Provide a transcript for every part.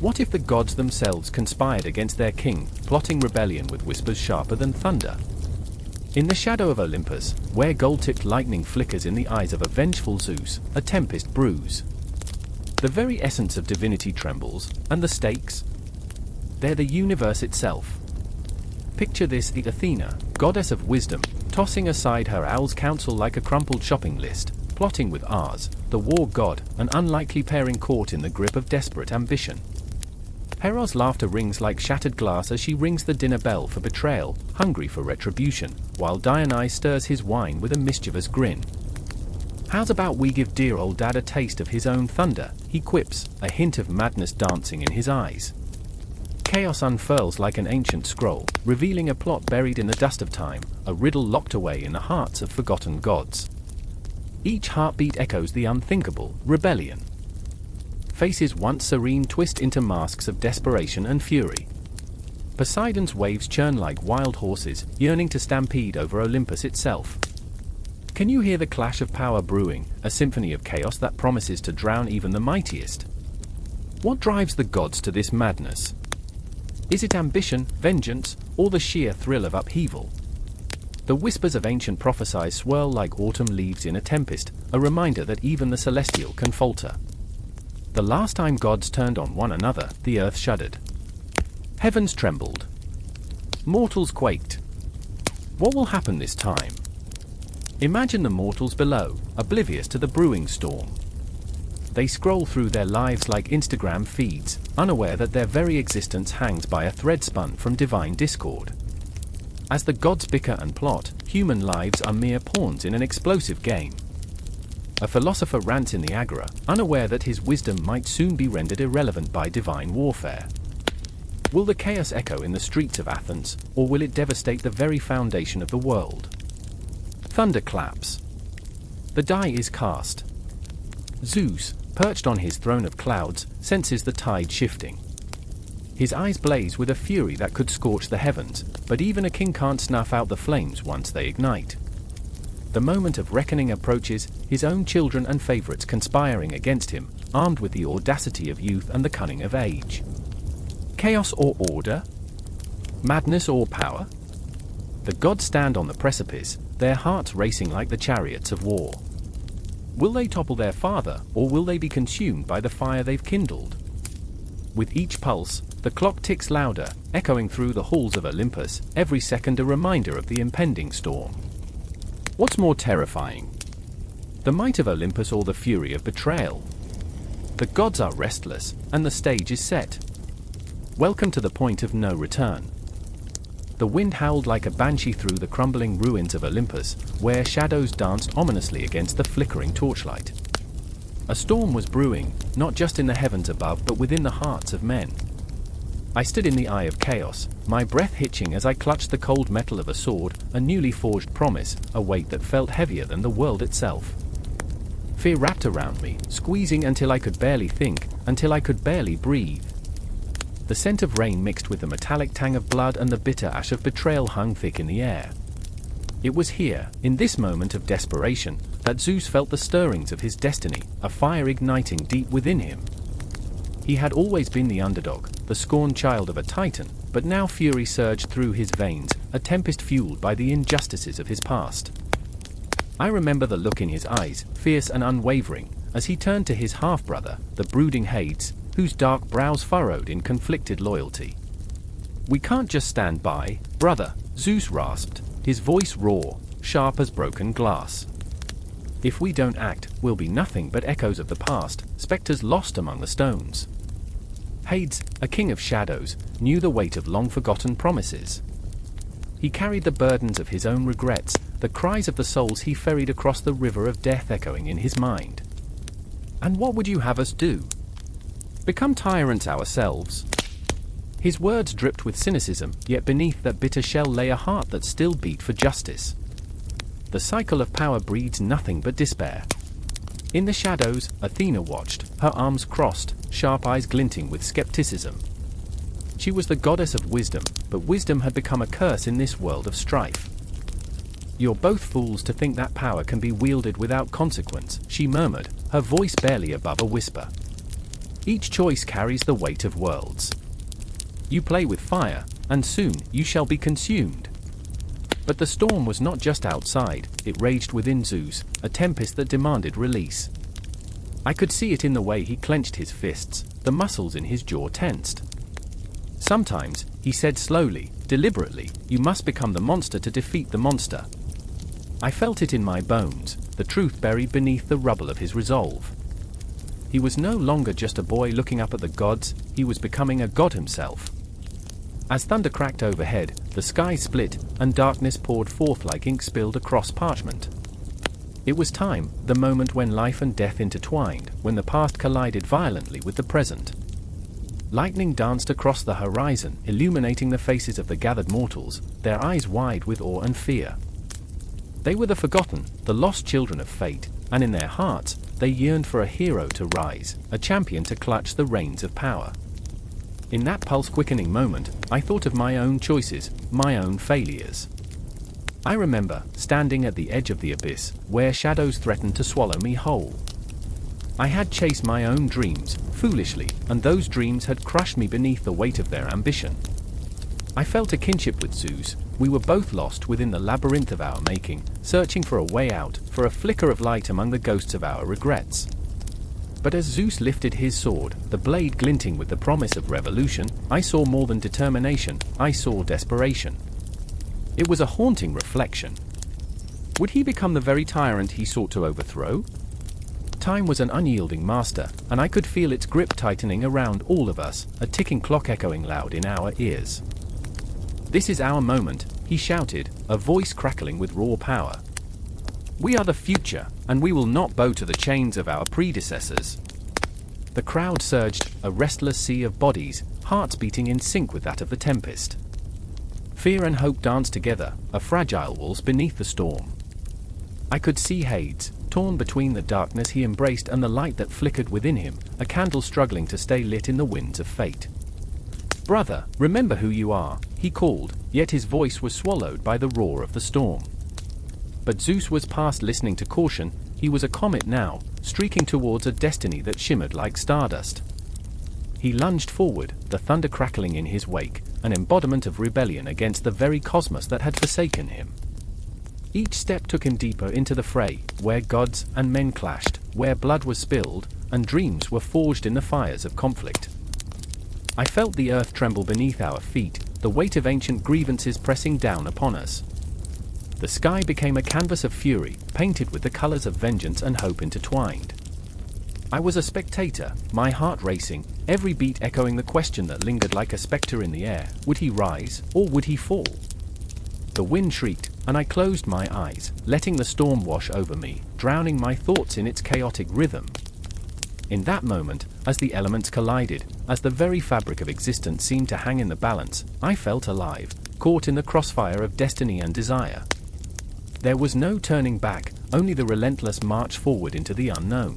What if the gods themselves conspired against their king, plotting rebellion with whispers sharper than thunder? In the shadow of Olympus, where gold-tipped lightning flickers in the eyes of a vengeful Zeus, a tempest brews. The very essence of divinity trembles, and the stakes? They're the universe itself. Picture this: Athena, goddess of wisdom, tossing aside her owl's counsel like a crumpled shopping list, plotting with Ars, the war god, an unlikely pairing caught in the grip of desperate ambition. Hera's laughter rings like shattered glass as she rings the dinner bell for betrayal, hungry for retribution, while Dionysus stirs his wine with a mischievous grin. "How's about we give dear old dad a taste of his own thunder?" he quips, a hint of madness dancing in his eyes. Chaos unfurls like an ancient scroll, revealing a plot buried in the dust of time, a riddle locked away in the hearts of forgotten gods. Each heartbeat echoes the unthinkable: rebellion. Faces once serene twist into masks of desperation and fury. Poseidon's waves churn like wild horses, yearning to stampede over Olympus itself. Can you hear the clash of power brewing, a symphony of chaos that promises to drown even the mightiest? What drives the gods to this madness? Is it ambition, vengeance, or the sheer thrill of upheaval? The whispers of ancient prophecies swirl like autumn leaves in a tempest, a reminder that even the celestial can falter. The last time gods turned on one another, the earth shuddered. Heavens trembled. Mortals quaked. What will happen this time? Imagine the mortals below, oblivious to the brewing storm. They scroll through their lives like Instagram feeds, unaware that their very existence hangs by a thread spun from divine discord. As the gods bicker and plot, human lives are mere pawns in an explosive game. A philosopher rants in the agora, unaware that his wisdom might soon be rendered irrelevant by divine warfare. Will the chaos echo in the streets of Athens, or will it devastate the very foundation of the world? Thunder claps. The die is cast. Zeus, perched on his throne of clouds, senses the tide shifting. His eyes blaze with a fury that could scorch the heavens, but even a king can't snuff out the flames once they ignite. The moment of reckoning approaches, his own children and favorites conspiring against him, armed with the audacity of youth and the cunning of age. Chaos or order? Madness or power? The gods stand on the precipice, their hearts racing like the chariots of war. Will they topple their father, or will they be consumed by the fire they've kindled? With each pulse, the clock ticks louder, echoing through the halls of Olympus, every second a reminder of the impending storm. What's more terrifying? The might of Olympus or the fury of betrayal? The gods are restless, and the stage is set. Welcome to the point of no return. The wind howled like a banshee through the crumbling ruins of Olympus, where shadows danced ominously against the flickering torchlight. A storm was brewing, not just in the heavens above but within the hearts of men. I stood in the eye of chaos, my breath hitching as I clutched the cold metal of a sword, a newly forged promise, a weight that felt heavier than the world itself. Fear wrapped around me, squeezing until I could barely think, until I could barely breathe. The scent of rain mixed with the metallic tang of blood and the bitter ash of betrayal hung thick in the air. It was here, in this moment of desperation, that Zeus felt the stirrings of his destiny, a fire igniting deep within him. He had always been the underdog, the scorned child of a titan, but now fury surged through his veins, a tempest fueled by the injustices of his past. I remember the look in his eyes, fierce and unwavering, as he turned to his half-brother, the brooding Hades, whose dark brows furrowed in conflicted loyalty. "We can't just stand by, brother," Zeus rasped, his voice raw, sharp as broken glass. "If we don't act, we'll be nothing but echoes of the past, specters lost among the stones." Hades, a king of shadows, knew the weight of long-forgotten promises. He carried the burdens of his own regrets, the cries of the souls he ferried across the river of death echoing in his mind. "And what would you have us do? Become tyrants ourselves?" His words dripped with cynicism, yet beneath that bitter shell lay a heart that still beat for justice. The cycle of power breeds nothing but despair. In the shadows, Athena watched, her arms crossed, sharp eyes glinting with skepticism. She was the goddess of wisdom, but wisdom had become a curse in this world of strife. "You're both fools to think that power can be wielded without consequence," she murmured, her voice barely above a whisper. Each choice carries the weight of worlds. You play with fire, and soon you shall be consumed. But the storm was not just outside, it raged within Zeus, a tempest that demanded release. I could see it in the way he clenched his fists, the muscles in his jaw tensed. Sometimes, he said slowly, deliberately, you must become the monster to defeat the monster. I felt it in my bones, the truth buried beneath the rubble of his resolve. He was no longer just a boy looking up at the gods, he was becoming a god himself. As thunder cracked overhead, the sky split, and darkness poured forth like ink spilled across parchment. It was time, the moment when life and death intertwined, when the past collided violently with the present. Lightning danced across the horizon, illuminating the faces of the gathered mortals, their eyes wide with awe and fear. They were the forgotten, the lost children of fate, and in their hearts, they yearned for a hero to rise, a champion to clutch the reins of power. In that pulse-quickening moment, I thought of my own choices, my own failures. I remember, standing at the edge of the abyss, where shadows threatened to swallow me whole. I had chased my own dreams, foolishly, and those dreams had crushed me beneath the weight of their ambition. I felt a kinship with Zeus. We were both lost within the labyrinth of our making, searching for a way out, for a flicker of light among the ghosts of our regrets. But as Zeus lifted his sword, the blade glinting with the promise of revolution, I saw more than determination, I saw desperation. It was a haunting reflection. Would he become the very tyrant he sought to overthrow? Time was an unyielding master, and I could feel its grip tightening around all of us, a ticking clock echoing loud in our ears. This is our moment, he shouted, a voice crackling with raw power. We are the future, and we will not bow to the chains of our predecessors. The crowd surged, a restless sea of bodies, hearts beating in sync with that of the tempest. Fear and hope danced together, a fragile waltz beneath the storm. I could see Hades, torn between the darkness he embraced and the light that flickered within him, a candle struggling to stay lit in the winds of fate. Brother, remember who you are, he called, yet his voice was swallowed by the roar of the storm. But Zeus was past listening to caution, he was a comet now, streaking towards a destiny that shimmered like stardust. He lunged forward, the thunder crackling in his wake, an embodiment of rebellion against the very cosmos that had forsaken him. Each step took him deeper into the fray, where gods and men clashed, where blood was spilled, and dreams were forged in the fires of conflict. I felt the earth tremble beneath our feet, the weight of ancient grievances pressing down upon us. The sky became a canvas of fury, painted with the colors of vengeance and hope intertwined. I was a spectator, my heart racing, every beat echoing the question that lingered like a specter in the air, would he rise, or would he fall? The wind shrieked, and I closed my eyes, letting the storm wash over me, drowning my thoughts in its chaotic rhythm. In that moment, as the elements collided, as the very fabric of existence seemed to hang in the balance, I felt alive, caught in the crossfire of destiny and desire. There was no turning back, only the relentless march forward into the unknown.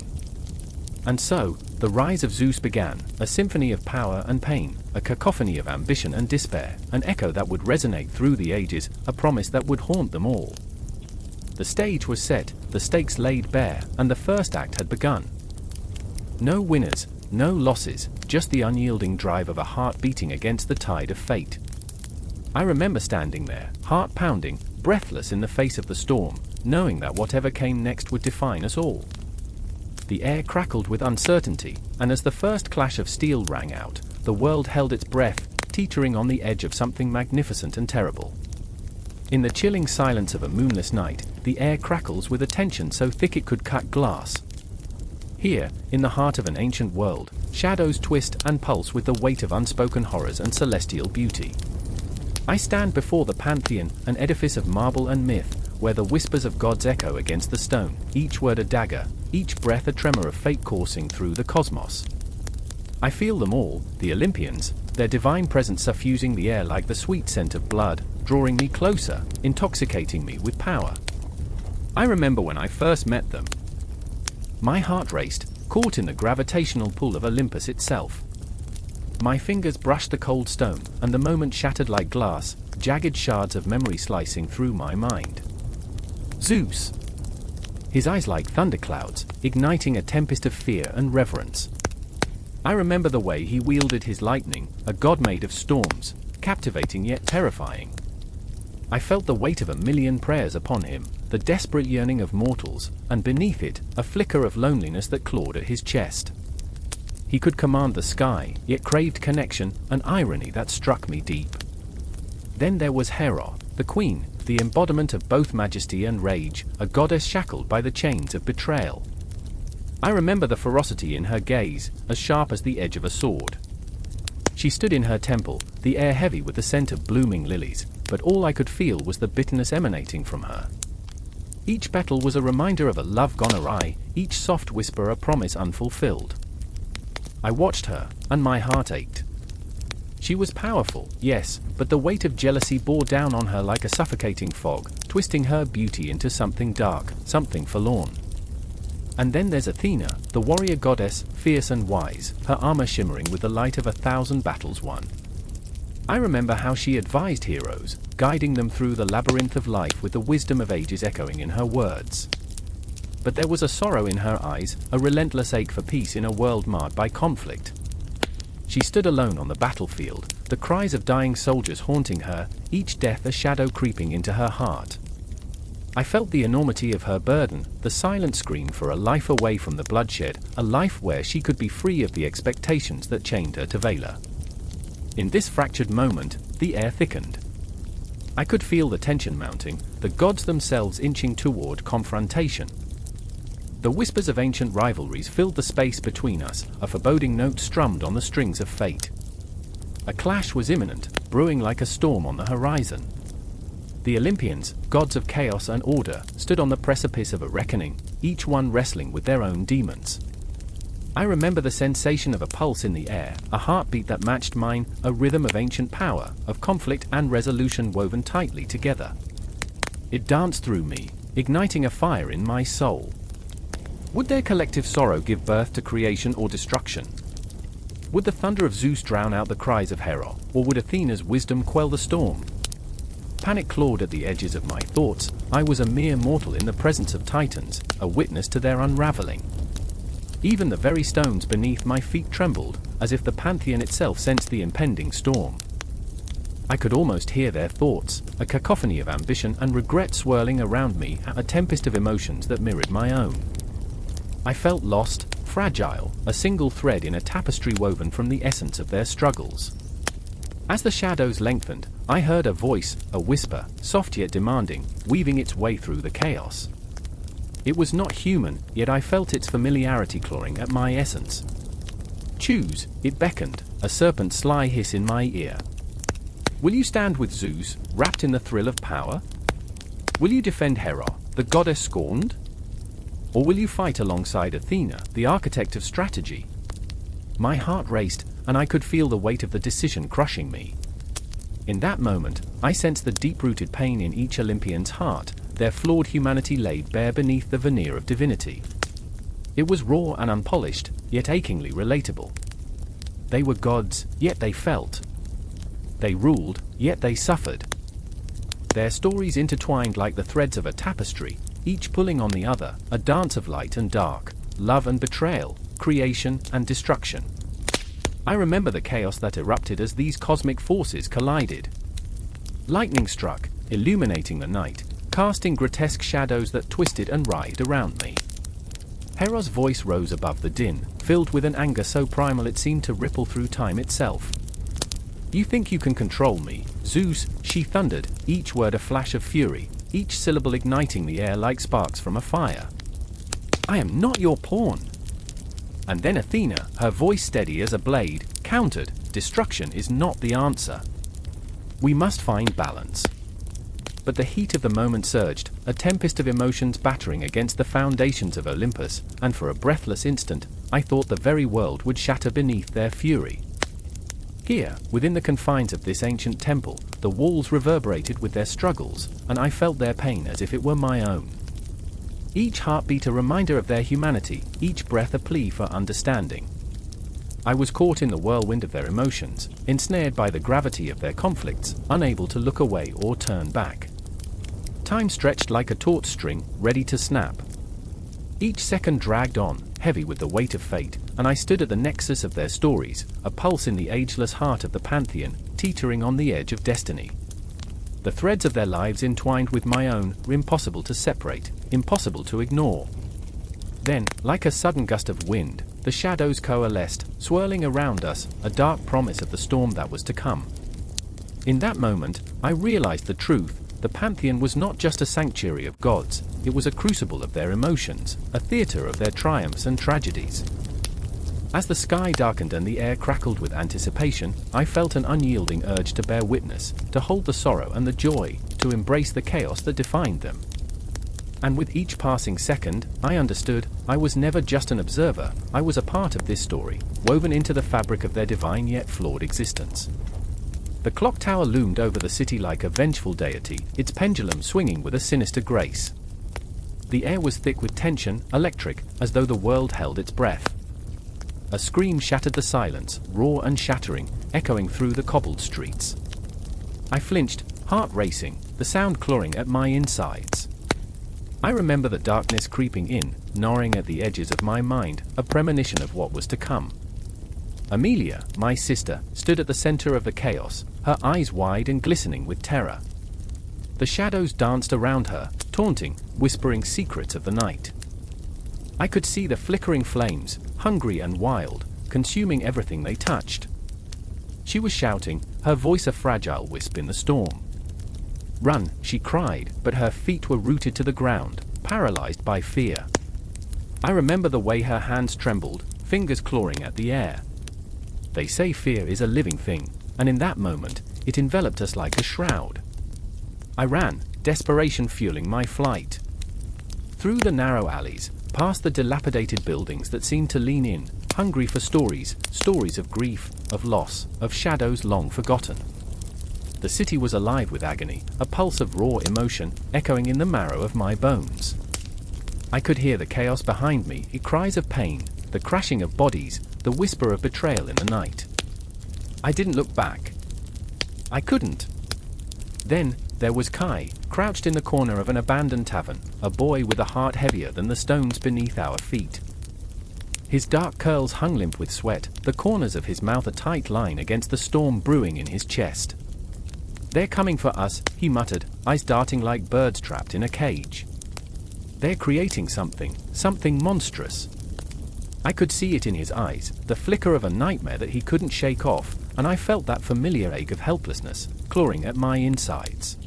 And so, the rise of Zeus began, a symphony of power and pain, a cacophony of ambition and despair, an echo that would resonate through the ages, a promise that would haunt them all. The stage was set, the stakes laid bare, and the first act had begun. No winners, no losses, just the unyielding drive of a heart beating against the tide of fate. I remember standing there, heart pounding, breathless in the face of the storm, knowing that whatever came next would define us all. The air crackled with uncertainty, and as the first clash of steel rang out, the world held its breath, teetering on the edge of something magnificent and terrible. In the chilling silence of a moonless night, the air crackles with a tension so thick it could cut glass. Here, in the heart of an ancient world, shadows twist and pulse with the weight of unspoken horrors and celestial beauty. I stand before the Pantheon, an edifice of marble and myth, where the whispers of gods echo against the stone, each word a dagger, each breath a tremor of fate coursing through the cosmos. I feel them all, the Olympians, their divine presence suffusing the air like the sweet scent of blood, drawing me closer, intoxicating me with power. I remember when I first met them. My heart raced, caught in the gravitational pull of Olympus itself. My fingers brushed the cold stone, and the moment shattered like glass, jagged shards of memory slicing through my mind. Zeus! His eyes like thunderclouds, igniting a tempest of fear and reverence. I remember the way he wielded his lightning, a god made of storms, captivating yet terrifying. I felt the weight of a million prayers upon him, the desperate yearning of mortals, and beneath it, a flicker of loneliness that clawed at his chest. He could command the sky, yet craved connection, an irony that struck me deep. Then there was Hera, the queen, the embodiment of both majesty and rage, a goddess shackled by the chains of betrayal. I remember the ferocity in her gaze, as sharp as the edge of a sword. She stood in her temple, the air heavy with the scent of blooming lilies, but all I could feel was the bitterness emanating from her. Each petal was a reminder of a love gone awry, each soft whisper a promise unfulfilled. I watched her, and my heart ached. She was powerful, yes, but the weight of jealousy bore down on her like a suffocating fog, twisting her beauty into something dark, something forlorn. And then there's Athena, the warrior goddess, fierce and wise, her armor shimmering with the light of 1,000 battles won. I remember how she advised heroes, guiding them through the labyrinth of life with the wisdom of ages echoing in her words. But there was a sorrow in her eyes, a relentless ache for peace in a world marred by conflict. She stood alone on the battlefield, the cries of dying soldiers haunting her, each death a shadow creeping into her heart. I felt the enormity of her burden, the silent scream for a life away from the bloodshed, a life where she could be free of the expectations that chained her to Valor. In this fractured moment, the air thickened. I could feel the tension mounting, the gods themselves inching toward confrontation. The whispers of ancient rivalries filled the space between us, a foreboding note strummed on the strings of fate. A clash was imminent, brewing like a storm on the horizon. The Olympians, gods of chaos and order, stood on the precipice of a reckoning, each one wrestling with their own demons. I remember the sensation of a pulse in the air, a heartbeat that matched mine, a rhythm of ancient power, of conflict and resolution woven tightly together. It danced through me, igniting a fire in my soul. Would their collective sorrow give birth to creation or destruction? Would the thunder of Zeus drown out the cries of Hera, or would Athena's wisdom quell the storm? Panic clawed at the edges of my thoughts. I was a mere mortal in the presence of titans, a witness to their unraveling. Even the very stones beneath my feet trembled, as if the pantheon itself sensed the impending storm. I could almost hear their thoughts, a cacophony of ambition and regret swirling around me, a tempest of emotions that mirrored my own. I felt lost, fragile, a single thread in a tapestry woven from the essence of their struggles. As the shadows lengthened, I heard a voice, a whisper, soft yet demanding, weaving its way through the chaos. It was not human, yet I felt its familiarity clawing at my essence. Choose, it beckoned, a serpent's sly hiss in my ear. Will you stand with Zeus, wrapped in the thrill of power? Will you defend Hera, the goddess scorned? Or will you fight alongside Athena, the architect of strategy? My heart raced, and I could feel the weight of the decision crushing me. In that moment, I sensed the deep-rooted pain in each Olympian's heart, their flawed humanity laid bare beneath the veneer of divinity. It was raw and unpolished, yet achingly relatable. They were gods, yet they felt. They ruled, yet they suffered. Their stories intertwined like the threads of a tapestry, each pulling on the other, a dance of light and dark, love and betrayal, creation and destruction. I remember the chaos that erupted as these cosmic forces collided. Lightning struck, illuminating the night, casting grotesque shadows that twisted and writhed around me. Hera's voice rose above the din, filled with an anger so primal it seemed to ripple through time itself. You think you can control me, Zeus, she thundered, each word a flash of fury, each syllable igniting the air like sparks from a fire. I am not your pawn. And then Athena, her voice steady as a blade, countered, destruction is not the answer. We must find balance. But the heat of the moment surged, a tempest of emotions battering against the foundations of Olympus, and for a breathless instant, I thought the very world would shatter beneath their fury. Here, within the confines of this ancient temple, the walls reverberated with their struggles, and I felt their pain as if it were my own. Each heartbeat a reminder of their humanity, each breath a plea for understanding. I was caught in the whirlwind of their emotions, ensnared by the gravity of their conflicts, unable to look away or turn back. Time stretched like a taut string, ready to snap. Each second dragged on, heavy with the weight of fate, and I stood at the nexus of their stories, a pulse in the ageless heart of the pantheon, teetering on the edge of destiny. The threads of their lives entwined with my own were impossible to separate, impossible to ignore. Then, like a sudden gust of wind, the shadows coalesced, swirling around us, a dark promise of the storm that was to come. In that moment, I realized the truth. The pantheon was not just a sanctuary of gods, it was a crucible of their emotions, a theater of their triumphs and tragedies. As the sky darkened and the air crackled with anticipation, I felt an unyielding urge to bear witness, to hold the sorrow and the joy, to embrace the chaos that defined them. And with each passing second, I understood, I was never just an observer, I was a part of this story, woven into the fabric of their divine yet flawed existence. The clock tower loomed over the city like a vengeful deity, its pendulum swinging with a sinister grace. The air was thick with tension, electric, as though the world held its breath. A scream shattered the silence, raw and shattering, echoing through the cobbled streets. I flinched, heart racing, the sound clawing at my insides. I remember the darkness creeping in, gnawing at the edges of my mind, a premonition of what was to come. Amelia, my sister, stood at the center of the chaos, her eyes wide and glistening with terror. The shadows danced around her, taunting, whispering secrets of the night. I could see the flickering flames, hungry and wild, consuming everything they touched. She was shouting, her voice a fragile wisp in the storm. "Run," she cried, but her feet were rooted to the ground, paralyzed by fear. I remember the way her hands trembled, fingers clawing at the air. They say fear is a living thing, and in that moment, it enveloped us like a shroud. I ran, desperation fueling my flight. Through the narrow alleys, past the dilapidated buildings that seemed to lean in, hungry for stories, stories of grief, of loss, of shadows long forgotten. The city was alive with agony, a pulse of raw emotion, echoing in the marrow of my bones. I could hear the chaos behind me, the cries of pain, the crashing of bodies, the whisper of betrayal in the night. I didn't look back. I couldn't. Then, there was Kai, crouched in the corner of an abandoned tavern, a boy with a heart heavier than the stones beneath our feet. His dark curls hung limp with sweat, the corners of his mouth a tight line against the storm brewing in his chest. "They're coming for us," he muttered, eyes darting like birds trapped in a cage. "They're creating something, something monstrous." I could see it in his eyes, the flicker of a nightmare that he couldn't shake off, and I felt that familiar ache of helplessness, clawing at my insides.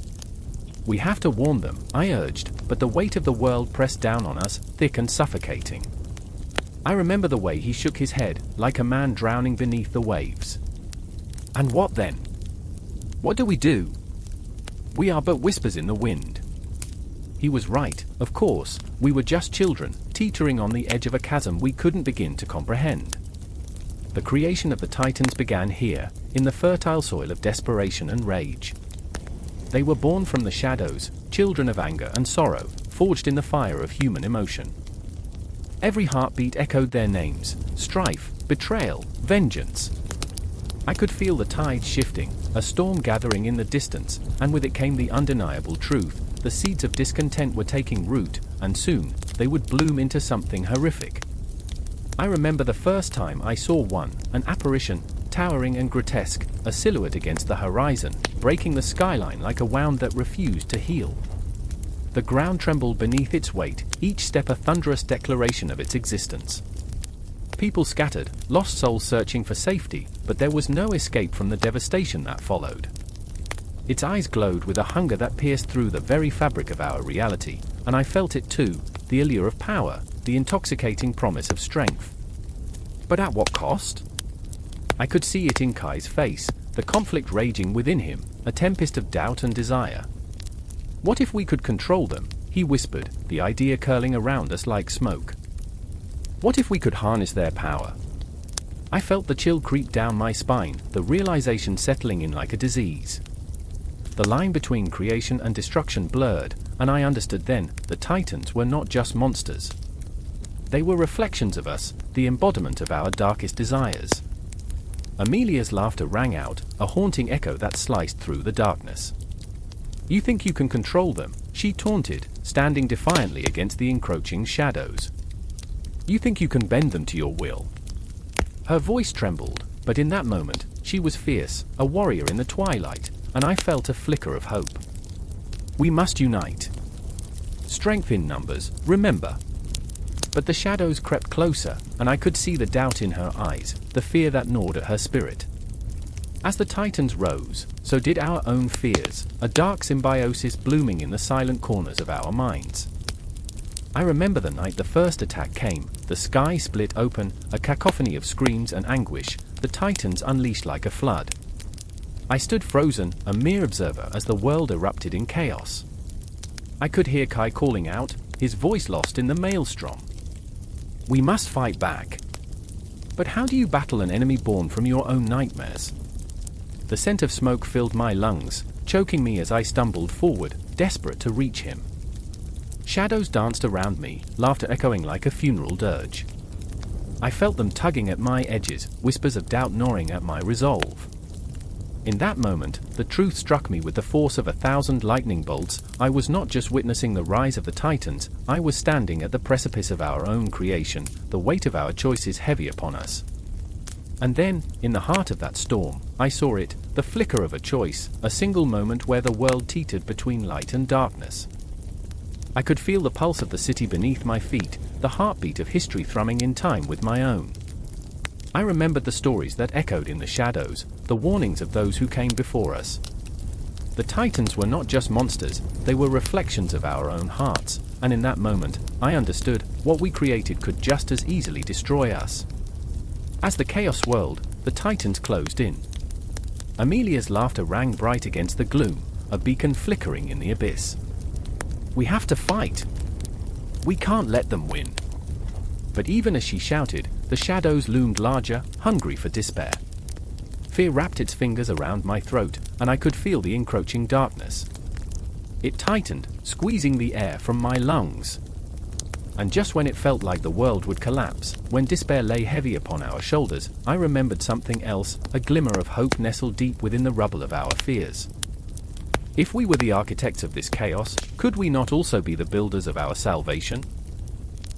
"We have to warn them," I urged, but the weight of the world pressed down on us, thick and suffocating. I remember the way he shook his head, like a man drowning beneath the waves. "And what then? What do we do? We are but whispers in the wind." He was right, of course, we were just children, teetering on the edge of a chasm we couldn't begin to comprehend. The creation of the Titans began here, in the fertile soil of desperation and rage. They were born from the shadows, children of anger and sorrow, forged in the fire of human emotion. Every heartbeat echoed their names: strife, betrayal, vengeance. I could feel the tide shifting, a storm gathering in the distance, and with it came the undeniable truth: the seeds of discontent were taking root, and soon, they would bloom into something horrific. I remember the first time I saw one, an apparition, towering and grotesque, a silhouette against the horizon, breaking the skyline like a wound that refused to heal. The ground trembled beneath its weight, each step a thunderous declaration of its existence. People scattered, lost souls searching for safety, but there was no escape from the devastation that followed. Its eyes glowed with a hunger that pierced through the very fabric of our reality, and I felt it too, the allure of power, the intoxicating promise of strength. But at what cost? I could see it in Kai's face, the conflict raging within him, a tempest of doubt and desire. "What if we could control them?" he whispered, the idea curling around us like smoke. "What if we could harness their power?" I felt the chill creep down my spine, the realization settling in like a disease. The line between creation and destruction blurred, and I understood then, the Titans were not just monsters. They were reflections of us, the embodiment of our darkest desires. Amelia's laughter rang out, a haunting echo that sliced through the darkness. "You think you can control them?" she taunted, standing defiantly against the encroaching shadows. "You think you can bend them to your will? Her voice trembled, but in that moment, she was fierce, a warrior in the twilight, and I felt a flicker of hope. We must unite. Strength in numbers, remember. But the shadows crept closer, and I could see the doubt in her eyes, the fear that gnawed at her spirit. As the Titans rose, so did our own fears, a dark symbiosis blooming in the silent corners of our minds. I remember the night the first attack came, the sky split open, a cacophony of screams and anguish, the Titans unleashed like a flood. I stood frozen, a mere observer as the world erupted in chaos. I could hear Kai calling out, his voice lost in the maelstrom. We must fight back. But how do you battle an enemy born from your own nightmares? The scent of smoke filled my lungs, choking me as I stumbled forward, desperate to reach him. Shadows danced around me, laughter echoing like a funeral dirge. I felt them tugging at my edges, whispers of doubt gnawing at my resolve. In that moment, the truth struck me with the force of 1,000 lightning bolts. I was not just witnessing the rise of the Titans, I was standing at the precipice of our own creation, the weight of our choices heavy upon us. And then, in the heart of that storm, I saw it, the flicker of a choice, a single moment where the world teetered between light and darkness. I could feel the pulse of the city beneath my feet, the heartbeat of history thrumming in time with my own. I remembered the stories that echoed in the shadows, the warnings of those who came before us. The Titans were not just monsters, they were reflections of our own hearts, and in that moment, I understood, what we created could just as easily destroy us. As the chaos swirled, the Titans closed in. Amelia's laughter rang bright against the gloom, a beacon flickering in the abyss. We have to fight. We can't let them win. But even as she shouted, the shadows loomed larger, hungry for despair. Fear wrapped its fingers around my throat, and I could feel the encroaching darkness. It tightened, squeezing the air from my lungs. And just when it felt like the world would collapse, when despair lay heavy upon our shoulders, I remembered something else, a glimmer of hope nestled deep within the rubble of our fears. If we were the architects of this chaos, could we not also be the builders of our salvation?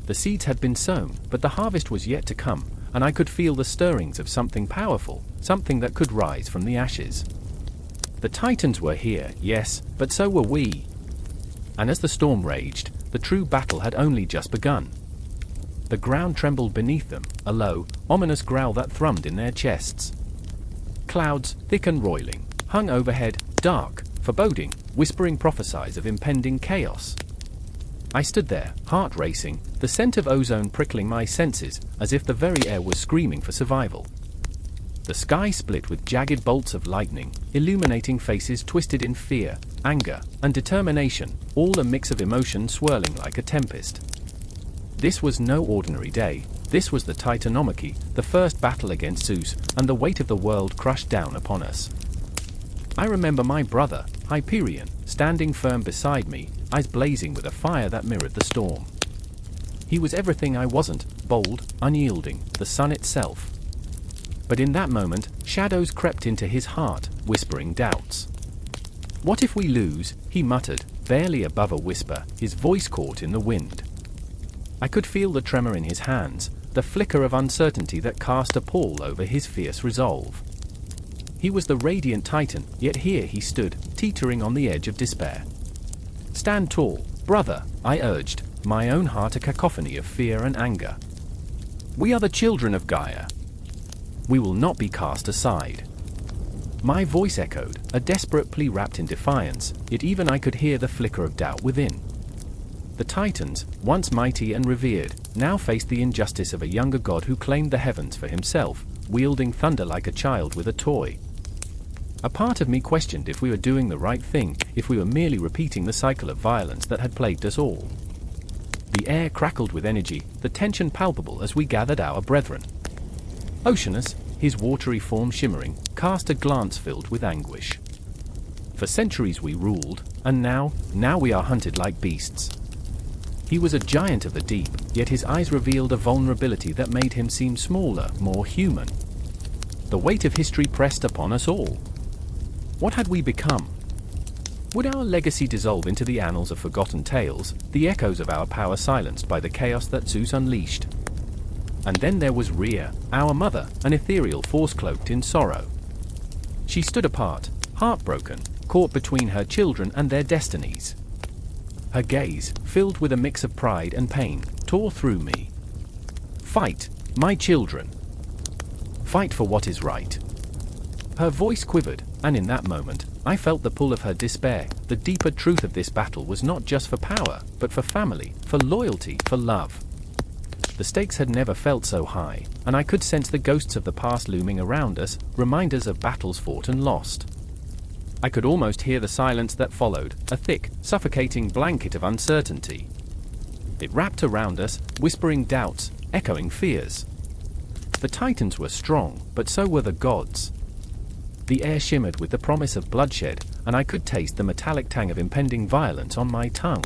The seeds had been sown, but the harvest was yet to come, and I could feel the stirrings of something powerful, something that could rise from the ashes. The Titans were here, yes, but so were we. And as the storm raged, the true battle had only just begun. The ground trembled beneath them, a low, ominous growl that thrummed in their chests. Clouds, thick and roiling, hung overhead, dark, foreboding, whispering prophesies of impending chaos. I stood there, heart racing, the scent of ozone prickling my senses, as if the very air was screaming for survival. The sky split with jagged bolts of lightning, illuminating faces twisted in fear, anger, and determination, all a mix of emotion swirling like a tempest. This was no ordinary day. This was the Titanomachy, the first battle against Zeus, and the weight of the world crushed down upon us. I remember my brother, Hyperion, standing firm beside me, eyes blazing with a fire that mirrored the storm. He was everything I wasn't, bold, unyielding, the sun itself. But in that moment, shadows crept into his heart, whispering doubts. What if we lose? He muttered, barely above a whisper, his voice caught in the wind. I could feel the tremor in his hands, the flicker of uncertainty that cast a pall over his fierce resolve. He was the radiant Titan, yet here he stood, teetering on the edge of despair. Stand tall, brother, I urged, my own heart a cacophony of fear and anger. We are the children of Gaia. We will not be cast aside. My voice echoed, a desperate plea wrapped in defiance, yet even I could hear the flicker of doubt within. The Titans, once mighty and revered, now faced the injustice of a younger god who claimed the heavens for himself, wielding thunder like a child with a toy. A part of me questioned if we were doing the right thing, if we were merely repeating the cycle of violence that had plagued us all. The air crackled with energy, the tension palpable as we gathered our brethren. Oceanus, his watery form shimmering, cast a glance filled with anguish. For centuries we ruled, and now we are hunted like beasts. He was a giant of the deep, yet his eyes revealed a vulnerability that made him seem smaller, more human. The weight of history pressed upon us all. What had we become? Would our legacy dissolve into the annals of forgotten tales, the echoes of our power silenced by the chaos that Zeus unleashed? And then there was Rhea, our mother, an ethereal force cloaked in sorrow. She stood apart, heartbroken, caught between her children and their destinies. Her gaze, filled with a mix of pride and pain, tore through me. Fight, my children. Fight for what is right. Her voice quivered, and in that moment, I felt the pull of her despair. The deeper truth of this battle was not just for power, but for family, for loyalty, for love. The stakes had never felt so high, and I could sense the ghosts of the past looming around us, reminders of battles fought and lost. I could almost hear the silence that followed, a thick, suffocating blanket of uncertainty. It wrapped around us, whispering doubts, echoing fears. The Titans were strong, but so were the gods. The air shimmered with the promise of bloodshed, and I could taste the metallic tang of impending violence on my tongue.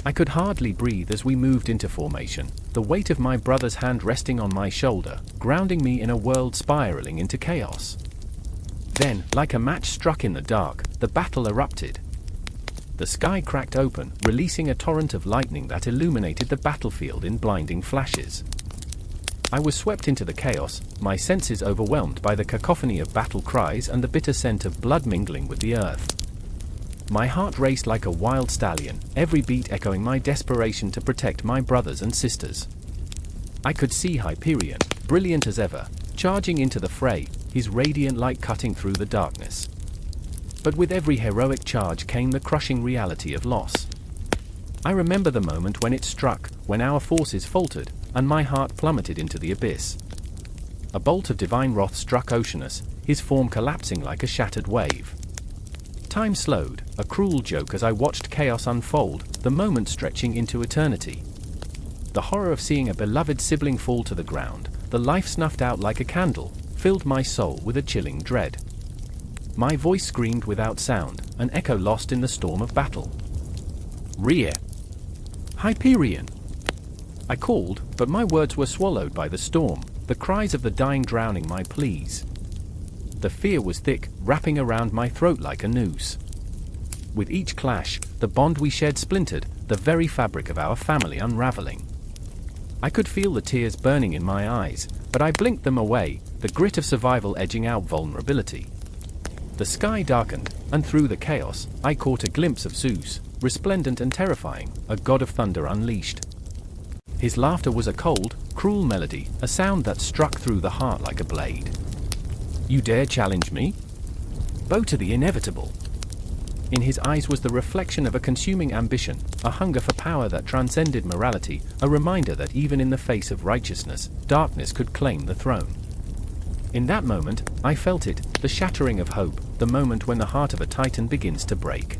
I could hardly breathe as we moved into formation, the weight of my brother's hand resting on my shoulder, grounding me in a world spiraling into chaos. Then, like a match struck in the dark, the battle erupted. The sky cracked open, releasing a torrent of lightning that illuminated the battlefield in blinding flashes. I was swept into the chaos, my senses overwhelmed by the cacophony of battle cries and the bitter scent of blood mingling with the earth. My heart raced like a wild stallion, every beat echoing my desperation to protect my brothers and sisters. I could see Hyperion, brilliant as ever, charging into the fray, his radiant light cutting through the darkness. But with every heroic charge came the crushing reality of loss. I remember the moment when it struck, when our forces faltered, and my heart plummeted into the abyss. A bolt of divine wrath struck Oceanus, his form collapsing like a shattered wave. Time slowed, a cruel joke as I watched chaos unfold, the moment stretching into eternity. The horror of seeing a beloved sibling fall to the ground, the life snuffed out like a candle, filled my soul with a chilling dread. My voice screamed without sound, an echo lost in the storm of battle. Rhea! Hyperion! I called, but my words were swallowed by the storm, the cries of the dying drowning my pleas. The fear was thick, wrapping around my throat like a noose. With each clash, the bond we shared splintered, the very fabric of our family unraveling. I could feel the tears burning in my eyes, but I blinked them away, the grit of survival edging out vulnerability. The sky darkened, and through the chaos, I caught a glimpse of Zeus, resplendent and terrifying, a god of thunder unleashed. His laughter was a cold, cruel melody, a sound that struck through the heart like a blade. You dare challenge me? Bow to the inevitable. In his eyes was the reflection of a consuming ambition, a hunger for power that transcended morality, a reminder that even in the face of righteousness, darkness could claim the throne. In that moment, I felt it, the shattering of hope, the moment when the heart of a titan begins to break.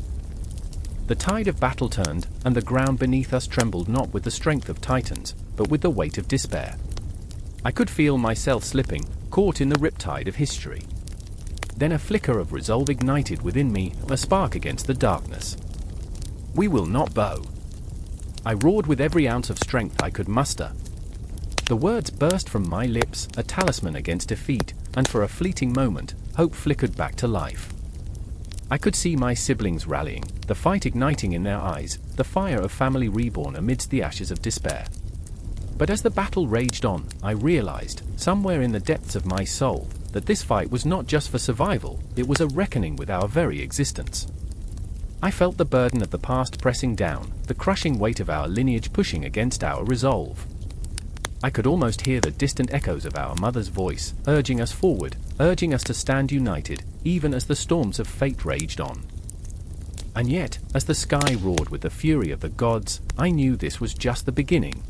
The tide of battle turned, and the ground beneath us trembled not with the strength of titans, but with the weight of despair. I could feel myself slipping, caught in the riptide of history. Then a flicker of resolve ignited within me, a spark against the darkness. We will not bow. I roared with every ounce of strength I could muster. The words burst from my lips, a talisman against defeat, and for a fleeting moment, hope flickered back to life. I could see my siblings rallying, the fight igniting in their eyes, the fire of family reborn amidst the ashes of despair. But as the battle raged on, I realized, somewhere in the depths of my soul, that this fight was not just for survival, it was a reckoning with our very existence. I felt the burden of the past pressing down, the crushing weight of our lineage pushing against our resolve. I could almost hear the distant echoes of our mother's voice, urging us forward, urging us to stand united, even as the storms of fate raged on. And yet, as the sky roared with the fury of the gods, I knew this was just the beginning.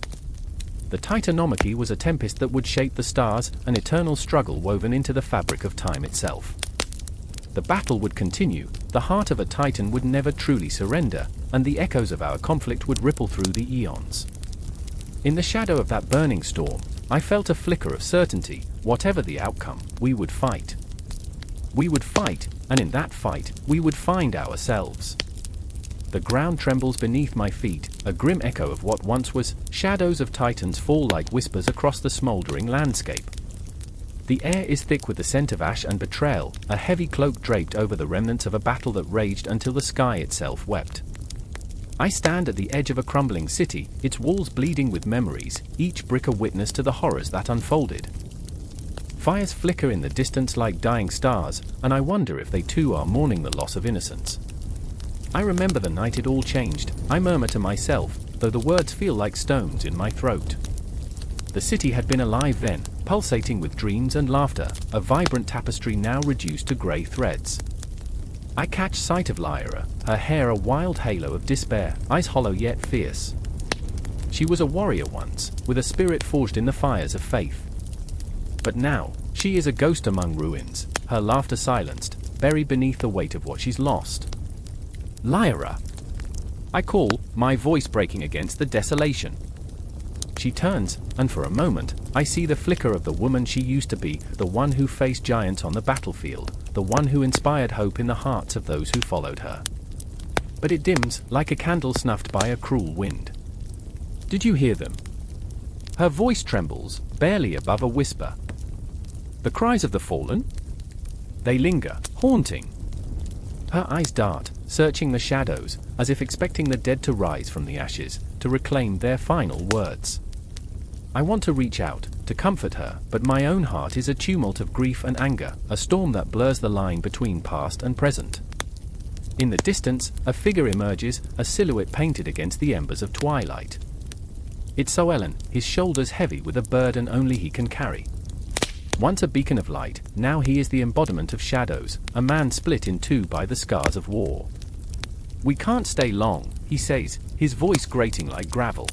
The Titanomachy was a tempest that would shape the stars, an eternal struggle woven into the fabric of time itself. The battle would continue, the heart of a titan would never truly surrender, and the echoes of our conflict would ripple through the eons. In the shadow of that burning storm, I felt a flicker of certainty, whatever the outcome, we would fight. We would fight, and in that fight, we would find ourselves. The ground trembles beneath my feet, a grim echo of what once was. Shadows of titans fall like whispers across the smoldering landscape. The air is thick with the scent of ash and betrayal, a heavy cloak draped over the remnants of a battle that raged until the sky itself wept. I stand at the edge of a crumbling city, its walls bleeding with memories, each brick a witness to the horrors that unfolded. Fires flicker in the distance like dying stars, and I wonder if they too are mourning the loss of innocence. I remember the night it all changed, I murmur to myself, though the words feel like stones in my throat. The city had been alive then, pulsating with dreams and laughter, a vibrant tapestry now reduced to grey threads. I catch sight of Lyra, her hair a wild halo of despair, eyes hollow yet fierce. She was a warrior once, with a spirit forged in the fires of faith. But now, she is a ghost among ruins, her laughter silenced, buried beneath the weight of what she's lost. Lyra! I call, my voice breaking against the desolation. She turns, and for a moment, I see the flicker of the woman she used to be, the one who faced giants on the battlefield, the one who inspired hope in the hearts of those who followed her. But it dims, like a candle snuffed by a cruel wind. Did you hear them? Her voice trembles, barely above a whisper. The cries of the fallen? They linger, haunting. Her eyes dart, searching the shadows, as if expecting the dead to rise from the ashes, to reclaim their final words. I want to reach out, to comfort her, but my own heart is a tumult of grief and anger, a storm that blurs the line between past and present. In the distance, a figure emerges, a silhouette painted against the embers of twilight. It's Soellen, his shoulders heavy with a burden only he can carry. Once a beacon of light, now he is the embodiment of shadows, a man split in two by the scars of war. We can't stay long, he says, his voice grating like gravel.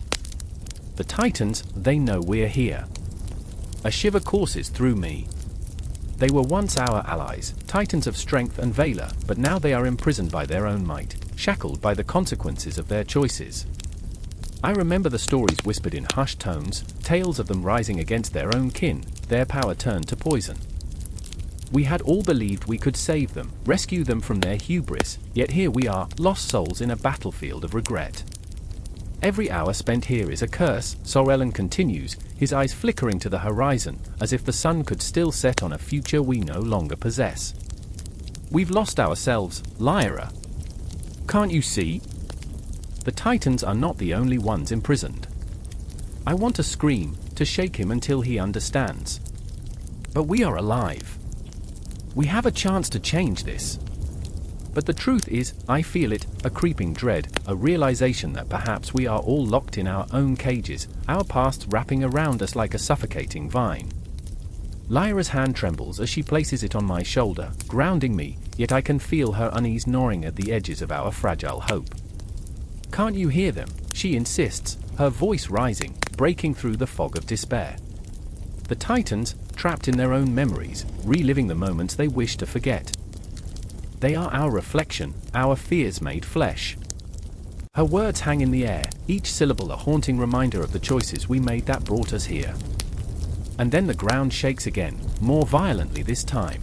The Titans, they know we're here. A shiver courses through me. They were once our allies, Titans of strength and valor, but now they are imprisoned by their own might, shackled by the consequences of their choices. I remember the stories whispered in hushed tones, tales of them rising against their own kin, their power turned to poison. We had all believed we could save them, rescue them from their hubris, yet here we are, lost souls in a battlefield of regret. Every hour spent here is a curse, Soellen continues, his eyes flickering to the horizon, as if the sun could still set on a future we no longer possess. We've lost ourselves, Lyra. Can't you see? The Titans are not the only ones imprisoned. I want to scream, to shake him until he understands. But we are alive. We have a chance to change this. But the truth is, I feel it, a creeping dread, a realization that perhaps we are all locked in our own cages, our pasts wrapping around us like a suffocating vine. Lyra's hand trembles as she places it on my shoulder, grounding me, yet I can feel her unease gnawing at the edges of our fragile hope. Can't you hear them? She insists, her voice rising, breaking through the fog of despair. The Titans, trapped in their own memories, reliving the moments they wish to forget. They are our reflection, our fears made flesh. Her words hang in the air, each syllable a haunting reminder of the choices we made that brought us here. And then the ground shakes again, more violently this time.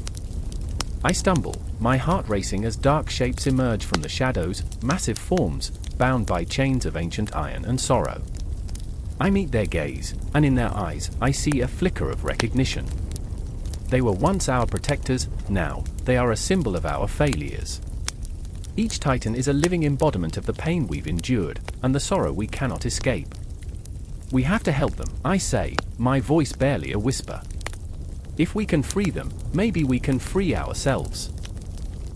I stumble, my heart racing as dark shapes emerge from the shadows, massive forms, bound by chains of ancient iron and sorrow. I meet their gaze, and in their eyes I see a flicker of recognition. They were once our protectors, now they are a symbol of our failures. Each Titan is a living embodiment of the pain we've endured, and the sorrow we cannot escape. We have to help them, I say, my voice barely a whisper. If we can free them, maybe we can free ourselves.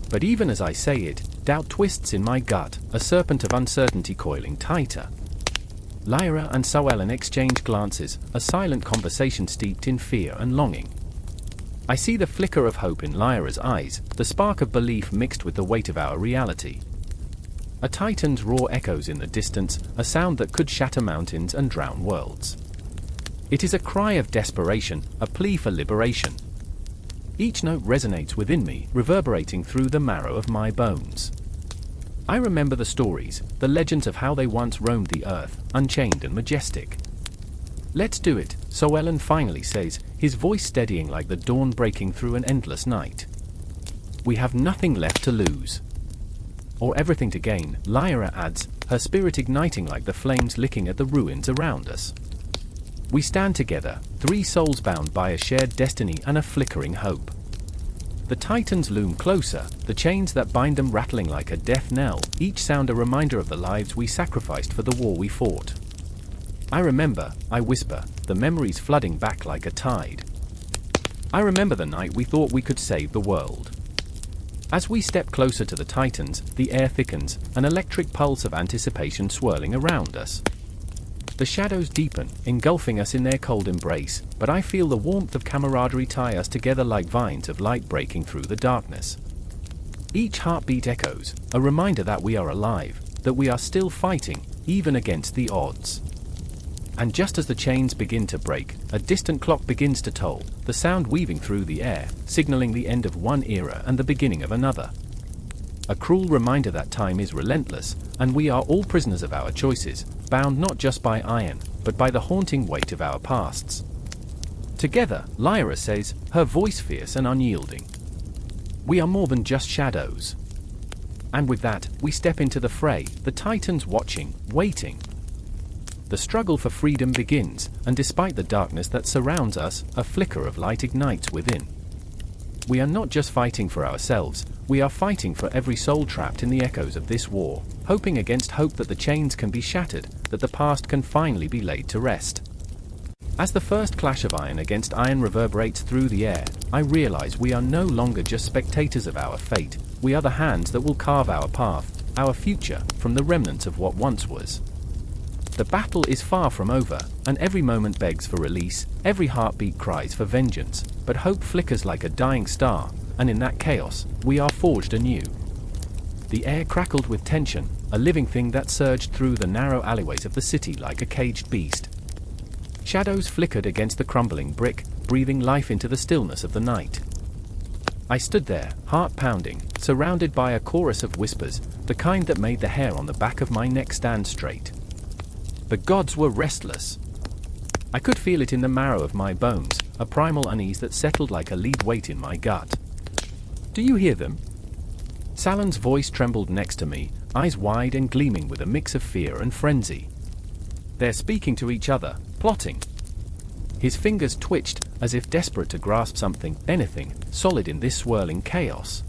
But even as I say it, doubt twists in my gut, a serpent of uncertainty coiling tighter. Lyra and Soellen exchange glances, a silent conversation steeped in fear and longing. I see the flicker of hope in Lyra's eyes, the spark of belief mixed with the weight of our reality. A Titan's roar echoes in the distance, a sound that could shatter mountains and drown worlds. It is a cry of desperation, a plea for liberation. Each note resonates within me, reverberating through the marrow of my bones. I remember the stories, the legends of how they once roamed the earth, unchained and majestic. Let's do it, Soellen finally says, his voice steadying like the dawn breaking through an endless night. We have nothing left to lose. Or everything to gain, Lyra adds, her spirit igniting like the flames licking at the ruins around us. We stand together, three souls bound by a shared destiny and a flickering hope. The Titans loom closer, the chains that bind them rattling like a death knell, each sound a reminder of the lives we sacrificed for the war we fought. I remember, I whisper, the memories flooding back like a tide. I remember the night we thought we could save the world. As we step closer to the Titans, the air thickens, an electric pulse of anticipation swirling around us. The shadows deepen, engulfing us in their cold embrace, but I feel the warmth of camaraderie tie us together like vines of light breaking through the darkness. Each heartbeat echoes, a reminder that we are alive, that we are still fighting, even against the odds. And just as the chains begin to break, a distant clock begins to toll, the sound weaving through the air, signaling the end of one era and the beginning of another. A cruel reminder that time is relentless, and we are all prisoners of our choices, bound not just by iron, but by the haunting weight of our pasts. Together, Lyra says, her voice fierce and unyielding. We are more than just shadows. And with that, we step into the fray, the Titans watching, waiting. The struggle for freedom begins, and despite the darkness that surrounds us, a flicker of light ignites within. We are not just fighting for ourselves, we are fighting for every soul trapped in the echoes of this war, hoping against hope that the chains can be shattered, that the past can finally be laid to rest. As the first clash of iron against iron reverberates through the air, I realize we are no longer just spectators of our fate, we are the hands that will carve our path, our future, from the remnants of what once was. The battle is far from over, and every moment begs for release, every heartbeat cries for vengeance, but hope flickers like a dying star, and in that chaos, we are forged anew. The air crackled with tension, a living thing that surged through the narrow alleyways of the city like a caged beast. Shadows flickered against the crumbling brick, breathing life into the stillness of the night. I stood there, heart pounding, surrounded by a chorus of whispers, the kind that made the hair on the back of my neck stand straight. The gods were restless. I could feel it in the marrow of my bones, a primal unease that settled like a lead weight in my gut. Do you hear them? Salon's voice trembled next to me, eyes wide and gleaming with a mix of fear and frenzy. They're speaking to each other, plotting. His fingers twitched, as if desperate to grasp something, anything, solid in this swirling chaos.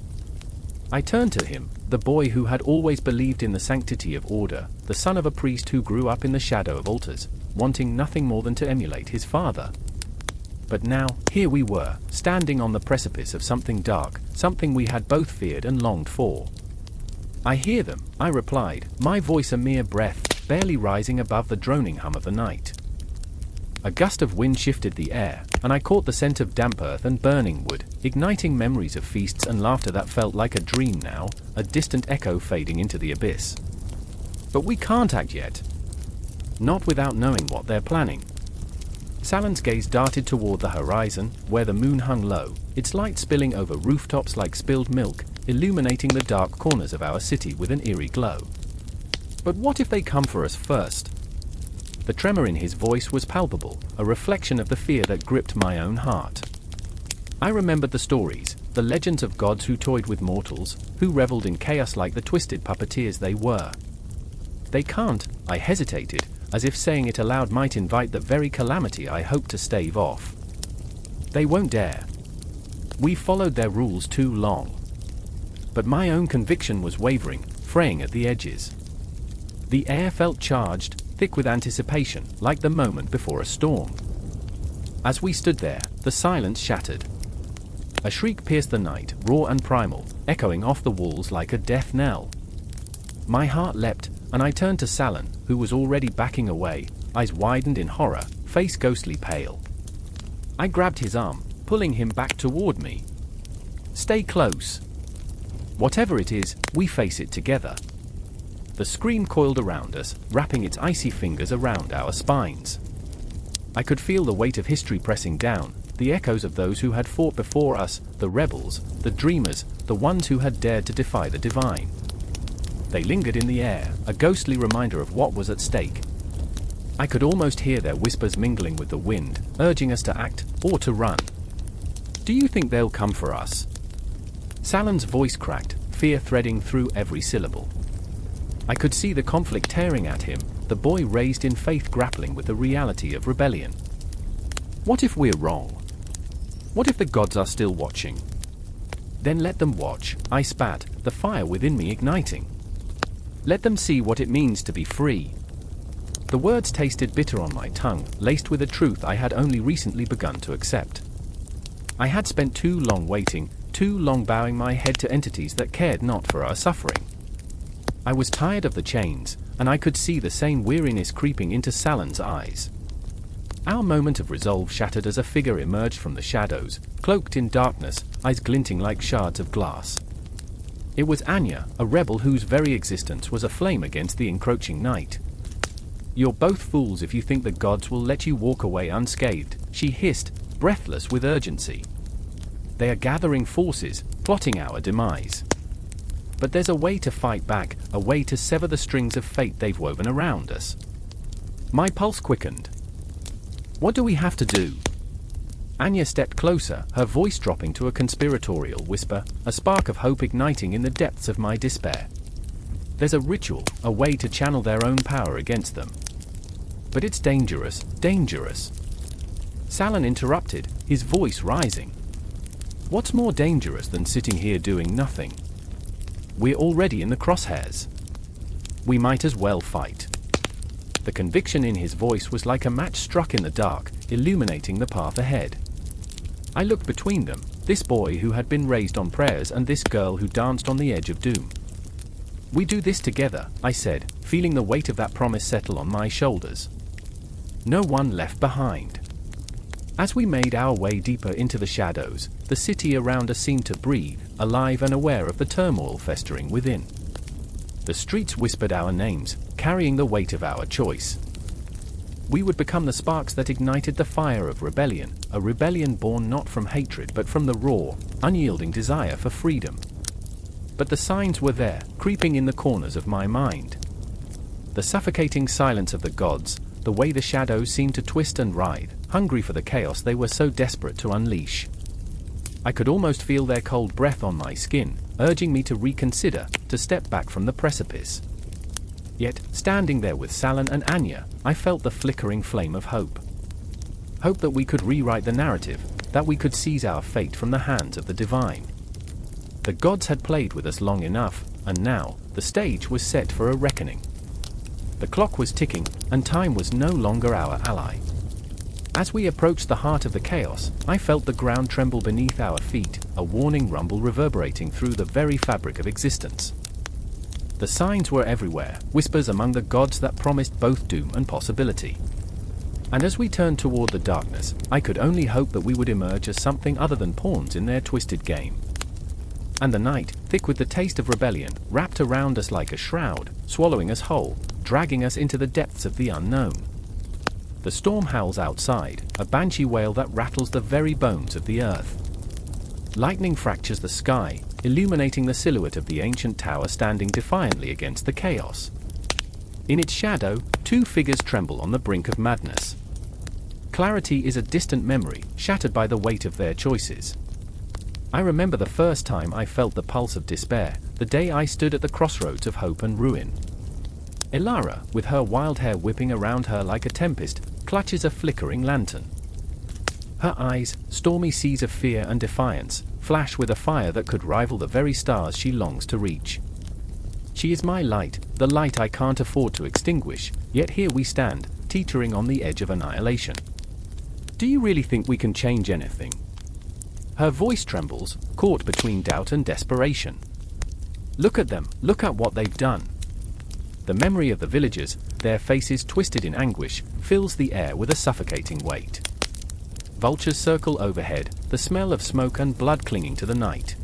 I turned to him, the boy who had always believed in the sanctity of order, the son of a priest who grew up in the shadow of altars, wanting nothing more than to emulate his father. But now, here we were, standing on the precipice of something dark, something we had both feared and longed for. I hear them, I replied, my voice a mere breath, barely rising above the droning hum of the night. A gust of wind shifted the air, and I caught the scent of damp earth and burning wood, igniting memories of feasts and laughter that felt like a dream now, a distant echo fading into the abyss. But we can't act yet. Not without knowing what they're planning. Salon's gaze darted toward the horizon, where the moon hung low, its light spilling over rooftops like spilled milk, illuminating the dark corners of our city with an eerie glow. But what if they come for us first? The tremor in his voice was palpable, a reflection of the fear that gripped my own heart. I remembered the stories, the legends of gods who toyed with mortals, who reveled in chaos like the twisted puppeteers they were. They can't, I hesitated, as if saying it aloud might invite the very calamity I hoped to stave off. They won't dare. We followed their rules too long. But my own conviction was wavering, fraying at the edges. The air felt charged, thick with anticipation, like the moment before a storm. As we stood there, the silence shattered. A shriek pierced the night, raw and primal, echoing off the walls like a death knell. My heart leapt, and I turned to Salon, who was already backing away, eyes widened in horror, face ghostly pale. I grabbed his arm, pulling him back toward me. Stay close. Whatever it is, we face it together. The scream coiled around us, wrapping its icy fingers around our spines. I could feel the weight of history pressing down, the echoes of those who had fought before us, the rebels, the dreamers, the ones who had dared to defy the divine. They lingered in the air, a ghostly reminder of what was at stake. I could almost hear their whispers mingling with the wind, urging us to act, or to run. Do you think they'll come for us? Salon's voice cracked, fear threading through every syllable. I could see the conflict tearing at him, the boy raised in faith grappling with the reality of rebellion. What if we're wrong? What if the gods are still watching? Then let them watch, I spat, the fire within me igniting. Let them see what it means to be free. The words tasted bitter on my tongue, laced with a truth I had only recently begun to accept. I had spent too long waiting, too long bowing my head to entities that cared not for our suffering. I was tired of the chains, and I could see the same weariness creeping into Salon's eyes. Our moment of resolve shattered as a figure emerged from the shadows, cloaked in darkness, eyes glinting like shards of glass. It was Anya, a rebel whose very existence was aflame against the encroaching night. "You're both fools if you think the gods will let you walk away unscathed," she hissed, breathless with urgency. "They are gathering forces, plotting our demise. But there's a way to fight back, a way to sever the strings of fate they've woven around us." My pulse quickened. "What do we have to do?" Anya stepped closer, her voice dropping to a conspiratorial whisper, a spark of hope igniting in the depths of my despair. "There's a ritual, a way to channel their own power against them. But it's dangerous, dangerous." Salon interrupted, his voice rising. "What's more dangerous than sitting here doing nothing? We're already in the crosshairs. We might as well fight." The conviction in his voice was like a match struck in the dark, illuminating the path ahead. I looked between them, this boy who had been raised on prayers and this girl who danced on the edge of doom. "We do this together," I said, feeling the weight of that promise settle on my shoulders. "No one left behind." As we made our way deeper into the shadows, the city around us seemed to breathe, alive and aware of the turmoil festering within. The streets whispered our names, carrying the weight of our choice. We would become the sparks that ignited the fire of rebellion, a rebellion born not from hatred but from the raw, unyielding desire for freedom. But the signs were there, creeping in the corners of my mind. The suffocating silence of the gods, the way the shadows seemed to twist and writhe, hungry for the chaos they were so desperate to unleash. I could almost feel their cold breath on my skin, urging me to reconsider, to step back from the precipice. Yet, standing there with Salon and Anya, I felt the flickering flame of hope. Hope that we could rewrite the narrative, that we could seize our fate from the hands of the divine. The gods had played with us long enough, and now, the stage was set for a reckoning. The clock was ticking, and time was no longer our ally. As we approached the heart of the chaos, I felt the ground tremble beneath our feet, a warning rumble reverberating through the very fabric of existence. The signs were everywhere, whispers among the gods that promised both doom and possibility. And as we turned toward the darkness, I could only hope that we would emerge as something other than pawns in their twisted game. And the night, thick with the taste of rebellion, wrapped around us like a shroud, swallowing us whole, dragging us into the depths of the unknown. The storm howls outside, a banshee wail that rattles the very bones of the earth. Lightning fractures the sky, illuminating the silhouette of the ancient tower standing defiantly against the chaos. In its shadow, two figures tremble on the brink of madness. Clarity is a distant memory, shattered by the weight of their choices. I remember the first time I felt the pulse of despair, the day I stood at the crossroads of hope and ruin. Elara, with her wild hair whipping around her like a tempest, clutches a flickering lantern. Her eyes, stormy seas of fear and defiance, flash with a fire that could rival the very stars she longs to reach. She is my light, the light I can't afford to extinguish, yet here we stand, teetering on the edge of annihilation. "Do you really think we can change anything?" Her voice trembles, caught between doubt and desperation. "Look at them, look at what they've done." The memory of the villagers, their faces twisted in anguish, fills the air with a suffocating weight. Vultures circle overhead, the smell of smoke and blood clinging to the night.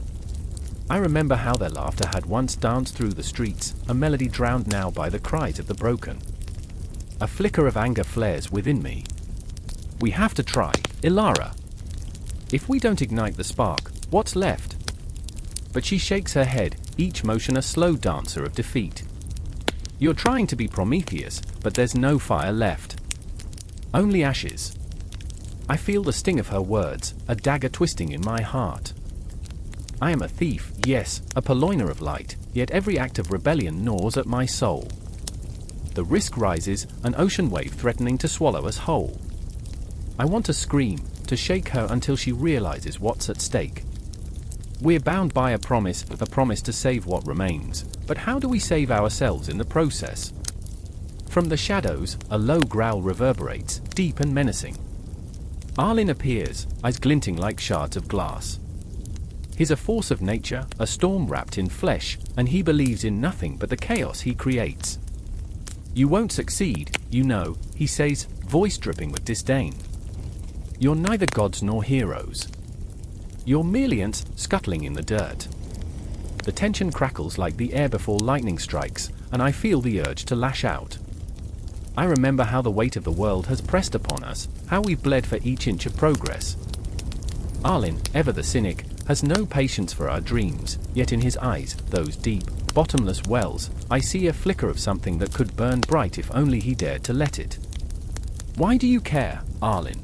I remember how their laughter had once danced through the streets, a melody drowned now by the cries of the broken. A flicker of anger flares within me. "We have to try, Elara. If we don't ignite the spark, what's left?" But she shakes her head, each motion a slow dancer of defeat. "You're trying to be Prometheus, but there's no fire left. Only ashes." I feel the sting of her words, a dagger twisting in my heart. I am a thief, yes, a purloiner of light, yet every act of rebellion gnaws at my soul. The risk rises, an ocean wave threatening to swallow us whole. I want to scream, to shake her until she realizes what's at stake. We're bound by a promise to save what remains, but how do we save ourselves in the process? From the shadows, a low growl reverberates, deep and menacing. Arlen appears, eyes glinting like shards of glass. He's a force of nature, a storm wrapped in flesh, and he believes in nothing but the chaos he creates. You won't succeed, you know, he says, voice dripping with disdain. You're neither gods nor heroes. You're merely ants scuttling in the dirt. The tension crackles like the air before lightning strikes, and I feel the urge to lash out. I remember how the weight of the world has pressed upon us, how we've bled for each inch of progress. Arlen, ever the cynic, has no patience for our dreams, yet in his eyes, those deep, bottomless wells, I see a flicker of something that could burn bright if only he dared to let it. Why do you care, Arlen?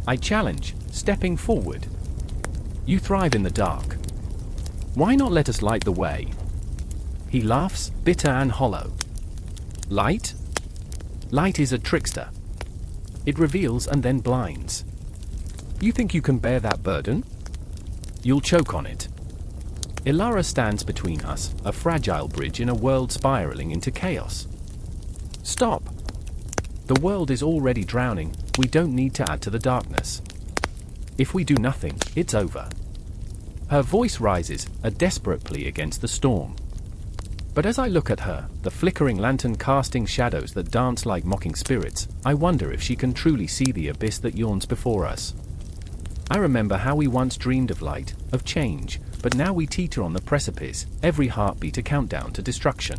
I challenge, stepping forward. You thrive in the dark. Why not let us light the way? He laughs, bitter and hollow. Light? Light is a trickster. It reveals and then blinds. You think you can bear that burden? You'll choke on it. Ilara stands between us, a fragile bridge in a world spiraling into chaos. Stop! The world is already drowning, we don't need to add to the darkness. If we do nothing, it's over. Her voice rises, a desperate plea against the storm. But as I look at her, the flickering lantern casting shadows that dance like mocking spirits, I wonder if she can truly see the abyss that yawns before us. I remember how we once dreamed of light, of change, but now we teeter on the precipice, every heartbeat a countdown to destruction.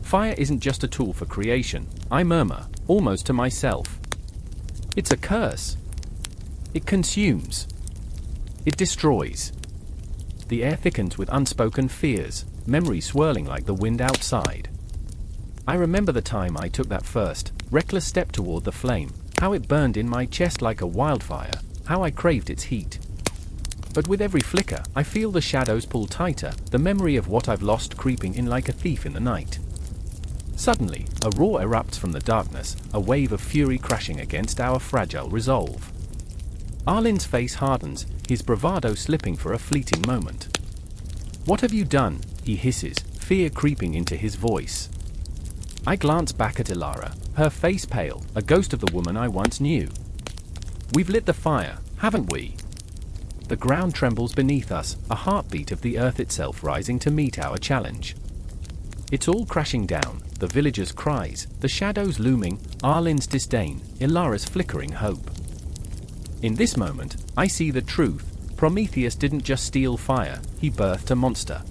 Fire isn't just a tool for creation, I murmur, almost to myself. It's a curse. It consumes. It destroys. The air thickens with unspoken fears, memories swirling like the wind outside. I remember the time I took that first, reckless step toward the flame, how it burned in my chest like a wildfire, how I craved its heat. But with every flicker, I feel the shadows pull tighter, the memory of what I've lost creeping in like a thief in the night. Suddenly, a roar erupts from the darkness, a wave of fury crashing against our fragile resolve. Arlen's face hardens, his bravado slipping for a fleeting moment. What have you done? He hisses, fear creeping into his voice. I glance back at Ilara, her face pale, a ghost of the woman I once knew. We've lit the fire, haven't we? The ground trembles beneath us, a heartbeat of the earth itself rising to meet our challenge. It's all crashing down, the villagers' cries, the shadows looming, Arlen's disdain, Ilara's flickering hope. In this moment, I see the truth. Prometheus didn't just steal fire, he birthed a monster.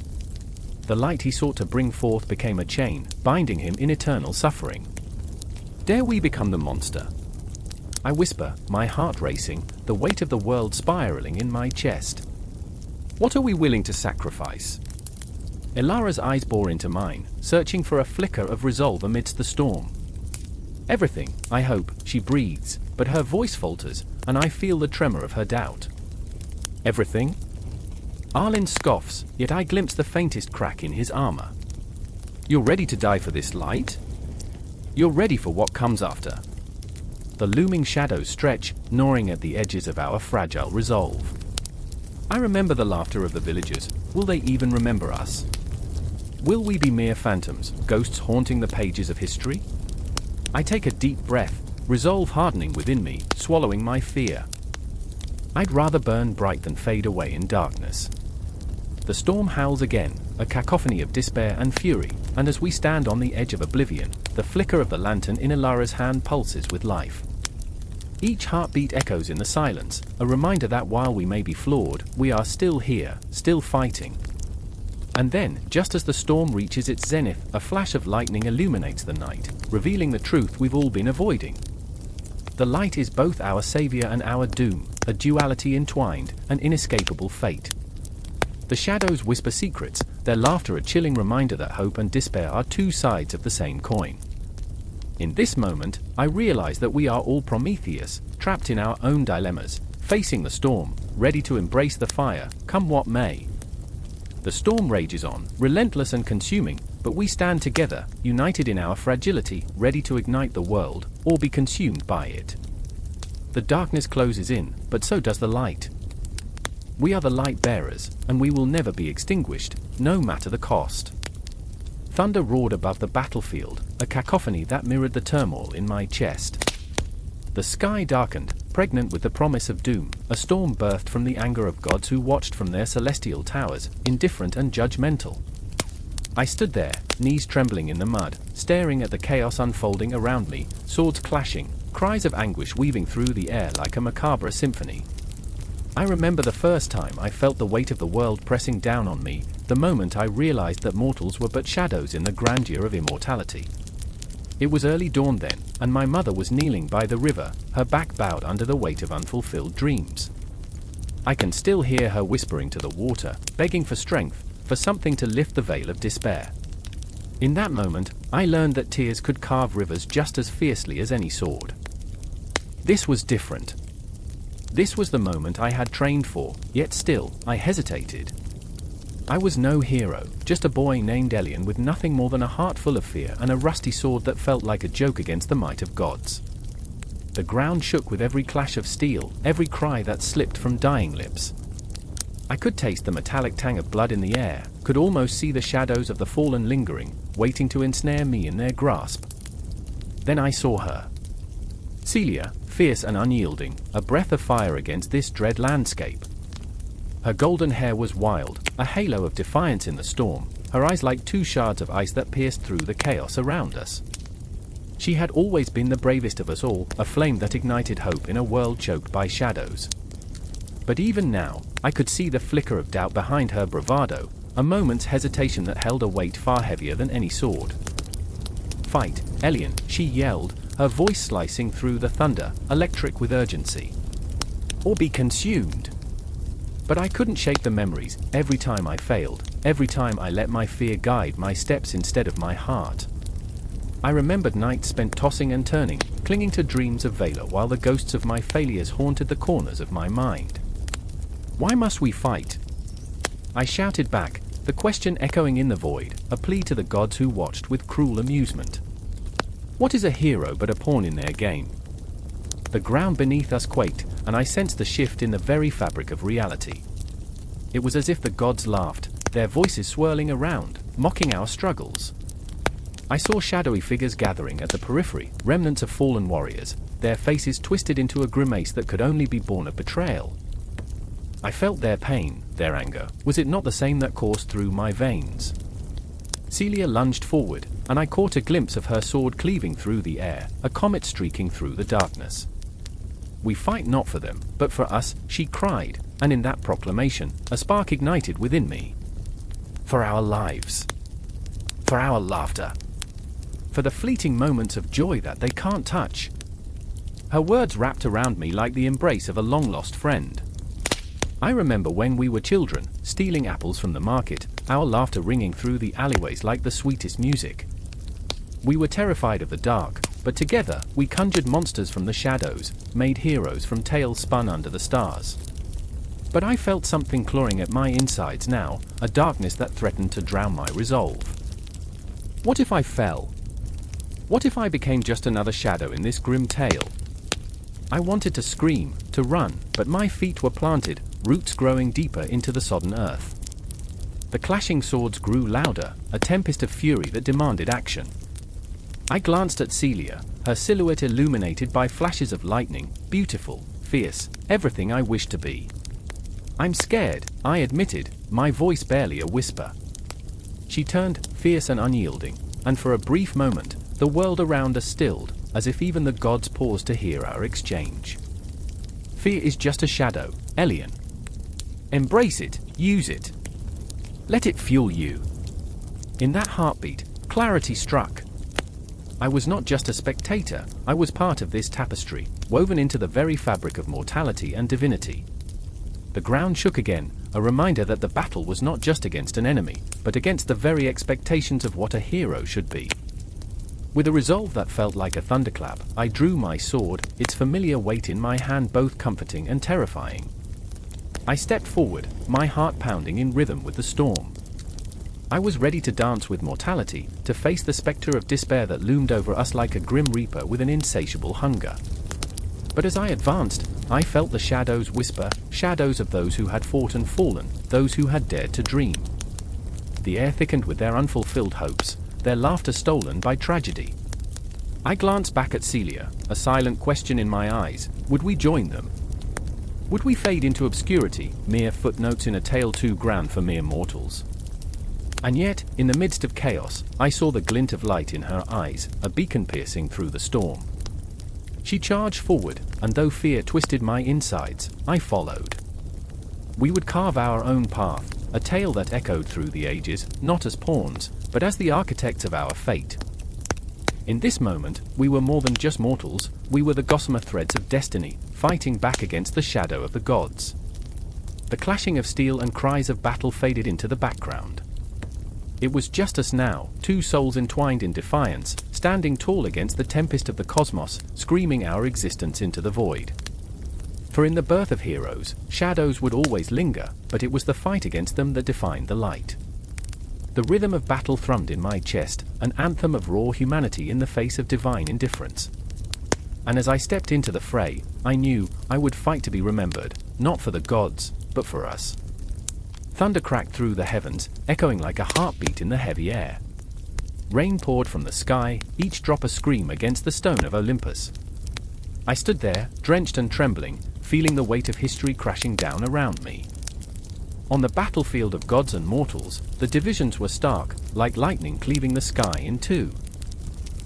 The light he sought to bring forth became a chain, binding him in eternal suffering. Dare we become the monster? I whisper, my heart racing, the weight of the world spiraling in my chest. What are we willing to sacrifice? Ilara's eyes bore into mine, searching for a flicker of resolve amidst the storm. Everything, I hope, she breathes, but her voice falters, and I feel the tremor of her doubt. Everything? Arlen scoffs, yet I glimpse the faintest crack in his armor. You're ready to die for this light? You're ready for what comes after. The looming shadows stretch, gnawing at the edges of our fragile resolve. I remember the laughter of the villagers. Will they even remember us? Will we be mere phantoms, ghosts haunting the pages of history? I take a deep breath, resolve hardening within me, swallowing my fear. I'd rather burn bright than fade away in darkness. The storm howls again, a cacophony of despair and fury, and as we stand on the edge of oblivion, the flicker of the lantern in Ilara's hand pulses with life. Each heartbeat echoes in the silence, a reminder that while we may be flawed, we are still here, still fighting. And then, just as the storm reaches its zenith, a flash of lightning illuminates the night, revealing the truth we've all been avoiding. The light is both our savior and our doom, a duality entwined, an inescapable fate. The shadows whisper secrets, their laughter a chilling reminder that hope and despair are two sides of the same coin. In this moment, I realize that we are all Prometheus, trapped in our own dilemmas, facing the storm, ready to embrace the fire, come what may. The storm rages on, relentless and consuming, but we stand together, united in our fragility, ready to ignite the world, or be consumed by it. The darkness closes in, but so does the light. We are the light bearers, and we will never be extinguished, no matter the cost. Thunder roared above the battlefield, a cacophony that mirrored the turmoil in my chest. The sky darkened, pregnant with the promise of doom. A storm birthed from the anger of gods who watched from their celestial towers, indifferent and judgmental. I stood there, knees trembling in the mud, staring at the chaos unfolding around me, swords clashing, cries of anguish weaving through the air like a macabre symphony. I remember the first time I felt the weight of the world pressing down on me, the moment I realized that mortals were but shadows in the grandeur of immortality. It was early dawn then, and my mother was kneeling by the river, her back bowed under the weight of unfulfilled dreams. I can still hear her whispering to the water, begging for strength, for something to lift the veil of despair. In that moment, I learned that tears could carve rivers just as fiercely as any sword. This was different. This was the moment I had trained for, yet still, I hesitated. I was no hero, just a boy named Elian with nothing more than a heart full of fear and a rusty sword that felt like a joke against the might of gods. The ground shook with every clash of steel, every cry that slipped from dying lips. I could taste the metallic tang of blood in the air, could almost see the shadows of the fallen lingering, waiting to ensnare me in their grasp. Then I saw her. Celia, fierce and unyielding, a breath of fire against this dread landscape. Her golden hair was wild, a halo of defiance in the storm, her eyes like two shards of ice that pierced through the chaos around us. She had always been the bravest of us all, a flame that ignited hope in a world choked by shadows. But even now, I could see the flicker of doubt behind her bravado, a moment's hesitation that held a weight far heavier than any sword. "Fight, Elian," she yelled, her voice slicing through the thunder, electric with urgency. "Or be consumed." But I couldn't shake the memories. Every time I failed, every time I let my fear guide my steps instead of my heart. I remembered nights spent tossing and turning, clinging to dreams of valor while the ghosts of my failures haunted the corners of my mind. "Why must we fight?" I shouted back, the question echoing in the void, a plea to the gods who watched with cruel amusement. What is a hero but a pawn in their game? The ground beneath us quaked, and I sensed the shift in the very fabric of reality. It was as if the gods laughed, their voices swirling around, mocking our struggles. I saw shadowy figures gathering at the periphery, remnants of fallen warriors, their faces twisted into a grimace that could only be born of betrayal. I felt their pain, their anger. Was it not the same that coursed through my veins? Celia lunged forward, and I caught a glimpse of her sword cleaving through the air, a comet streaking through the darkness. "We fight not for them, but for us," she cried, and in that proclamation, a spark ignited within me. "For our lives. For our laughter. For the fleeting moments of joy that they can't touch." Her words wrapped around me like the embrace of a long-lost friend. I remember when we were children, stealing apples from the market, our laughter ringing through the alleyways like the sweetest music. We were terrified of the dark, but together we conjured monsters from the shadows, made heroes from tales spun under the stars. But I felt something clawing at my insides now, a darkness that threatened to drown my resolve. What if I fell? What if I became just another shadow in this grim tale? I wanted to scream, to run, but my feet were planted, roots growing deeper into the sodden earth. The clashing swords grew louder, a tempest of fury that demanded action. I glanced at Celia, her silhouette illuminated by flashes of lightning, beautiful, fierce, everything I wished to be. "I'm scared," I admitted, my voice barely a whisper. She turned, fierce and unyielding, and for a brief moment, the world around us stilled, as if even the gods paused to hear our exchange. "Fear is just a shadow, Elian. Embrace it, use it. Let it fuel you." In that heartbeat, clarity struck. I was not just a spectator, I was part of this tapestry, woven into the very fabric of mortality and divinity. The ground shook again, a reminder that the battle was not just against an enemy, but against the very expectations of what a hero should be. With a resolve that felt like a thunderclap, I drew my sword, its familiar weight in my hand both comforting and terrifying. I stepped forward, my heart pounding in rhythm with the storm. I was ready to dance with mortality, to face the specter of despair that loomed over us like a grim reaper with an insatiable hunger. But as I advanced, I felt the shadows whisper, shadows of those who had fought and fallen, those who had dared to dream. The air thickened with their unfulfilled hopes, their laughter stolen by tragedy. I glanced back at Celia, a silent question in my eyes. Would we join them? Would we fade into obscurity, mere footnotes in a tale too grand for mere mortals? And yet, in the midst of chaos, I saw the glint of light in her eyes, a beacon piercing through the storm. She charged forward, and though fear twisted my insides, I followed. We would carve our own path, a tale that echoed through the ages, not as pawns, but as the architects of our fate. In this moment, we were more than just mortals, we were the gossamer threads of destiny, fighting back against the shadow of the gods. The clashing of steel and cries of battle faded into the background. It was just us now, two souls entwined in defiance, standing tall against the tempest of the cosmos, screaming our existence into the void. For in the birth of heroes, shadows would always linger, but it was the fight against them that defined the light. The rhythm of battle thrummed in my chest, an anthem of raw humanity in the face of divine indifference. And as I stepped into the fray, I knew I would fight to be remembered, not for the gods, but for us. Thunder cracked through the heavens, echoing like a heartbeat in the heavy air. Rain poured from the sky, each drop a scream against the stone of Olympus. I stood there, drenched and trembling, feeling the weight of history crashing down around me. On the battlefield of gods and mortals, the divisions were stark, like lightning cleaving the sky in two.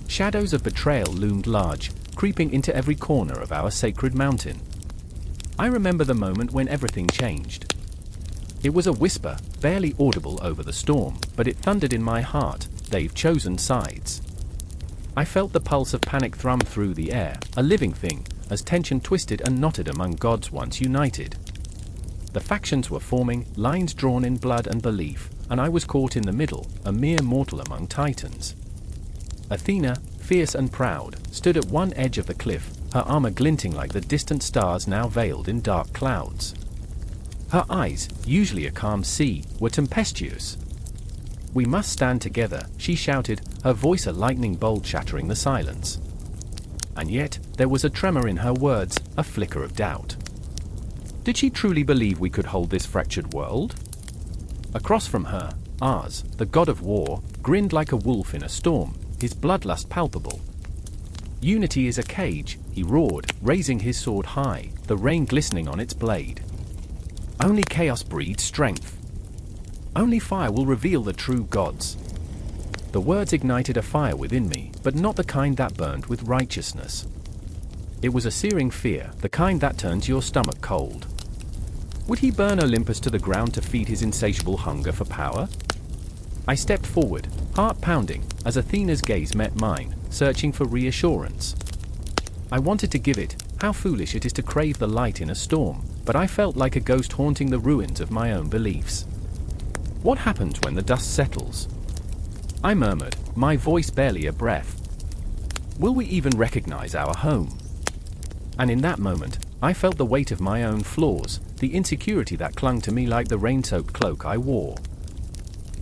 Shadows of betrayal loomed large, creeping into every corner of our sacred mountain. I remember the moment when everything changed. It was a whisper, barely audible over the storm, but it thundered in my heart. They've chosen sides. I felt the pulse of panic thrum through the air, a living thing, as tension twisted and knotted among gods once united. The factions were forming, lines drawn in blood and belief, and I was caught in the middle, a mere mortal among titans. Athena, fierce and proud, stood at one edge of the cliff, her armor glinting like the distant stars now veiled in dark clouds. Her eyes, usually a calm sea, were tempestuous. "We must stand together," she shouted, her voice a lightning bolt shattering the silence. And yet, there was a tremor in her words, a flicker of doubt. Did she truly believe we could hold this fractured world? Across from her, Ars, the god of war, grinned like a wolf in a storm, his bloodlust palpable. "Unity is a cage," he roared, raising his sword high, the rain glistening on its blade. "Only chaos breeds strength. Only fire will reveal the true gods." The words ignited a fire within me, but not the kind that burned with righteousness. It was a searing fear, the kind that turns your stomach cold. Would he burn Olympus to the ground to feed his insatiable hunger for power? I stepped forward, heart pounding, as Athena's gaze met mine, searching for reassurance. I wanted to give it, how foolish it is to crave the light in a storm, but I felt like a ghost haunting the ruins of my own beliefs. "What happens when the dust settles?" I murmured, my voice barely a breath. "Will we even recognize our home?" And in that moment, I felt the weight of my own flaws, the insecurity that clung to me like the rain-soaked cloak I wore.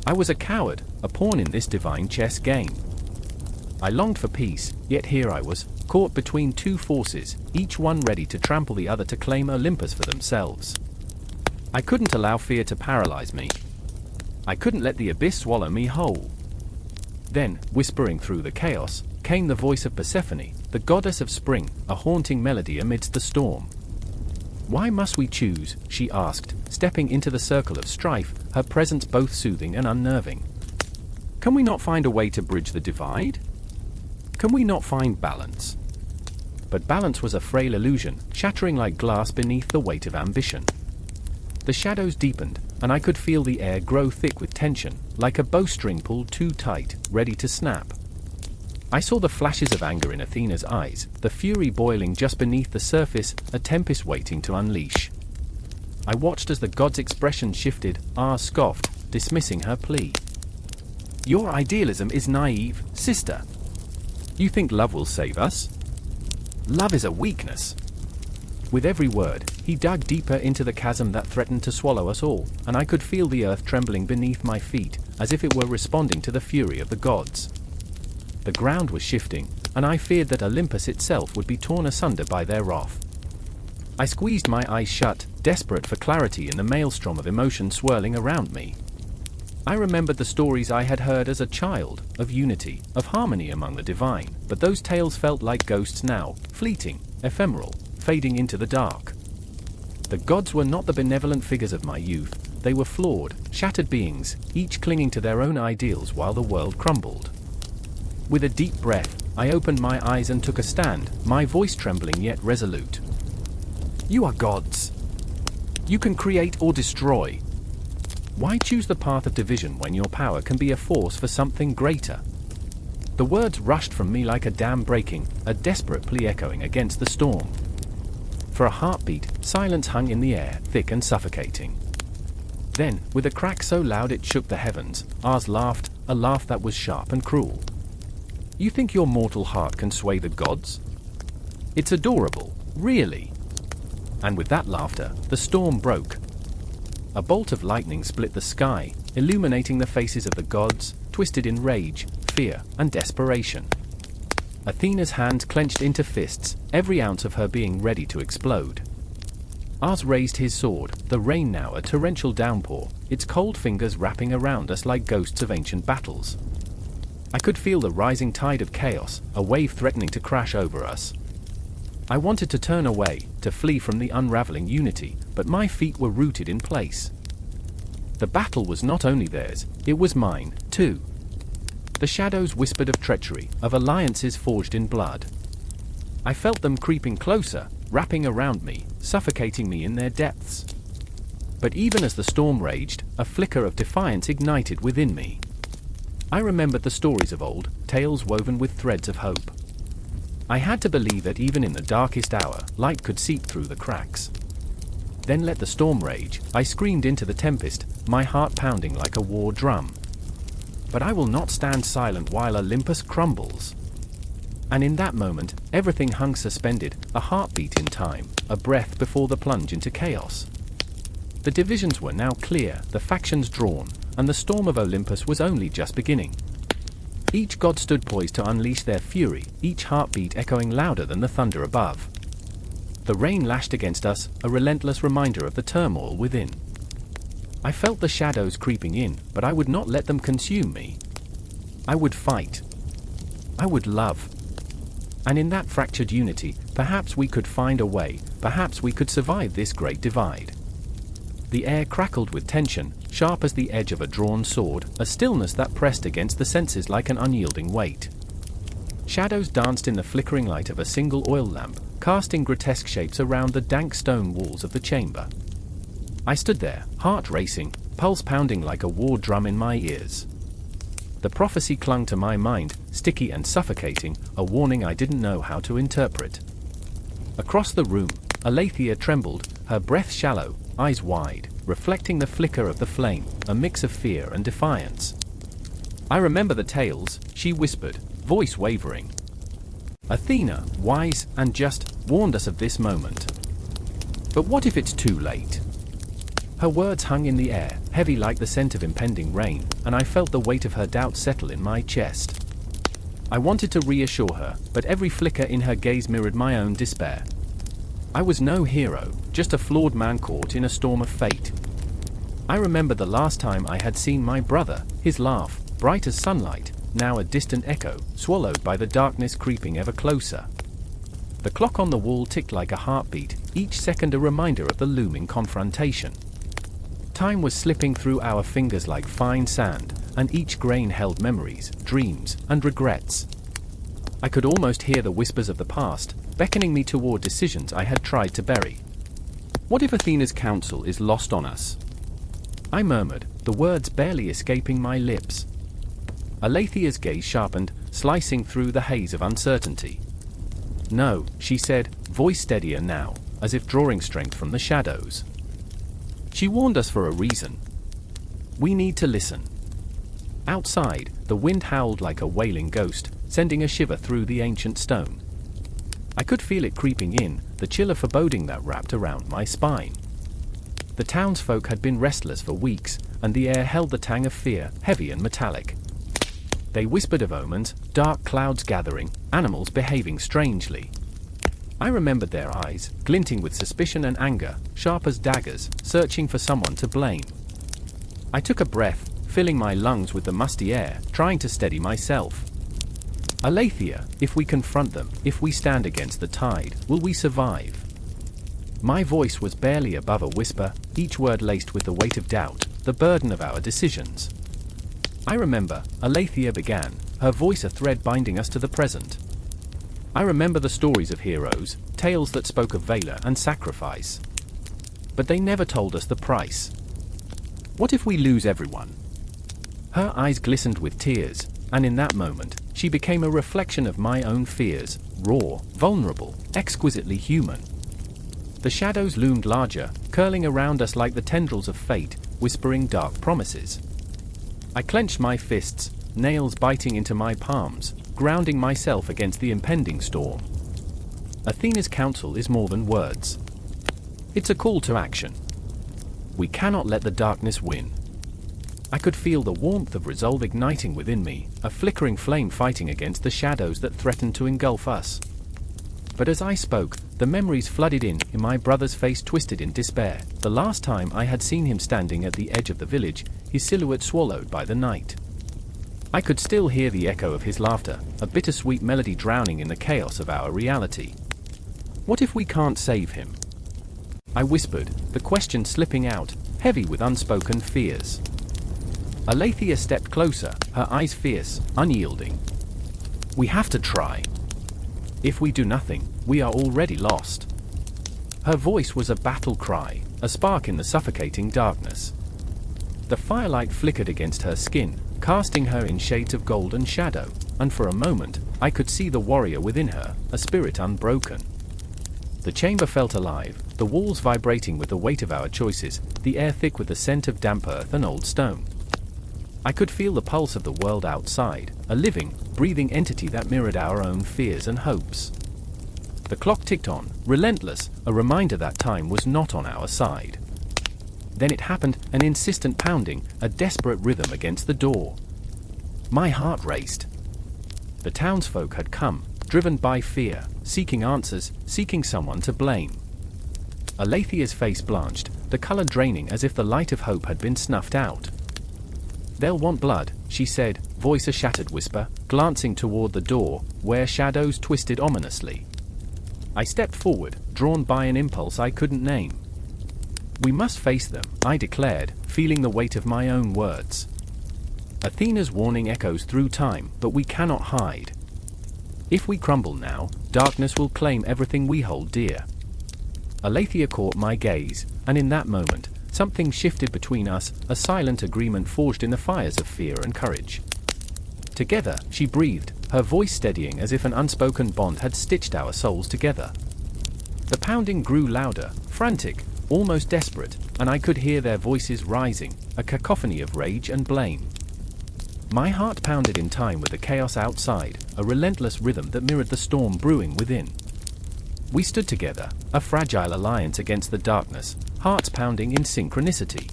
I was a coward, a pawn in this divine chess game. I longed for peace, yet here I was, caught between two forces, each one ready to trample the other to claim Olympus for themselves. I couldn't allow fear to paralyze me. I couldn't let the abyss swallow me whole. Then, whispering through the chaos, came the voice of Persephone, the goddess of spring, a haunting melody amidst the storm. "Why must we choose?" she asked, stepping into the circle of strife, her presence both soothing and unnerving. "Can we not find a way to bridge the divide? Can we not find balance?" But balance was a frail illusion, shattering like glass beneath the weight of ambition. The shadows deepened, and I could feel the air grow thick with tension, like a bowstring pulled too tight, ready to snap. I saw the flashes of anger in Athena's eyes, the fury boiling just beneath the surface, a tempest waiting to unleash. I watched as the god's expression shifted. Ars scoffed, dismissing her plea. "Your idealism is naive, sister. You think love will save us? Love is a weakness." With every word, he dug deeper into the chasm that threatened to swallow us all, and I could feel the earth trembling beneath my feet, as if it were responding to the fury of the gods. The ground was shifting, and I feared that Olympus itself would be torn asunder by their wrath. I squeezed my eyes shut, desperate for clarity in the maelstrom of emotion swirling around me. I remembered the stories I had heard as a child, of unity, of harmony among the divine, but those tales felt like ghosts now, fleeting, ephemeral, fading into the dark. The gods were not the benevolent figures of my youth, they were flawed, shattered beings, each clinging to their own ideals while the world crumbled. With a deep breath, I opened my eyes and took a stand, my voice trembling yet resolute. You are gods. You can create or destroy. Why choose the path of division when your power can be a force for something greater? The words rushed from me like a dam breaking, a desperate plea echoing against the storm. For a heartbeat, silence hung in the air, thick and suffocating. Then, with a crack so loud it shook the heavens, Ars laughed, a laugh that was sharp and cruel. You think your mortal heart can sway the gods? It's adorable, really. And with that laughter, the storm broke. A bolt of lightning split the sky, illuminating the faces of the gods, twisted in rage, fear, and desperation. Athena's hands clenched into fists, every ounce of her being ready to explode. Ars raised his sword, the rain now a torrential downpour, its cold fingers wrapping around us like ghosts of ancient battles. I could feel the rising tide of chaos, a wave threatening to crash over us. I wanted to turn away, to flee from the unraveling unity, but my feet were rooted in place. The battle was not only theirs, it was mine, too. The shadows whispered of treachery, of alliances forged in blood. I felt them creeping closer, wrapping around me, suffocating me in their depths. But even as the storm raged, a flicker of defiance ignited within me. I remembered the stories of old, tales woven with threads of hope. I had to believe that even in the darkest hour, light could seep through the cracks. Then let the storm rage, I screamed into the tempest, my heart pounding like a war drum. But I will not stand silent while Olympus crumbles. And in that moment, everything hung suspended, a heartbeat in time, a breath before the plunge into chaos. The divisions were now clear, the factions drawn, and the storm of Olympus was only just beginning. Each god stood poised to unleash their fury, each heartbeat echoing louder than the thunder above. The rain lashed against us, a relentless reminder of the turmoil within. I felt the shadows creeping in, but I would not let them consume me. I would fight. I would love. And in that fractured unity, perhaps we could find a way, perhaps we could survive this great divide. The air crackled with tension, sharp as the edge of a drawn sword, a stillness that pressed against the senses like an unyielding weight. Shadows danced in the flickering light of a single oil lamp, casting grotesque shapes around the dank stone walls of the chamber. I stood there, heart racing, pulse pounding like a war drum in my ears. The prophecy clung to my mind, sticky and suffocating, a warning I didn't know how to interpret. Across the room, Aletheia trembled, her breath shallow, eyes wide, reflecting the flicker of the flame, a mix of fear and defiance. I remember the tales, she whispered, voice wavering. Athena, wise and just, warned us of this moment. But what if it's too late? Her words hung in the air, heavy like the scent of impending rain, and I felt the weight of her doubt settle in my chest. I wanted to reassure her, but every flicker in her gaze mirrored my own despair. I was no hero, just a flawed man caught in a storm of fate. I remember the last time I had seen my brother, his laugh, bright as sunlight, now a distant echo, swallowed by the darkness creeping ever closer. The clock on the wall ticked like a heartbeat, each second a reminder of the looming confrontation. Time was slipping through our fingers like fine sand, and each grain held memories, dreams, and regrets. I could almost hear the whispers of the past, beckoning me toward decisions I had tried to bury. What if Athena's counsel is lost on us? I murmured, the words barely escaping my lips. Aletheia's gaze sharpened, slicing through the haze of uncertainty. No, she said, voice steadier now, as if drawing strength from the shadows. She warned us for a reason. We need to listen. Outside, the wind howled like a wailing ghost, sending a shiver through the ancient stone. I could feel it creeping in, the chill of foreboding that wrapped around my spine. The townsfolk had been restless for weeks, and the air held the tang of fear, heavy and metallic. They whispered of omens, dark clouds gathering, animals behaving strangely. I remembered their eyes, glinting with suspicion and anger, sharp as daggers, searching for someone to blame. I took a breath, filling my lungs with the musty air, trying to steady myself. Aletheia, if we confront them, if we stand against the tide, will we survive? My voice was barely above a whisper, each word laced with the weight of doubt, the burden of our decisions. I remember, Aletheia began, her voice a thread binding us to the present. I remember the stories of heroes, tales that spoke of valor and sacrifice. But they never told us the price. What if we lose everyone? Her eyes glistened with tears, and in that moment, she became a reflection of my own fears, raw, vulnerable, exquisitely human. The shadows loomed larger, curling around us like the tendrils of fate, whispering dark promises. I clenched my fists, nails biting into my palms, grounding myself against the impending storm. Athena's counsel is more than words. It's a call to action. We cannot let the darkness win. I could feel the warmth of resolve igniting within me, a flickering flame fighting against the shadows that threatened to engulf us. But as I spoke, the memories flooded in, my brother's face twisted in despair. The last time I had seen him standing at the edge of the village, his silhouette swallowed by the night. I could still hear the echo of his laughter, a bittersweet melody drowning in the chaos of our reality. What if we can't save him? I whispered, the question slipping out, heavy with unspoken fears. Aletheia stepped closer, her eyes fierce, unyielding. We have to try. If we do nothing, we are already lost. Her voice was a battle cry, a spark in the suffocating darkness. The firelight flickered against her skin, casting her in shades of gold and shadow, and for a moment, I could see the warrior within her, a spirit unbroken. The chamber felt alive, the walls vibrating with the weight of our choices, the air thick with the scent of damp earth and old stone. I could feel the pulse of the world outside, a living, breathing entity that mirrored our own fears and hopes. The clock ticked on, relentless, a reminder that time was not on our side. Then it happened, an insistent pounding, a desperate rhythm against the door. My heart raced. The townsfolk had come, driven by fear, seeking answers, seeking someone to blame. Aletheia's face blanched, the color draining as if the light of hope had been snuffed out. They'll want blood, she said, voice a shattered whisper, glancing toward the door, where shadows twisted ominously. I stepped forward, drawn by an impulse I couldn't name. We must face them, I declared, feeling the weight of my own words. Athena's warning echoes through time, but we cannot hide. If we crumble now, darkness will claim everything we hold dear. Aletheia caught my gaze, and in that moment, something shifted between us, a silent agreement forged in the fires of fear and courage. Together, she breathed, her voice steadying as if an unspoken bond had stitched our souls together. The pounding grew louder, frantic, almost desperate, and I could hear their voices rising, a cacophony of rage and blame. My heart pounded in time with the chaos outside, a relentless rhythm that mirrored the storm brewing within. We stood together, a fragile alliance against the darkness, hearts pounding in synchronicity.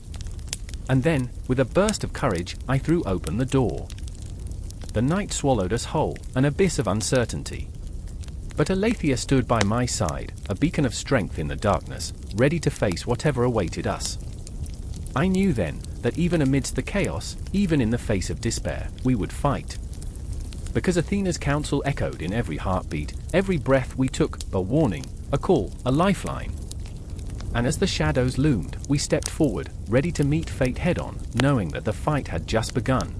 And then, with a burst of courage, I threw open the door. The night swallowed us whole, an abyss of uncertainty. But Aletheia stood by my side, a beacon of strength in the darkness, ready to face whatever awaited us. I knew then, that even amidst the chaos, even in the face of despair, we would fight. Because Athena's counsel echoed in every heartbeat, every breath we took, a warning, a call, a lifeline. And as the shadows loomed, we stepped forward, ready to meet fate head-on, knowing that the fight had just begun.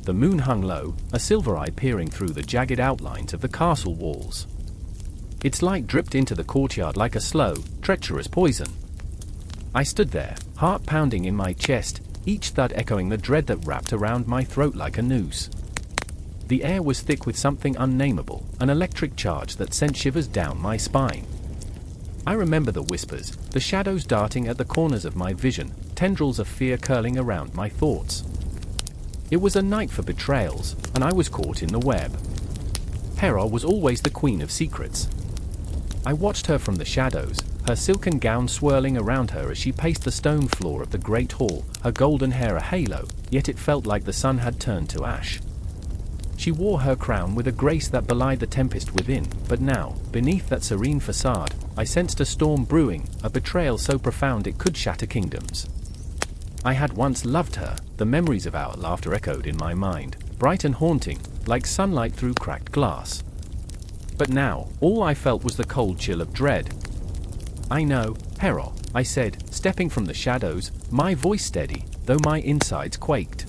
The moon hung low, a silver eye peering through the jagged outlines of the castle walls. Its light dripped into the courtyard like a slow, treacherous poison. I stood there, heart pounding in my chest, each thud echoing the dread that wrapped around my throat like a noose. The air was thick with something unnameable, an electric charge that sent shivers down my spine. I remember the whispers, the shadows darting at the corners of my vision, tendrils of fear curling around my thoughts. It was a night for betrayals, and I was caught in the web. Hera was always the queen of secrets. I watched her from the shadows, her silken gown swirling around her as she paced the stone floor of the great hall, her golden hair a halo, yet it felt like the sun had turned to ash. She wore her crown with a grace that belied the tempest within, but now, beneath that serene facade, I sensed a storm brewing, a betrayal so profound it could shatter kingdoms. I had once loved her, the memories of our laughter echoed in my mind, bright and haunting, like sunlight through cracked glass. But now, all I felt was the cold chill of dread. "I know, Hera," I said, stepping from the shadows, my voice steady, though my insides quaked.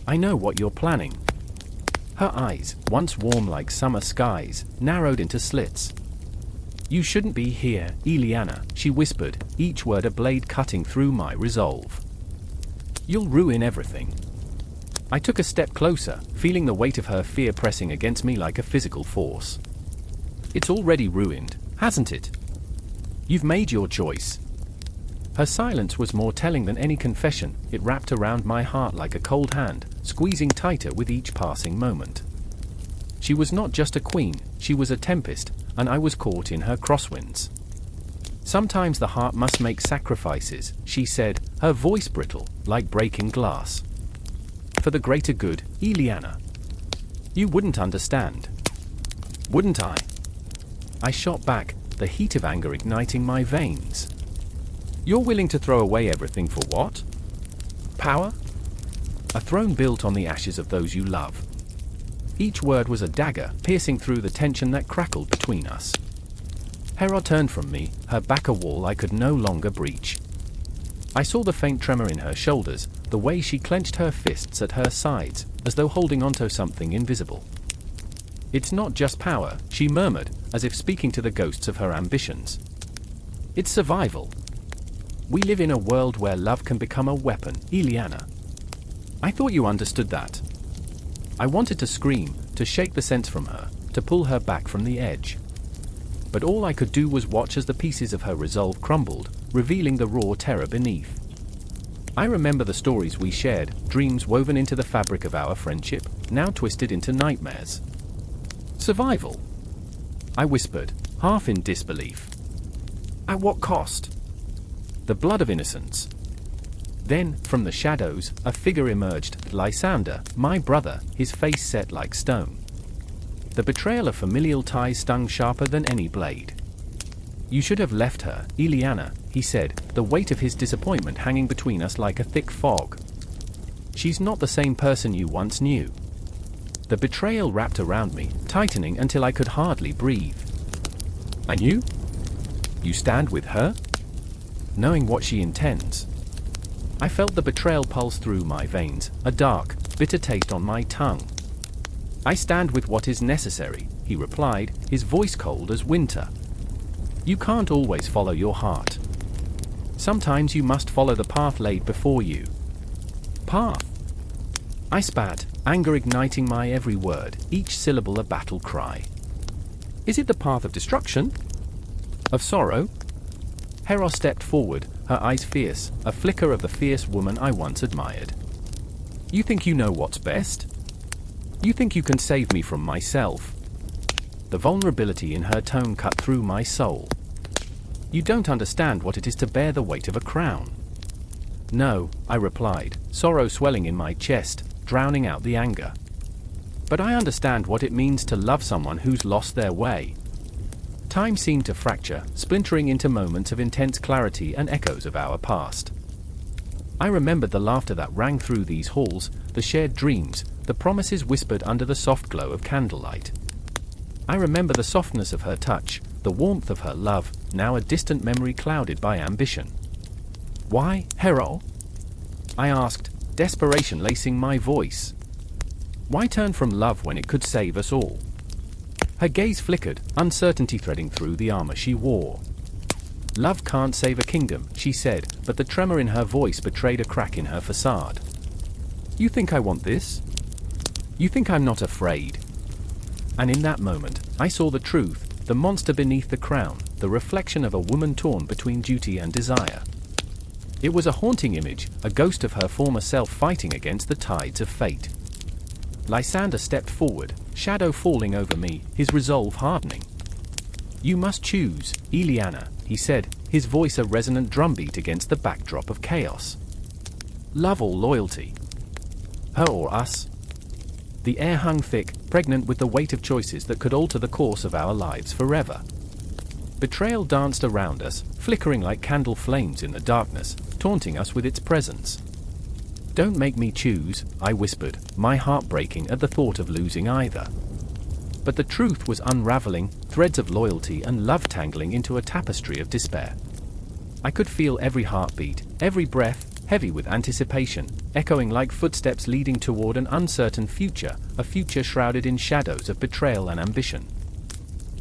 "I know what you're planning." Her eyes, once warm like summer skies, narrowed into slits. "You shouldn't be here, Iliana," she whispered, each word a blade cutting through my resolve. "You'll ruin everything." I took a step closer, feeling the weight of her fear pressing against me like a physical force. "It's already ruined, hasn't it? You've made your choice." Her silence was more telling than any confession. It wrapped around my heart like a cold hand, squeezing tighter with each passing moment. She was not just a queen, she was a tempest, and I was caught in her crosswinds. "Sometimes the heart must make sacrifices," she said, her voice brittle, like breaking glass. "For the greater good, Iliana. You wouldn't understand." "Wouldn't I?" I shot back, the heat of anger igniting my veins. "You're willing to throw away everything for what? Power? A throne built on the ashes of those you love." Each word was a dagger, piercing through the tension that crackled between us. Hera turned from me, her back a wall I could no longer breach. I saw the faint tremor in her shoulders, the way she clenched her fists at her sides, as though holding onto something invisible. "It's not just power," she murmured, as if speaking to the ghosts of her ambitions. "It's survival. We live in a world where love can become a weapon, Iliana. I thought you understood that." I wanted to scream, to shake the sense from her, to pull her back from the edge. But all I could do was watch as the pieces of her resolve crumbled, revealing the raw terror beneath. I remember the stories we shared, dreams woven into the fabric of our friendship, now twisted into nightmares. "Survival?" I whispered, half in disbelief. "At what cost?" "The blood of innocence." Then, from the shadows, a figure emerged, Lysander, my brother, his face set like stone. The betrayal of familial ties stung sharper than any blade. "You should have left her, Iliana," he said, the weight of his disappointment hanging between us like a thick fog. "She's not the same person you once knew." The betrayal wrapped around me, tightening until I could hardly breathe. "And you? You stand with her? Knowing what she intends?" I felt the betrayal pulse through my veins, a dark, bitter taste on my tongue. "I stand with what is necessary," he replied, his voice cold as winter. "You can't always follow your heart. Sometimes you must follow the path laid before you." "Path?" I spat, anger igniting my every word, each syllable a battle cry. "Is it the path of destruction? Of sorrow?" Hera stepped forward, her eyes fierce, a flicker of the fierce woman I once admired. "You think you know what's best? You think you can save me from myself?" The vulnerability in her tone cut through my soul. "You don't understand what it is to bear the weight of a crown." "No," I replied, sorrow swelling in my chest, drowning out the anger. "But I understand what it means to love someone who's lost their way." Time seemed to fracture, splintering into moments of intense clarity and echoes of our past. I remembered the laughter that rang through these halls, the shared dreams, the promises whispered under the soft glow of candlelight. I remember the softness of her touch, the warmth of her love, now a distant memory clouded by ambition. "Why, Hera?" I asked, desperation lacing my voice. "Why turn from love when it could save us all?" Her gaze flickered, uncertainty threading through the armor she wore. "Love can't save a kingdom," she said, but the tremor in her voice betrayed a crack in her facade. "You think I want this? You think I'm not afraid?" And in that moment, I saw the truth, the monster beneath the crown, the reflection of a woman torn between duty and desire. It was a haunting image, a ghost of her former self fighting against the tides of fate. Lysander stepped forward, shadow falling over me, his resolve hardening. "You must choose, Iliana," he said, his voice a resonant drumbeat against the backdrop of chaos. "Love or loyalty? Her or us?" The air hung thick, pregnant with the weight of choices that could alter the course of our lives forever. Betrayal danced around us, flickering like candle flames in the darkness, taunting us with its presence. "Don't make me choose," I whispered, my heart breaking at the thought of losing either. But the truth was unraveling, threads of loyalty and love tangling into a tapestry of despair. I could feel every heartbeat, every breath, heavy with anticipation, echoing like footsteps leading toward an uncertain future, a future shrouded in shadows of betrayal and ambition.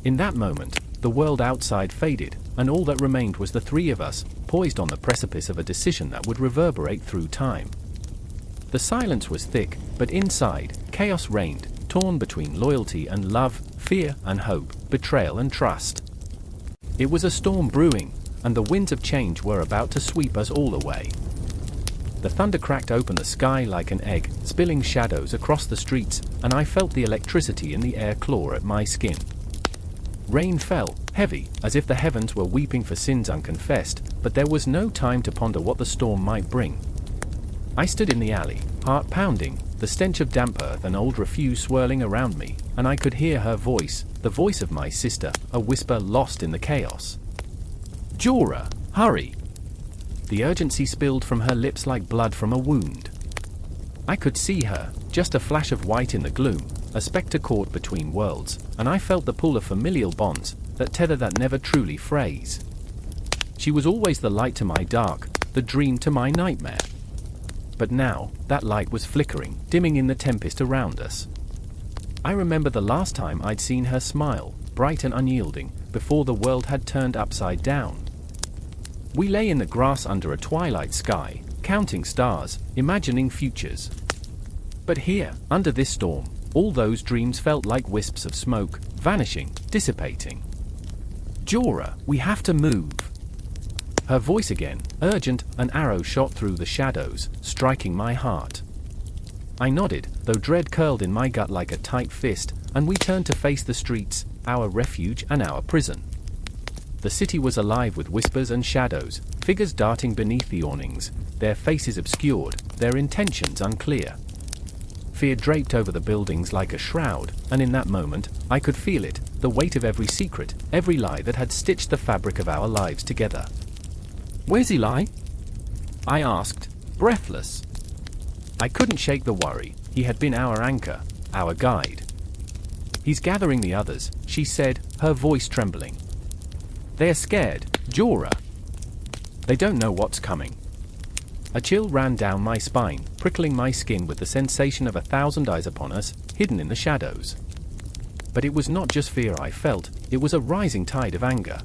In that moment, the world outside faded, and all that remained was the three of us, poised on the precipice of a decision that would reverberate through time. The silence was thick, but inside, chaos reigned, torn between loyalty and love, fear and hope, betrayal and trust. It was a storm brewing, and the winds of change were about to sweep us all away. The thunder cracked open the sky like an egg, spilling shadows across the streets, and I felt the electricity in the air claw at my skin. Rain fell, heavy, as if the heavens were weeping for sins unconfessed, but there was no time to ponder what the storm might bring. I stood in the alley, heart pounding, the stench of damp earth and old refuse swirling around me, and I could hear her voice, the voice of my sister, a whisper lost in the chaos. "Jorah, hurry!" The urgency spilled from her lips like blood from a wound. I could see her, just a flash of white in the gloom, a spectre caught between worlds, and I felt the pull of familial bonds, that tether that never truly frays. She was always the light to my dark, the dream to my nightmare. But now, that light was flickering, dimming in the tempest around us. I remember the last time I'd seen her smile, bright and unyielding, before the world had turned upside down. We lay in the grass under a twilight sky, counting stars, imagining futures. But here, under this storm, all those dreams felt like wisps of smoke, vanishing, dissipating. "Jorah, we have to move." Her voice again, urgent, an arrow shot through the shadows, striking my heart. I nodded, though dread curled in my gut like a tight fist, and we turned to face the streets, our refuge and our prison. The city was alive with whispers and shadows, figures darting beneath the awnings, their faces obscured, their intentions unclear. Fear draped over the buildings like a shroud, and in that moment, I could feel it, the weight of every secret, every lie that had stitched the fabric of our lives together. "Where's Eli?" I asked, breathless. I couldn't shake the worry. He had been our anchor, our guide. "He's gathering the others," she said, her voice trembling. "They're scared, Jorah. They don't know what's coming." A chill ran down my spine, prickling my skin with the sensation of 1,000 eyes upon us, hidden in the shadows. But it was not just fear I felt, it was a rising tide of anger.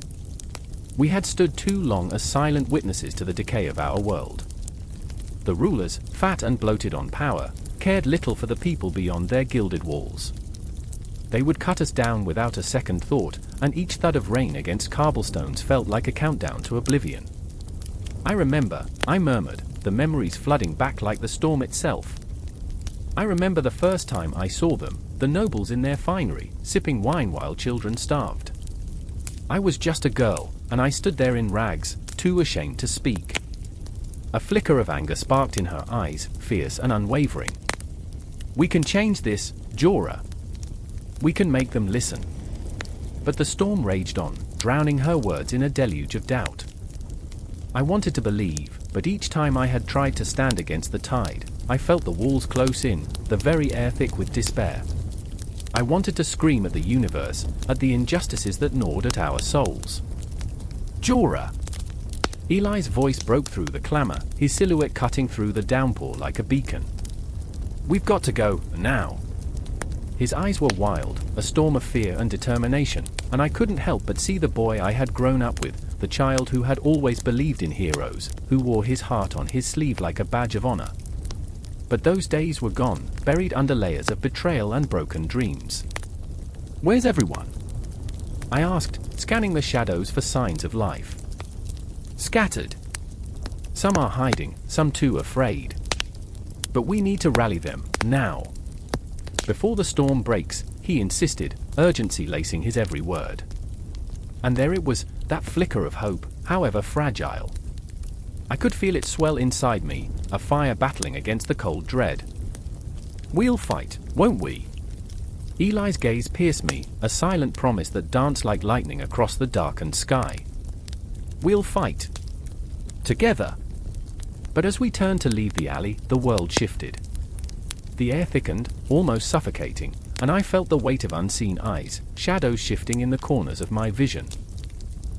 We had stood too long as silent witnesses to the decay of our world. The rulers, fat and bloated on power, cared little for the people beyond their gilded walls. They would cut us down without a second thought, and each thud of rain against cobblestones felt like a countdown to oblivion. I murmured, the memories flooding back like the storm itself. I remember the first time I saw them, the nobles in their finery, sipping wine while children starved. I was just a girl, and I stood there in rags, too ashamed to speak. A flicker of anger sparked in her eyes, fierce and unwavering. "We can change this, Jorah. We can make them listen." But the storm raged on, drowning her words in a deluge of doubt. I wanted to believe, but each time I had tried to stand against the tide, I felt the walls close in, the very air thick with despair. I wanted to scream at the universe, at the injustices that gnawed at our souls. "Jorah!" Eli's voice broke through the clamor, his silhouette cutting through the downpour like a beacon. "We've got to go, now." His eyes were wild, a storm of fear and determination, and I couldn't help but see the boy I had grown up with, the child who had always believed in heroes, who wore his heart on his sleeve like a badge of honor. But those days were gone, buried under layers of betrayal and broken dreams. "Where's everyone?" I asked, scanning the shadows for signs of life. "Scattered. Some are hiding, some too afraid. But we need to rally them, now. Before the storm breaks," he insisted, urgency lacing his every word. And there it was, that flicker of hope, however fragile. I could feel it swell inside me, a fire battling against the cold dread. We'll fight, won't we? Eli's gaze pierced me, a silent promise that danced like lightning across the darkened sky. We'll fight. Together. But as we turned to leave the alley, the world shifted. The air thickened, almost suffocating, and I felt the weight of unseen eyes, shadows shifting in the corners of my vision.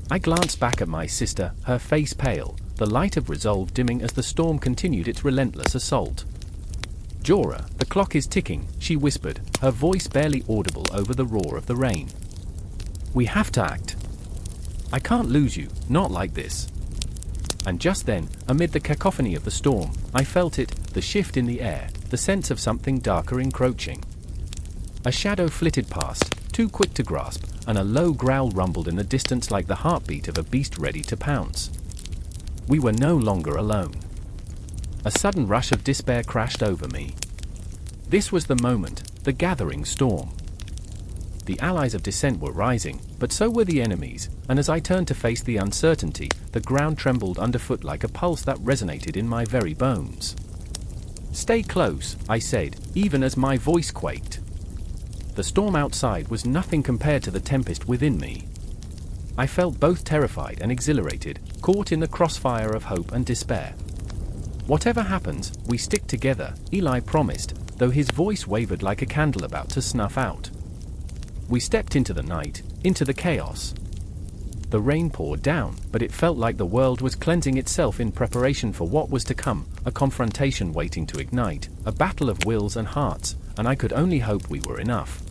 I glanced back at my sister, her face pale, the light of resolve dimming as the storm continued its relentless assault. Jorah, the clock is ticking, she whispered, her voice barely audible over the roar of the rain. We have to act. I can't lose you, not like this. And just then, amid the cacophony of the storm, I felt it, the shift in the air, the sense of something darker encroaching. A shadow flitted past, too quick to grasp, and a low growl rumbled in the distance like the heartbeat of a beast ready to pounce. We were no longer alone. A sudden rush of despair crashed over me. This was the moment, the gathering storm. The allies of descent were rising, but so were the enemies, and as I turned to face the uncertainty, the ground trembled underfoot like a pulse that resonated in my very bones. Stay close, I said, even as my voice quaked. The storm outside was nothing compared to the tempest within me. I felt both terrified and exhilarated, caught in the crossfire of hope and despair. Whatever happens, we stick together, Eli promised, though his voice wavered like a candle about to snuff out. We stepped into the night, into the chaos. The rain poured down, but it felt like the world was cleansing itself in preparation for what was to come, a confrontation waiting to ignite, a battle of wills and hearts, and I could only hope we were enough.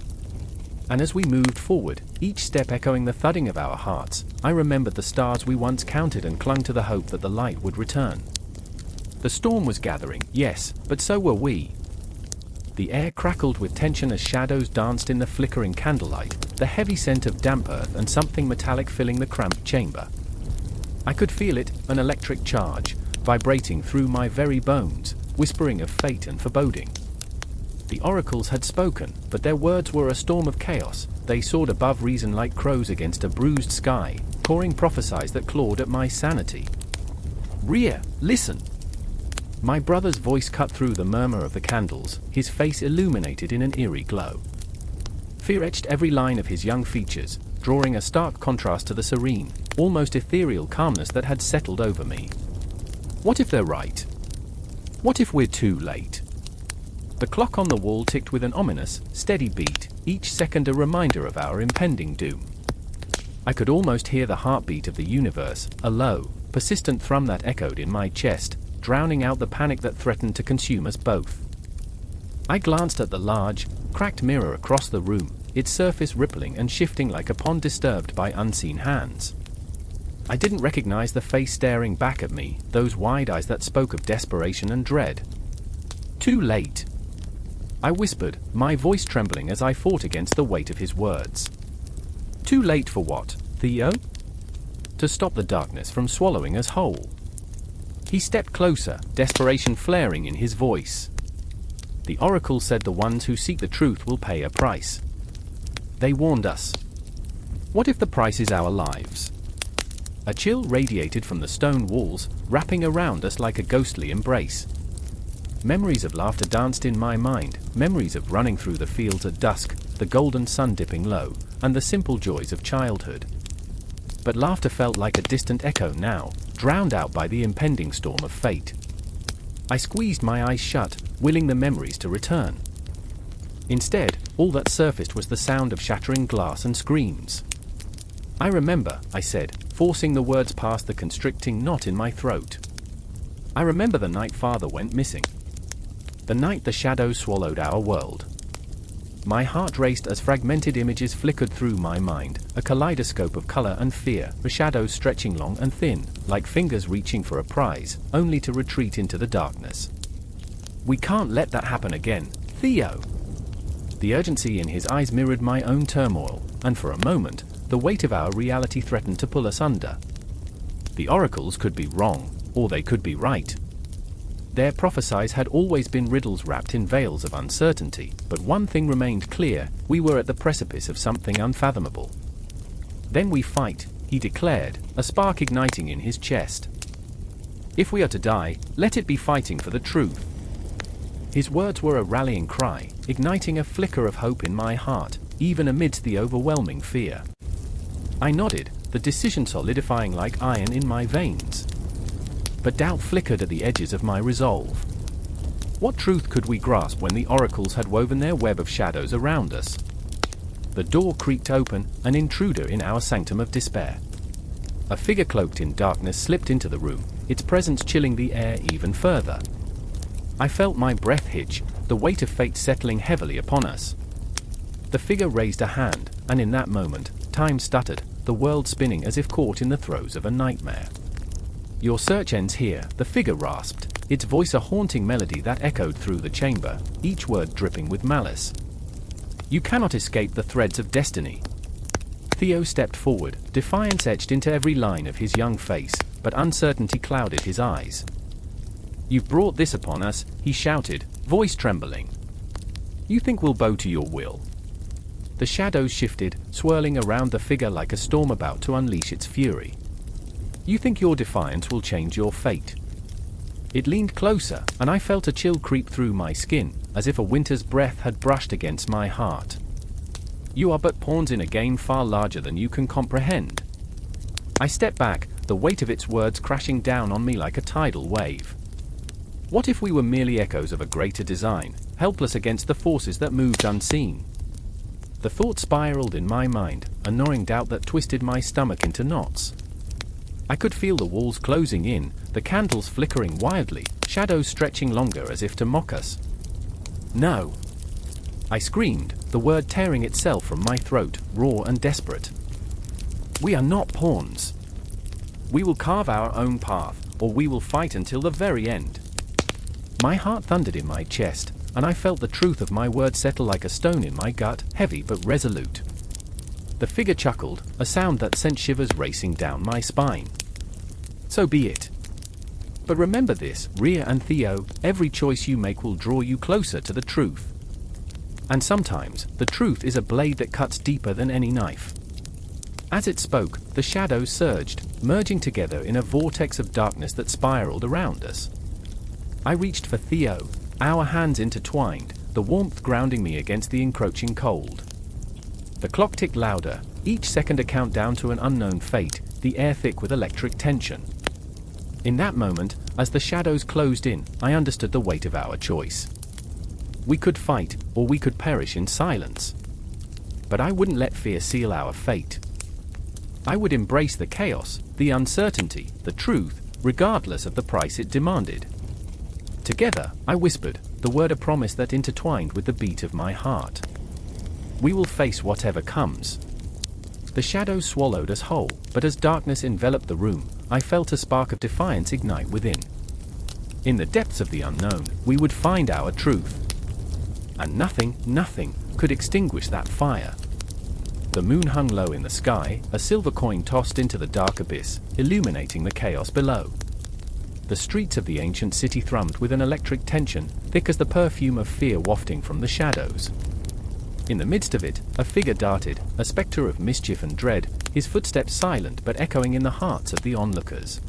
And as we moved forward, each step echoing the thudding of our hearts, I remembered the stars we once counted and clung to the hope that the light would return. The storm was gathering, yes, but so were we. The air crackled with tension as shadows danced in the flickering candlelight, the heavy scent of damp earth and something metallic filling the cramped chamber. I could feel it, an electric charge, vibrating through my very bones, whispering of fate and foreboding. The oracles had spoken, but their words were a storm of chaos. They soared above reason like crows against a bruised sky, pouring prophecies that clawed at my sanity. Rhea, listen! My brother's voice cut through the murmur of the candles, his face illuminated in an eerie glow. Fear etched every line of his young features, drawing a stark contrast to the serene, almost ethereal calmness that had settled over me. What if they're right? What if we're too late? The clock on the wall ticked with an ominous, steady beat, each second a reminder of our impending doom. I could almost hear the heartbeat of the universe, a low, persistent thrum that echoed in my chest, drowning out the panic that threatened to consume us both. I glanced at the large, cracked mirror across the room, its surface rippling and shifting like a pond disturbed by unseen hands. I didn't recognize the face staring back at me, those wide eyes that spoke of desperation and dread. Too late, I whispered, my voice trembling as I fought against the weight of his words. Too late for what, Theo? To stop the darkness from swallowing us whole. He stepped closer, desperation flaring in his voice. The oracle said the ones who seek the truth will pay a price. They warned us. What if the price is our lives? A chill radiated from the stone walls, wrapping around us like a ghostly embrace. Memories of laughter danced in my mind, memories of running through the fields at dusk, the golden sun dipping low, and the simple joys of childhood. But laughter felt like a distant echo now, drowned out by the impending storm of fate. I squeezed my eyes shut, willing the memories to return. Instead, all that surfaced was the sound of shattering glass and screams. I remember, I said, forcing the words past the constricting knot in my throat. I remember the night Father went missing. The night the shadows swallowed our world. My heart raced as fragmented images flickered through my mind, a kaleidoscope of color and fear, the shadows stretching long and thin, like fingers reaching for a prize, only to retreat into the darkness. We can't let that happen again, Theo! The urgency in his eyes mirrored my own turmoil, and for a moment, the weight of our reality threatened to pull us under. The oracles could be wrong, or they could be right. Their prophecies had always been riddles wrapped in veils of uncertainty, but one thing remained clear, we were at the precipice of something unfathomable. Then we fight, he declared, a spark igniting in his chest. If we are to die, let it be fighting for the truth. His words were a rallying cry, igniting a flicker of hope in my heart, even amidst the overwhelming fear. I nodded, the decision solidifying like iron in my veins. But doubt flickered at the edges of my resolve. What truth could we grasp when the oracles had woven their web of shadows around us? The door creaked open, an intruder in our sanctum of despair. A figure cloaked in darkness slipped into the room, its presence chilling the air even further. I felt my breath hitch, the weight of fate settling heavily upon us. The figure raised a hand, and in that moment, time stuttered, the world spinning as if caught in the throes of a nightmare. "Your search ends here," the figure rasped, its voice a haunting melody that echoed through the chamber, each word dripping with malice. "You cannot escape the threads of destiny." Theo stepped forward, defiance etched into every line of his young face, but uncertainty clouded his eyes. "You've brought this upon us," he shouted, voice trembling. "You think we'll bow to your will?" The shadows shifted, swirling around the figure like a storm about to unleash its fury. "You think your defiance will change your fate?" It leaned closer, and I felt a chill creep through my skin, as if a winter's breath had brushed against my heart. "You are but pawns in a game far larger than you can comprehend." I stepped back, the weight of its words crashing down on me like a tidal wave. What if we were merely echoes of a greater design, helpless against the forces that moved unseen? The thought spiraled in my mind, a gnawing doubt that twisted my stomach into knots. I could feel the walls closing in, the candles flickering wildly, shadows stretching longer as if to mock us. "No!" I screamed, the word tearing itself from my throat, raw and desperate. "We are not pawns. We will carve our own path, or we will fight until the very end." My heart thundered in my chest, and I felt the truth of my words settle like a stone in my gut, heavy but resolute. The figure chuckled, a sound that sent shivers racing down my spine. "So be it. But remember this, Rhea and Theo, every choice you make will draw you closer to the truth. And sometimes, the truth is a blade that cuts deeper than any knife." As it spoke, the shadows surged, merging together in a vortex of darkness that spiraled around us. I reached for Theo, our hands intertwined, the warmth grounding me against the encroaching cold. The clock ticked louder, each second a countdown to an unknown fate, the air thick with electric tension. In that moment, as the shadows closed in, I understood the weight of our choice. We could fight, or we could perish in silence. But I wouldn't let fear seal our fate. I would embrace the chaos, the uncertainty, the truth, regardless of the price it demanded. Together, I whispered, the word a promise that intertwined with the beat of my heart. "We will face whatever comes." The shadows swallowed us whole, but as darkness enveloped the room, I felt a spark of defiance ignite within. In the depths of the unknown, we would find our truth. And nothing could extinguish that fire. The moon hung low in the sky, a silver coin tossed into the dark abyss, illuminating the chaos below. The streets of the ancient city thrummed with an electric tension, thick as the perfume of fear wafting from the shadows. In the midst of it, a figure darted, a spectre of mischief and dread, his footsteps silent but echoing in the hearts of the onlookers.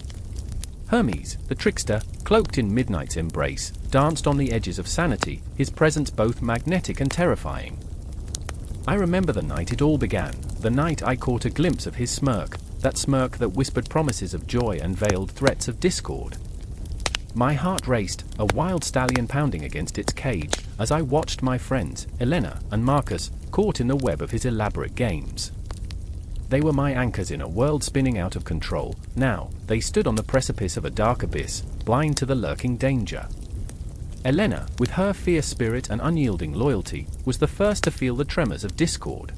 Hermes, the trickster, cloaked in midnight's embrace, danced on the edges of sanity, his presence both magnetic and terrifying. I remember the night it all began, the night I caught a glimpse of his smirk, that smirk that whispered promises of joy and veiled threats of discord. My heart raced, a wild stallion pounding against its cage, as I watched my friends, Elena and Marcus, caught in the web of his elaborate games. They were my anchors in a world spinning out of control. Now, they stood on the precipice of a dark abyss, blind to the lurking danger. Elena, with her fierce spirit and unyielding loyalty, was the first to feel the tremors of discord.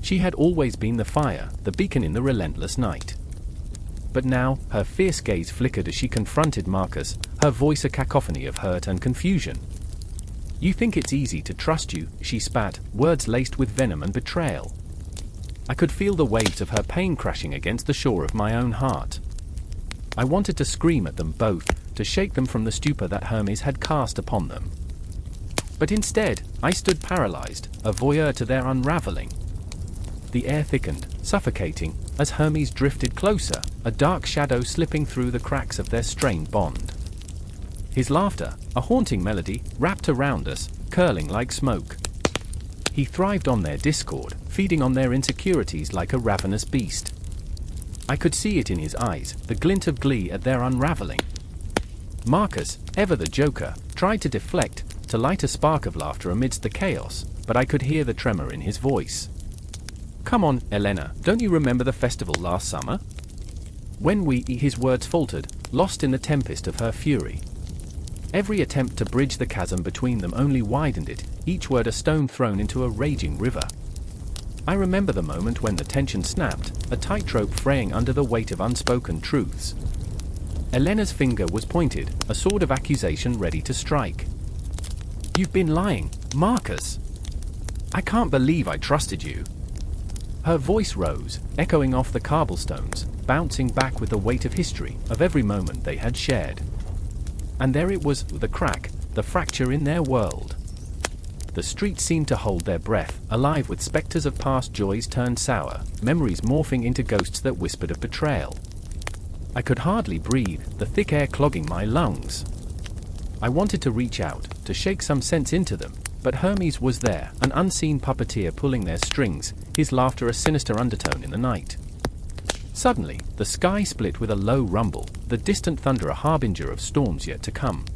She had always been the fire, the beacon in the relentless night. But now, her fierce gaze flickered as she confronted Marcus, her voice a cacophony of hurt and confusion. "You think it's easy to trust you," she spat, words laced with venom and betrayal. I could feel the waves of her pain crashing against the shore of my own heart. I wanted to scream at them both, to shake them from the stupor that Hermes had cast upon them. But instead, I stood paralyzed, a voyeur to their unraveling. The air thickened, suffocating, as Hermes drifted closer, a dark shadow slipping through the cracks of their strained bond. His laughter, a haunting melody, wrapped around us, curling like smoke. He thrived on their discord, feeding on their insecurities like a ravenous beast. I could see it in his eyes, the glint of glee at their unraveling. Marcus, ever the joker, tried to deflect, to light a spark of laughter amidst the chaos, but I could hear the tremor in his voice. "Come on, Elena, don't you remember the festival last summer?" His words faltered, lost in the tempest of her fury. Every attempt to bridge the chasm between them only widened it, each word a stone thrown into a raging river. I remember the moment when the tension snapped, a tightrope fraying under the weight of unspoken truths. Elena's finger was pointed, a sword of accusation ready to strike. "You've been lying, Marcus. I can't believe I trusted you." Her voice rose, echoing off the cobblestones, bouncing back with the weight of history, of every moment they had shared. And there it was, the crack, the fracture in their world. The streets seemed to hold their breath, alive with specters of past joys turned sour, memories morphing into ghosts that whispered of betrayal. I could hardly breathe, the thick air clogging my lungs. I wanted to reach out, to shake some sense into them, but Hermes was there, an unseen puppeteer pulling their strings, his laughter a sinister undertone in the night. Suddenly, the sky split with a low rumble, the distant thunder a harbinger of storms yet to come.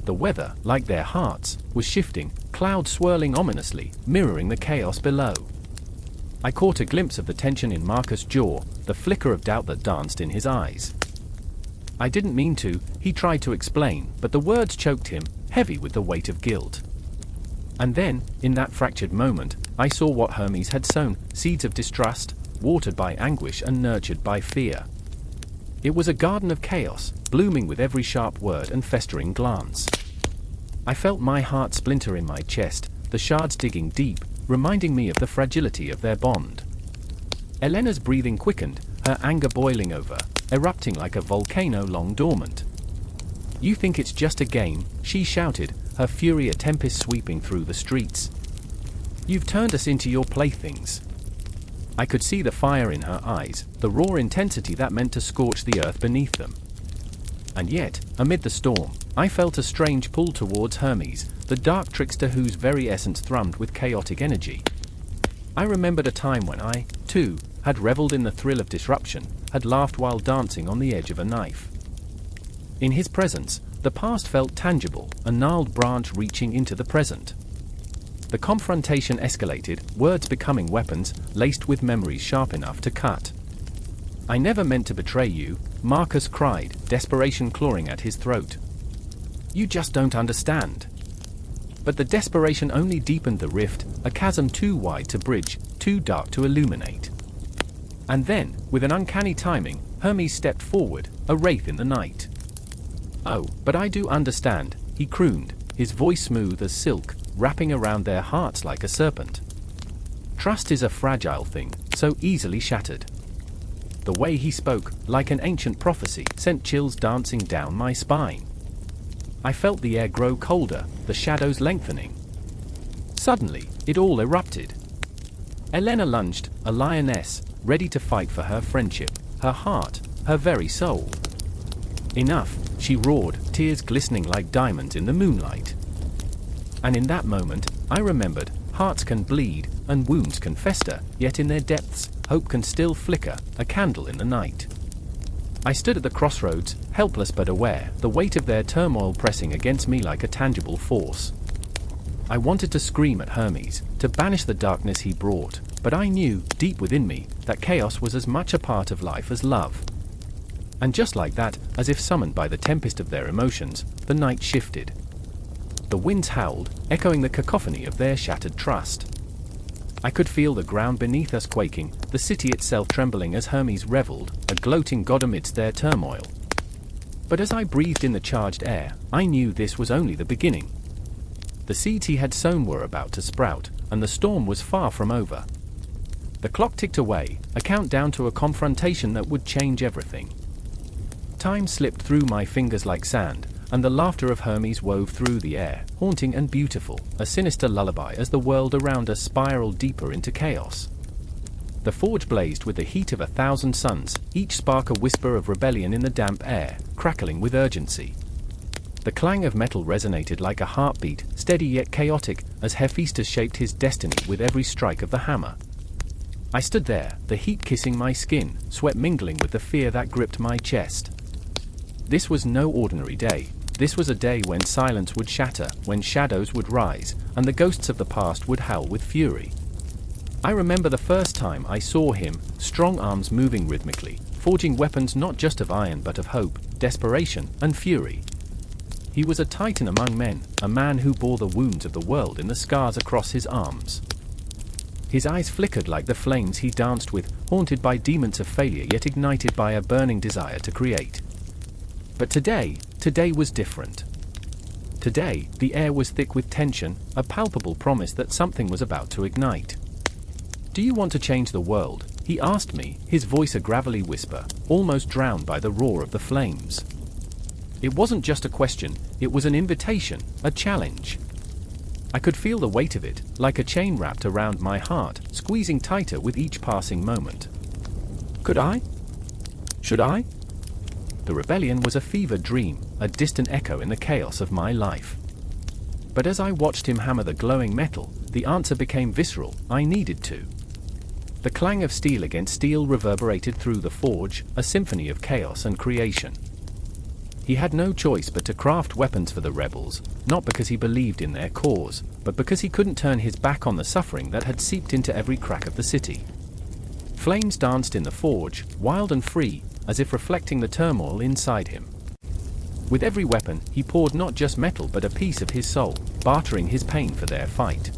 The weather, like their hearts, was shifting, clouds swirling ominously, mirroring the chaos below. I caught a glimpse of the tension in Marcus' jaw, the flicker of doubt that danced in his eyes. "I didn't mean to," he tried to explain, but the words choked him, heavy with the weight of guilt. And then, in that fractured moment, I saw what Hermes had sown, seeds of distrust, watered by anguish and nurtured by fear. It was a garden of chaos, blooming with every sharp word and festering glance. I felt my heart splinter in my chest, the shards digging deep, reminding me of the fragility of their bond. Elena's breathing quickened, her anger boiling over, erupting like a volcano long dormant. "You think it's just a game," she shouted, her fury a tempest sweeping through the streets. "You've turned us into your playthings." I could see the fire in her eyes, the raw intensity that meant to scorch the earth beneath them. And yet, amid the storm, I felt a strange pull towards Hermes, the dark trickster whose very essence thrummed with chaotic energy. I remembered a time when I, too, had reveled in the thrill of disruption, had laughed while dancing on the edge of a knife. In his presence, the past felt tangible, a gnarled branch reaching into the present. The confrontation escalated, words becoming weapons, laced with memories sharp enough to cut. "I never meant to betray you," Marcus cried, desperation clawing at his throat. "You just don't understand." But the desperation only deepened the rift, a chasm too wide to bridge, too dark to illuminate. And then, with an uncanny timing, Hermes stepped forward, a wraith in the night. "Oh, but I do understand," he crooned, his voice smooth as silk, wrapping around their hearts like a serpent. "Trust is a fragile thing, so easily shattered." The way he spoke, like an ancient prophecy, sent chills dancing down my spine. I felt the air grow colder, the shadows lengthening. Suddenly, it all erupted. Elena lunged, a lioness, ready to fight for her friendship, her heart, her very soul. "Enough," she roared, tears glistening like diamonds in the moonlight. And in that moment, I remembered, hearts can bleed, and wounds can fester, yet in their depths, hope can still flicker, a candle in the night. I stood at the crossroads, helpless but aware, the weight of their turmoil pressing against me like a tangible force. I wanted to scream at Hermes, to banish the darkness he brought, but I knew, deep within me, that chaos was as much a part of life as love. And just like that, as if summoned by the tempest of their emotions, the night shifted. The winds howled, echoing the cacophony of their shattered trust. I could feel the ground beneath us quaking, the city itself trembling as Hermes reveled, a gloating god amidst their turmoil. But as I breathed in the charged air, I knew this was only the beginning. The seeds he had sown were about to sprout, and the storm was far from over. The clock ticked away, a countdown to a confrontation that would change everything. Time slipped through my fingers like sand, and the laughter of Hermes wove through the air, haunting and beautiful, a sinister lullaby as the world around us spiraled deeper into chaos. The forge blazed with the heat of 1,000 suns, each spark a whisper of rebellion in the damp air, crackling with urgency. The clang of metal resonated like a heartbeat, steady yet chaotic, as Hephaestus shaped his destiny with every strike of the hammer. I stood there, the heat kissing my skin, sweat mingling with the fear that gripped my chest. This was no ordinary day. This was a day when silence would shatter, when shadows would rise, and the ghosts of the past would howl with fury. I remember the first time I saw him, strong arms moving rhythmically, forging weapons not just of iron but of hope, desperation, and fury. He was a titan among men, a man who bore the wounds of the world in the scars across his arms. His eyes flickered like the flames he danced with, haunted by demons of failure yet ignited by a burning desire to create. But today was different. Today, the air was thick with tension, a palpable promise that something was about to ignite. "Do you want to change the world?" he asked me, his voice a gravelly whisper, almost drowned by the roar of the flames. It wasn't just a question, it was an invitation, a challenge. I could feel the weight of it, like a chain wrapped around my heart, squeezing tighter with each passing moment. Could I? Should I? The rebellion was a fevered dream, a distant echo in the chaos of my life. But as I watched him hammer the glowing metal, the answer became visceral: I needed to. The clang of steel against steel reverberated through the forge, a symphony of chaos and creation. He had no choice but to craft weapons for the rebels, not because he believed in their cause, but because he couldn't turn his back on the suffering that had seeped into every crack of the city. Flames danced in the forge, wild and free, as if reflecting the turmoil inside him. With every weapon, he poured not just metal but a piece of his soul, bartering his pain for their fight.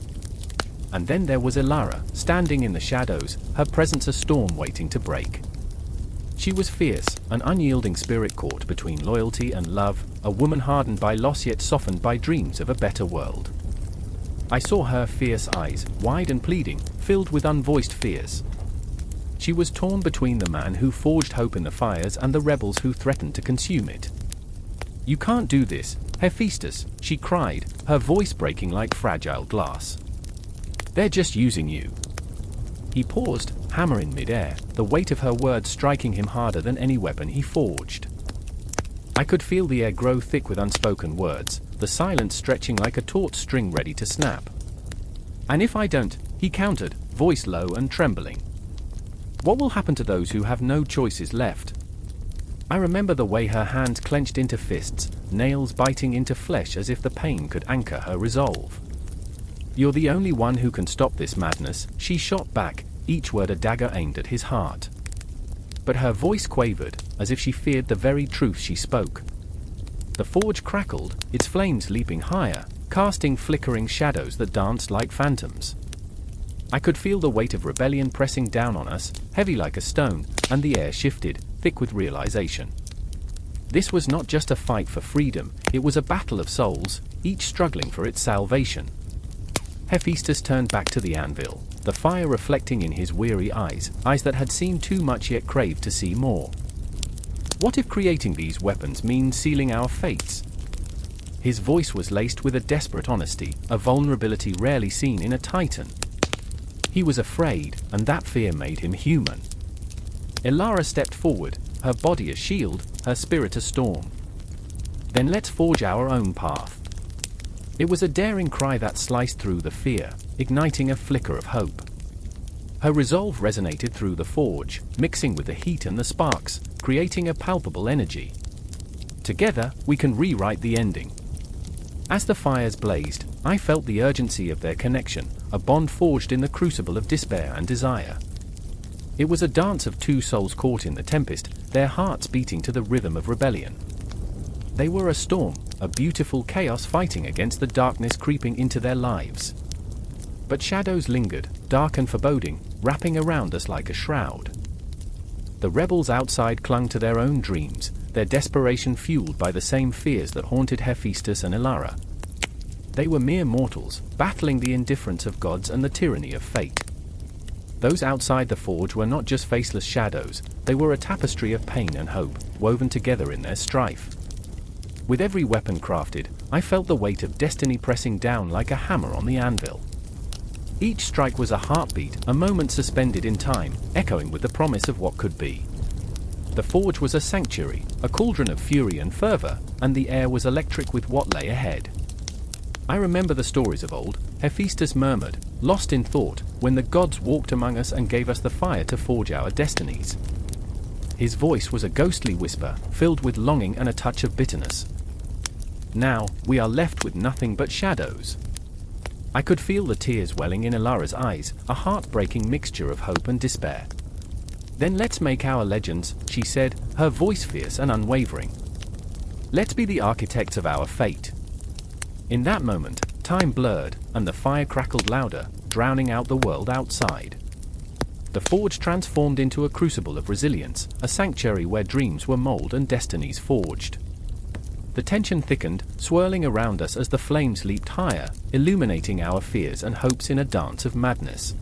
And then there was Hera, standing in the shadows, her presence a storm waiting to break. She was fierce, an unyielding spirit caught between loyalty and love, a woman hardened by loss yet softened by dreams of a better world. I saw her fierce eyes, wide and pleading, filled with unvoiced fears. She was torn between the man who forged hope in the fires and the rebels who threatened to consume it. "You can't do this, Hephaestus," she cried, her voice breaking like fragile glass. "They're just using you." He paused, hammer in midair, the weight of her words striking him harder than any weapon he forged. I could feel the air grow thick with unspoken words, the silence stretching like a taut string ready to snap. "And if I don't," he countered, voice low and trembling, "what will happen to those who have no choices left?" I remember the way her hands clenched into fists, nails biting into flesh as if the pain could anchor her resolve. "You're the only one who can stop this madness," she shot back, each word a dagger aimed at his heart. But her voice quavered, as if she feared the very truth she spoke. The forge crackled, its flames leaping higher, casting flickering shadows that danced like phantoms. I could feel the weight of rebellion pressing down on us, heavy like a stone, and the air shifted, thick with realization. This was not just a fight for freedom, it was a battle of souls, each struggling for its salvation. Hephaestus turned back to the anvil, the fire reflecting in his weary eyes, eyes that had seen too much yet craved to see more. What if creating these weapons means sealing our fates? His voice was laced with a desperate honesty, a vulnerability rarely seen in a titan. He was afraid, and that fear made him human. Hera stepped forward, her body a shield, her spirit a storm. "Then let's forge our own path." It was a daring cry that sliced through the fear, igniting a flicker of hope. Her resolve resonated through the forge, mixing with the heat and the sparks, creating a palpable energy. Together, we can rewrite the ending. As the fires blazed, I felt the urgency of their connection, a bond forged in the crucible of despair and desire. It was a dance of two souls caught in the tempest, their hearts beating to the rhythm of rebellion. They were a storm, a beautiful chaos fighting against the darkness creeping into their lives. But shadows lingered, dark and foreboding, wrapping around us like a shroud. The rebels outside clung to their own dreams, their desperation fueled by the same fears that haunted Hephaestus and Hera. They were mere mortals, battling the indifference of gods and the tyranny of fate. Those outside the forge were not just faceless shadows, they were a tapestry of pain and hope, woven together in their strife. With every weapon crafted, I felt the weight of destiny pressing down like a hammer on the anvil. Each strike was a heartbeat, a moment suspended in time, echoing with the promise of what could be. The forge was a sanctuary, a cauldron of fury and fervor, and the air was electric with what lay ahead. I remember the stories of old. Hephaestus murmured, lost in thought, when the gods walked among us and gave us the fire to forge our destinies. His voice was a ghostly whisper, filled with longing and a touch of bitterness. Now, we are left with nothing but shadows. I could feel the tears welling in Elara's eyes, a heartbreaking mixture of hope and despair. Then let's make our legends, she said, her voice fierce and unwavering. Let's be the architects of our fate. In that moment, time blurred, and the fire crackled louder, drowning out the world outside. The forge transformed into a crucible of resilience, a sanctuary where dreams were molded and destinies forged. The tension thickened, swirling around us as the flames leaped higher, illuminating our fears and hopes in a dance of madness.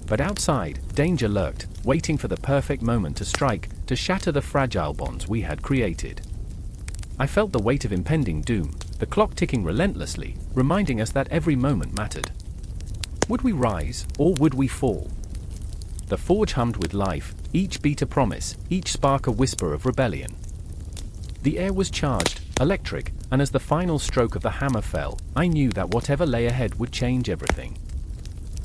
But outside, danger lurked, waiting for the perfect moment to strike, to shatter the fragile bonds we had created. I felt the weight of impending doom, the clock ticking relentlessly, reminding us that every moment mattered. Would we rise, or would we fall? The forge hummed with life, each beat a promise, each spark a whisper of rebellion. The air was charged, electric, and as the final stroke of the hammer fell, I knew that whatever lay ahead would change everything.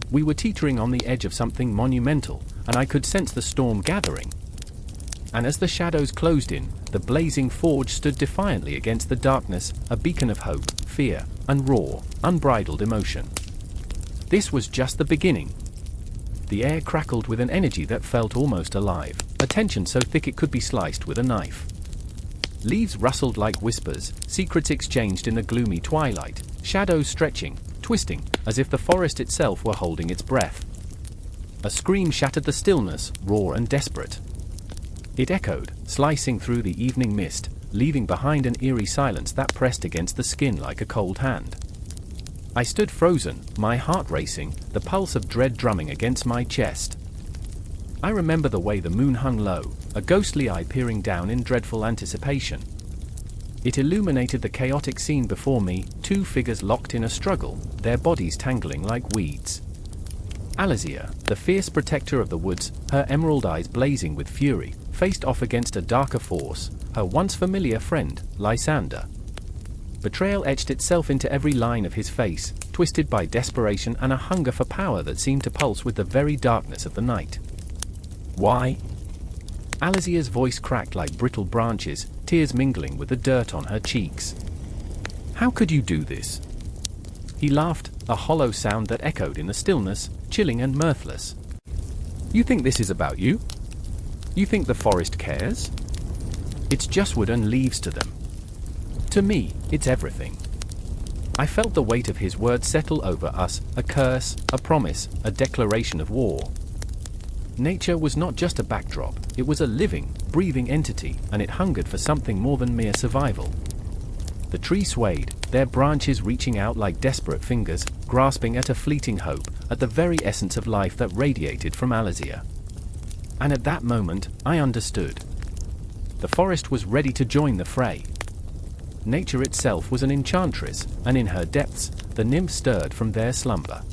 We were teetering on the edge of something monumental, and I could sense the storm gathering. And as the shadows closed in, the blazing forge stood defiantly against the darkness, a beacon of hope, fear, and raw, unbridled emotion. This was just the beginning. The air crackled with an energy that felt almost alive, a tension so thick it could be sliced with a knife. Leaves rustled like whispers, secrets exchanged in the gloomy twilight, shadows stretching, twisting, as if the forest itself were holding its breath. A scream shattered the stillness, raw and desperate. It echoed, slicing through the evening mist, leaving behind an eerie silence that pressed against the skin like a cold hand. I stood frozen, my heart racing, the pulse of dread drumming against my chest. I remember the way the moon hung low, a ghostly eye peering down in dreadful anticipation. It illuminated the chaotic scene before me, two figures locked in a struggle, their bodies tangling like weeds. Alizia, the fierce protector of the woods, her emerald eyes blazing with fury, faced off against a darker force, her once familiar friend, Lysander. Betrayal etched itself into every line of his face, twisted by desperation and a hunger for power that seemed to pulse with the very darkness of the night. Why? Alizia's voice cracked like brittle branches, tears mingling with the dirt on her cheeks. How could you do this? He laughed, a hollow sound that echoed in the stillness, chilling and mirthless. You think this is about you? You think the forest cares? It's just wood and leaves to them. To me, it's everything. I felt the weight of his words settle over us, a curse, a promise, a declaration of war. Nature was not just a backdrop, it was a living, breathing entity, and it hungered for something more than mere survival. The tree swayed, their branches reaching out like desperate fingers, grasping at a fleeting hope, at the very essence of life that radiated from Alizia. And at that moment, I understood. The forest was ready to join the fray. Nature itself was an enchantress, and in her depths, the nymphs stirred from their slumber.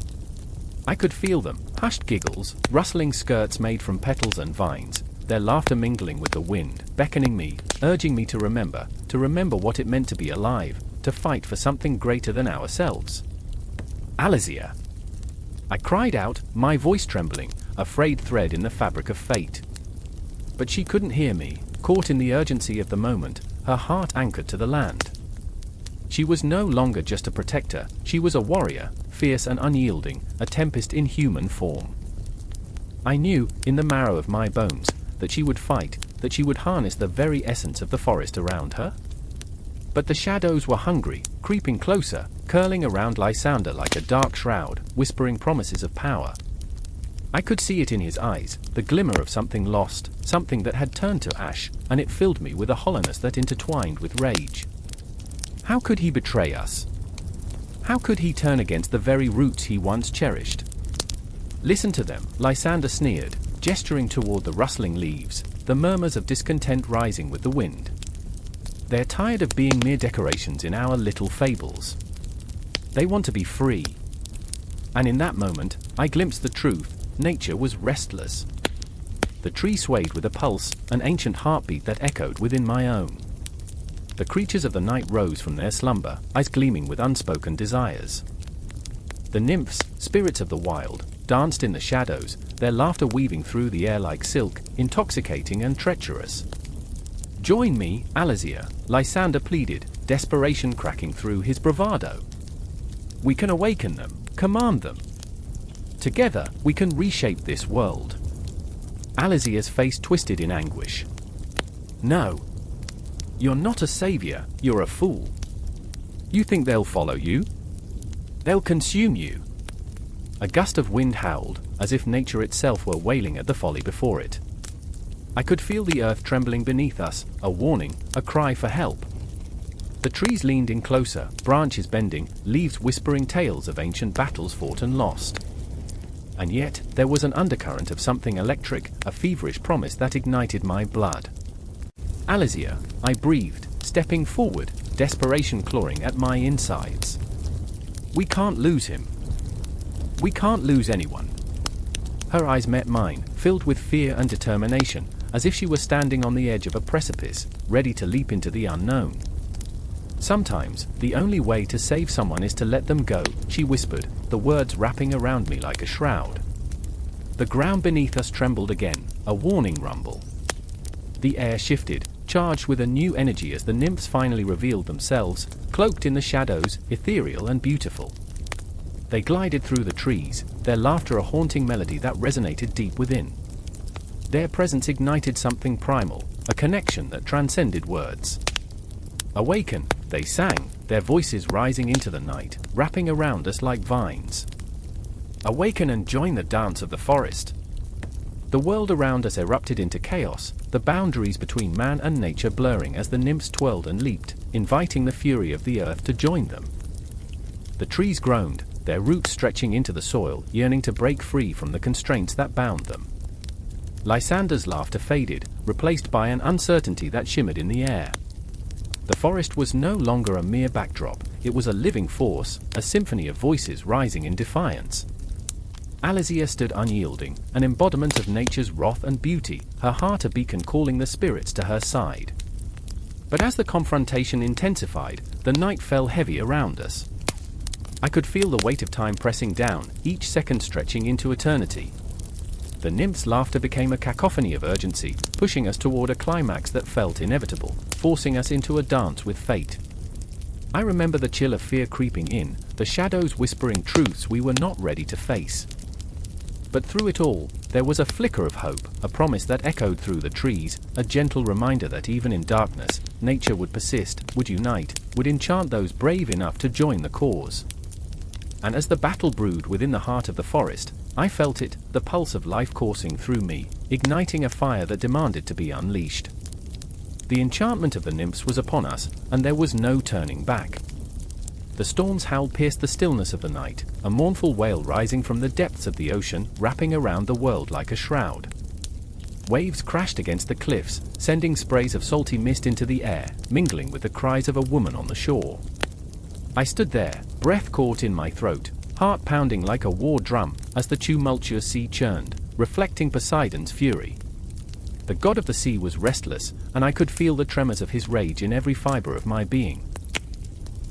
I could feel them, hushed giggles, rustling skirts made from petals and vines, their laughter mingling with the wind, beckoning me, urging me to remember what it meant to be alive, to fight for something greater than ourselves. Alizia! I cried out, my voice trembling, a frayed thread in the fabric of fate. But she couldn't hear me, caught in the urgency of the moment, her heart anchored to the land. She was no longer just a protector, she was a warrior, fierce and unyielding, a tempest in human form. I knew, in the marrow of my bones, that she would fight, that she would harness the very essence of the forest around her. But the shadows were hungry, creeping closer, curling around Lysander like a dark shroud, whispering promises of power. I could see it in his eyes, the glimmer of something lost, something that had turned to ash, and it filled me with a hollowness that intertwined with rage. How could he betray us? How could he turn against the very roots he once cherished? Listen to them, Lysander sneered, gesturing toward the rustling leaves, the murmurs of discontent rising with the wind. They're tired of being mere decorations in our little fables. They want to be free. And in that moment, I glimpsed the truth. Nature was restless. The tree swayed with a pulse, an ancient heartbeat that echoed within my own. The creatures of the night rose from their slumber, eyes gleaming with unspoken desires. The nymphs, spirits of the wild, danced in the shadows, their laughter weaving through the air like silk, intoxicating and treacherous. "Join me, Alazia," Lysander pleaded, desperation cracking through his bravado. "We can awaken them, command them. Together, we can reshape this world." Alazia's face twisted in anguish. "No. You're not a savior, you're a fool. You think they'll follow you? They'll consume you." A gust of wind howled, as if nature itself were wailing at the folly before it. I could feel the earth trembling beneath us, a warning, a cry for help. The trees leaned in closer, branches bending, leaves whispering tales of ancient battles fought and lost. And yet, there was an undercurrent of something electric, a feverish promise that ignited my blood. "Alazia," I breathed, stepping forward, desperation clawing at my insides. "We can't lose him. We can't lose anyone." Her eyes met mine, filled with fear and determination, as if she were standing on the edge of a precipice, ready to leap into the unknown. "Sometimes, the only way to save someone is to let them go," she whispered, the words wrapping around me like a shroud. The ground beneath us trembled again, a warning rumble. The air shifted, charged with a new energy as the nymphs finally revealed themselves, cloaked in the shadows, ethereal and beautiful. They glided through the trees, their laughter a haunting melody that resonated deep within. Their presence ignited something primal, a connection that transcended words. "Awaken," they sang, their voices rising into the night, wrapping around us like vines. "Awaken and join the dance of the forest." The world around us erupted into chaos, the boundaries between man and nature blurring as the nymphs twirled and leaped, inviting the fury of the earth to join them. The trees groaned, their roots stretching into the soil, yearning to break free from the constraints that bound them. Lysander's laughter faded, replaced by an uncertainty that shimmered in the air. The forest was no longer a mere backdrop, it was a living force, a symphony of voices rising in defiance. Alazia stood unyielding, an embodiment of nature's wrath and beauty, her heart a beacon calling the spirits to her side. But as the confrontation intensified, the night fell heavy around us. I could feel the weight of time pressing down, each second stretching into eternity. The nymphs' laughter became a cacophony of urgency, pushing us toward a climax that felt inevitable, forcing us into a dance with fate. I remember the chill of fear creeping in, the shadows whispering truths we were not ready to face. But through it all, there was a flicker of hope, a promise that echoed through the trees, a gentle reminder that even in darkness, nature would persist, would unite, would enchant those brave enough to join the cause. And as the battle brewed within the heart of the forest, I felt it, the pulse of life coursing through me, igniting a fire that demanded to be unleashed. The enchantment of the nymphs was upon us, and there was no turning back. The storm's howl pierced the stillness of the night, a mournful wail rising from the depths of the ocean, wrapping around the world like a shroud. Waves crashed against the cliffs, sending sprays of salty mist into the air, mingling with the cries of a woman on the shore. I stood there, breath caught in my throat, heart pounding like a war drum, as the tumultuous sea churned, reflecting Poseidon's fury. The god of the sea was restless, and I could feel the tremors of his rage in every fiber of my being.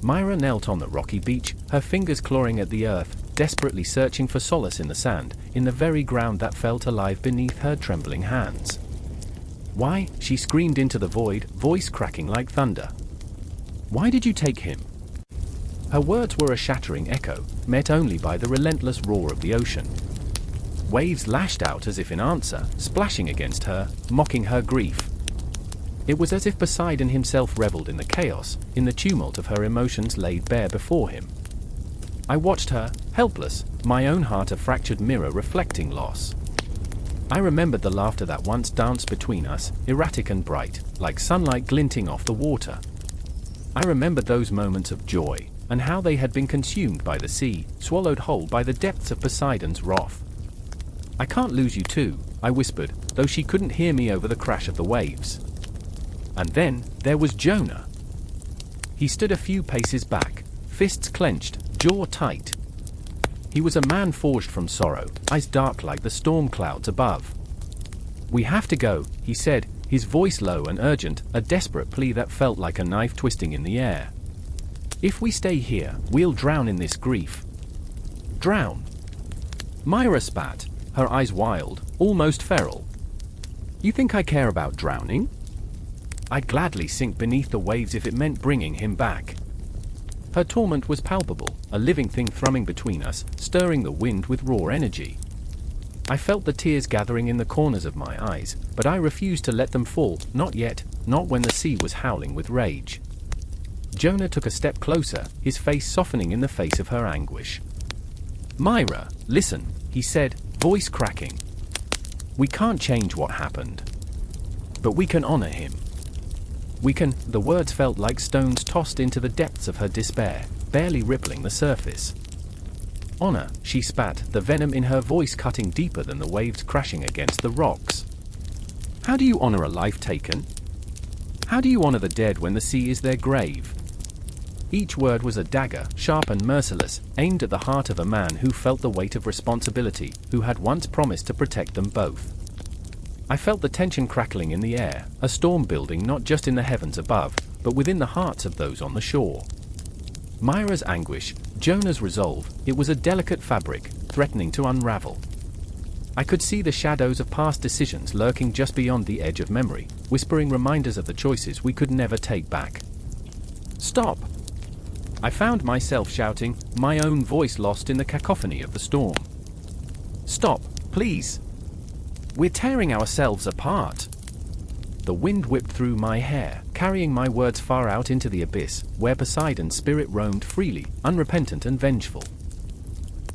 Myra knelt on the rocky beach, her fingers clawing at the earth, desperately searching for solace in the sand, in the very ground that felt alive beneath her trembling hands. "Why?" she screamed into the void, voice cracking like thunder. "Why did you take him?" Her words were a shattering echo, met only by the relentless roar of the ocean. Waves lashed out as if in answer, splashing against her, mocking her grief. It was as if Poseidon himself reveled in the chaos, in the tumult of her emotions laid bare before him. I watched her, helpless, my own heart a fractured mirror reflecting loss. I remembered the laughter that once danced between us, erratic and bright, like sunlight glinting off the water. I remembered those moments of joy, and how they had been consumed by the sea, swallowed whole by the depths of Poseidon's wrath. "I can't lose you too," I whispered, though she couldn't hear me over the crash of the waves. And then, there was Jonah. He stood a few paces back, fists clenched, jaw tight. He was a man forged from sorrow, eyes dark like the storm clouds above. "We have to go," he said, his voice low and urgent, a desperate plea that felt like a knife twisting in the air. "If we stay here, we'll drown in this grief." "Drown?" Myra spat, her eyes wild, almost feral. "You think I care about drowning? I'd gladly sink beneath the waves if it meant bringing him back." Her torment was palpable, a living thing thrumming between us, stirring the wind with raw energy. I felt the tears gathering in the corners of my eyes, but I refused to let them fall, not yet, not when the sea was howling with rage. Jonah took a step closer, his face softening in the face of her anguish. "Myra, listen," he said, voice cracking. "We can't change what happened. But we can honor him. We can." The words felt like stones tossed into the depths of her despair, barely rippling the surface. "Honor," she spat, the venom in her voice cutting deeper than the waves crashing against the rocks. "How do you honor a life taken? How do you honor the dead when the sea is their grave?" Each word was a dagger, sharp and merciless, aimed at the heart of a man who felt the weight of responsibility, who had once promised to protect them both. I felt the tension crackling in the air, a storm building not just in the heavens above, but within the hearts of those on the shore. Myra's anguish, Jonah's resolve, it was a delicate fabric, threatening to unravel. I could see the shadows of past decisions lurking just beyond the edge of memory, whispering reminders of the choices we could never take back. "Stop!" I found myself shouting, my own voice lost in the cacophony of the storm. "Stop, please! We're tearing ourselves apart." The wind whipped through my hair, carrying my words far out into the abyss, where Poseidon's spirit roamed freely, unrepentant and vengeful.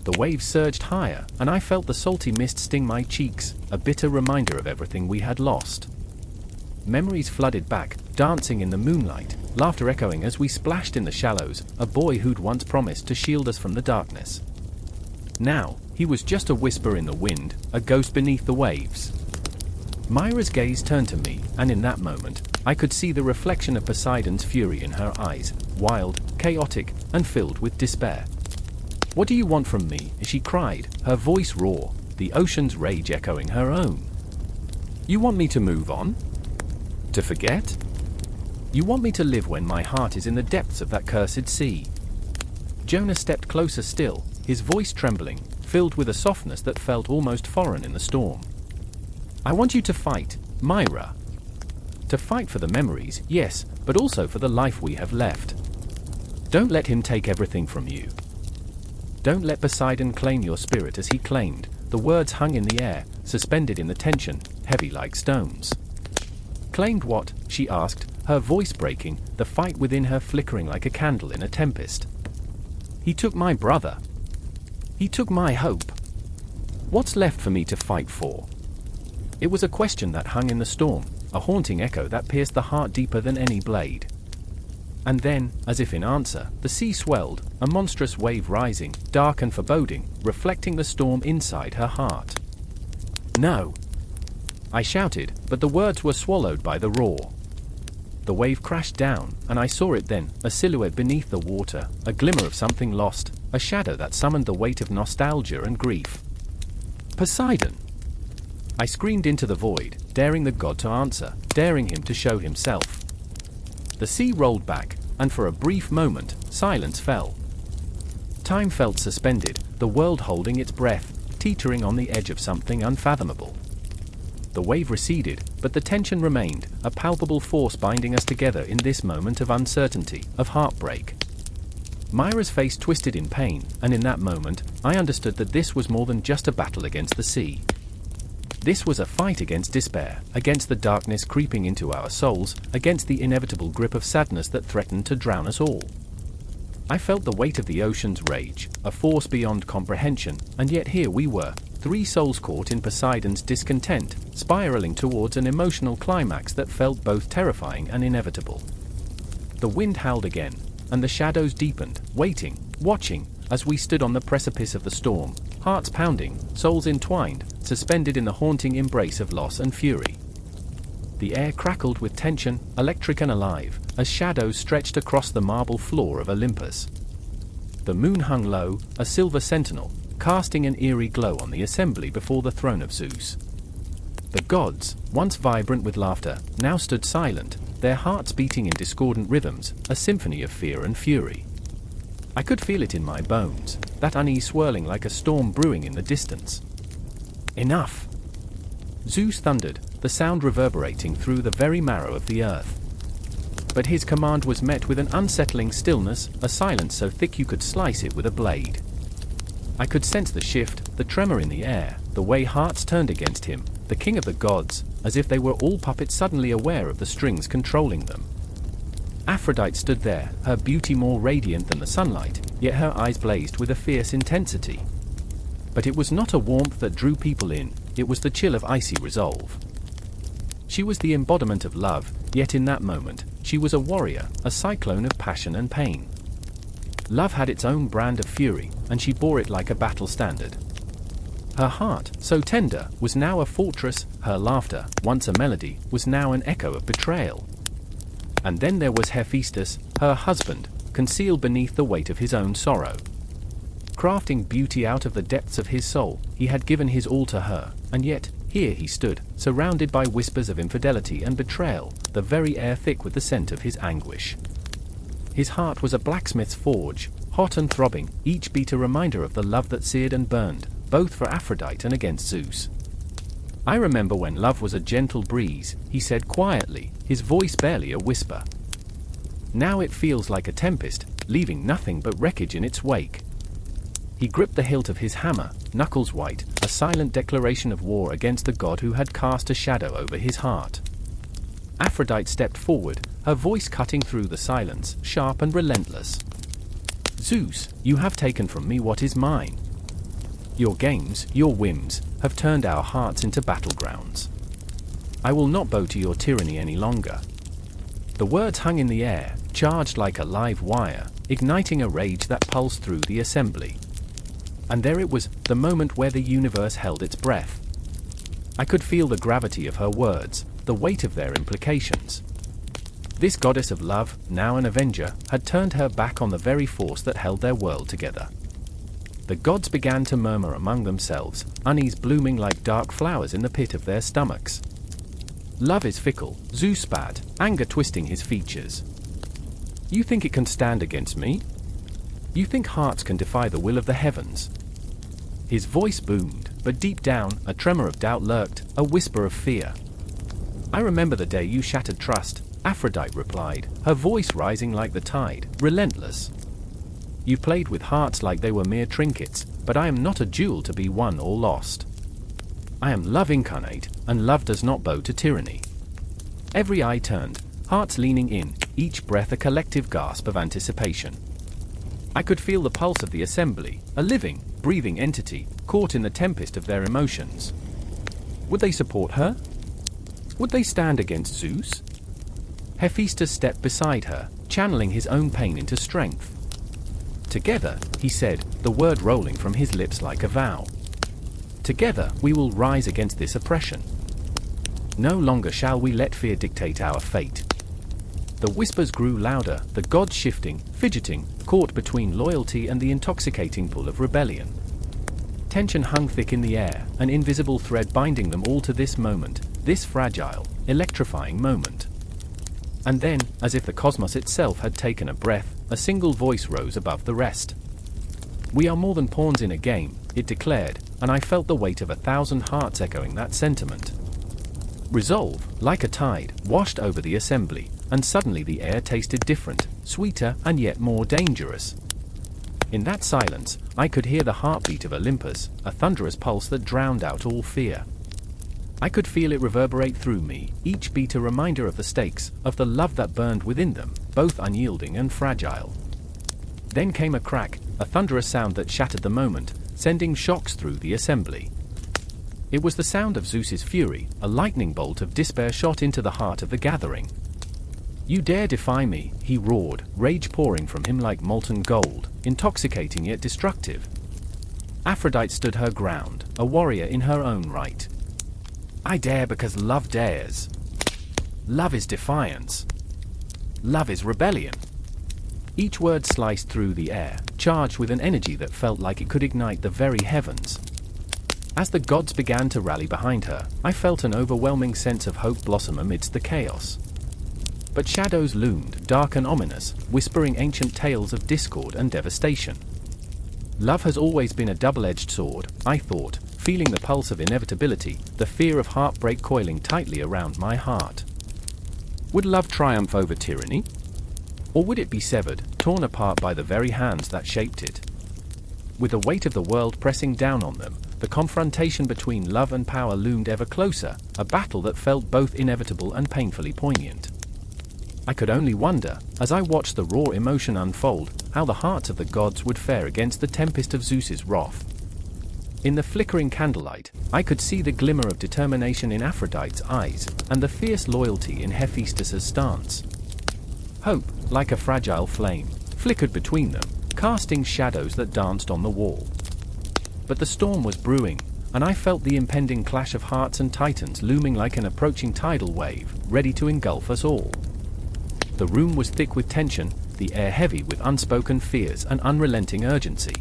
The waves surged higher, and I felt the salty mist sting my cheeks, a bitter reminder of everything we had lost. Memories flooded back, dancing in the moonlight, laughter echoing as we splashed in the shallows, a boy who'd once promised to shield us from the darkness. Now, he was just a whisper in the wind, a ghost beneath the waves. Myra's gaze turned to me, and in that moment, I could see the reflection of Poseidon's fury in her eyes, wild, chaotic, and filled with despair. "What do you want from me?" she cried, her voice raw, the ocean's rage echoing her own. "You want me to move on? To forget? You want me to live when my heart is in the depths of that cursed sea?" Jonah stepped closer still, his voice trembling, filled with a softness that felt almost foreign in the storm. "I want you to fight, Myra. To fight for the memories, yes, but also for the life we have left. Don't let him take everything from you. Don't let Poseidon claim your spirit as he claimed." The words hung in the air, suspended in the tension, heavy like stones. "Claimed what?" she asked, her voice breaking, the fight within her flickering like a candle in a tempest. "He took my brother. He took my hope. What's left for me to fight for?" It was a question that hung in the storm, a haunting echo that pierced the heart deeper than any blade. And then, as if in answer, the sea swelled, a monstrous wave rising, dark and foreboding, reflecting the storm inside her heart. "No!" I shouted, but the words were swallowed by the roar. The wave crashed down, and I saw it then, a silhouette beneath the water, a glimmer of something lost, a shadow that summoned the weight of nostalgia and grief. "Poseidon!" I screamed into the void, daring the god to answer, daring him to show himself. The sea rolled back, and for a brief moment, silence fell. Time felt suspended, the world holding its breath, teetering on the edge of something unfathomable. The wave receded, but the tension remained, a palpable force binding us together in this moment of uncertainty, of heartbreak. Myra's face twisted in pain, and in that moment, I understood that this was more than just a battle against the sea. This was a fight against despair, against the darkness creeping into our souls, against the inevitable grip of sadness that threatened to drown us all. I felt the weight of the ocean's rage, a force beyond comprehension, and yet here we were, three souls caught in Poseidon's discontent, spiraling towards an emotional climax that felt both terrifying and inevitable. The wind howled again, and the shadows deepened, waiting, watching, as we stood on the precipice of the storm, hearts pounding, souls entwined, suspended in the haunting embrace of loss and fury. The air crackled with tension, electric and alive, as shadows stretched across the marble floor of Olympus. The moon hung low, a silver sentinel, casting an eerie glow on the assembly before the throne of Zeus. The gods, once vibrant with laughter, now stood silent, their hearts beating in discordant rhythms, a symphony of fear and fury. I could feel it in my bones, that unease swirling like a storm brewing in the distance. Enough! Zeus thundered, the sound reverberating through the very marrow of the earth. But his command was met with an unsettling stillness, a silence so thick you could slice it with a blade. I could sense the shift, the tremor in the air, the way hearts turned against him, the king of the gods, as if they were all puppets suddenly aware of the strings controlling them. Aphrodite stood there, her beauty more radiant than the sunlight, yet her eyes blazed with a fierce intensity. But it was not a warmth that drew people in, it was the chill of icy resolve. She was the embodiment of love, yet in that moment, she was a warrior, a cyclone of passion and pain. Love had its own brand of fury, and she bore it like a battle standard. Her heart, so tender, was now a fortress, her laughter, once a melody, was now an echo of betrayal. And then there was Hephaestus, her husband, concealed beneath the weight of his own sorrow. Crafting beauty out of the depths of his soul, he had given his all to her, and yet, here he stood, surrounded by whispers of infidelity and betrayal, the very air thick with the scent of his anguish. His heart was a blacksmith's forge, hot and throbbing, each beat a reminder of the love that seared and burned, both for Aphrodite and against Zeus. I remember when love was a gentle breeze, he said quietly, his voice barely a whisper. Now it feels like a tempest, leaving nothing but wreckage in its wake. He gripped the hilt of his hammer, knuckles white, a silent declaration of war against the god who had cast a shadow over his heart. Aphrodite stepped forward, her voice cutting through the silence, sharp and relentless. Zeus, you have taken from me what is mine. Your games, your whims, have turned our hearts into battlegrounds. I will not bow to your tyranny any longer. The words hung in the air, charged like a live wire, igniting a rage that pulsed through the assembly. And there it was, the moment where the universe held its breath. I could feel the gravity of her words, the weight of their implications. This goddess of love, now an avenger, had turned her back on the very force that held their world together. The gods began to murmur among themselves, unease blooming like dark flowers in the pit of their stomachs. Love is fickle, Zeus spat, anger twisting his features. You think it can stand against me? You think hearts can defy the will of the heavens? His voice boomed, but deep down, a tremor of doubt lurked, a whisper of fear. I remember the day you shattered trust, Aphrodite replied, her voice rising like the tide, relentless. You played with hearts like they were mere trinkets, but I am not a jewel to be won or lost. I am love incarnate, and love does not bow to tyranny. Every eye turned, hearts leaning in, each breath a collective gasp of anticipation. I could feel the pulse of the assembly, a living, breathing entity, caught in the tempest of their emotions. Would they support her? Would they stand against Zeus? Hephaestus stepped beside her, channeling his own pain into strength. Together, he said, the word rolling from his lips like a vow. Together, we will rise against this oppression. No longer shall we let fear dictate our fate. The whispers grew louder, the gods shifting, fidgeting, caught between loyalty and the intoxicating pull of rebellion. Tension hung thick in the air, an invisible thread binding them all to this moment, this fragile, electrifying moment. And then, as if the cosmos itself had taken a breath, a single voice rose above the rest. We are more than pawns in a game, it declared, and I felt the weight of 1,000 hearts echoing that sentiment. Resolve, like a tide, washed over the assembly, and suddenly the air tasted different, sweeter and yet more dangerous. In that silence, I could hear the heartbeat of Olympus, a thunderous pulse that drowned out all fear. I could feel it reverberate through me, each beat a reminder of the stakes, of the love that burned within them, both unyielding and fragile. Then came a crack, a thunderous sound that shattered the moment, sending shocks through the assembly. It was the sound of Zeus's fury, a lightning bolt of despair shot into the heart of the gathering. You dare defy me, he roared, rage pouring from him like molten gold, intoxicating yet destructive. Aphrodite stood her ground, a warrior in her own right. I dare because love dares. Love is defiance. Love is rebellion. Each word sliced through the air, charged with an energy that felt like it could ignite the very heavens. As the gods began to rally behind her, I felt an overwhelming sense of hope blossom amidst the chaos. But shadows loomed, dark and ominous, whispering ancient tales of discord and devastation. Love has always been a double-edged sword, I thought, feeling the pulse of inevitability, the fear of heartbreak coiling tightly around my heart. Would love triumph over tyranny? Or would it be severed, torn apart by the very hands that shaped it? With the weight of the world pressing down on them, the confrontation between love and power loomed ever closer, a battle that felt both inevitable and painfully poignant. I could only wonder, as I watched the raw emotion unfold, how the hearts of the gods would fare against the tempest of Zeus's wrath. In the flickering candlelight, I could see the glimmer of determination in Aphrodite's eyes, and the fierce loyalty in Hephaestus's stance. Hope, like a fragile flame, flickered between them, casting shadows that danced on the wall. But the storm was brewing, and I felt the impending clash of hearts and titans looming like an approaching tidal wave, ready to engulf us all. The room was thick with tension, the air heavy with unspoken fears and unrelenting urgency.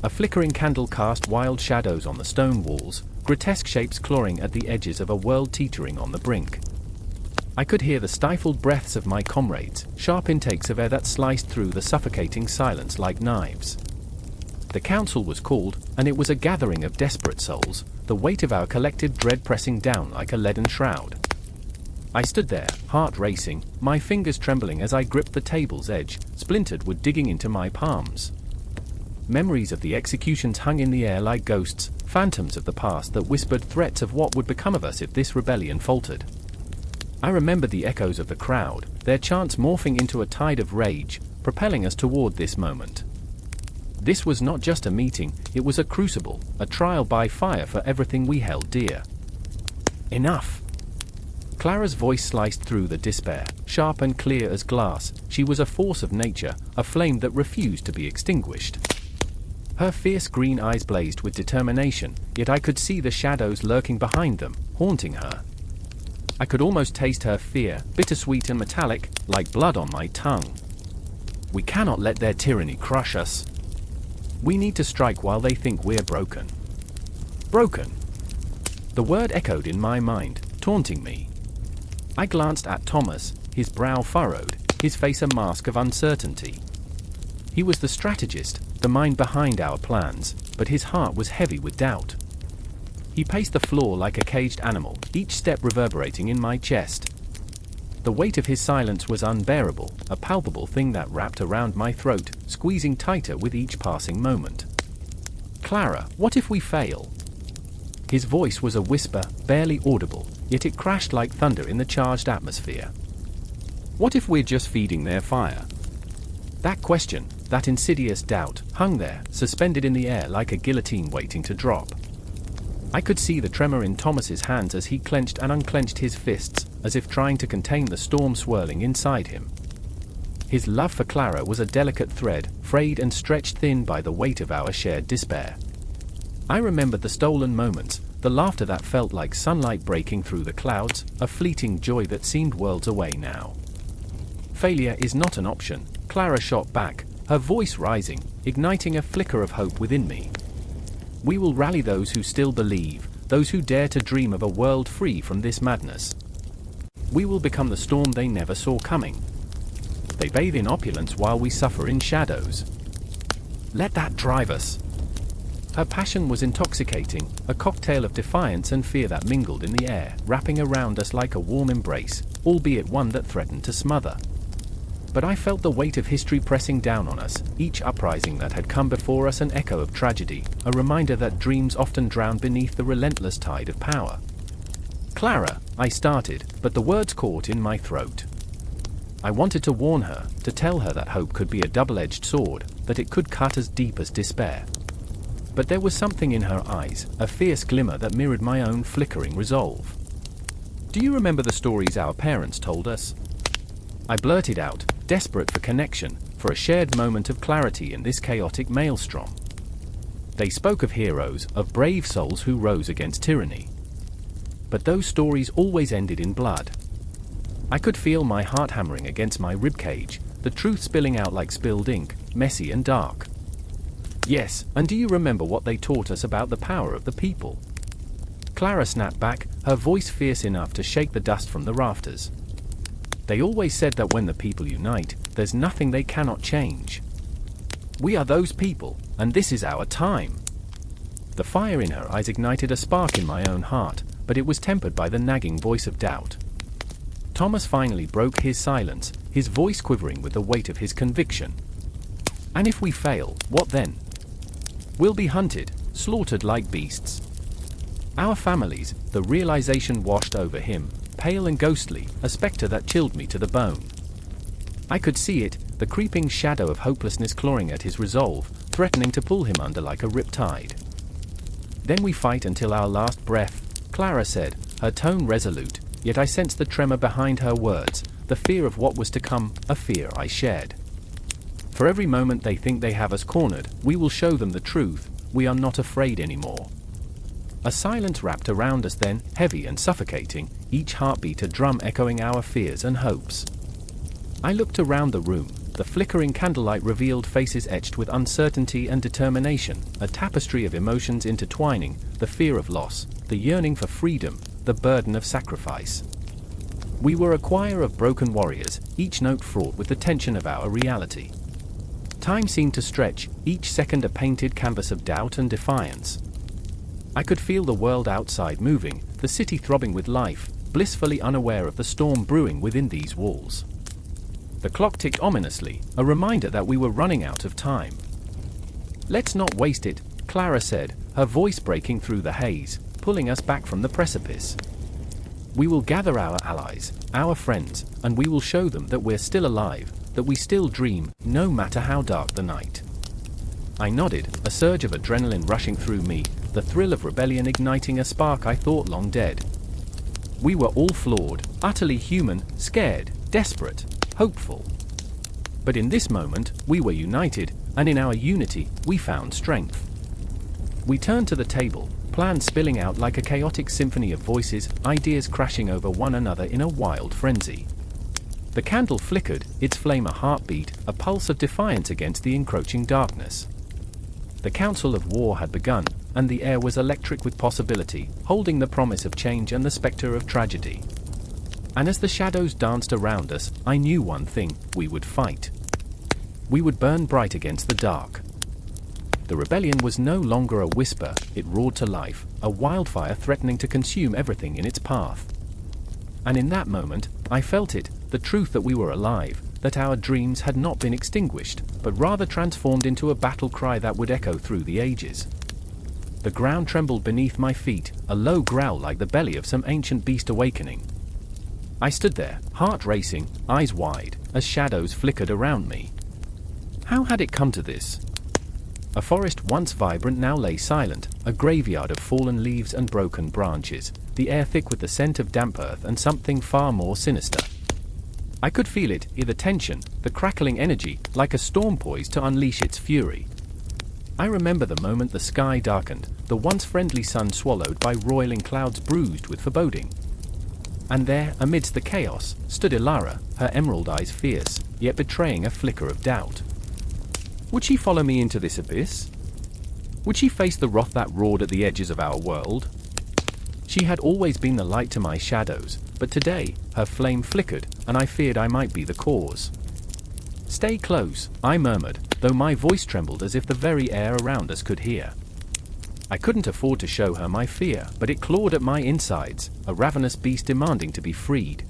A flickering candle cast wild shadows on the stone walls, grotesque shapes clawing at the edges of a world teetering on the brink. I could hear the stifled breaths of my comrades, sharp intakes of air that sliced through the suffocating silence like knives. The council was called, and it was a gathering of desperate souls, the weight of our collective dread pressing down like a leaden shroud. I stood there, heart racing, my fingers trembling as I gripped the table's edge, splintered wood digging into my palms. Memories of the executions hung in the air like ghosts, phantoms of the past that whispered threats of what would become of us if this rebellion faltered. I remembered the echoes of the crowd, their chants morphing into a tide of rage, propelling us toward this moment. This was not just a meeting, it was a crucible, a trial by fire for everything we held dear. Enough! Clara's voice sliced through the despair, sharp and clear as glass. She was a force of nature, a flame that refused to be extinguished. Her fierce green eyes blazed with determination, yet I could see the shadows lurking behind them, haunting her. I could almost taste her fear, bittersweet and metallic, like blood on my tongue. We cannot let their tyranny crush us. We need to strike while they think we're broken. Broken. The word echoed in my mind, taunting me. I glanced at Thomas, his brow furrowed, his face a mask of uncertainty. He was the strategist, the mind behind our plans, but his heart was heavy with doubt. He paced the floor like a caged animal, each step reverberating in my chest. The weight of his silence was unbearable, a palpable thing that wrapped around my throat, squeezing tighter with each passing moment. Clara, what if we fail? His voice was a whisper, barely audible, yet it crashed like thunder in the charged atmosphere. What if we're just feeding their fire? That question, that insidious doubt, hung there, suspended in the air like a guillotine waiting to drop. I could see the tremor in Thomas's hands as he clenched and unclenched his fists, as if trying to contain the storm swirling inside him. His love for Clara was a delicate thread, frayed and stretched thin by the weight of our shared despair. I remembered the stolen moments, the laughter that felt like sunlight breaking through the clouds, a fleeting joy that seemed worlds away now. Failure is not an option, Clara shot back, her voice rising, igniting a flicker of hope within me. We will rally those who still believe, those who dare to dream of a world free from this madness. We will become the storm they never saw coming. They bathe in opulence while we suffer in shadows. Let that drive us. Her passion was intoxicating, a cocktail of defiance and fear that mingled in the air, wrapping around us like a warm embrace, albeit one that threatened to smother. But I felt the weight of history pressing down on us, each uprising that had come before us an echo of tragedy, a reminder that dreams often drown beneath the relentless tide of power. Clara, I started, but the words caught in my throat. I wanted to warn her, to tell her that hope could be a double-edged sword, that it could cut as deep as despair. But there was something in her eyes, a fierce glimmer that mirrored my own flickering resolve. Do you remember the stories our parents told us? I blurted out, desperate for connection, for a shared moment of clarity in this chaotic maelstrom. They spoke of heroes, of brave souls who rose against tyranny. But those stories always ended in blood. I could feel my heart hammering against my ribcage, the truth spilling out like spilled ink, messy and dark. Yes, and do you remember what they taught us about the power of the people? Clara snapped back, her voice fierce enough to shake the dust from the rafters. They always said that when the people unite, there's nothing they cannot change. We are those people, and this is our time. The fire in her eyes ignited a spark in my own heart, but it was tempered by the nagging voice of doubt. Thomas finally broke his silence, his voice quivering with the weight of his conviction. And if we fail, what then? We'll be hunted, slaughtered like beasts. Our families, the realization washed over him, pale and ghostly, a specter that chilled me to the bone. I could see it, the creeping shadow of hopelessness clawing at his resolve, threatening to pull him under like a riptide. Then we fight until our last breath, Clara said, her tone resolute, yet I sensed the tremor behind her words, the fear of what was to come, a fear I shared. For every moment they think they have us cornered, we will show them the truth, we are not afraid anymore. A silence wrapped around us then, heavy and suffocating, each heartbeat a drum echoing our fears and hopes. I looked around the room, the flickering candlelight revealed faces etched with uncertainty and determination, a tapestry of emotions intertwining, the fear of loss, the yearning for freedom, the burden of sacrifice. We were a choir of broken warriors, each note fraught with the tension of our reality. Time seemed to stretch, each second a painted canvas of doubt and defiance. I could feel the world outside moving, the city throbbing with life, blissfully unaware of the storm brewing within these walls. The clock ticked ominously, a reminder that we were running out of time. Let's not waste it, Clara said, her voice breaking through the haze, pulling us back from the precipice. We will gather our allies, our friends, and we will show them that we're still alive, that we still dream, no matter how dark the night. I nodded, a surge of adrenaline rushing through me, the thrill of rebellion igniting a spark I thought long dead. We were all flawed, utterly human, scared, desperate, hopeful. But in this moment, we were united, and in our unity, we found strength. We turned to the table, plans spilling out like a chaotic symphony of voices, ideas crashing over one another in a wild frenzy. The candle flickered, its flame a heartbeat, a pulse of defiance against the encroaching darkness. The council of war had begun, and the air was electric with possibility, holding the promise of change and the specter of tragedy. And as the shadows danced around us, I knew one thing, we would fight. We would burn bright against the dark. The rebellion was no longer a whisper, it roared to life, a wildfire threatening to consume everything in its path. And in that moment, I felt it, the truth that we were alive, that our dreams had not been extinguished, but rather transformed into a battle cry that would echo through the ages. The ground trembled beneath my feet, a low growl like the belly of some ancient beast awakening. I stood there, heart racing, eyes wide, as shadows flickered around me. How had it come to this? A forest once vibrant now lay silent, a graveyard of fallen leaves and broken branches, the air thick with the scent of damp earth and something far more sinister. I could feel it, the tension, the crackling energy, like a storm poised to unleash its fury. I remember the moment the sky darkened, the once friendly sun swallowed by roiling clouds bruised with foreboding. And there, amidst the chaos, stood Elara, her emerald eyes fierce, yet betraying a flicker of doubt. Would she follow me into this abyss? Would she face the wrath that roared at the edges of our world? She had always been the light to my shadows, but today, her flame flickered, and I feared I might be the cause. Stay close, I murmured, though my voice trembled as if the very air around us could hear. I couldn't afford to show her my fear, but it clawed at my insides, a ravenous beast demanding to be freed.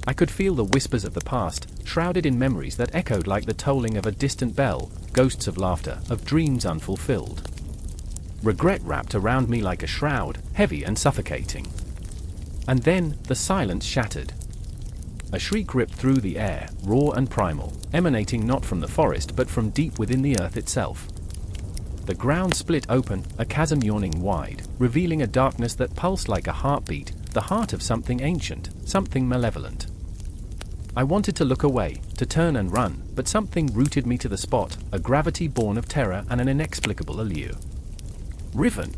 I could feel the whispers of the past, shrouded in memories that echoed like the tolling of a distant bell, ghosts of laughter, of dreams unfulfilled. Regret wrapped around me like a shroud, heavy and suffocating. And then, the silence shattered. A shriek ripped through the air, raw and primal, emanating not from the forest but from deep within the earth itself. The ground split open, a chasm yawning wide, revealing a darkness that pulsed like a heartbeat, the heart of something ancient, something malevolent. I wanted to look away, to turn and run, but something rooted me to the spot, a gravity born of terror and an inexplicable allure. Riven!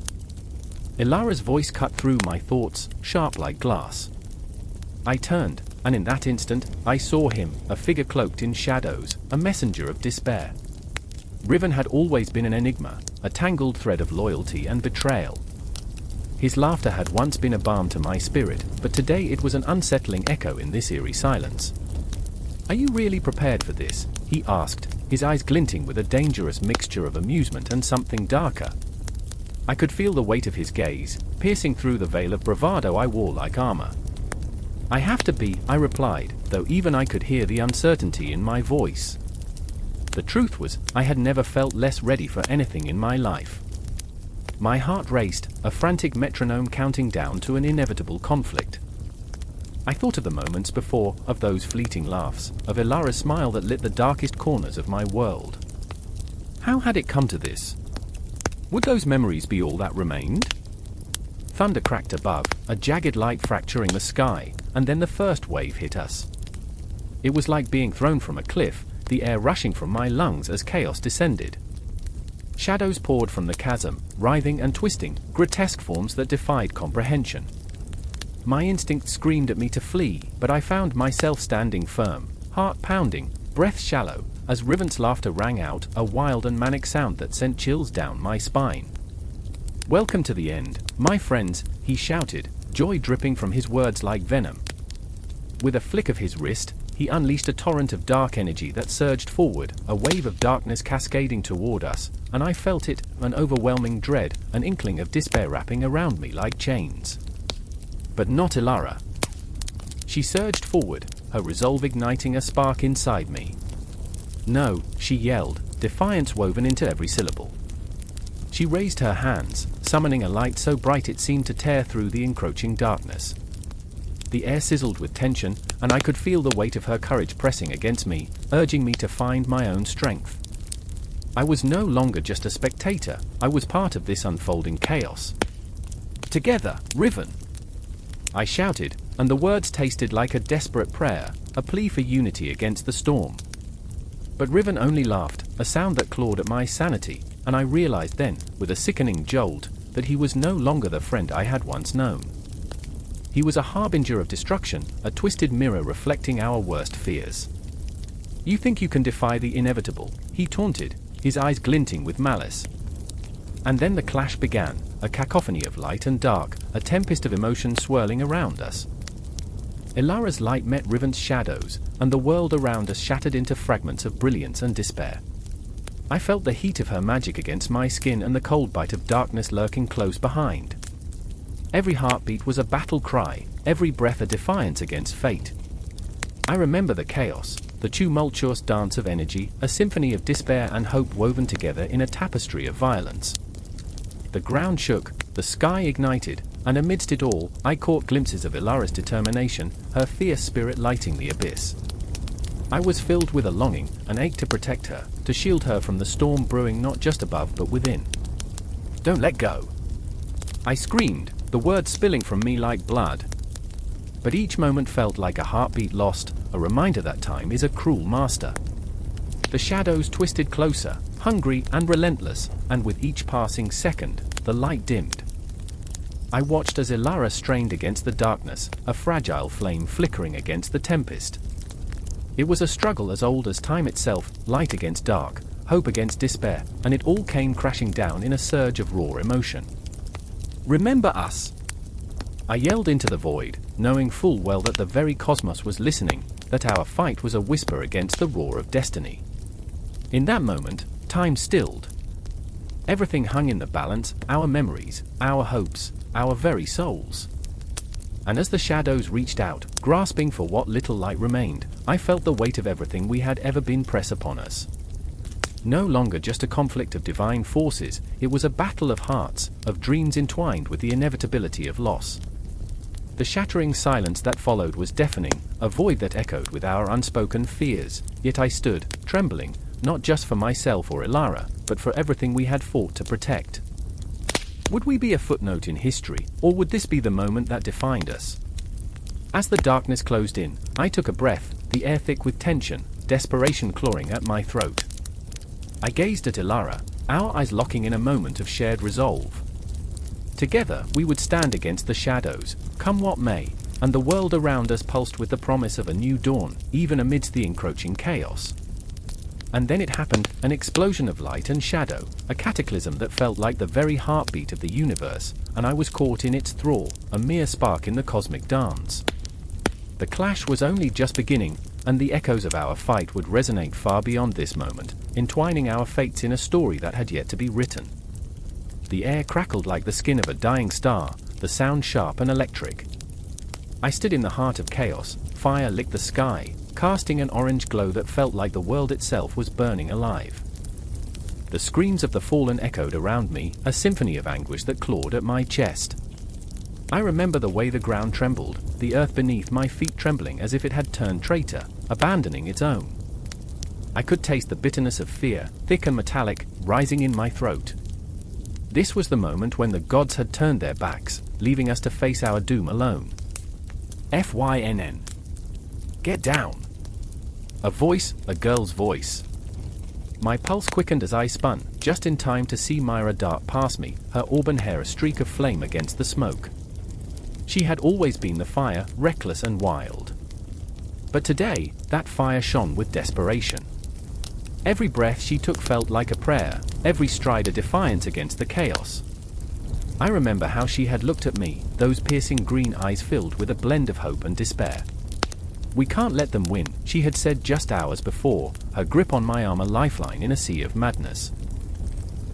Elara's voice cut through my thoughts, sharp like glass. I turned, and in that instant, I saw him, a figure cloaked in shadows, a messenger of despair. Riven had always been an enigma, a tangled thread of loyalty and betrayal. His laughter had once been a balm to my spirit, but today it was an unsettling echo in this eerie silence. "Are you really prepared for this?" he asked, his eyes glinting with a dangerous mixture of amusement and something darker. I could feel the weight of his gaze, piercing through the veil of bravado I wore like armor. "I have to be," I replied, though even I could hear the uncertainty in my voice. The truth was, I had never felt less ready for anything in my life. My heart raced, a frantic metronome counting down to an inevitable conflict. I thought of the moments before, of those fleeting laughs, of Elara's smile that lit the darkest corners of my world. How had it come to this? Would those memories be all that remained? Thunder cracked above, a jagged light fracturing the sky, and then the first wave hit us. It was like being thrown from a cliff, the air rushing from my lungs as chaos descended. Shadows poured from the chasm, writhing and twisting, grotesque forms that defied comprehension. My instinct screamed at me to flee, but I found myself standing firm, heart pounding, breath shallow, as Riven's laughter rang out, a wild and manic sound that sent chills down my spine. "Welcome to the end, my friends," he shouted, joy dripping from his words like venom. With a flick of his wrist, he unleashed a torrent of dark energy that surged forward, a wave of darkness cascading toward us, and I felt it, an overwhelming dread, an inkling of despair wrapping around me like chains. But not Elara. She surged forward, her resolve igniting a spark inside me. "No," she yelled, defiance woven into every syllable. She raised her hands, summoning a light so bright it seemed to tear through the encroaching darkness. The air sizzled with tension, and I could feel the weight of her courage pressing against me, urging me to find my own strength. I was no longer just a spectator, I was part of this unfolding chaos. "Together, Riven!" I shouted, and the words tasted like a desperate prayer, a plea for unity against the storm. But Riven only laughed, a sound that clawed at my sanity, and I realized then, with a sickening jolt, that he was no longer the friend I had once known. He was a harbinger of destruction, a twisted mirror reflecting our worst fears. "You think you can defy the inevitable," he taunted, his eyes glinting with malice. And then the clash began, a cacophony of light and dark, a tempest of emotion swirling around us. Elara's light met Riven's shadows, and the world around us shattered into fragments of brilliance and despair. I felt the heat of her magic against my skin and the cold bite of darkness lurking close behind. Every heartbeat was a battle cry, every breath a defiance against fate. I remember the chaos, the tumultuous dance of energy, a symphony of despair and hope woven together in a tapestry of violence. The ground shook, the sky ignited, and amidst it all, I caught glimpses of Elara's determination, her fierce spirit lighting the abyss. I was filled with a longing, an ache to protect her, to shield her from the storm brewing not just above but within. "Don't let go!" I screamed, the words spilling from me like blood. But each moment felt like a heartbeat lost, a reminder that time is a cruel master. The shadows twisted closer, hungry and relentless, and with each passing second, the light dimmed. I watched as Elara strained against the darkness, a fragile flame flickering against the tempest. It was a struggle as old as time itself, light against dark, hope against despair, and it all came crashing down in a surge of raw emotion. "Remember us!" I yelled into the void, knowing full well that the very cosmos was listening, that our fight was a whisper against the roar of destiny. In that moment, time stilled. Everything hung in the balance, our memories, our hopes, our very souls. And as the shadows reached out, grasping for what little light remained, I felt the weight of everything we had ever been press upon us. No longer just a conflict of divine forces, it was a battle of hearts, of dreams entwined with the inevitability of loss. The shattering silence that followed was deafening, a void that echoed with our unspoken fears, yet I stood, trembling, not just for myself or Elara, but for everything we had fought to protect. Would we be a footnote in history, or would this be the moment that defined us? As the darkness closed in, I took a breath, the air thick with tension, desperation clawing at my throat. I gazed at Elara, our eyes locking in a moment of shared resolve. Together, we would stand against the shadows, come what may, and the world around us pulsed with the promise of a new dawn, even amidst the encroaching chaos. And then it happened, an explosion of light and shadow, a cataclysm that felt like the very heartbeat of the universe, and I was caught in its thrall, a mere spark in the cosmic dance. The clash was only just beginning, and the echoes of our fight would resonate far beyond this moment, entwining our fates in a story that had yet to be written. The air crackled like the skin of a dying star, the sound sharp and electric. I stood in the heart of chaos, fire lit the sky, casting an orange glow that felt like the world itself was burning alive. The screams of the fallen echoed around me, a symphony of anguish that clawed at my chest. I remember the way the ground trembled, the earth beneath my feet trembling as if it had turned traitor, abandoning its own. I could taste the bitterness of fear, thick and metallic, rising in my throat. This was the moment when the gods had turned their backs, leaving us to face our doom alone. FYNN. Get down. A voice, a girl's voice. My pulse quickened as I spun, just in time to see Myra dart past me, her auburn hair a streak of flame against the smoke. She had always been the fire, reckless and wild. But today, that fire shone with desperation. Every breath she took felt like a prayer, every stride a defiance against the chaos. I remember how she had looked at me, those piercing green eyes filled with a blend of hope and despair. "We can't let them win," she had said just hours before, her grip on my arm a lifeline in a sea of madness.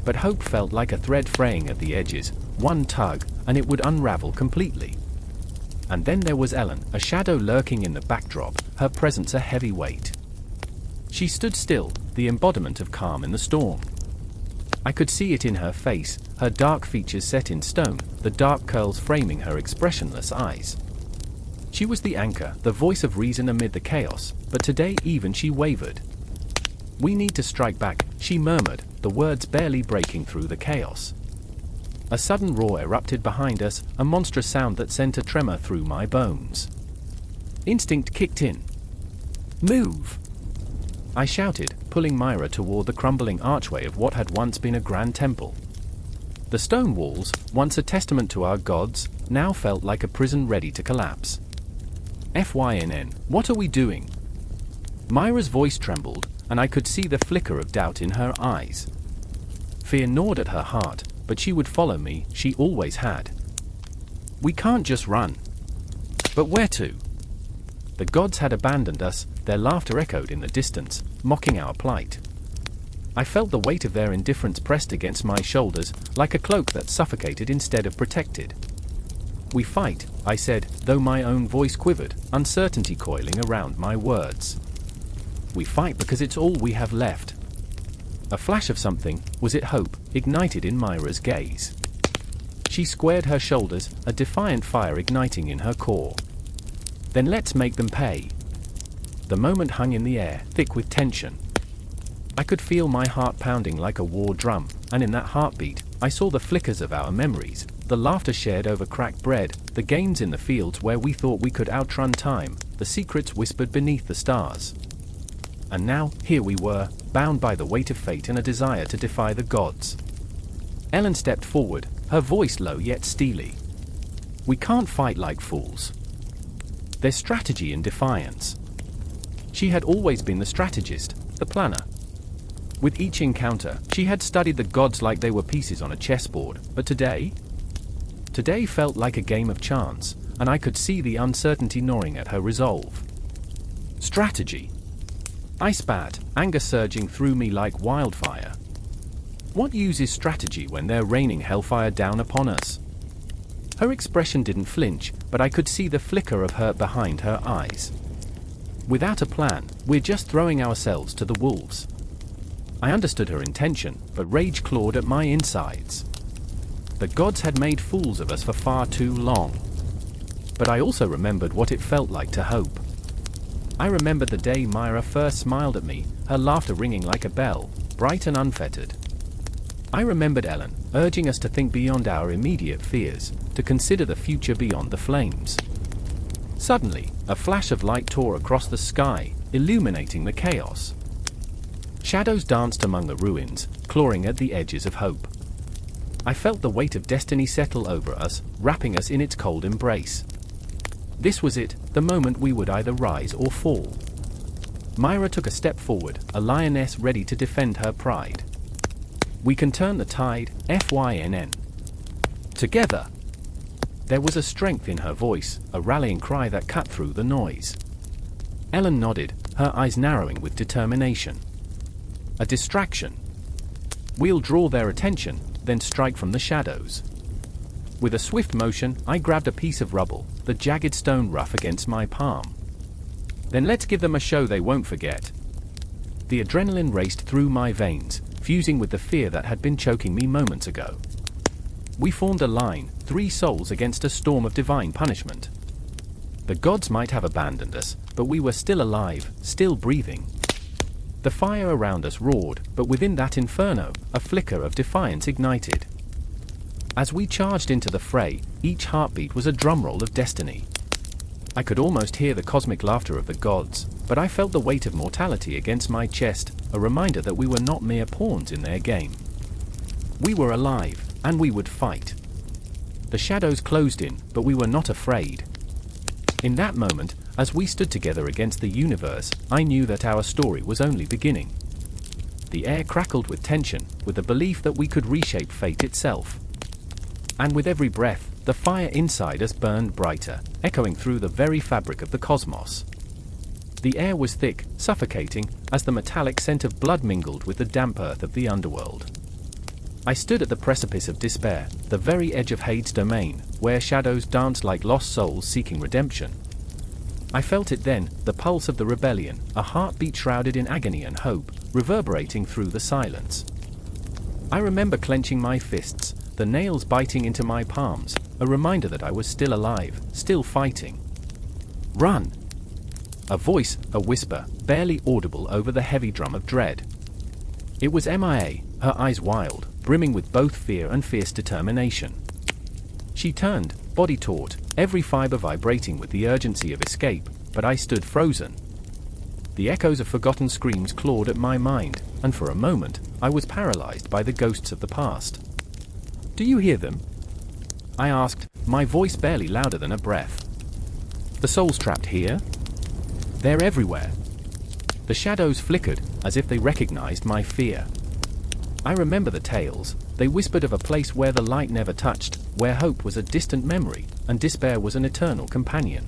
But hope felt like a thread fraying at the edges, one tug, and it would unravel completely. And then there was Ellen, a shadow lurking in the backdrop, her presence a heavy weight. She stood still, the embodiment of calm in the storm. I could see it in her face, her dark features set in stone, the dark curls framing her expressionless eyes. She was the anchor, the voice of reason amid the chaos, but today even she wavered. "We need to strike back," she murmured, the words barely breaking through the chaos. A sudden roar erupted behind us, a monstrous sound that sent a tremor through my bones. Instinct kicked in. "Move!" I shouted, pulling Myra toward the crumbling archway of what had once been a grand temple. The stone walls, once a testament to our gods, now felt like a prison ready to collapse. FYNN, what are we doing? Myra's voice trembled, and I could see the flicker of doubt in her eyes. Fear gnawed at her heart, but she would follow me, she always had. "We can't just run." "But where to?" The gods had abandoned us, their laughter echoed in the distance, mocking our plight. I felt the weight of their indifference pressed against my shoulders, like a cloak that suffocated instead of protected. "We fight," I said, though my own voice quivered, uncertainty coiling around my words. "We fight because it's all we have left." A flash of something, was it hope, ignited in Myra's gaze. She squared her shoulders, a defiant fire igniting in her core. "Then let's make them pay." The moment hung in the air, thick with tension. I could feel my heart pounding like a war drum, and in that heartbeat, I saw the flickers of our memories, the laughter shared over cracked bread, the gains in the fields where we thought we could outrun time, the secrets whispered beneath the stars. And now, here we were, bound by the weight of fate and a desire to defy the gods. Ellen stepped forward, her voice low yet steely. "We can't fight like fools. There's strategy in defiance." She had always been the strategist, the planner. With each encounter, she had studied the gods like they were pieces on a chessboard, but today? Today felt like a game of chance, and I could see the uncertainty gnawing at her resolve. Strategy. I spat, anger surging through me like wildfire. What use is strategy when they're raining hellfire down upon us? Her expression didn't flinch, but I could see the flicker of hurt behind her eyes. Without a plan, we're just throwing ourselves to the wolves. I understood her intention, but rage clawed at my insides. The gods had made fools of us for far too long. But I also remembered what it felt like to hope. I remembered the day Myra first smiled at me, her laughter ringing like a bell, bright and unfettered. I remembered Ellen, urging us to think beyond our immediate fears, to consider the future beyond the flames. Suddenly, a flash of light tore across the sky, illuminating the chaos. Shadows danced among the ruins, clawing at the edges of hope. I felt the weight of destiny settle over us, wrapping us in its cold embrace. This was it, the moment we would either rise or fall. Myra took a step forward, a lioness ready to defend her pride. We can turn the tide, FYNN. Together. There was a strength in her voice, a rallying cry that cut through the noise. Ellen nodded, her eyes narrowing with determination. A distraction. We'll draw their attention, then strike from the shadows. With a swift motion, I grabbed a piece of rubble, the jagged stone rough against my palm. Then let's give them a show they won't forget. The adrenaline raced through my veins, fusing with the fear that had been choking me moments ago. We formed a line, 3 souls against a storm of divine punishment. The gods might have abandoned us, but we were still alive, still breathing. The fire around us roared, but within that inferno, a flicker of defiance ignited. As we charged into the fray, each heartbeat was a drumroll of destiny. I could almost hear the cosmic laughter of the gods, but I felt the weight of mortality against my chest, a reminder that we were not mere pawns in their game. We were alive, and we would fight. The shadows closed in, but we were not afraid. In that moment, as we stood together against the universe, I knew that our story was only beginning. The air crackled with tension, with the belief that we could reshape fate itself. And with every breath, the fire inside us burned brighter, echoing through the very fabric of the cosmos. The air was thick, suffocating, as the metallic scent of blood mingled with the damp earth of the underworld. I stood at the precipice of despair, the very edge of Hades' domain, where shadows danced like lost souls seeking redemption. I felt it then, the pulse of the rebellion, a heartbeat shrouded in agony and hope, reverberating through the silence. I remember clenching my fists, the nails biting into my palms, a reminder that I was still alive, still fighting. Run! A voice, a whisper, barely audible over the heavy drum of dread. It was MIA, her eyes wild, brimming with both fear and fierce determination. She turned, body taut, every fiber vibrating with the urgency of escape, but I stood frozen. The echoes of forgotten screams clawed at my mind, and for a moment, I was paralyzed by the ghosts of the past. Do you hear them? I asked, my voice barely louder than a breath. The souls trapped here? They're everywhere. The shadows flickered, as if they recognized my fear. I remember the tales. They whispered of a place where the light never touched, where hope was a distant memory, and despair was an eternal companion.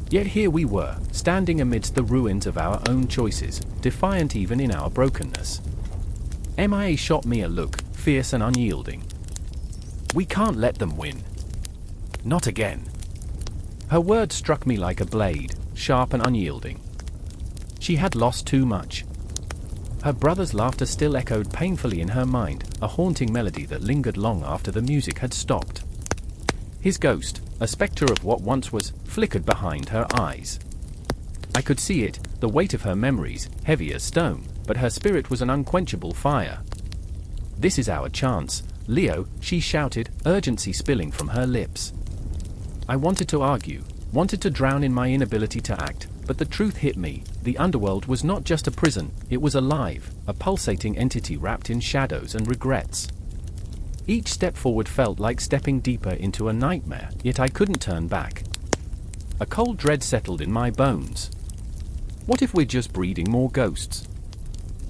Yet here we were, standing amidst the ruins of our own choices, defiant even in our brokenness. MIA shot me a look, fierce and unyielding. We can't let them win. Not again. Her words struck me like a blade, sharp and unyielding. She had lost too much. Her brother's laughter still echoed painfully in her mind, a haunting melody that lingered long after the music had stopped. His ghost, a spectre of what once was, flickered behind her eyes. I could see it, the weight of her memories, heavy as stone, but her spirit was an unquenchable fire. This is our chance, Leo, she shouted, urgency spilling from her lips. I wanted to argue, wanted to drown in my inability to act, but the truth hit me. The underworld was not just a prison, it was alive, a pulsating entity wrapped in shadows and regrets. Each step forward felt like stepping deeper into a nightmare, yet I couldn't turn back. A cold dread settled in my bones. What if we're just breeding more ghosts?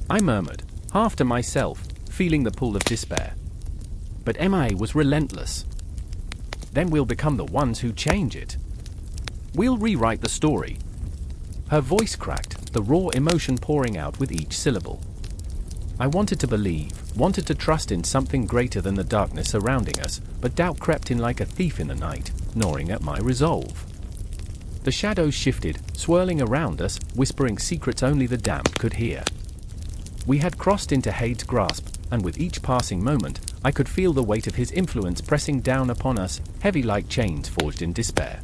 I murmured, half to myself, feeling the pull of despair. But MIA was relentless. Then we'll become the ones who change it. We'll rewrite the story. Her voice cracked, the raw emotion pouring out with each syllable. I wanted to believe, wanted to trust in something greater than the darkness surrounding us, but doubt crept in like a thief in the night, gnawing at my resolve. The shadows shifted, swirling around us, whispering secrets only the damned could hear. We had crossed into Hades' grasp, and with each passing moment, I could feel the weight of his influence pressing down upon us, heavy like chains forged in despair.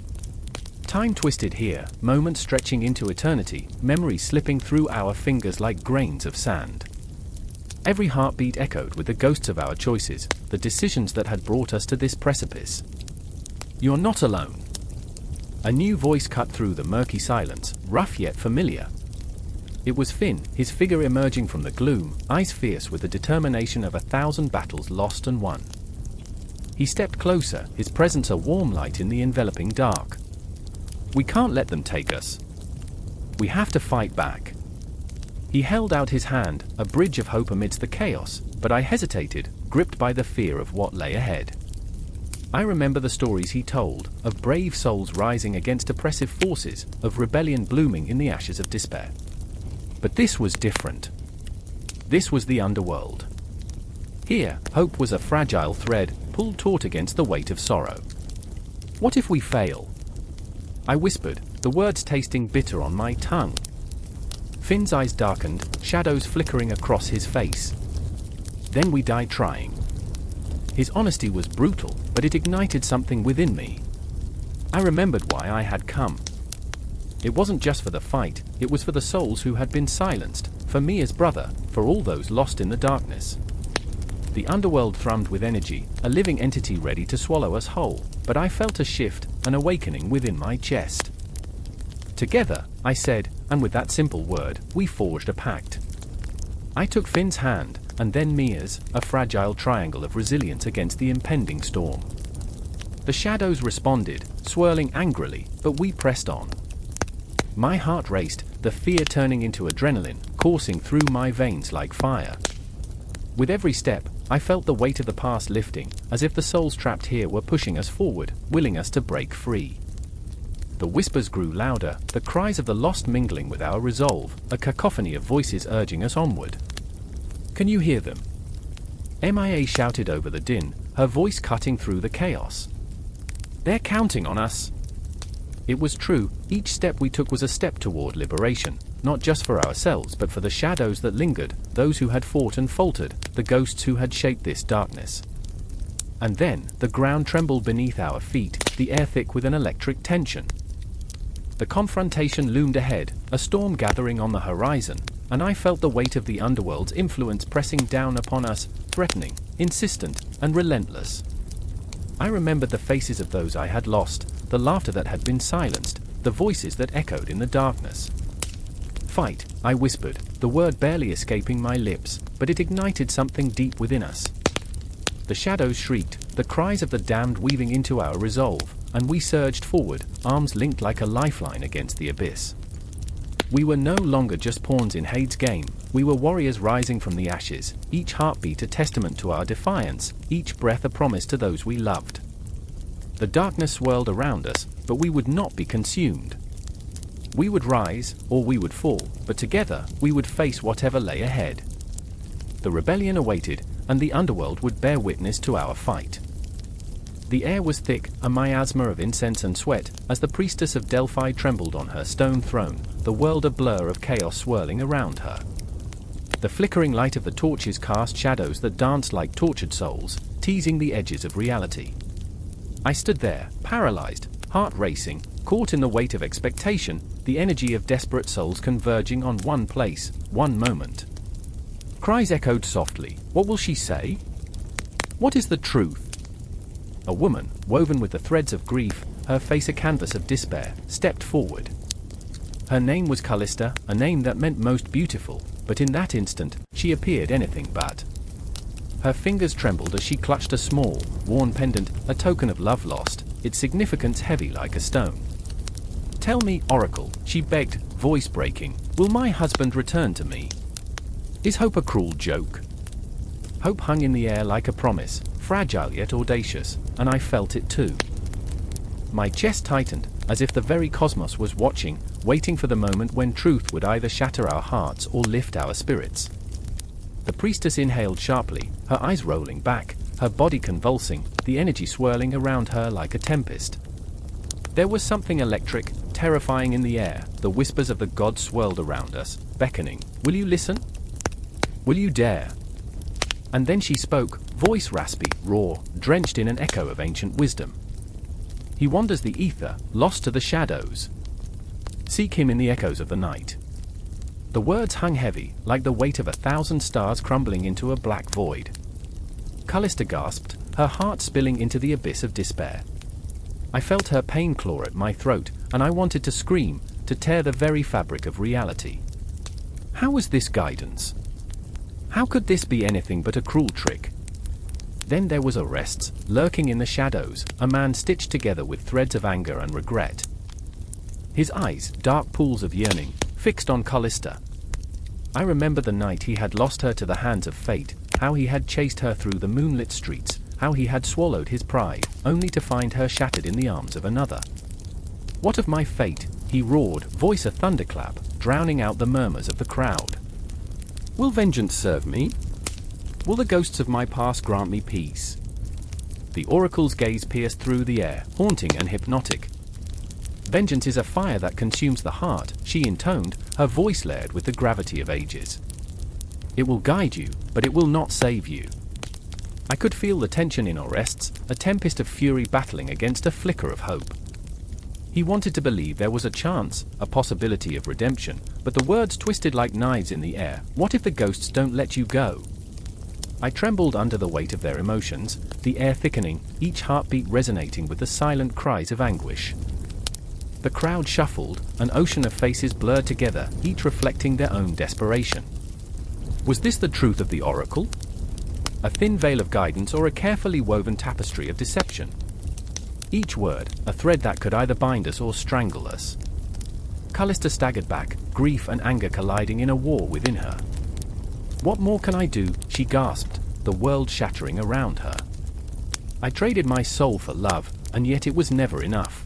Time twisted here, moments stretching into eternity, memories slipping through our fingers like grains of sand. Every heartbeat echoed with the ghosts of our choices, the decisions that had brought us to this precipice. You're not alone. A new voice cut through the murky silence, rough yet familiar. It was Finn, his figure emerging from the gloom, eyes fierce with the determination of 1,000 battles lost and won. He stepped closer, his presence a warm light in the enveloping dark. We can't let them take us. We have to fight back. He held out his hand, a bridge of hope amidst the chaos, but I hesitated, gripped by the fear of what lay ahead. I remember the stories he told, of brave souls rising against oppressive forces, of rebellion blooming in the ashes of despair. But this was different. This was the underworld. Here, hope was a fragile thread, pulled taut against the weight of sorrow. What if we fail? I whispered, the words tasting bitter on my tongue. Finn's eyes darkened, shadows flickering across his face. Then we died trying. His honesty was brutal, but it ignited something within me. I remembered why I had come. It wasn't just for the fight, it was for the souls who had been silenced, for me as brother, for all those lost in the darkness. The underworld thrummed with energy, a living entity ready to swallow us whole, but I felt a shift, an awakening within my chest. Together, I said, and with that simple word, we forged a pact. I took Finn's hand, and then Mia's, a fragile triangle of resilience against the impending storm. The shadows responded, swirling angrily, but we pressed on. My heart raced, the fear turning into adrenaline, coursing through my veins like fire. With every step, I felt the weight of the past lifting, as if the souls trapped here were pushing us forward, willing us to break free. The whispers grew louder, the cries of the lost mingling with our resolve, a cacophony of voices urging us onward. Can you hear them? Mia shouted over the din, her voice cutting through the chaos. They're counting on us. It was true, each step we took was a step toward liberation, not just for ourselves but for the shadows that lingered, those who had fought and faltered, the ghosts who had shaped this darkness. And then, the ground trembled beneath our feet, the air thick with an electric tension. The confrontation loomed ahead, a storm gathering on the horizon, and I felt the weight of the underworld's influence pressing down upon us, threatening, insistent, and relentless. I remembered the faces of those I had lost, the laughter that had been silenced, the voices that echoed in the darkness. Fight, I whispered, the word barely escaping my lips, but it ignited something deep within us. The shadows shrieked, the cries of the damned weaving into our resolve, and we surged forward, arms linked like a lifeline against the abyss. We were no longer just pawns in Hade's game, we were warriors rising from the ashes, each heartbeat a testament to our defiance, each breath a promise to those we loved. The darkness swirled around us, but we would not be consumed. We would rise, or we would fall, but together, we would face whatever lay ahead. The rebellion awaited, and the underworld would bear witness to our fight. The air was thick, a miasma of incense and sweat, as the priestess of Delphi trembled on her stone throne, the world a blur of chaos swirling around her. The flickering light of the torches cast shadows that danced like tortured souls, teasing the edges of reality. I stood there, paralyzed, heart racing, caught in the weight of expectation, the energy of desperate souls converging on one place, one moment. Cries echoed softly, what will she say? What is the truth? A woman, woven with the threads of grief, her face a canvas of despair, stepped forward. Her name was Callista, a name that meant most beautiful, but in that instant, she appeared anything but. Her fingers trembled as she clutched a small, worn pendant, a token of love lost, its significance heavy like a stone. Tell me, Oracle, she begged, voice breaking, will my husband return to me? Is hope a cruel joke? Hope hung in the air like a promise, fragile yet audacious, and I felt it too. My chest tightened, as if the very cosmos was watching, waiting for the moment when truth would either shatter our hearts or lift our spirits. The priestess inhaled sharply, her eyes rolling back, her body convulsing, the energy swirling around her like a tempest. There was something electric, terrifying in the air, the whispers of the gods swirled around us, beckoning. Will you listen? Will you dare? And then she spoke, voice raspy, raw, drenched in an echo of ancient wisdom. He wanders the ether, lost to the shadows. Seek him in the echoes of the night. The words hung heavy, like the weight of 1,000 stars crumbling into a black void. Callista gasped, her heart spilling into the abyss of despair. I felt her pain claw at my throat, and I wanted to scream, to tear the very fabric of reality. How was this guidance? How could this be anything but a cruel trick? Then there was Orestes, lurking in the shadows, a man stitched together with threads of anger and regret. His eyes, dark pools of yearning, fixed on Callista. I remember the night he had lost her to the hands of fate, how he had chased her through the moonlit streets, how he had swallowed his pride, only to find her shattered in the arms of another. What of my fate? He roared, voice a thunderclap, drowning out the murmurs of the crowd. Will vengeance serve me? Will the ghosts of my past grant me peace? The oracle's gaze pierced through the air, haunting and hypnotic. Vengeance is a fire that consumes the heart, she intoned, her voice layered with the gravity of ages. It will guide you, but it will not save you. I could feel the tension in Orestes, a tempest of fury battling against a flicker of hope. He wanted to believe there was a chance, a possibility of redemption, but the words twisted like knives in the air. What if the ghosts don't let you go? I trembled under the weight of their emotions, the air thickening, each heartbeat resonating with the silent cries of anguish. The crowd shuffled, an ocean of faces blurred together, each reflecting their own desperation. Was this the truth of the oracle? A thin veil of guidance or a carefully woven tapestry of deception? Each word, a thread that could either bind us or strangle us. Callista staggered back, grief and anger colliding in a war within her. What more can I do? She gasped, the world shattering around her. I traded my soul for love, and yet it was never enough.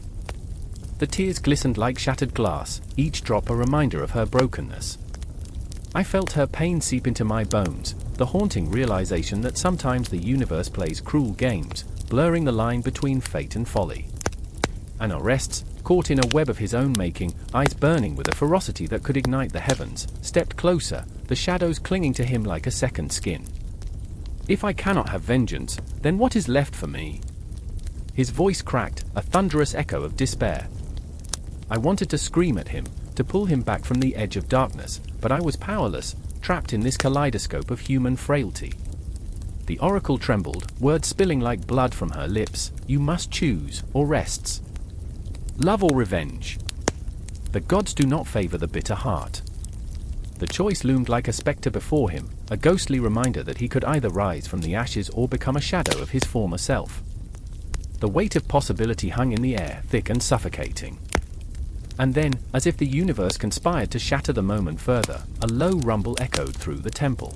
The tears glistened like shattered glass, each drop a reminder of her brokenness. I felt her pain seep into my bones, the haunting realization that sometimes the universe plays cruel games, blurring the line between fate and folly. And Orestes, caught in a web of his own making, eyes burning with a ferocity that could ignite the heavens, stepped closer, the shadows clinging to him like a second skin. If I cannot have vengeance, then what is left for me? His voice cracked, a thunderous echo of despair. I wanted to scream at him, to pull him back from the edge of darkness, but I was powerless, trapped in this kaleidoscope of human frailty. The oracle trembled, words spilling like blood from her lips. You must choose, Orestes. Love or revenge? The gods do not favor the bitter heart. The choice loomed like a specter before him, a ghostly reminder that he could either rise from the ashes or become a shadow of his former self. The weight of possibility hung in the air, thick and suffocating. And then, as if the universe conspired to shatter the moment further, a low rumble echoed through the temple.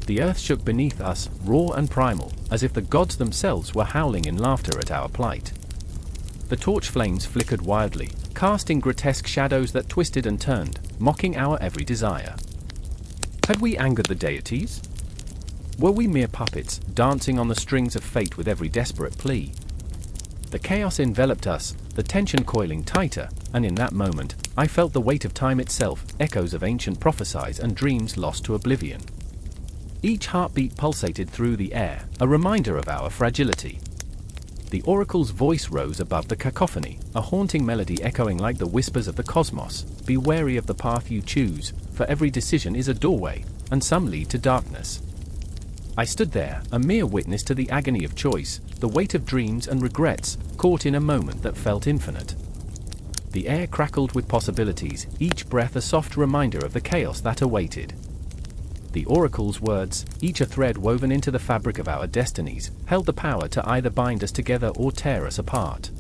The earth shook beneath us, raw and primal, as if the gods themselves were howling in laughter at our plight. The torch flames flickered wildly, casting grotesque shadows that twisted and turned, mocking our every desire. Had we angered the deities? Were we mere puppets, dancing on the strings of fate with every desperate plea? The chaos enveloped us, the tension coiling tighter, and in that moment, I felt the weight of time itself, echoes of ancient prophecies and dreams lost to oblivion. Each heartbeat pulsated through the air, a reminder of our fragility. The oracle's voice rose above the cacophony, a haunting melody echoing like the whispers of the cosmos. Be wary of the path you choose, for every decision is a doorway, and some lead to darkness. I stood there, a mere witness to the agony of choice, the weight of dreams and regrets, caught in a moment that felt infinite. The air crackled with possibilities, each breath a soft reminder of the chaos that awaited. The oracle's words, each a thread woven into the fabric of our destinies, held the power to either bind us together or tear us apart.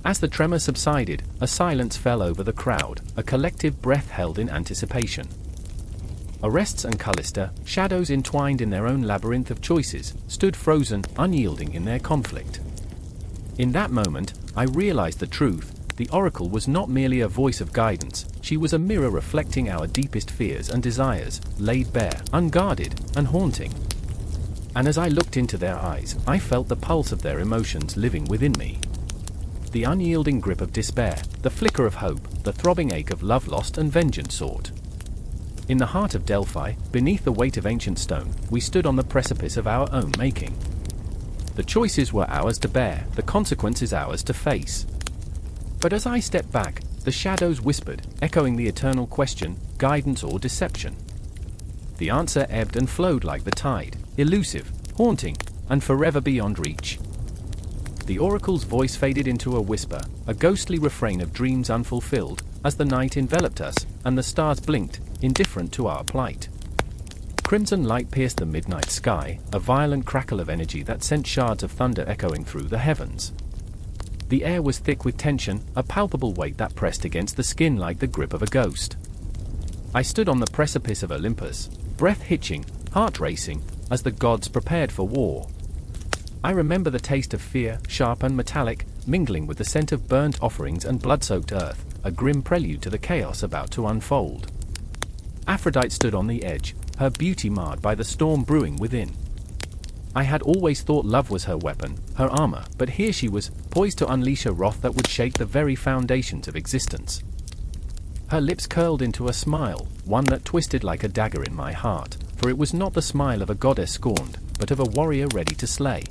As the tremor subsided, a silence fell over the crowd, a collective breath held in anticipation. Orestes and Callista, shadows entwined in their own labyrinth of choices, stood frozen, unyielding in their conflict. In that moment, I realized the truth. The oracle was not merely a voice of guidance, she was a mirror reflecting our deepest fears and desires, laid bare, unguarded, and haunting. And as I looked into their eyes, I felt the pulse of their emotions living within me. The unyielding grip of despair, the flicker of hope, the throbbing ache of love lost and vengeance sought. In the heart of Delphi, beneath the weight of ancient stone, we stood on the precipice of our own making. The choices were ours to bear, the consequences ours to face. But as I stepped back, the shadows whispered, echoing the eternal question, guidance or deception. The answer ebbed and flowed like the tide, elusive, haunting, and forever beyond reach. The oracle's voice faded into a whisper, a ghostly refrain of dreams unfulfilled, as the night enveloped us, and the stars blinked, indifferent to our plight. Crimson light pierced the midnight sky, a violent crackle of energy that sent shards of thunder echoing through the heavens. The air was thick with tension, a palpable weight that pressed against the skin like the grip of a ghost. I stood on the precipice of Olympus, breath hitching, heart racing, as the gods prepared for war. I remember the taste of fear, sharp and metallic, mingling with the scent of burnt offerings and blood-soaked earth, a grim prelude to the chaos about to unfold. Aphrodite stood on the edge, her beauty marred by the storm brewing within. I had always thought love was her weapon, her armor, but here she was, poised to unleash a wrath that would shake the very foundations of existence. Her lips curled into a smile, one that twisted like a dagger in my heart, for it was not the smile of a goddess scorned, but of a warrior ready to slay.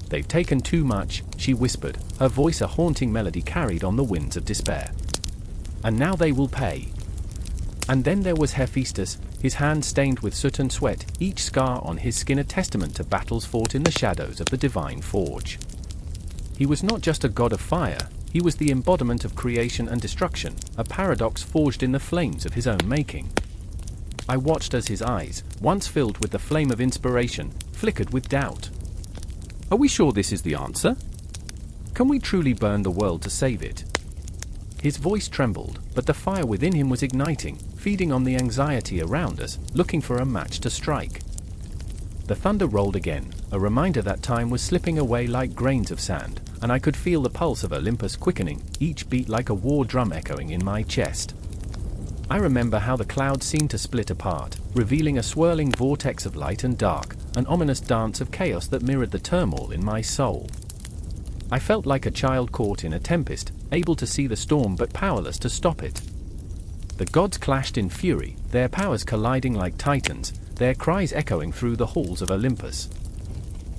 "They've taken too much," she whispered, her voice a haunting melody carried on the winds of despair. "And now they will pay." And then there was Hephaestus, his hands stained with soot and sweat, each scar on his skin a testament to battles fought in the shadows of the divine forge. He was not just a god of fire, he was the embodiment of creation and destruction, a paradox forged in the flames of his own making. I watched as his eyes, once filled with the flame of inspiration, flickered with doubt. "Are we sure this is the answer? Can we truly burn the world to save it?" His voice trembled, but the fire within him was igniting, feeding on the anxiety around us, looking for a match to strike. The thunder rolled again, a reminder that time was slipping away like grains of sand, and I could feel the pulse of Olympus quickening, each beat like a war drum echoing in my chest. I remember how the clouds seemed to split apart, revealing a swirling vortex of light and dark, an ominous dance of chaos that mirrored the turmoil in my soul. I felt like a child caught in a tempest, able to see the storm but powerless to stop it. The gods clashed in fury, their powers colliding like titans, their cries echoing through the halls of Olympus.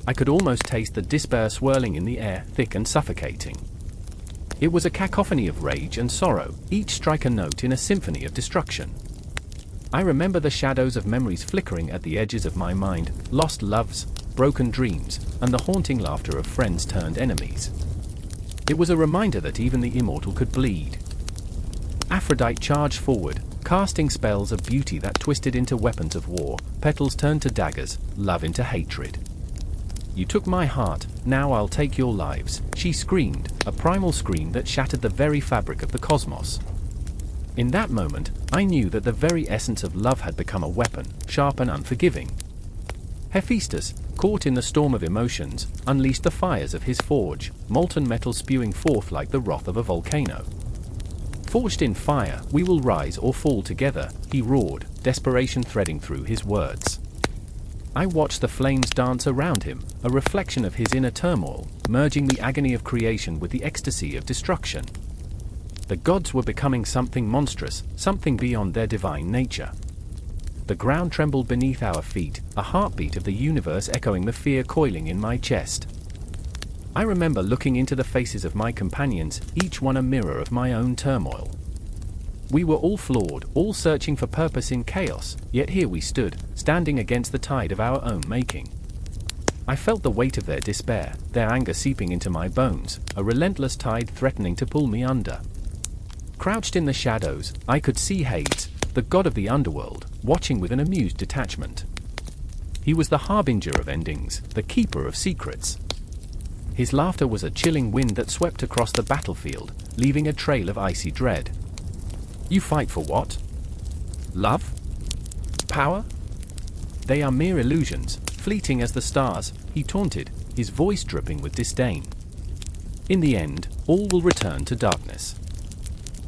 I could almost taste the despair swirling in the air, thick and suffocating. It was a cacophony of rage and sorrow, each strike a note in a symphony of destruction. I remember the shadows of memories flickering at the edges of my mind, lost loves, broken dreams, and the haunting laughter of friends turned enemies. It was a reminder that even the immortal could bleed. Aphrodite charged forward, casting spells of beauty that twisted into weapons of war, petals turned to daggers, love into hatred. "You took my heart, now I'll take your lives," she screamed, a primal scream that shattered the very fabric of the cosmos. In that moment, I knew that the very essence of love had become a weapon, sharp and unforgiving. Hephaestus, caught in the storm of emotions, unleashed the fires of his forge, molten metal spewing forth like the wrath of a volcano. "Forged in fire, we will rise or fall together," he roared, desperation threading through his words. I watched the flames dance around him, a reflection of his inner turmoil, merging the agony of creation with the ecstasy of destruction. The gods were becoming something monstrous, something beyond their divine nature. The ground trembled beneath our feet, a heartbeat of the universe echoing the fear coiling in my chest. I remember looking into the faces of my companions, each one a mirror of my own turmoil. We were all flawed, all searching for purpose in chaos, yet here we stood, standing against the tide of our own making. I felt the weight of their despair, their anger seeping into my bones, a relentless tide threatening to pull me under. Crouched in the shadows, I could see Hades, the god of the underworld, watching with an amused detachment. He was the harbinger of endings, the keeper of secrets. His laughter was a chilling wind that swept across the battlefield, leaving a trail of icy dread. "You fight for what? Love? Power? They are mere illusions, fleeting as the stars," he taunted, his voice dripping with disdain. "In the end, all will return to darkness."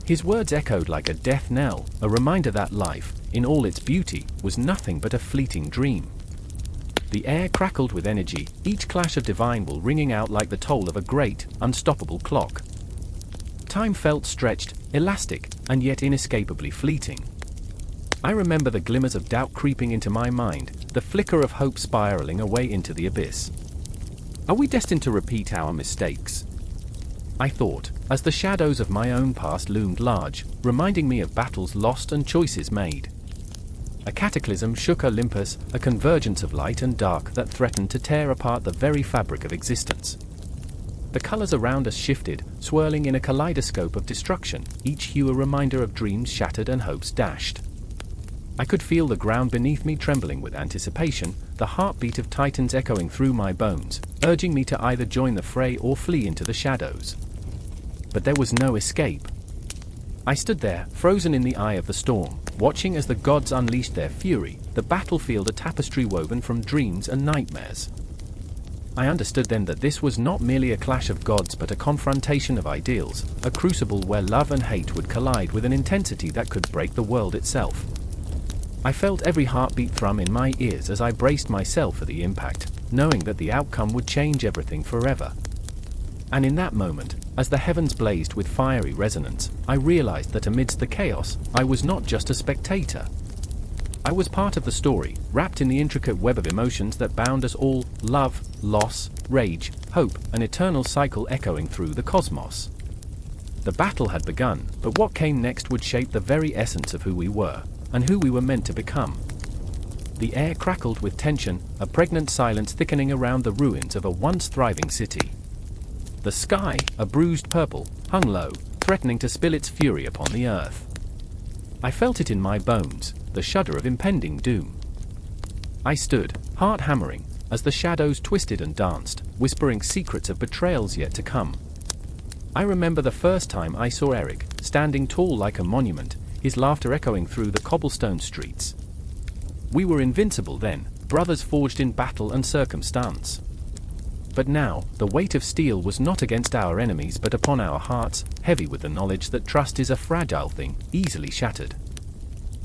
His words echoed like a death knell, a reminder that life, in all its beauty, was nothing but a fleeting dream. The air crackled with energy, each clash of divine will ringing out like the toll of a great, unstoppable clock. Time felt stretched, elastic, and yet inescapably fleeting. I remember the glimmers of doubt creeping into my mind, the flicker of hope spiraling away into the abyss. Are we destined to repeat our mistakes? I thought, as the shadows of my own past loomed large, reminding me of battles lost and choices made. A cataclysm shook Olympus, a convergence of light and dark that threatened to tear apart the very fabric of existence. The colors around us shifted, swirling in a kaleidoscope of destruction, each hue a reminder of dreams shattered and hopes dashed. I could feel the ground beneath me trembling with anticipation, the heartbeat of titans echoing through my bones, urging me to either join the fray or flee into the shadows. But there was no escape. I stood there, frozen in the eye of the storm, watching as the gods unleashed their fury, the battlefield a tapestry woven from dreams and nightmares. I understood then that this was not merely a clash of gods but a confrontation of ideals, a crucible where love and hate would collide with an intensity that could break the world itself. I felt every heartbeat thrum in my ears as I braced myself for the impact, knowing that the outcome would change everything forever. And in that moment, as the heavens blazed with fiery resonance, I realized that amidst the chaos, I was not just a spectator. I was part of the story, wrapped in the intricate web of emotions that bound us all: love, loss, rage, hope, an eternal cycle echoing through the cosmos. The battle had begun, but what came next would shape the very essence of who we were, and who we were meant to become. The air crackled with tension, a pregnant silence thickening around the ruins of a once thriving city. The sky, a bruised purple, hung low, threatening to spill its fury upon the earth. I felt it in my bones, the shudder of impending doom. I stood, heart hammering, as the shadows twisted and danced, whispering secrets of betrayals yet to come. I remember the first time I saw Eric, standing tall like a monument, his laughter echoing through the cobblestone streets. We were invincible then, brothers forged in battle and circumstance. But now, the weight of steel was not against our enemies but upon our hearts, heavy with the knowledge that trust is a fragile thing, easily shattered.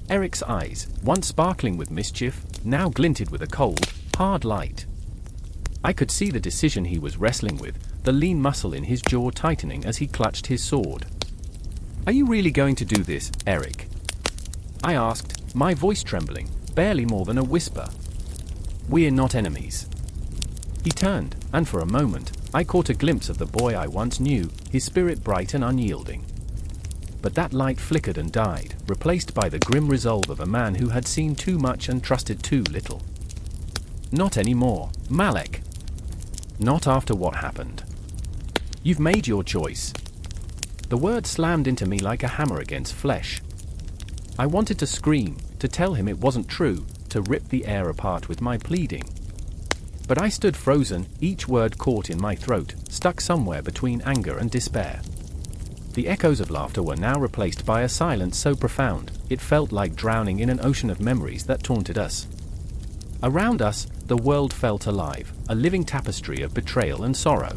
Eric's eyes, once sparkling with mischief, now glinted with a cold, hard light. I could see the decision he was wrestling with, the lean muscle in his jaw tightening as he clutched his sword. "Are you really going to do this, Eric?" I asked, my voice trembling, barely more than a whisper. "We're not enemies." He turned, and for a moment, I caught a glimpse of the boy I once knew, his spirit bright and unyielding. But that light flickered and died, replaced by the grim resolve of a man who had seen too much and trusted too little. "Not anymore, Malek. Not after what happened. You've made your choice." The word slammed into me like a hammer against flesh. I wanted to scream, to tell him it wasn't true, to rip the air apart with my pleading. But I stood frozen, each word caught in my throat, stuck somewhere between anger and despair. The echoes of laughter were now replaced by a silence so profound, it felt like drowning in an ocean of memories that taunted us. Around us, the world felt alive, a living tapestry of betrayal and sorrow.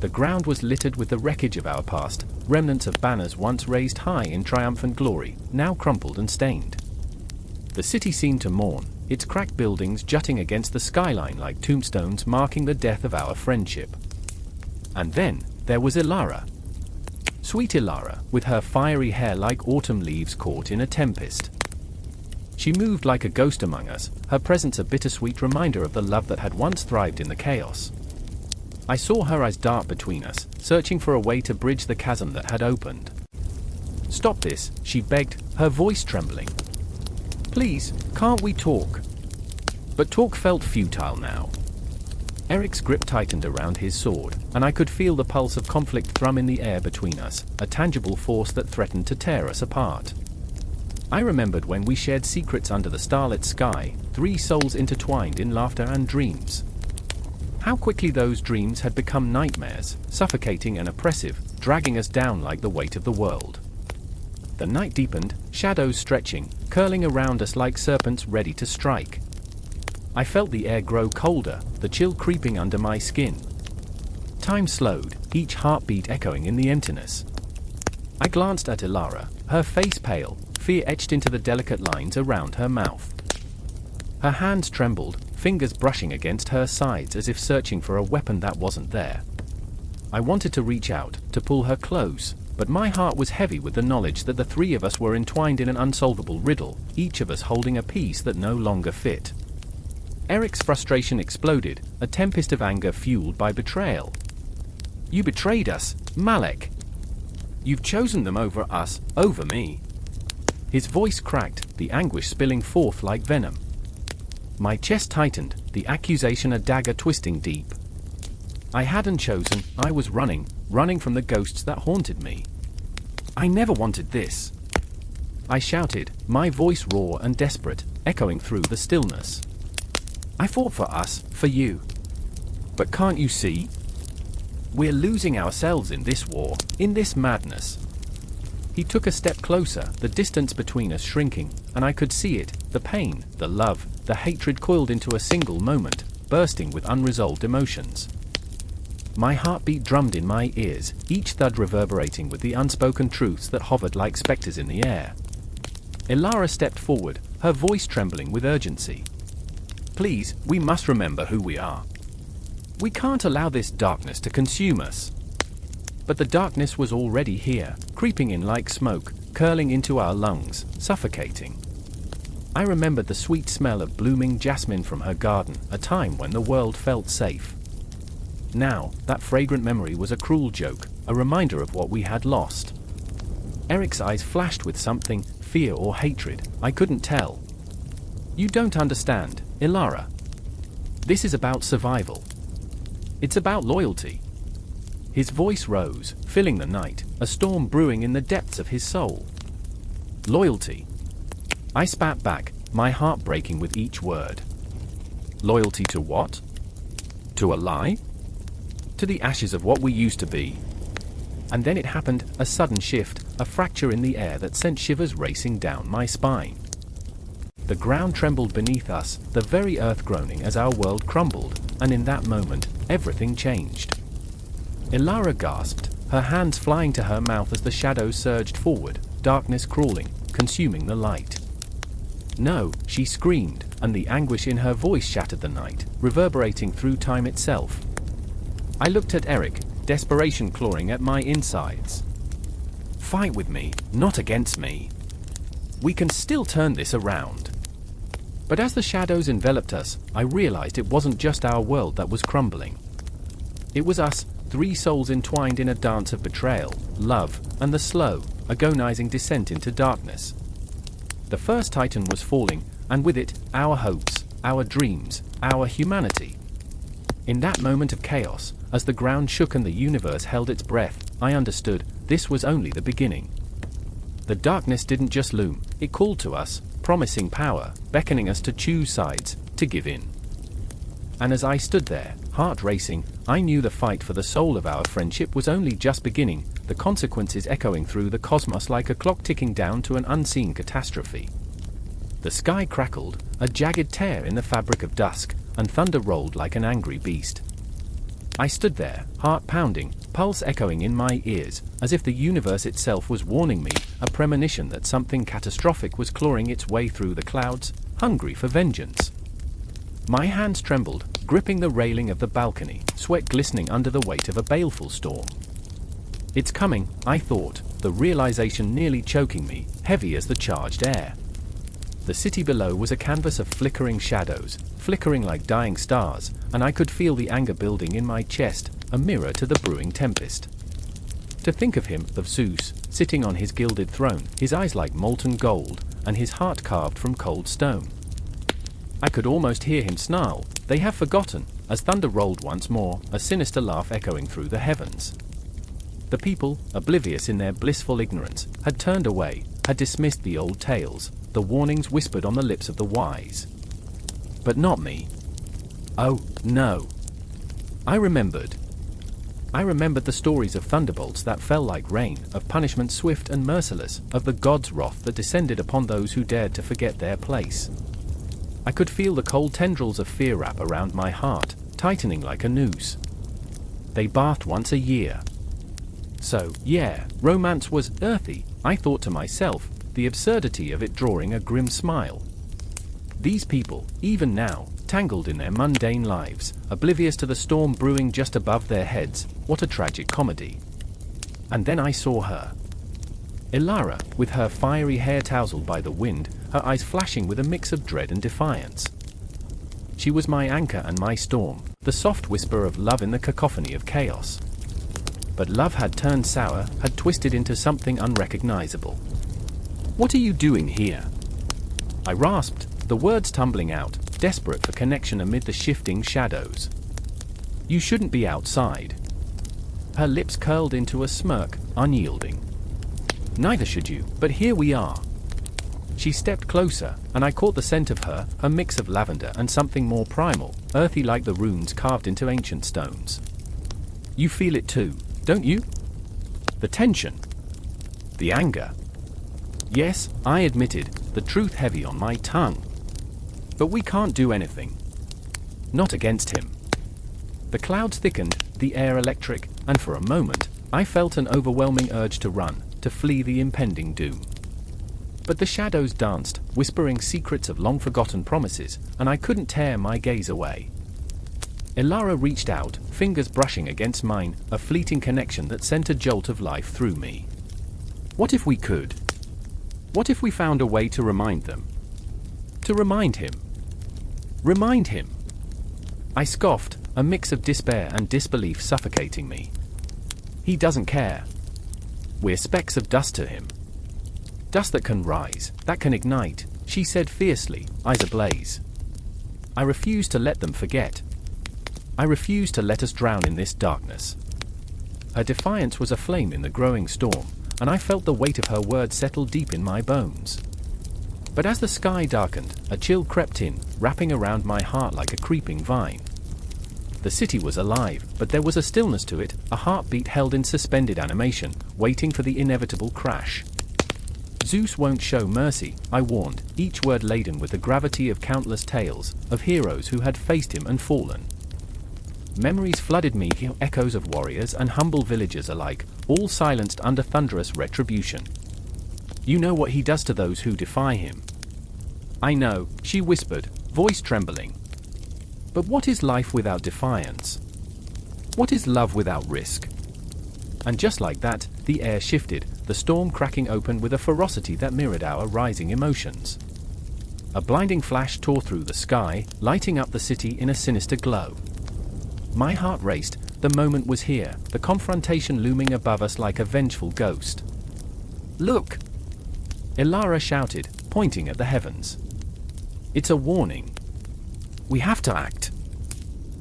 The ground was littered with the wreckage of our past, remnants of banners once raised high in triumphant glory, now crumpled and stained. The city seemed to mourn, its cracked buildings jutting against the skyline like tombstones marking the death of our friendship. And then, there was Ilara. Sweet Ilara, with her fiery hair like autumn leaves caught in a tempest. She moved like a ghost among us, her presence a bittersweet reminder of the love that had once thrived in the chaos. I saw her eyes dart between us, searching for a way to bridge the chasm that had opened. "Stop this," she begged, her voice trembling. "Please, can't we talk?" But talk felt futile now. Eric's grip tightened around his sword, and I could feel the pulse of conflict thrum in the air between us, a tangible force that threatened to tear us apart. I remembered when we shared secrets under the starlit sky, three souls intertwined in laughter and dreams. How quickly those dreams had become nightmares, suffocating and oppressive, dragging us down like the weight of the world. The night deepened, shadows stretching, curling around us like serpents ready to strike. I felt the air grow colder, the chill creeping under my skin. Time slowed, each heartbeat echoing in the emptiness. I glanced at Ilara, her face pale, fear etched into the delicate lines around her mouth. Her hands trembled, fingers brushing against her sides as if searching for a weapon that wasn't there. I wanted to reach out, to pull her close, but my heart was heavy with the knowledge that the three of us were entwined in an unsolvable riddle, each of us holding a piece that no longer fit. Eric's frustration exploded, a tempest of anger fueled by betrayal. "You betrayed us, Malek. You've chosen them over us, over me." His voice cracked, the anguish spilling forth like venom. My chest tightened, the accusation a dagger twisting deep. I hadn't chosen, I was running from the ghosts that haunted me. "I never wanted this," I shouted, my voice raw and desperate, echoing through the stillness. "I fought for us, for you. But can't you see? We're losing ourselves in this war, in this madness." He took a step closer, the distance between us shrinking, and I could see it, the pain, the love, the hatred coiled into a single moment, bursting with unresolved emotions. My heartbeat drummed in my ears, each thud reverberating with the unspoken truths that hovered like specters in the air. Elara stepped forward, her voice trembling with urgency. "Please, we must remember who we are. We can't allow this darkness to consume us." But the darkness was already here, creeping in like smoke, curling into our lungs, suffocating. I remembered the sweet smell of blooming jasmine from her garden, a time when the world felt safe. Now, that fragrant memory was a cruel joke, a reminder of what we had lost. Eric's eyes flashed with something, fear or hatred, I couldn't tell. "You don't understand, Elara. This is about survival. It's about loyalty." His voice rose, filling the night, a storm brewing in the depths of his soul. "Loyalty." I spat back, my heart breaking with each word. "Loyalty to what? To a lie? To the ashes of what we used to be?" And then it happened, a sudden shift, a fracture in the air that sent shivers racing down my spine. The ground trembled beneath us, the very earth groaning as our world crumbled, and in that moment, everything changed. Elara gasped, her hands flying to her mouth as the shadows surged forward, darkness crawling, consuming the light. "No," she screamed, and the anguish in her voice shattered the night, reverberating through time itself. I looked at Eric, desperation clawing at my insides. "Fight with me, not against me. We can still turn this around." But as the shadows enveloped us, I realized it wasn't just our world that was crumbling. It was us, three souls entwined in a dance of betrayal, love, and the slow, agonizing descent into darkness. The first Titan was falling, and with it, our hopes, our dreams, our humanity. In that moment of chaos, as the ground shook and the universe held its breath, I understood, this was only the beginning. The darkness didn't just loom, it called to us, promising power, beckoning us to choose sides, to give in. And as I stood there, heart racing, I knew the fight for the soul of our friendship was only just beginning, the consequences echoing through the cosmos like a clock ticking down to an unseen catastrophe. The sky crackled, a jagged tear in the fabric of dusk, and thunder rolled like an angry beast. I stood there, heart pounding, pulse echoing in my ears, as if the universe itself was warning me, a premonition that something catastrophic was clawing its way through the clouds, hungry for vengeance. My hands trembled, gripping the railing of the balcony, sweat glistening under the weight of a baleful storm. "It's coming," I thought, the realization nearly choking me, heavy as the charged air. The city below was a canvas of flickering shadows, flickering like dying stars, and I could feel the anger building in my chest, a mirror to the brewing tempest. To think of him, of Zeus, sitting on his gilded throne, his eyes like molten gold, and his heart carved from cold stone. I could almost hear him snarl, "They have forgotten," as thunder rolled once more, a sinister laugh echoing through the heavens. The people, oblivious in their blissful ignorance, had turned away, had dismissed the old tales, the warnings whispered on the lips of the wise. But not me. Oh, no. I remembered. the stories of thunderbolts that fell like rain, of punishment swift and merciless, of the gods' wrath that descended upon those who dared to forget their place. I could feel the cold tendrils of fear wrap around my heart, tightening like a noose. They bathed once a year. So, yeah, romance was earthy, I thought to myself, the absurdity of it drawing a grim smile. These people, even now, tangled in their mundane lives, oblivious to the storm brewing just above their heads, what a tragic comedy. And then I saw her. Elara, with her fiery hair tousled by the wind, her eyes flashing with a mix of dread and defiance. She was my anchor and my storm, the soft whisper of love in the cacophony of chaos. But love had turned sour, had twisted into something unrecognizable. "What are you doing here?" I rasped, the words tumbling out, desperate for connection amid the shifting shadows. "You shouldn't be outside." Her lips curled into a smirk, unyielding. "Neither should you, but here we are." She stepped closer, and I caught the scent of her, a mix of lavender and something more primal, earthy like the runes carved into ancient stones. "You feel it too, don't you? The tension." The anger. Yes, I admitted, the truth heavy on my tongue. But we can't do anything. Not against him. The clouds thickened, the air electric, and for a moment, I felt an overwhelming urge to run, to flee the impending doom. But the shadows danced, whispering secrets of long-forgotten promises, and I couldn't tear my gaze away. Elara reached out, fingers brushing against mine, a fleeting connection that sent a jolt of life through me. What if we could? What if we found a way to remind them? To remind him? Remind him? I scoffed, a mix of despair and disbelief suffocating me. He doesn't care. We're specks of dust to him. Dust that can rise, that can ignite, she said fiercely, eyes ablaze. I refuse to let them forget. I refuse to let us drown in this darkness. Her defiance was a flame in the growing storm, and I felt the weight of her words settle deep in my bones. But as the sky darkened, a chill crept in, wrapping around my heart like a creeping vine. The city was alive, but there was a stillness to it, a heartbeat held in suspended animation, waiting for the inevitable crash. Zeus won't show mercy, I warned, each word laden with the gravity of countless tales, of heroes who had faced him and fallen. Memories flooded me, echoes of warriors and humble villagers alike, all silenced under thunderous retribution. You know what he does to those who defy him. I know, she whispered, voice trembling. But what is life without defiance? What is love without risk? And just like that, the air shifted, the storm cracking open with a ferocity that mirrored our rising emotions. A blinding flash tore through the sky, lighting up the city in a sinister glow. My heart raced, the moment was here, the confrontation looming above us like a vengeful ghost. Look! Elara shouted, pointing at the heavens. It's a warning. We have to act.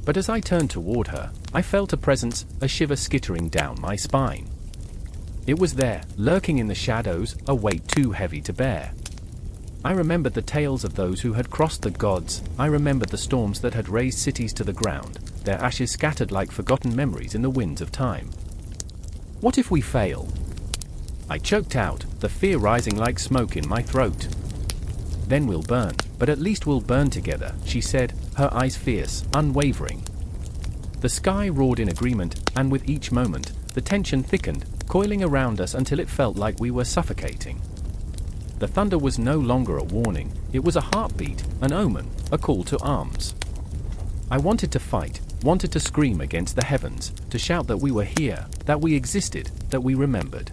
But as I turned toward her, I felt a presence, a shiver skittering down my spine. It was there, lurking in the shadows, a weight too heavy to bear. I remembered the tales of those who had crossed the gods, I remembered the storms that had razed cities to the ground, their ashes scattered like forgotten memories in the winds of time. What if we fail? I choked out, the fear rising like smoke in my throat. Then we'll burn, but at least we'll burn together, she said, her eyes fierce, unwavering. The sky roared in agreement, and with each moment, the tension thickened, coiling around us until it felt like we were suffocating. The thunder was no longer a warning, it was a heartbeat, an omen, a call to arms. I wanted to fight, wanted to scream against the heavens, to shout that we were here, that we existed, that we remembered.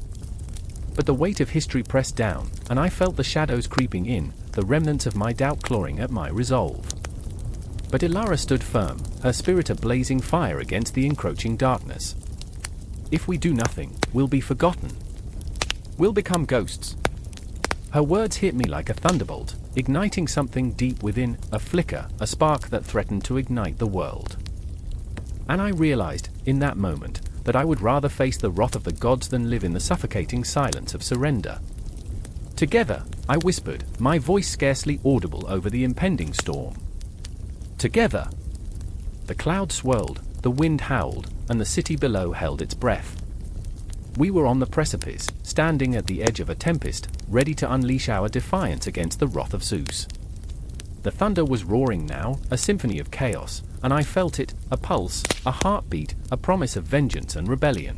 But the weight of history pressed down, and I felt the shadows creeping in, the remnants of my doubt clawing at my resolve. But Elara stood firm, her spirit a blazing fire against the encroaching darkness. If we do nothing, we'll be forgotten. We'll become ghosts. Her words hit me like a thunderbolt, igniting something deep within, a flicker, a spark that threatened to ignite the world. And I realized, in that moment, that I would rather face the wrath of the gods than live in the suffocating silence of surrender. Together, I whispered, my voice scarcely audible over the impending storm. Together! The clouds swirled, the wind howled, and the city below held its breath. We were on the precipice, standing at the edge of a tempest, ready to unleash our defiance against the wrath of Zeus. The thunder was roaring now, a symphony of chaos, and I felt it, a pulse, a heartbeat, a promise of vengeance and rebellion.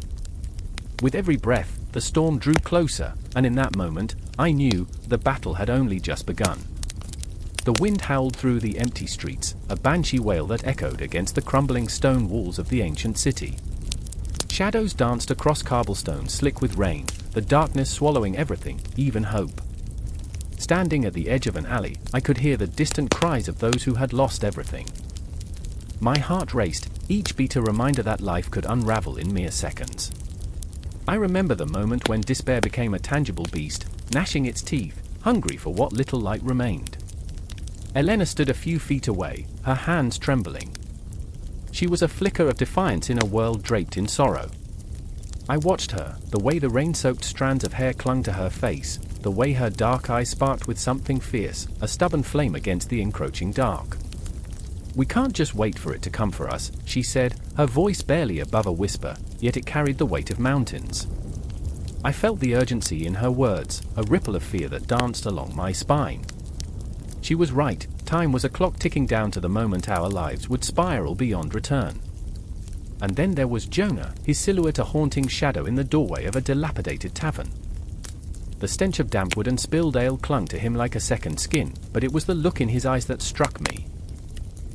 With every breath, the storm drew closer, and in that moment, I knew the battle had only just begun. The wind howled through the empty streets, a banshee wail that echoed against the crumbling stone walls of the ancient city. Shadows danced across cobblestones slick with rain, the darkness swallowing everything, even hope. Standing at the edge of an alley, I could hear the distant cries of those who had lost everything. My heart raced, each beat a reminder that life could unravel in mere seconds. I remember the moment when despair became a tangible beast, gnashing its teeth, hungry for what little light remained. Elena stood a few feet away, her hands trembling. She was a flicker of defiance in a world draped in sorrow. I watched her, the way the rain-soaked strands of hair clung to her face, the way her dark eyes sparked with something fierce, a stubborn flame against the encroaching dark. We can't just wait for it to come for us, she said, her voice barely above a whisper, yet it carried the weight of mountains. I felt the urgency in her words, a ripple of fear that danced along my spine. She was right, time was a clock ticking down to the moment our lives would spiral beyond return. And then there was Jonah, his silhouette a haunting shadow in the doorway of a dilapidated tavern. The stench of damp wood and spilled ale clung to him like a second skin, but it was the look in his eyes that struck me.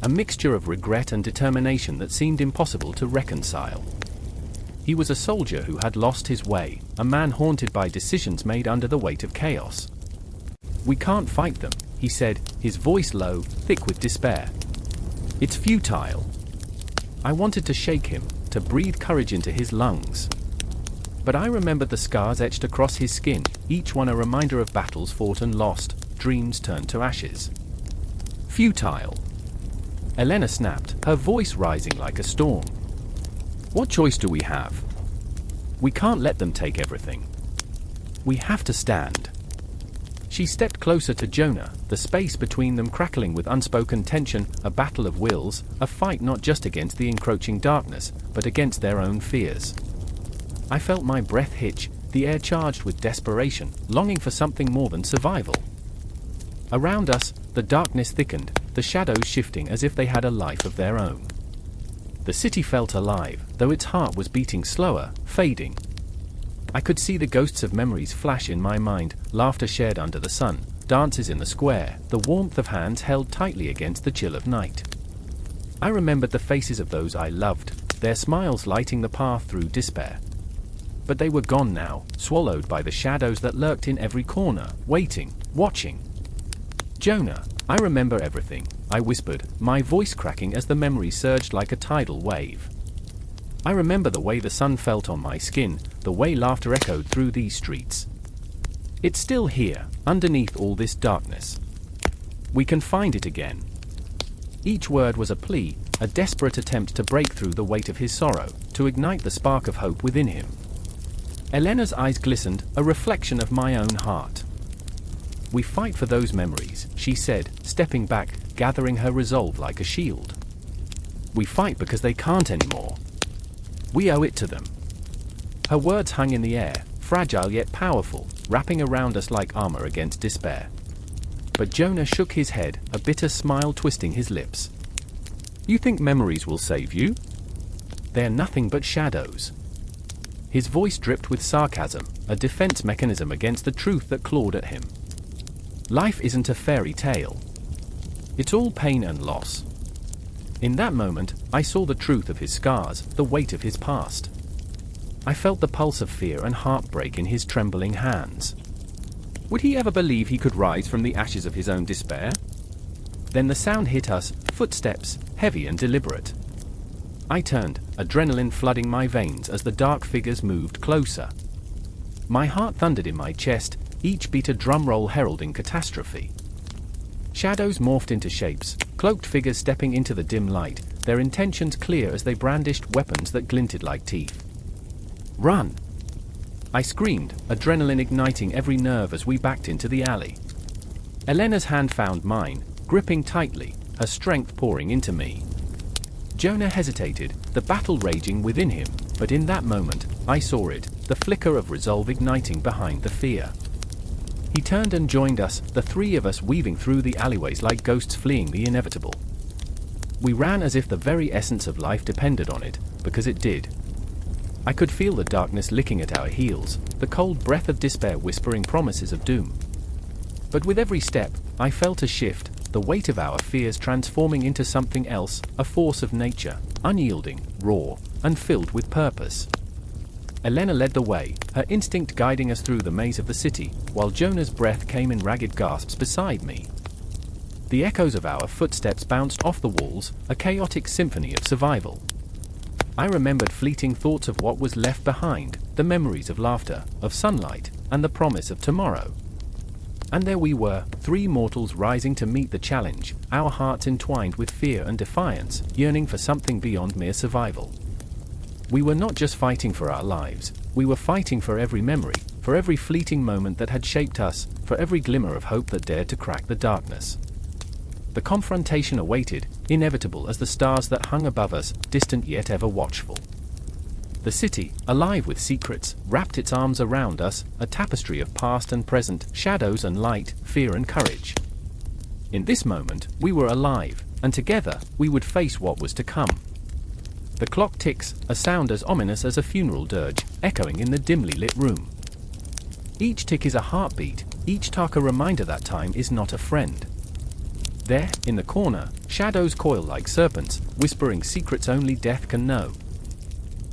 A mixture of regret and determination that seemed impossible to reconcile. He was a soldier who had lost his way, a man haunted by decisions made under the weight of chaos. "We can't fight them," he said, his voice low, thick with despair. "It's futile." I wanted to shake him, to breathe courage into his lungs. But I remembered the scars etched across his skin, each one a reminder of battles fought and lost, dreams turned to ashes. Futile. Elena snapped, her voice rising like a storm. "What choice do we have? We can't let them take everything. We have to stand." She stepped closer to Jonah, the space between them crackling with unspoken tension, a battle of wills, a fight not just against the encroaching darkness, but against their own fears. I felt my breath hitch, the air charged with desperation, longing for something more than survival. Around us, the darkness thickened, the shadows shifting as if they had a life of their own. The city felt alive, though its heart was beating slower, fading. I could see the ghosts of memories flash in my mind, laughter shared under the sun, dances in the square, the warmth of hands held tightly against the chill of night. I remembered the faces of those I loved, their smiles lighting the path through despair. But they were gone now, swallowed by the shadows that lurked in every corner, waiting, watching. "Jonah, I remember everything," I whispered, my voice cracking as the memory surged like a tidal wave. I remember the way the sun felt on my skin, the way laughter echoed through these streets. It's still here, underneath all this darkness. We can find it again. Each word was a plea, a desperate attempt to break through the weight of his sorrow, to ignite the spark of hope within him. Elena's eyes glistened, a reflection of my own heart. "We fight for those memories," she said, stepping back, gathering her resolve like a shield. "We fight because they can't anymore. We owe it to them." Her words hung in the air, fragile yet powerful, wrapping around us like armor against despair. But Jonah shook his head, a bitter smile twisting his lips. "You think memories will save you? They're nothing but shadows." His voice dripped with sarcasm, a defense mechanism against the truth that clawed at him. "Life isn't a fairy tale. It's all pain and loss." In that moment, I saw the truth of his scars, the weight of his past. I felt the pulse of fear and heartbreak in his trembling hands. Would he ever believe he could rise from the ashes of his own despair? Then the sound hit us, footsteps, heavy and deliberate. I turned, adrenaline flooding my veins as the dark figures moved closer. My heart thundered in my chest, each beat a drum roll heralding catastrophe. Shadows morphed into shapes, cloaked figures stepping into the dim light, their intentions clear as they brandished weapons that glinted like teeth. "Run!" I screamed, adrenaline igniting every nerve as we backed into the alley. Elena's hand found mine, gripping tightly, her strength pouring into me. Jonah hesitated, the battle raging within him, but in that moment, I saw it, the flicker of resolve igniting behind the fear. He turned and joined us, the three of us weaving through the alleyways like ghosts fleeing the inevitable. We ran as if the very essence of life depended on it, because it did. I could feel the darkness licking at our heels, the cold breath of despair whispering promises of doom. But with every step, I felt a shift, the weight of our fears transforming into something else, a force of nature, unyielding, raw, and filled with purpose. Elena led the way, her instinct guiding us through the maze of the city, while Jonah's breath came in ragged gasps beside me. The echoes of our footsteps bounced off the walls, a chaotic symphony of survival. I remembered fleeting thoughts of what was left behind, the memories of laughter, of sunlight, and the promise of tomorrow. And there we were, three mortals rising to meet the challenge, our hearts entwined with fear and defiance, yearning for something beyond mere survival. We were not just fighting for our lives, we were fighting for every memory, for every fleeting moment that had shaped us, for every glimmer of hope that dared to crack the darkness. The confrontation awaited, inevitable as the stars that hung above us, distant yet ever watchful. The city, alive with secrets, wrapped its arms around us, a tapestry of past and present, shadows and light, fear and courage. In this moment, we were alive, and together, we would face what was to come. The clock ticks, a sound as ominous as a funeral dirge, echoing in the dimly lit room. Each tick is a heartbeat, each talk a reminder that time is not a friend. There, in the corner, shadows coil like serpents, whispering secrets only death can know.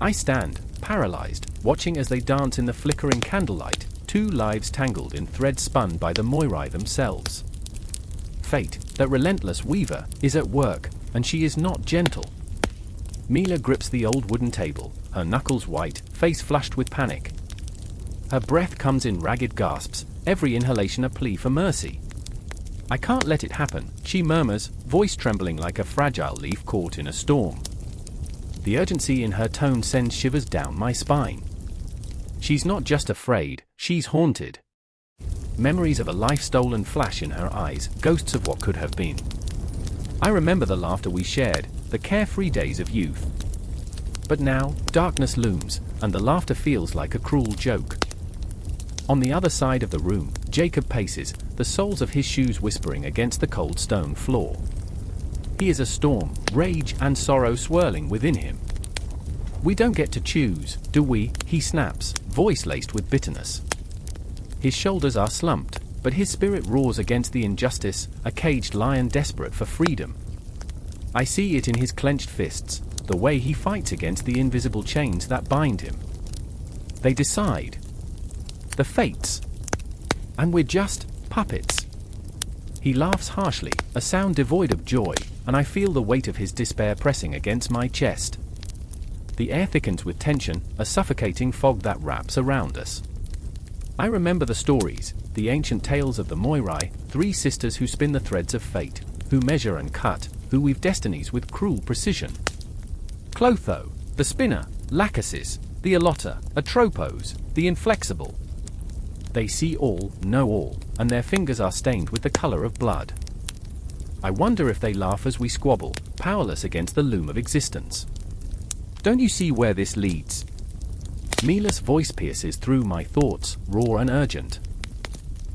I stand, paralyzed, watching as they dance in the flickering candlelight, two lives tangled in threads spun by the Moirai themselves. Fate, that relentless weaver, is at work, and she is not gentle. Mila grips the old wooden table, her knuckles white, face flushed with panic. Her breath comes in ragged gasps, every inhalation a plea for mercy. "I can't let it happen," she murmurs, voice trembling like a fragile leaf caught in a storm. The urgency in her tone sends shivers down my spine. She's not just afraid, she's haunted. Memories of a life stolen flash in her eyes, ghosts of what could have been. I remember the laughter we shared, the carefree days of youth. But now, darkness looms, and the laughter feels like a cruel joke. On the other side of the room, Jacob paces, the soles of his shoes whispering against the cold stone floor. He is a storm, rage and sorrow swirling within him. "We don't get to choose, do we?" he snaps, voice laced with bitterness. His shoulders are slumped, but his spirit roars against the injustice, a caged lion desperate for freedom. I see it in his clenched fists, the way he fights against the invisible chains that bind him. They decide. The fates. And we're just puppets. He laughs harshly, a sound devoid of joy, and I feel the weight of his despair pressing against my chest. The air thickens with tension, a suffocating fog that wraps around us. I remember the stories, the ancient tales of the Moirai, three sisters who spin the threads of fate, who measure and cut, who weave destinies with cruel precision. Clotho, the spinner, Lachesis, the Allotter, Atropos, the inflexible. They see all, know all, and their fingers are stained with the color of blood. I wonder if they laugh as we squabble, powerless against the loom of existence. Don't you see where this leads? Mila's voice pierces through my thoughts, raw and urgent.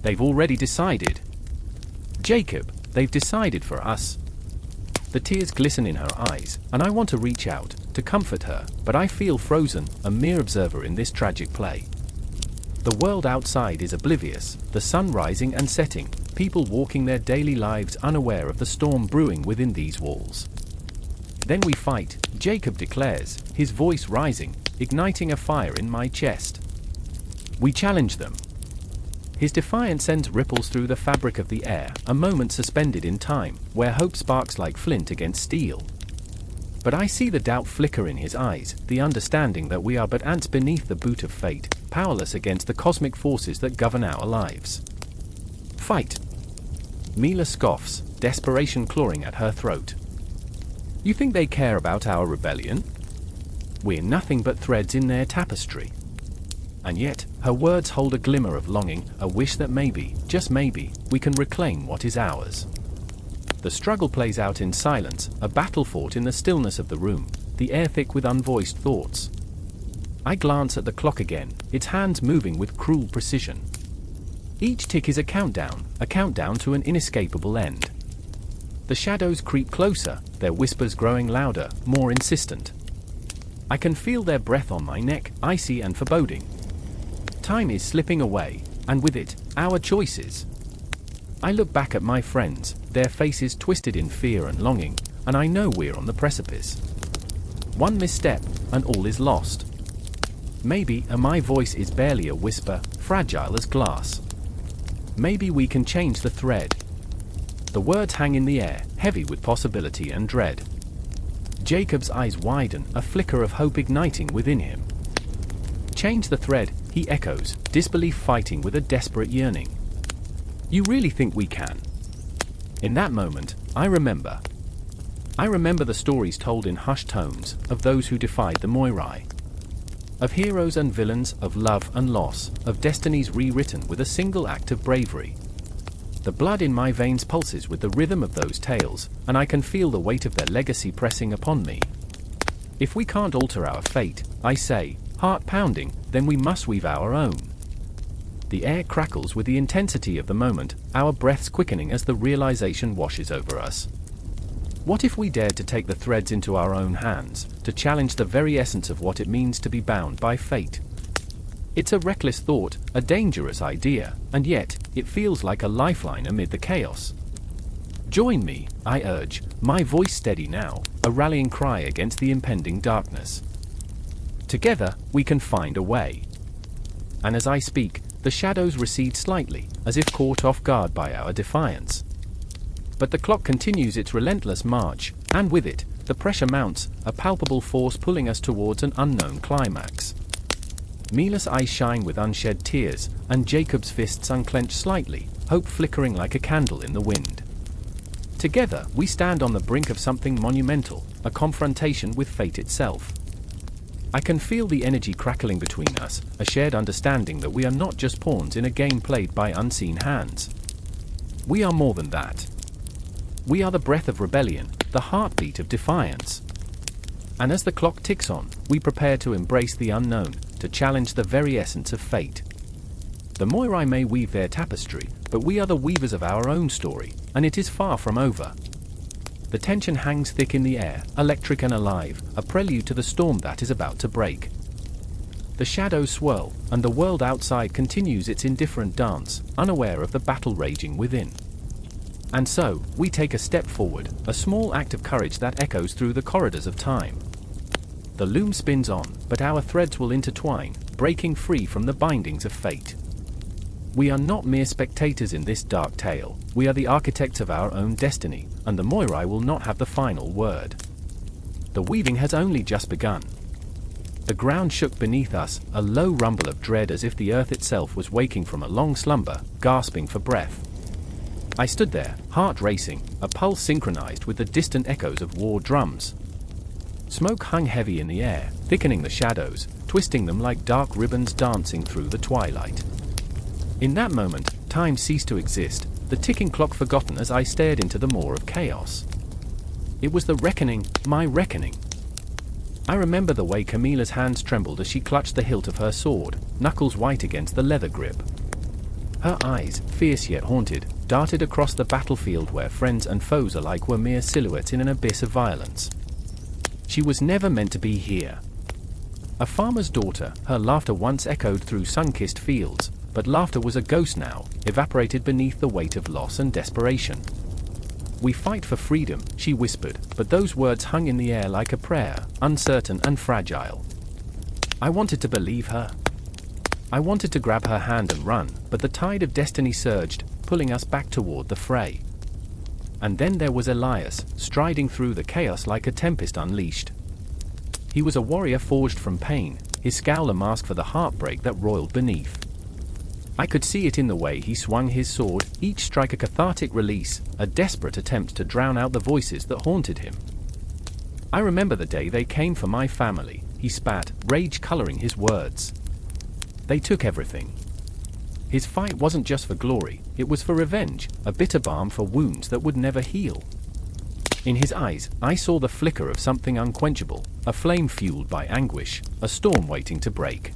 They've already decided. Jacob, they've decided for us. The tears glisten in her eyes, and I want to reach out, to comfort her, but I feel frozen, a mere observer in this tragic play. The world outside is oblivious, the sun rising and setting, people walking their daily lives unaware of the storm brewing within these walls. Then we fight, Jacob declares, his voice rising, igniting a fire in my chest. We challenge them. His defiance sends ripples through the fabric of the air, a moment suspended in time, where hope sparks like flint against steel. But I see the doubt flicker in his eyes, the understanding that we are but ants beneath the boot of fate, powerless against the cosmic forces that govern our lives. Fight! Mila scoffs, desperation clawing at her throat. You think they care about our rebellion? We're nothing but threads in their tapestry. And yet, her words hold a glimmer of longing, a wish that maybe, just maybe, we can reclaim what is ours. The struggle plays out in silence, a battle fought in the stillness of the room, the air thick with unvoiced thoughts. I glance at the clock again, its hands moving with cruel precision. Each tick is a countdown to an inescapable end. The shadows creep closer, their whispers growing louder, more insistent. I can feel their breath on my neck, icy and foreboding. Time is slipping away, and with it, our choices. I look back at my friends, their faces twisted in fear and longing, and I know we're on the precipice. One misstep, and all is lost. Maybe my voice is barely a whisper, fragile as glass. Maybe we can change the thread. The words hang in the air, heavy with possibility and dread. Jacob's eyes widen, a flicker of hope igniting within him. Change the thread, he echoes, disbelief fighting with a desperate yearning. You really think we can? In that moment, I remember the stories told in hushed tones, of those who defied the Moirai. Of heroes and villains, of love and loss, of destinies rewritten with a single act of bravery. The blood in my veins pulses with the rhythm of those tales, and I can feel the weight of their legacy pressing upon me. If we can't alter our fate, I say, heart pounding, then we must weave our own. The air crackles with the intensity of the moment, our breaths quickening as the realization washes over us. What if we dared to take the threads into our own hands, to challenge the very essence of what it means to be bound by fate? It's a reckless thought, a dangerous idea, and yet, it feels like a lifeline amid the chaos. Join me, I urge, my voice steady now, a rallying cry against the impending darkness. Together, we can find a way. And as I speak, the shadows recede slightly, as if caught off guard by our defiance. But the clock continues its relentless march, and with it, the pressure mounts, a palpable force pulling us towards an unknown climax. Mila's eyes shine with unshed tears, and Jacob's fists unclench slightly, hope flickering like a candle in the wind. Together, we stand on the brink of something monumental, a confrontation with fate itself. I can feel the energy crackling between us, a shared understanding that we are not just pawns in a game played by unseen hands. We are more than that. We are the breath of rebellion, the heartbeat of defiance. And as the clock ticks on, we prepare to embrace the unknown, to challenge the very essence of fate. The Moirai may weave their tapestry, but we are the weavers of our own story, and it is far from over. The tension hangs thick in the air, electric and alive, a prelude to the storm that is about to break. The shadows swirl, and the world outside continues its indifferent dance, unaware of the battle raging within. And so, we take a step forward, a small act of courage that echoes through the corridors of time. The loom spins on, but our threads will intertwine, breaking free from the bindings of fate. We are not mere spectators in this dark tale, we are the architects of our own destiny, and the Moirai will not have the final word. The weaving has only just begun. The ground shook beneath us, a low rumble of dread as if the earth itself was waking from a long slumber, gasping for breath. I stood there, heart racing, a pulse synchronized with the distant echoes of war drums. Smoke hung heavy in the air, thickening the shadows, twisting them like dark ribbons dancing through the twilight. In that moment, time ceased to exist, the ticking clock forgotten as I stared into the maw of chaos. It was the reckoning, my reckoning. I remember the way Camilla's hands trembled as she clutched the hilt of her sword, knuckles white against the leather grip. Her eyes, fierce yet haunted, darted across the battlefield where friends and foes alike were mere silhouettes in an abyss of violence. She was never meant to be here. A farmer's daughter, her laughter once echoed through sun-kissed fields, but laughter was a ghost now, evaporated beneath the weight of loss and desperation. "We fight for freedom," she whispered, but those words hung in the air like a prayer, uncertain and fragile. I wanted to believe her. I wanted to grab her hand and run, but the tide of destiny surged, pulling us back toward the fray. And then there was Elias, striding through the chaos like a tempest unleashed. He was a warrior forged from pain, his scowl a mask for the heartbreak that roiled beneath. I could see it in the way he swung his sword, each strike a cathartic release, a desperate attempt to drown out the voices that haunted him. I remember the day they came for my family, he spat, rage coloring his words. They took everything. His fight wasn't just for glory, it was for revenge, a bitter balm for wounds that would never heal. In his eyes, I saw the flicker of something unquenchable, a flame fueled by anguish, a storm waiting to break.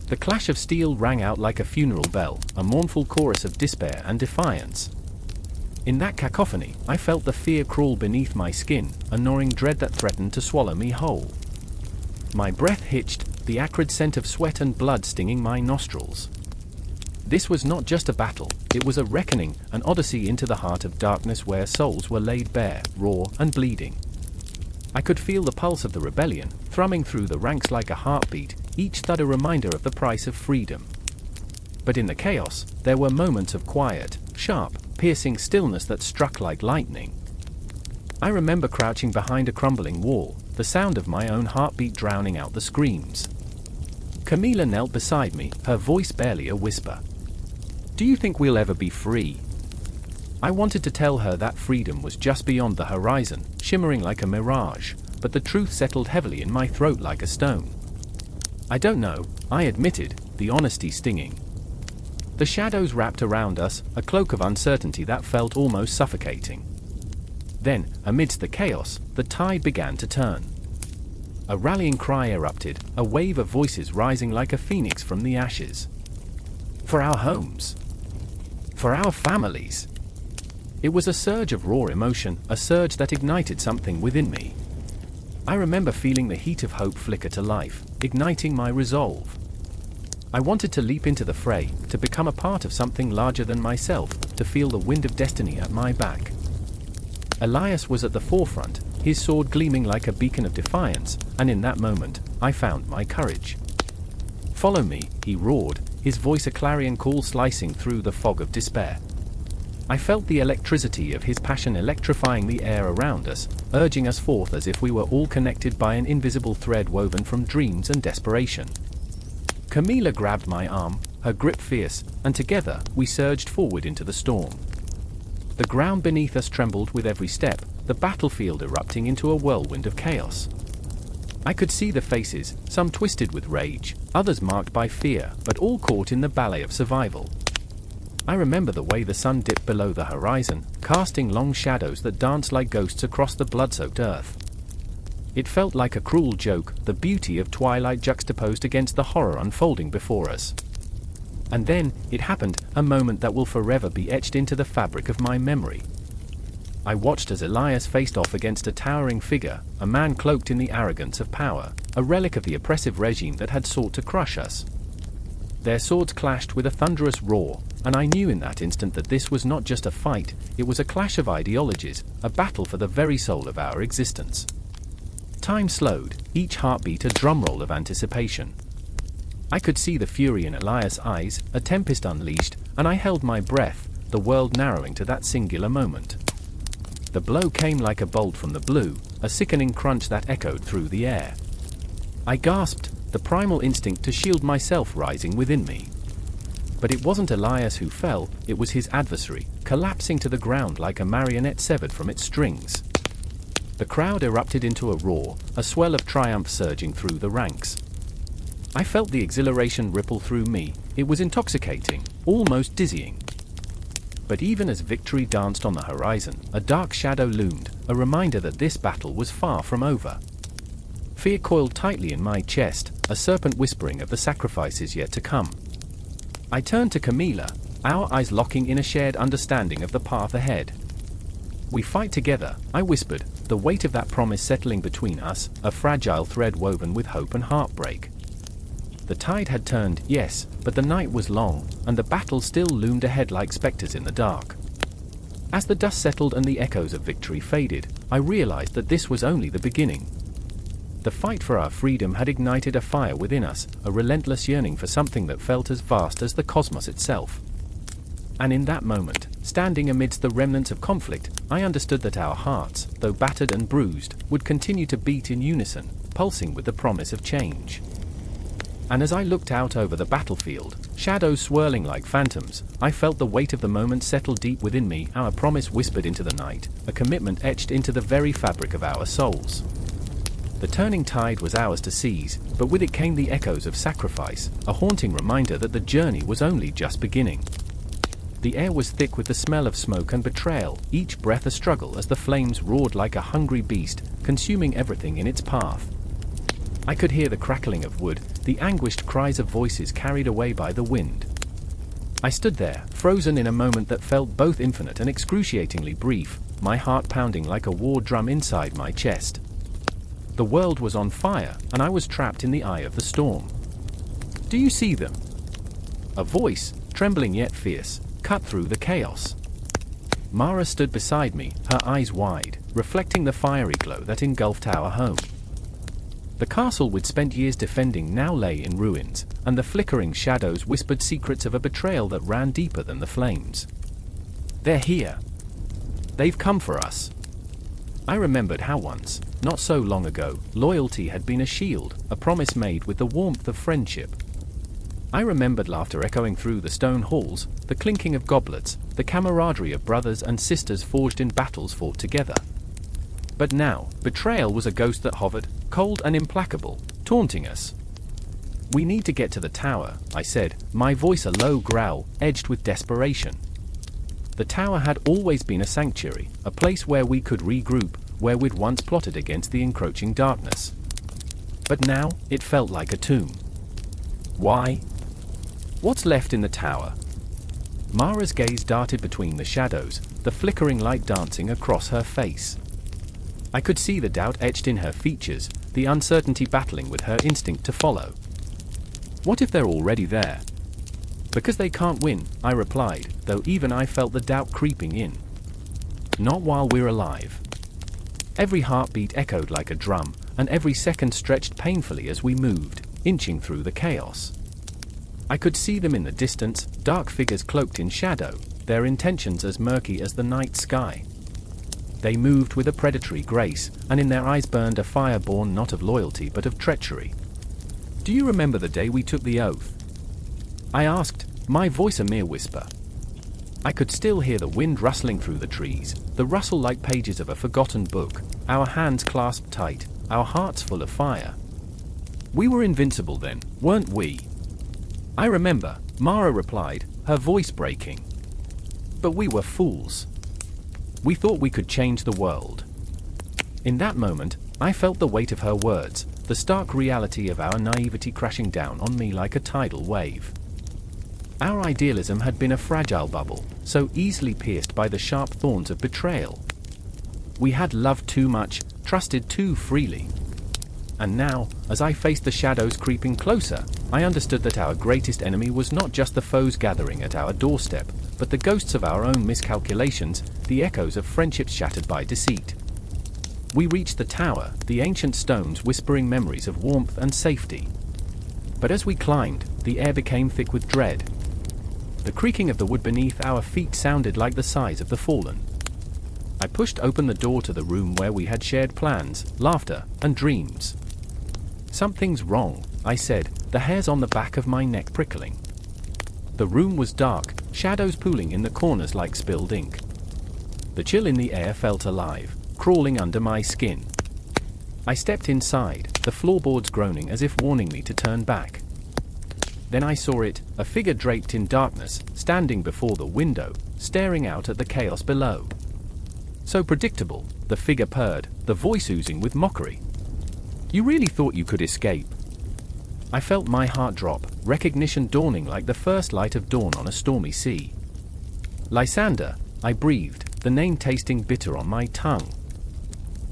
The clash of steel rang out like a funeral bell, a mournful chorus of despair and defiance. In that cacophony, I felt the fear crawl beneath my skin, a gnawing dread that threatened to swallow me whole. My breath hitched, the acrid scent of sweat and blood stinging my nostrils. This was not just a battle, it was a reckoning, an odyssey into the heart of darkness where souls were laid bare, raw and bleeding. I could feel the pulse of the rebellion, thrumming through the ranks like a heartbeat, each thud a reminder of the price of freedom. But in the chaos, there were moments of quiet, sharp, piercing stillness that struck like lightning. I remember crouching behind a crumbling wall, the sound of my own heartbeat drowning out the screams. Camilla knelt beside me, her voice barely a whisper. "Do you think we'll ever be free?" I wanted to tell her that freedom was just beyond the horizon, shimmering like a mirage, but the truth settled heavily in my throat like a stone. "I don't know," I admitted, the honesty stinging. The shadows wrapped around us, a cloak of uncertainty that felt almost suffocating. Then, amidst the chaos, the tide began to turn. A rallying cry erupted, a wave of voices rising like a phoenix from the ashes. For our homes. For our families. It was a surge of raw emotion, a surge that ignited something within me. I remember feeling the heat of hope flicker to life, igniting my resolve. I wanted to leap into the fray, to become a part of something larger than myself, to feel the wind of destiny at my back. Elias was at the forefront, his sword gleaming like a beacon of defiance, and in that moment, I found my courage. "Follow me," he roared, his voice a clarion call slicing through the fog of despair. I felt the electricity of his passion electrifying the air around us, urging us forth as if we were all connected by an invisible thread woven from dreams and desperation. Camilla grabbed my arm, her grip fierce, and together, we surged forward into the storm. The ground beneath us trembled with every step, the battlefield erupting into a whirlwind of chaos. I could see the faces, some twisted with rage, others marked by fear, but all caught in the ballet of survival. I remember the way the sun dipped below the horizon, casting long shadows that danced like ghosts across the blood-soaked earth. It felt like a cruel joke, the beauty of twilight juxtaposed against the horror unfolding before us. And then, it happened, a moment that will forever be etched into the fabric of my memory. I watched as Elias faced off against a towering figure, a man cloaked in the arrogance of power, a relic of the oppressive regime that had sought to crush us. Their swords clashed with a thunderous roar, and I knew in that instant that this was not just a fight, it was a clash of ideologies, a battle for the very soul of our existence. Time slowed, each heartbeat a drumroll of anticipation. I could see the fury in Elias' eyes, a tempest unleashed, and I held my breath, the world narrowing to that singular moment. The blow came like a bolt from the blue, a sickening crunch that echoed through the air. I gasped, the primal instinct to shield myself rising within me. But it wasn't Elias who fell, it was his adversary, collapsing to the ground like a marionette severed from its strings. The crowd erupted into a roar, a swell of triumph surging through the ranks. I felt the exhilaration ripple through me, it was intoxicating, almost dizzying. But even as victory danced on the horizon, a dark shadow loomed, a reminder that this battle was far from over. Fear coiled tightly in my chest, a serpent whispering of the sacrifices yet to come. I turned to Camilla, our eyes locking in a shared understanding of the path ahead. "We fight together," I whispered, the weight of that promise settling between us, a fragile thread woven with hope and heartbreak. The tide had turned, yes, but the night was long, and the battle still loomed ahead like specters in the dark. As the dust settled and the echoes of victory faded, I realized that this was only the beginning. The fight for our freedom had ignited a fire within us, a relentless yearning for something that felt as vast as the cosmos itself. And in that moment, standing amidst the remnants of conflict, I understood that our hearts, though battered and bruised, would continue to beat in unison, pulsing with the promise of change. And as I looked out over the battlefield, shadows swirling like phantoms, I felt the weight of the moment settle deep within me, our promise whispered into the night, a commitment etched into the very fabric of our souls. The turning tide was ours to seize, but with it came the echoes of sacrifice, a haunting reminder that the journey was only just beginning. The air was thick with the smell of smoke and betrayal, each breath a struggle as the flames roared like a hungry beast, consuming everything in its path. I could hear the crackling of wood, the anguished cries of voices carried away by the wind. I stood there, frozen in a moment that felt both infinite and excruciatingly brief, my heart pounding like a war drum inside my chest. The world was on fire, and I was trapped in the eye of the storm. "Do you see them?" A voice, trembling yet fierce, cut through the chaos. Mara stood beside me, her eyes wide, reflecting the fiery glow that engulfed our home. The castle we'd spent years defending now lay in ruins, and the flickering shadows whispered secrets of a betrayal that ran deeper than the flames. "They're here. They've come for us." I remembered how once, not so long ago, loyalty had been a shield, a promise made with the warmth of friendship. I remembered laughter echoing through the stone halls, the clinking of goblets, the camaraderie of brothers and sisters forged in battles fought together. But now, betrayal was a ghost that hovered, cold and implacable, taunting us. "We need to get to the tower," I said, my voice a low growl, edged with desperation. The tower had always been a sanctuary, a place where we could regroup, where we'd once plotted against the encroaching darkness. but now it felt like a tomb. Why? What's left in the tower? Mara's gaze darted between the shadows, the flickering light dancing across her face. I could see the doubt etched in her features, the uncertainty battling with her instinct to follow. What if they're already there? Because they can't win, I replied, though even I felt the doubt creeping in. Not while we're alive. Every heartbeat echoed like a drum, and every second stretched painfully as we moved, inching through the chaos. I could see them in the distance, dark figures cloaked in shadow, their intentions as murky as the night sky. They moved with a predatory grace, and in their eyes burned a fire born not of loyalty but of treachery. Do you remember the day we took the oath? I asked, my voice a mere whisper. I could still hear the wind rustling through the trees, the rustle like pages of a forgotten book, our hands clasped tight, our hearts full of fire. We were invincible then, weren't we? I remember, Mara replied, her voice breaking. But we were fools. We thought we could change the world. In that moment, I felt the weight of her words, the stark reality of our naivety crashing down on me like a tidal wave. Our idealism had been a fragile bubble, so easily pierced by the sharp thorns of betrayal. We had loved too much, trusted too freely. And now, as I faced the shadows creeping closer, I understood that our greatest enemy was not just the foes gathering at our doorstep, but the ghosts of our own miscalculations, the echoes of friendships shattered by deceit. We reached the tower, the ancient stones whispering memories of warmth and safety. But as we climbed, the air became thick with dread. The creaking of the wood beneath our feet sounded like the sighs of the fallen. I pushed open the door to the room where we had shared plans, laughter, and dreams. Something's wrong, I said, the hairs on the back of my neck prickling. The room was dark, shadows pooling in the corners like spilled ink. The chill in the air felt alive, crawling under my skin. I stepped inside, the floorboards groaning as if warning me to turn back. Then I saw it, a figure draped in darkness, standing before the window, staring out at the chaos below. So predictable, the figure purred, the voice oozing with mockery. You really thought you could escape? I felt my heart drop, recognition dawning like the first light of dawn on a stormy sea. Lysander, I breathed, the name tasting bitter on my tongue.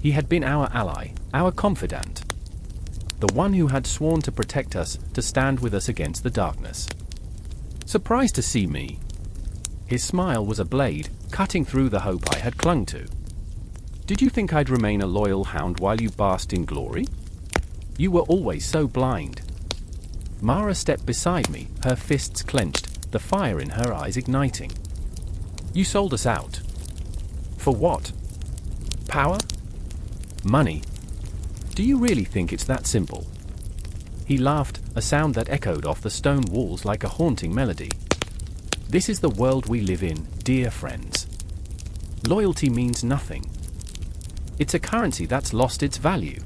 He had been our ally, our confidant. The one who had sworn to protect us, to stand with us against the darkness. Surprised to see me? His smile was a blade, cutting through the hope I had clung to. Did you think I'd remain a loyal hound while you basked in glory? You were always so blind. Mara stepped beside me, her fists clenched, the fire in her eyes igniting. You sold us out. For what? Power? Money? Do you really think it's that simple? He laughed, a sound that echoed off the stone walls like a haunting melody. This is the world we live in, dear friends. Loyalty means nothing. It's a currency that's lost its value.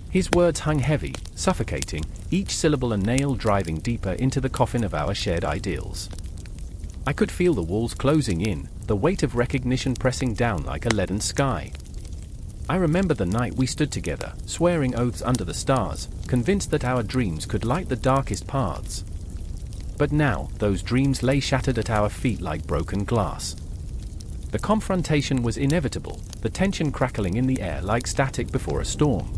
His words hung heavy, suffocating, each syllable a nail driving deeper into the coffin of our shared ideals. I could feel the walls closing in, the weight of recognition pressing down like a leaden sky. I remember the night we stood together, swearing oaths under the stars, convinced that our dreams could light the darkest paths. But now, those dreams lay shattered at our feet like broken glass. The confrontation was inevitable, the tension crackling in the air like static before a storm.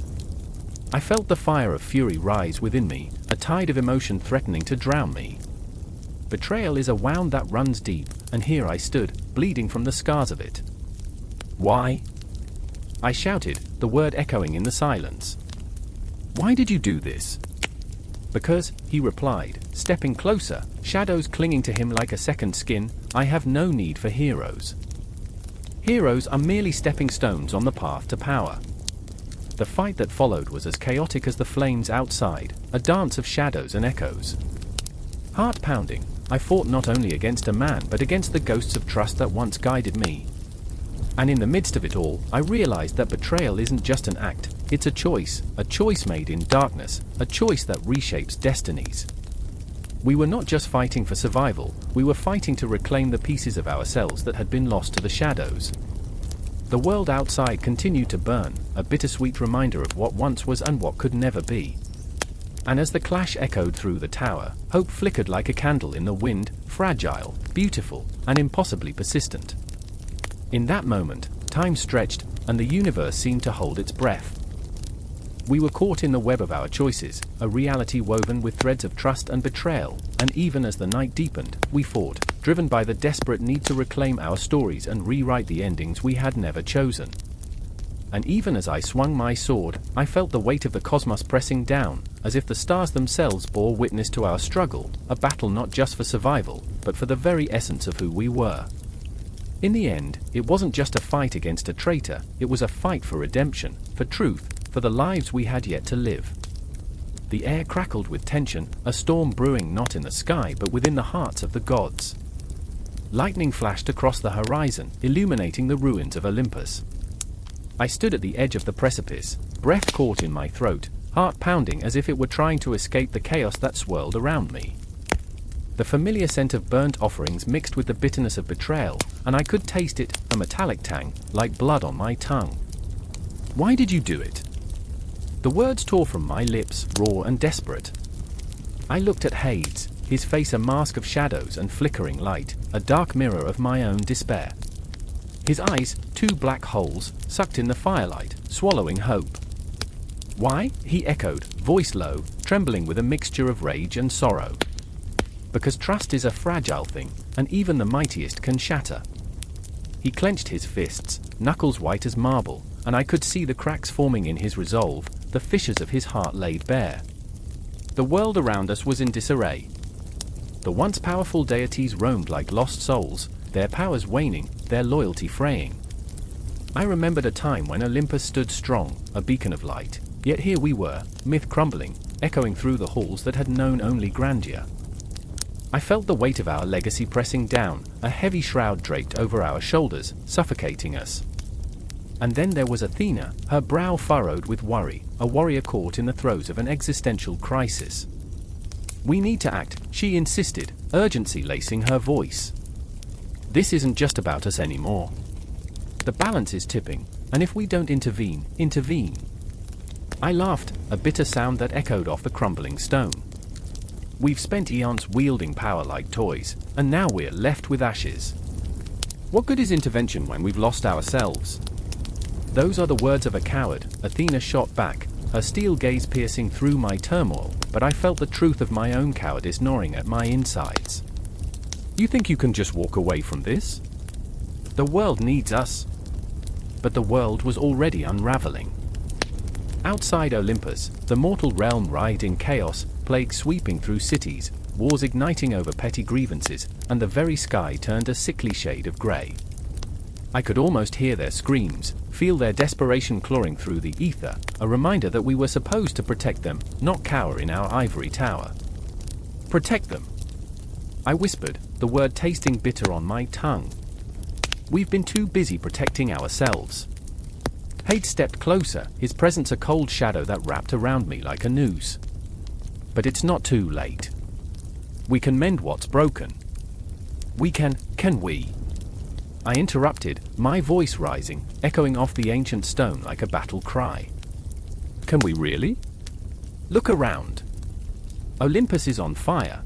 I felt the fire of fury rise within me, a tide of emotion threatening to drown me. Betrayal is a wound that runs deep, and here I stood, bleeding from the scars of it. Why? I shouted, the word echoing in the silence. Why did you do this? Because, he replied, stepping closer, shadows clinging to him like a second skin, I have no need for heroes. Heroes are merely stepping stones on the path to power. The fight that followed was as chaotic as the flames outside, a dance of shadows and echoes. Heart-pounding, I fought not only against a man but against the ghosts of trust that once guided me. And in the midst of it all, I realized that betrayal isn't just an act, it's a choice made in darkness, a choice that reshapes destinies. We were not just fighting for survival, we were fighting to reclaim the pieces of ourselves that had been lost to the shadows. The world outside continued to burn, a bittersweet reminder of what once was and what could never be. And as the clash echoed through the tower, hope flickered like a candle in the wind, fragile, beautiful, and impossibly persistent. In that moment, time stretched, and the universe seemed to hold its breath. We were caught in the web of our choices, a reality woven with threads of trust and betrayal, and even as the night deepened, we fought, driven by the desperate need to reclaim our stories and rewrite the endings we had never chosen. And even as I swung my sword, I felt the weight of the cosmos pressing down, as if the stars themselves bore witness to our struggle, a battle not just for survival, but for the very essence of who we were. In the end, it wasn't just a fight against a traitor, it was a fight for redemption, for truth, for the lives we had yet to live. The air crackled with tension, a storm brewing not in the sky but within the hearts of the gods. Lightning flashed across the horizon, illuminating the ruins of Olympus. I stood at the edge of the precipice, breath caught in my throat, heart pounding as if it were trying to escape the chaos that swirled around me. The familiar scent of burnt offerings mixed with the bitterness of betrayal, and I could taste it, a metallic tang, like blood on my tongue. "Why did you do it?" The words tore from my lips, raw and desperate. I looked at Hades, his face a mask of shadows and flickering light, a dark mirror of my own despair. His eyes, two black holes, sucked in the firelight, swallowing hope. "Why?" he echoed, voice low, trembling with a mixture of rage and sorrow. "Because trust is a fragile thing, and even the mightiest can shatter." He clenched his fists, knuckles white as marble, and I could see the cracks forming in his resolve, the fissures of his heart laid bare. The world around us was in disarray. The once powerful deities roamed like lost souls, their powers waning, their loyalty fraying. I remembered a time when Olympus stood strong, a beacon of light, yet here we were, myth crumbling, echoing through the halls that had known only grandeur. I felt the weight of our legacy pressing down, a heavy shroud draped over our shoulders, suffocating us. And then there was Athena, her brow furrowed with worry, a warrior caught in the throes of an existential crisis. "We need to act," she insisted, urgency lacing her voice. "This isn't just about us anymore. The balance is tipping, and if we don't intervene. I laughed, a bitter sound that echoed off the crumbling stone. "We've spent eons wielding power like toys, and now we're left with ashes. What good is intervention when we've lost ourselves?" "Those are the words of a coward," Athena shot back, her steel gaze piercing through my turmoil, but I felt the truth of my own cowardice gnawing at my insides. "You think you can just walk away from this? The world needs us." But the world was already unraveling. Outside Olympus, the mortal realm writhed in chaos, plague sweeping through cities, wars igniting over petty grievances, and the very sky turned a sickly shade of grey. I could almost hear their screams, feel their desperation clawing through the ether, a reminder that we were supposed to protect them, not cower in our ivory tower. "Protect them," I whispered, the word tasting bitter on my tongue. "We've been too busy protecting ourselves." Hades stepped closer, his presence a cold shadow that wrapped around me like a noose. "But it's not too late. We can mend what's broken. We can we?" I interrupted, my voice rising, echoing off the ancient stone like a battle cry. "Can we really? Look around. Olympus is on fire.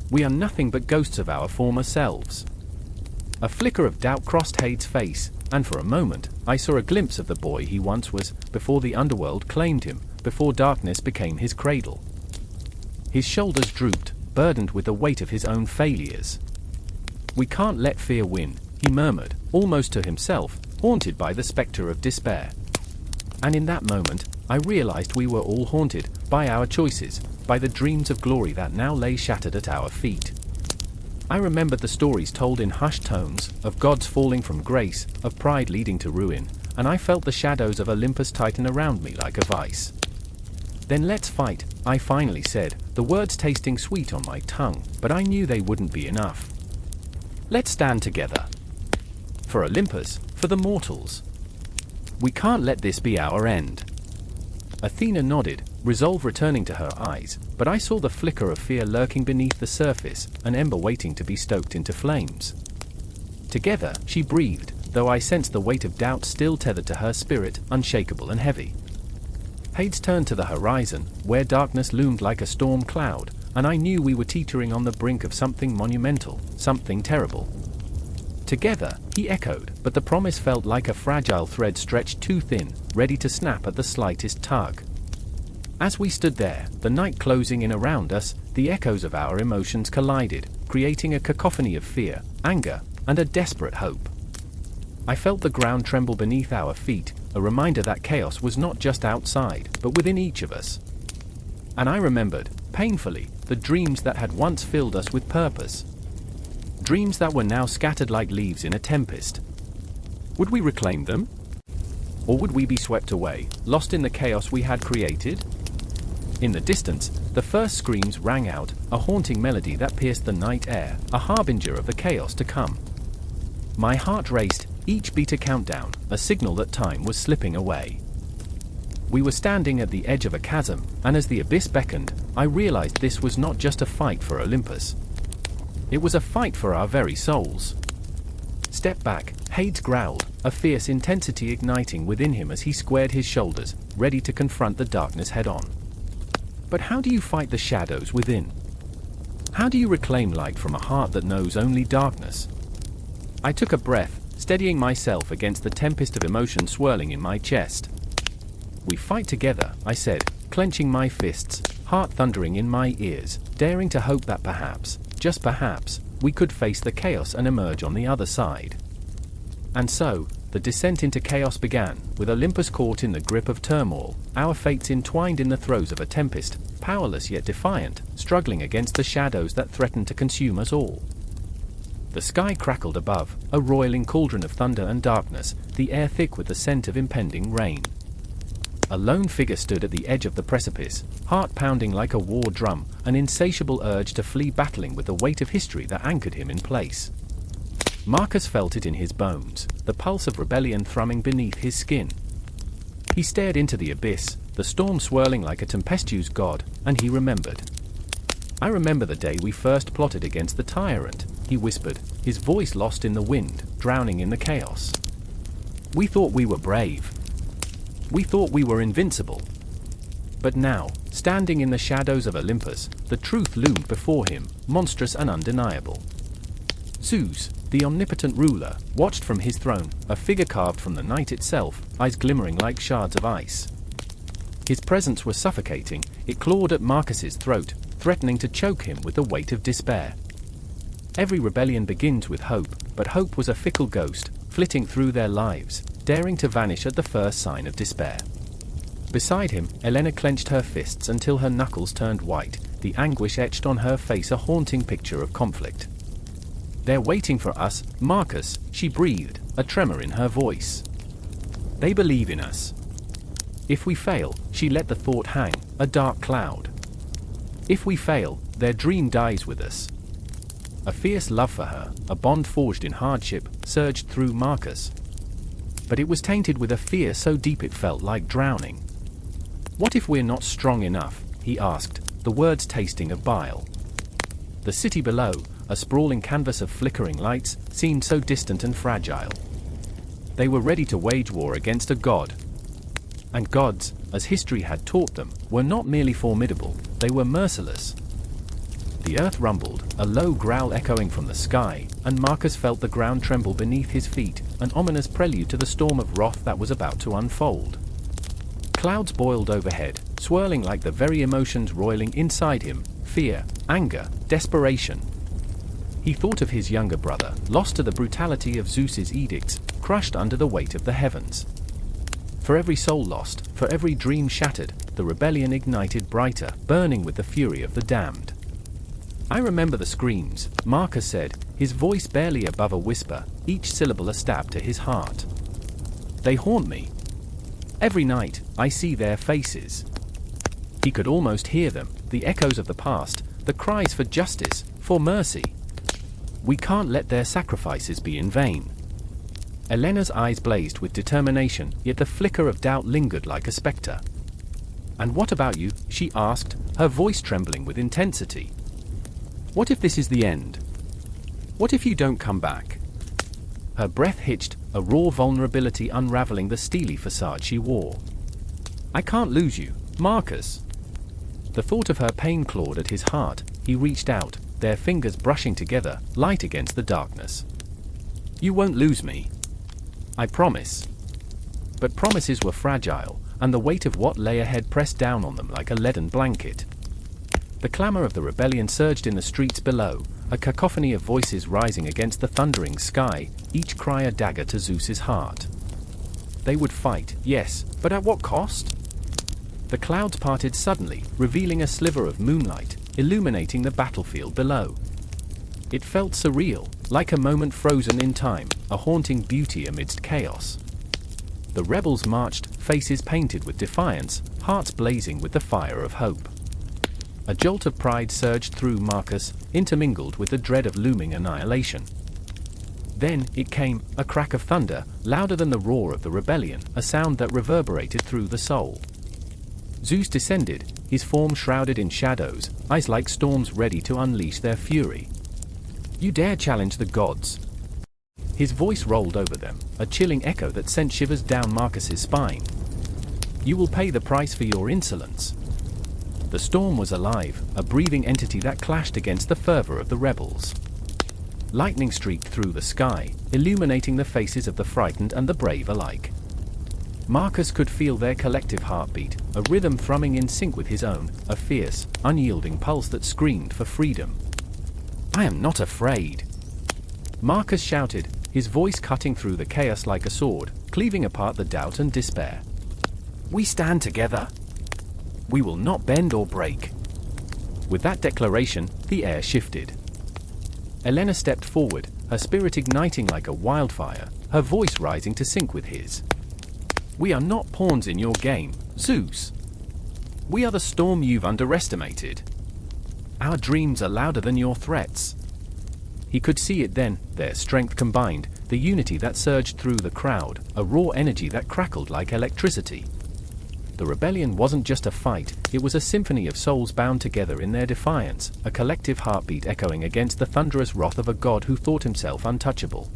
We are nothing but ghosts of our former selves." A flicker of doubt crossed Hades' face, and for a moment, I saw a glimpse of the boy he once was, before the underworld claimed him, before darkness became his cradle. His shoulders drooped, burdened with the weight of his own failures. "We can't let fear win," he murmured, almost to himself, haunted by the spectre of despair. And in that moment, I realized we were all haunted, by our choices, by the dreams of glory that now lay shattered at our feet. I remembered the stories told in hushed tones, of gods falling from grace, of pride leading to ruin, and I felt the shadows of Olympus tighten around me like a vice. "Then let's fight," I finally said, the words tasting sweet on my tongue, but I knew they wouldn't be enough. "Let's stand together. For Olympus, for the mortals. We can't let this be our end." Athena nodded, resolve returning to her eyes, but I saw the flicker of fear lurking beneath the surface, an ember waiting to be stoked into flames. Together, she breathed, though I sensed the weight of doubt still tethered to her spirit, unshakable and heavy. Hades turned to the horizon, where darkness loomed like a storm cloud, and I knew we were teetering on the brink of something monumental, something terrible. Together, he echoed, but the promise felt like a fragile thread stretched too thin, ready to snap at the slightest tug. As we stood there, the night closing in around us, the echoes of our emotions collided, creating a cacophony of fear, anger, and a desperate hope. I felt the ground tremble beneath our feet, a reminder that chaos was not just outside, but within each of us. And I remembered, painfully, the dreams that had once filled us with purpose. Dreams that were now scattered like leaves in a tempest. Would we reclaim them? Or would we be swept away, lost in the chaos we had created? In the distance, the first screams rang out, a haunting melody that pierced the night air, a harbinger of the chaos to come. My heart raced, each beat a countdown, a signal that time was slipping away. We were standing at the edge of a chasm, and as the abyss beckoned, I realized this was not just a fight for Olympus. It was a fight for our very souls. "Step back," Hades growled, a fierce intensity igniting within him as he squared his shoulders, ready to confront the darkness head-on. But how do you fight the shadows within? How do you reclaim light from a heart that knows only darkness? I took a breath, steadying myself against the tempest of emotion swirling in my chest. "We fight together," I said, clenching my fists, heart thundering in my ears, daring to hope that perhaps, just perhaps, we could face the chaos and emerge on the other side. And so, the descent into chaos began, with Olympus caught in the grip of turmoil, our fates entwined in the throes of a tempest, powerless yet defiant, struggling against the shadows that threatened to consume us all. The sky crackled above, a roiling cauldron of thunder and darkness, the air thick with the scent of impending rain. A lone figure stood at the edge of the precipice, heart pounding like a war drum, an insatiable urge to flee battling with the weight of history that anchored him in place. Marcus felt it in his bones, the pulse of rebellion thrumming beneath his skin. He stared into the abyss, the storm swirling like a tempestuous god, and he remembered. "I remember the day we first plotted against the tyrant," he whispered, his voice lost in the wind, drowning in the chaos. "We thought we were brave. We thought we were invincible. But now, standing in the shadows of Olympus, the truth loomed before him, monstrous and undeniable. Zeus, the omnipotent ruler, watched from his throne, a figure carved from the night itself, eyes glimmering like shards of ice. His presence was suffocating, it clawed at Marcus's throat, threatening to choke him with the weight of despair. Every rebellion begins with hope, but hope was a fickle ghost, flitting through their lives, daring to vanish at the first sign of despair. Beside him, Helena clenched her fists until her knuckles turned white, the anguish etched on her face a haunting picture of conflict. "They're waiting for us, Marcus," she breathed, a tremor in her voice. "They believe in us." If we fail, she let the thought hang, a dark cloud. If we fail, their dream dies with us. A fierce love for her, a bond forged in hardship, surged through Marcus. But it was tainted with a fear so deep it felt like drowning. "What if we're not strong enough?" he asked, the words tasting of bile. The city below, a sprawling canvas of flickering lights, seemed so distant and fragile. They were ready to wage war against a god. And gods, as history had taught them, were not merely formidable, they were merciless. The earth rumbled, a low growl echoing from the sky, and Marcus felt the ground tremble beneath his feet, an ominous prelude to the storm of wrath that was about to unfold. Clouds boiled overhead, swirling like the very emotions roiling inside him, fear, anger, desperation. He thought of his younger brother, lost to the brutality of Zeus's edicts, crushed under the weight of the heavens. For every soul lost, for every dream shattered, the rebellion ignited brighter, burning with the fury of the damned. "I remember the screams," Marcus said, his voice barely above a whisper, each syllable a stab to his heart. "They haunt me. Every night, I see their faces." He could almost hear them, the echoes of the past, the cries for justice, for mercy. "We can't let their sacrifices be in vain." Elena's eyes blazed with determination, yet the flicker of doubt lingered like a spectre. "And what about you?" she asked, her voice trembling with intensity. "What if this is the end? What if you don't come back?" her breath hitched, a raw vulnerability unraveling the steely facade she wore. "I can't lose you, Marcus." The thought of her pain clawed at his heart. He reached out, their fingers brushing together, light against the darkness. "You won't lose me. I promise." But promises were fragile, and the weight of what lay ahead pressed down on them like a leaden blanket. The clamor of the rebellion surged in the streets below, a cacophony of voices rising against the thundering sky, each cry a dagger to Zeus's heart. They would fight, yes, but at what cost? The clouds parted suddenly, revealing a sliver of moonlight, illuminating the battlefield below. It felt surreal, like a moment frozen in time, a haunting beauty amidst chaos. The rebels marched, faces painted with defiance, hearts blazing with the fire of hope. A jolt of pride surged through Marcus, intermingled with the dread of looming annihilation. Then it came, a crack of thunder, louder than the roar of the rebellion, a sound that reverberated through the soul. Zeus descended, his form shrouded in shadows, eyes like storms ready to unleash their fury. "You dare challenge the gods?" His voice rolled over them, a chilling echo that sent shivers down Marcus's spine. "You will pay the price for your insolence." The storm was alive, a breathing entity that clashed against the fervor of the rebels. Lightning streaked through the sky, illuminating the faces of the frightened and the brave alike. Marcus could feel their collective heartbeat, a rhythm thrumming in sync with his own, a fierce, unyielding pulse that screamed for freedom. "I am not afraid," Marcus shouted, his voice cutting through the chaos like a sword, cleaving apart the doubt and despair. "We stand together. We will not bend or break." With that declaration, the air shifted. Helena stepped forward, her spirit igniting like a wildfire, her voice rising to sync with his. "We are not pawns in your game, Zeus. We are the storm you've underestimated. Our dreams are louder than your threats." He could see it then, their strength combined, the unity that surged through the crowd, a raw energy that crackled like electricity. The rebellion wasn't just a fight, it was a symphony of souls bound together in their defiance, a collective heartbeat echoing against the thunderous wrath of a god who thought himself untouchable.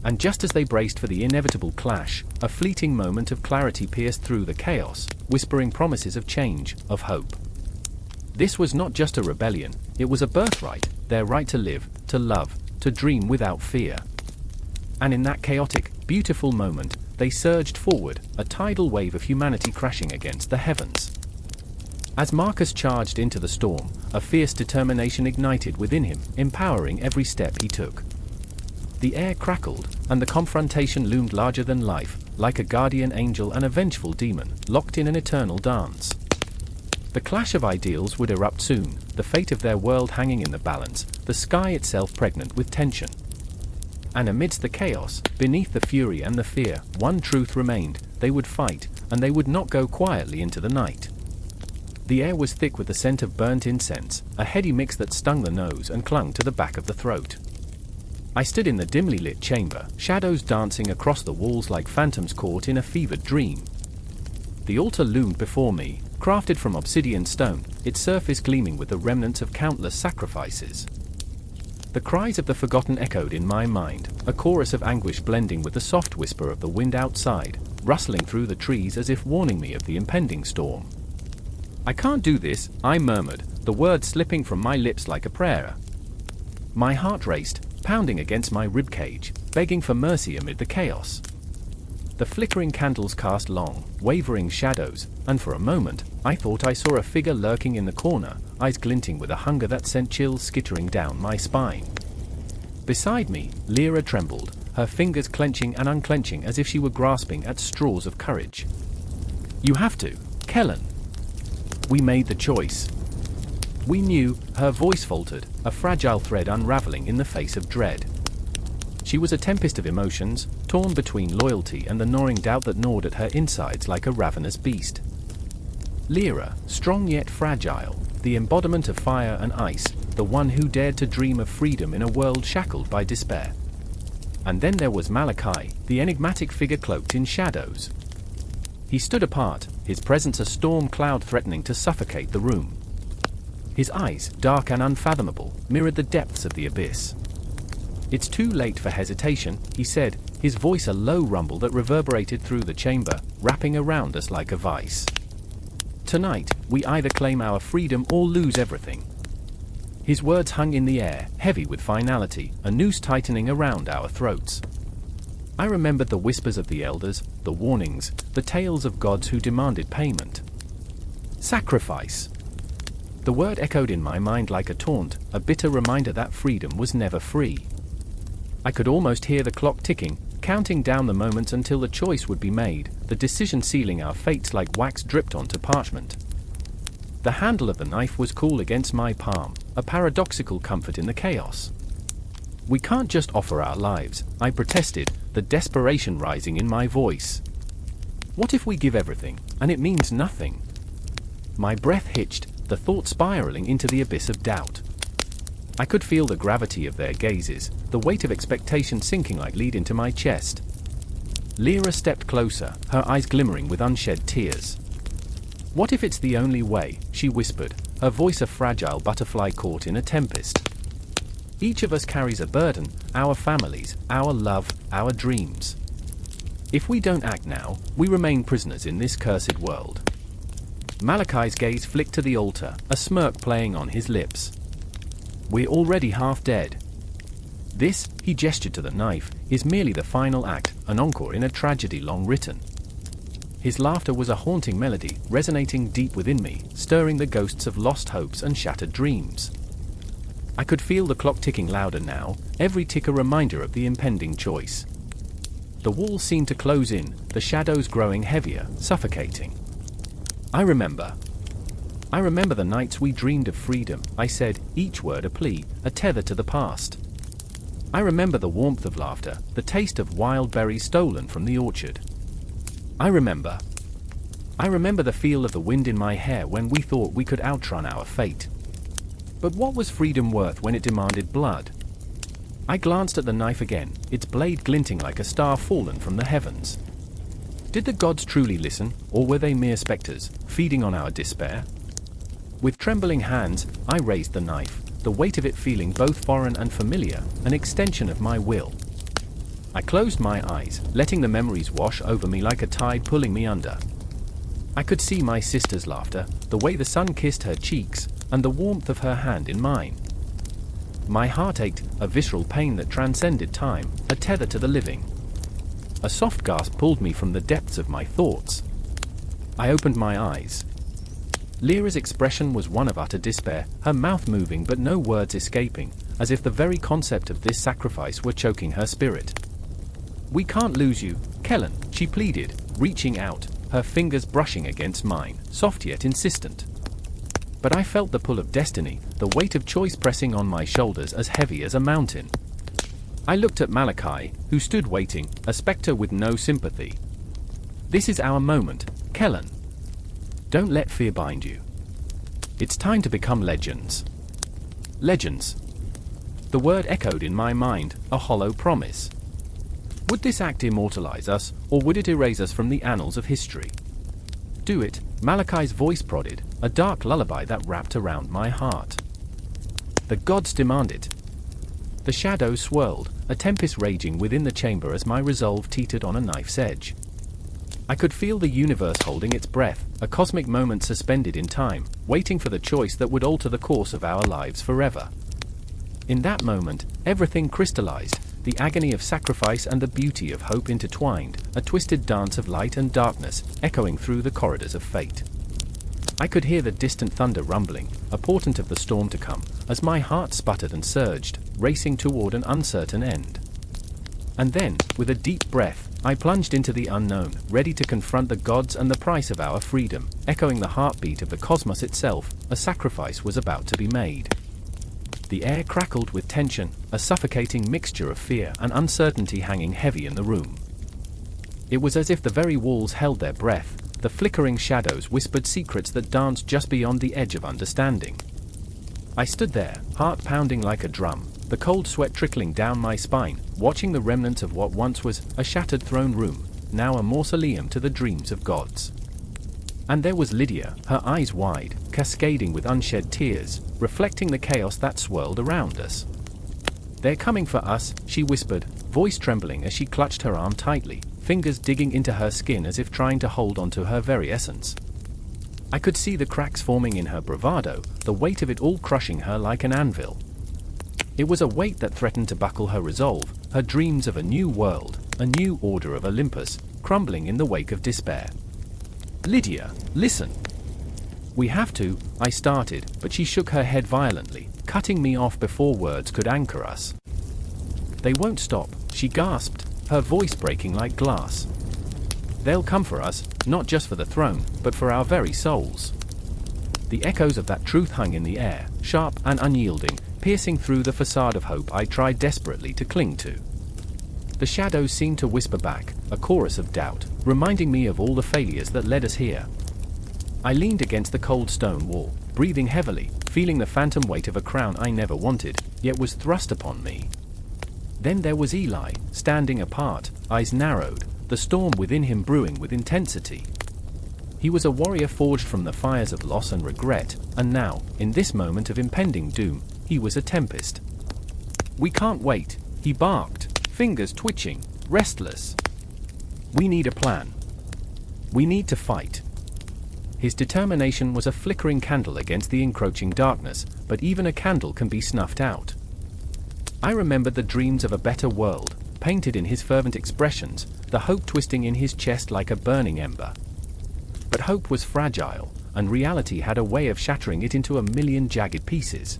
And just as they braced for the inevitable clash, a fleeting moment of clarity pierced through the chaos, whispering promises of change, of hope. This was not just a rebellion, it was a birthright, their right to live, to love, to dream without fear. And in that chaotic, beautiful moment, they surged forward, a tidal wave of humanity crashing against the heavens. As Marcus charged into the storm, a fierce determination ignited within him, empowering every step he took. The air crackled, and the confrontation loomed larger than life, like a guardian angel and a vengeful demon, locked in an eternal dance. The clash of ideals would erupt soon, the fate of their world hanging in the balance, the sky itself pregnant with tension. And amidst the chaos, beneath the fury and the fear, one truth remained: they would fight, and they would not go quietly into the night. The air was thick with the scent of burnt incense, a heady mix that stung the nose and clung to the back of the throat. I stood in the dimly lit chamber, shadows dancing across the walls like phantoms caught in a fevered dream. The altar loomed before me, crafted from obsidian stone, its surface gleaming with the remnants of countless sacrifices. The cries of the forgotten echoed in my mind, a chorus of anguish blending with the soft whisper of the wind outside, rustling through the trees as if warning me of the impending storm. "I can't do this," I murmured, the words slipping from my lips like a prayer. My heart raced, pounding against my ribcage, begging for mercy amid the chaos. The flickering candles cast long, wavering shadows, and for a moment, I thought I saw a figure lurking in the corner, eyes glinting with a hunger that sent chills skittering down my spine. Beside me, Hera trembled, her fingers clenching and unclenching as if she were grasping at straws of courage. "You have to, Kellen. We made the choice. We knew," her voice faltered, a fragile thread unraveling in the face of dread. She was a tempest of emotions, torn between loyalty and the gnawing doubt that gnawed at her insides like a ravenous beast. Hera, strong yet fragile, the embodiment of fire and ice, the one who dared to dream of freedom in a world shackled by despair. And then there was Malachi, the enigmatic figure cloaked in shadows. He stood apart, his presence a storm cloud threatening to suffocate the room. His eyes, dark and unfathomable, mirrored the depths of the abyss. It's too late for hesitation, he said, his voice a low rumble that reverberated through the chamber, wrapping around us like a vice. Tonight, we either claim our freedom or lose everything. His words hung in the air, heavy with finality, a noose tightening around our throats. I remembered the whispers of the elders, the warnings, the tales of gods who demanded payment. Sacrifice. The word echoed in my mind like a taunt, a bitter reminder that freedom was never free. I could almost hear the clock ticking, counting down the moments until the choice would be made, the decision sealing our fates like wax dripped onto parchment. The handle of the knife was cool against my palm, a paradoxical comfort in the chaos. We can't just offer our lives, I protested, the desperation rising in my voice. What if we give everything, and it means nothing? My breath hitched, the thought spiraling into the abyss of doubt. I could feel the gravity of their gazes, the weight of expectation sinking like lead into my chest. Lyra stepped closer, her eyes glimmering with unshed tears. What if it's the only way, she whispered, her voice a fragile butterfly caught in a tempest. Each of us carries a burden, our families, our love, our dreams. If we don't act now, we remain prisoners in this cursed world. Malachi's gaze flicked to the altar, a smirk playing on his lips. We're already half dead. This, he gestured to the knife, is merely the final act, an encore in a tragedy long written. His laughter was a haunting melody, resonating deep within me, stirring the ghosts of lost hopes and shattered dreams. I could feel the clock ticking louder now, every tick a reminder of the impending choice. The walls seemed to close in, the shadows growing heavier, suffocating. I remember the nights we dreamed of freedom, I said, each word a plea, a tether to the past. I remember the warmth of laughter, the taste of wild berries stolen from the orchard. I remember the feel of the wind in my hair when we thought we could outrun our fate. But what was freedom worth when it demanded blood? I glanced at the knife again, its blade glinting like a star fallen from the heavens. Did the gods truly listen, or were they mere specters, feeding on our despair? With trembling hands, I raised the knife, the weight of it feeling both foreign and familiar, an extension of my will. I closed my eyes, letting the memories wash over me like a tide pulling me under. I could see my sister's laughter, the way the sun kissed her cheeks, and the warmth of her hand in mine. My heart ached, a visceral pain that transcended time, a tether to the living. A soft gasp pulled me from the depths of my thoughts. I opened my eyes. Lyra's expression was one of utter despair, her mouth moving but no words escaping, as if the very concept of this sacrifice were choking her spirit. We can't lose you, Kellen, she pleaded, reaching out, her fingers brushing against mine, soft yet insistent. But I felt the pull of destiny, the weight of choice pressing on my shoulders as heavy as a mountain. I looked at Malachi, who stood waiting, a spectre with no sympathy. This is our moment, Kellen. Don't let fear bind you. It's time to become legends. Legends. The word echoed in my mind, a hollow promise. Would this act immortalize us, or would it erase us from the annals of history? Do it, Malachi's voice prodded, a dark lullaby that wrapped around my heart. The gods demand it. The shadows swirled, a tempest raging within the chamber as my resolve teetered on a knife's edge. I could feel the universe holding its breath, a cosmic moment suspended in time, waiting for the choice that would alter the course of our lives forever. In that moment, everything crystallized, the agony of sacrifice and the beauty of hope intertwined, a twisted dance of light and darkness, echoing through the corridors of fate. I could hear the distant thunder rumbling, a portent of the storm to come, as my heart sputtered and surged, racing toward an uncertain end. And then, with a deep breath, I plunged into the unknown, ready to confront the gods and the price of our freedom, echoing the heartbeat of the cosmos itself. A sacrifice was about to be made. The air crackled with tension, a suffocating mixture of fear and uncertainty hanging heavy in the room. It was as if the very walls held their breath, the flickering shadows whispered secrets that danced just beyond the edge of understanding. I stood there, heart pounding like a drum, the cold sweat trickling down my spine, watching the remnants of what once was a shattered throne room, now a mausoleum to the dreams of gods. And there was Lydia, her eyes wide, cascading with unshed tears, reflecting the chaos that swirled around us. "They're coming for us," she whispered, voice trembling as she clutched her arm tightly, fingers digging into her skin as if trying to hold onto her very essence. I could see the cracks forming in her bravado, the weight of it all crushing her like an anvil. It was a weight that threatened to buckle her resolve, her dreams of a new world, a new order of Olympus, crumbling in the wake of despair. "Lydia, listen." "We have to," I started, but she shook her head violently, cutting me off before words could anchor us. "They won't stop," she gasped, her voice breaking like glass. "They'll come for us, not just for the throne, but for our very souls." The echoes of that truth hung in the air, sharp and unyielding, piercing through the facade of hope I tried desperately to cling to. The shadows seemed to whisper back, a chorus of doubt, reminding me of all the failures that led us here. I leaned against the cold stone wall, breathing heavily, feeling the phantom weight of a crown I never wanted, yet was thrust upon me. Then there was Eli, standing apart, eyes narrowed, the storm within him brewing with intensity. He was a warrior forged from the fires of loss and regret, and now, in this moment of impending doom, he was a tempest. "We can't wait," he barked, fingers twitching, restless. "We need a plan. We need to fight." His determination was a flickering candle against the encroaching darkness, but even a candle can be snuffed out. I remembered the dreams of a better world, painted in his fervent expressions, the hope twisting in his chest like a burning ember. But hope was fragile, and reality had a way of shattering it into a million jagged pieces.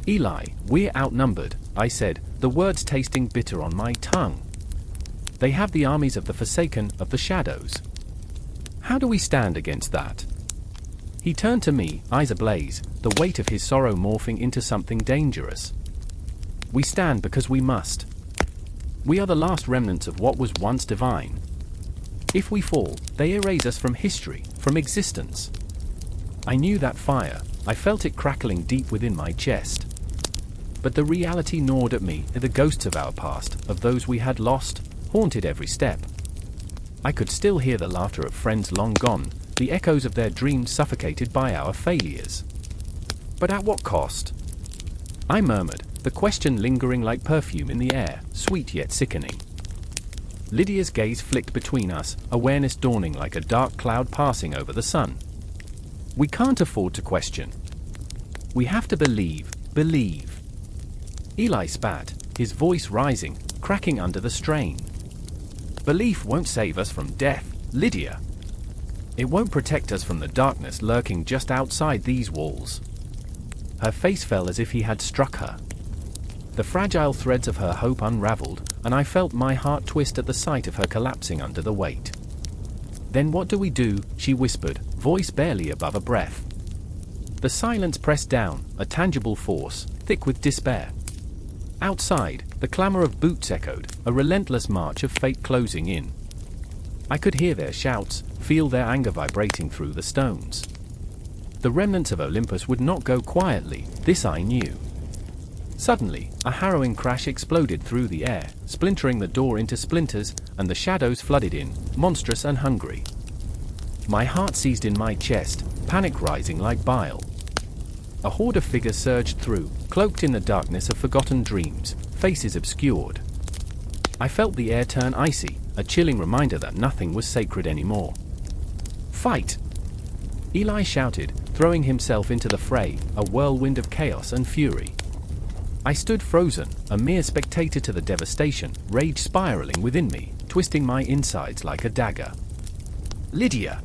"Eli, we're outnumbered," I said, the words tasting bitter on my tongue. "They have the armies of the Forsaken, of the Shadows. How do we stand against that?" He turned to me, eyes ablaze, the weight of his sorrow morphing into something dangerous. "We stand because we must. We are the last remnants of what was once divine. If we fall, they erase us from history, from existence." I knew that fire, I felt it crackling deep within my chest. But the reality gnawed at me, the ghosts of our past, of those we had lost, haunted every step. I could still hear the laughter of friends long gone, the echoes of their dreams suffocated by our failures. "But at what cost?" I murmured, the question lingering like perfume in the air, sweet yet sickening. Lydia's gaze flicked between us, awareness dawning like a dark cloud passing over the sun. "We can't afford to question. We have to believe. Eli spat, his voice rising, cracking under the strain. "Belief won't save us from death, Lydia. It won't protect us from the darkness lurking just outside these walls." Her face fell as if he had struck her. The fragile threads of her hope unraveled, and I felt my heart twist at the sight of her collapsing under the weight. "Then what do we do?" she whispered, voice barely above a breath. The silence pressed down, a tangible force, thick with despair. Outside, the clamor of boots echoed, a relentless march of fate closing in. I could hear their shouts, feel their anger vibrating through the stones. The remnants of Olympus would not go quietly, this I knew. Suddenly, a harrowing crash exploded through the air, splintering the door into splinters, and the shadows flooded in, monstrous and hungry. My heart seized in my chest, panic rising like bile. A horde of figures surged through, cloaked in the darkness of forgotten dreams, faces obscured. I felt the air turn icy, a chilling reminder that nothing was sacred anymore. "Fight!" Eli shouted, throwing himself into the fray, a whirlwind of chaos and fury. I stood frozen, a mere spectator to the devastation, rage spiraling within me, twisting my insides like a dagger. "Lydia!"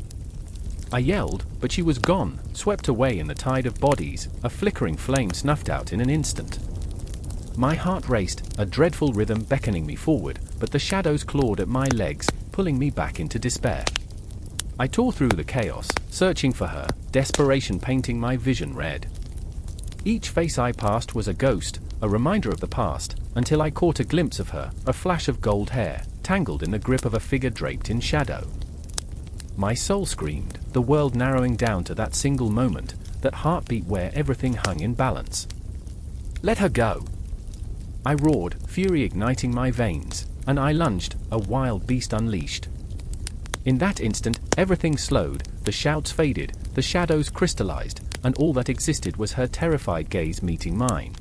I yelled, but she was gone, swept away in the tide of bodies, a flickering flame snuffed out in an instant. My heart raced, a dreadful rhythm beckoning me forward, but the shadows clawed at my legs, pulling me back into despair. I tore through the chaos, searching for her, desperation painting my vision red. Each face I passed was a ghost, a reminder of the past, until I caught a glimpse of her, a flash of gold hair, tangled in the grip of a figure draped in shadow. My soul screamed, the world narrowing down to that single moment, that heartbeat where everything hung in balance. "Let her go!" I roared, fury igniting my veins, and I lunged, a wild beast unleashed. In that instant, everything slowed, the shouts faded, the shadows crystallized, and all that existed was her terrified gaze meeting mine.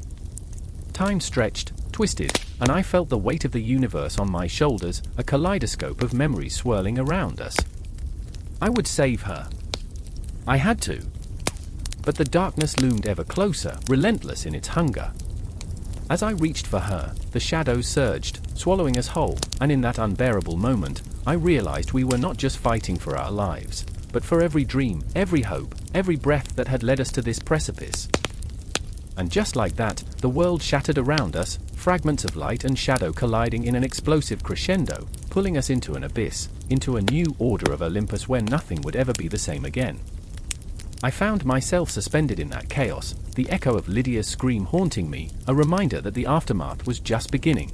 Time stretched, twisted, and I felt the weight of the universe on my shoulders, a kaleidoscope of memories swirling around us. I would save her. I had to. But the darkness loomed ever closer, relentless in its hunger. As I reached for her, the shadows surged, swallowing us whole, and in that unbearable moment, I realized we were not just fighting for our lives, but for every dream, every hope, every breath that had led us to this precipice. And just like that, the world shattered around us, fragments of light and shadow colliding in an explosive crescendo, pulling us into an abyss, into a new order of Olympus where nothing would ever be the same again. I found myself suspended in that chaos, the echo of Lydia's scream haunting me, a reminder that the aftermath was just beginning.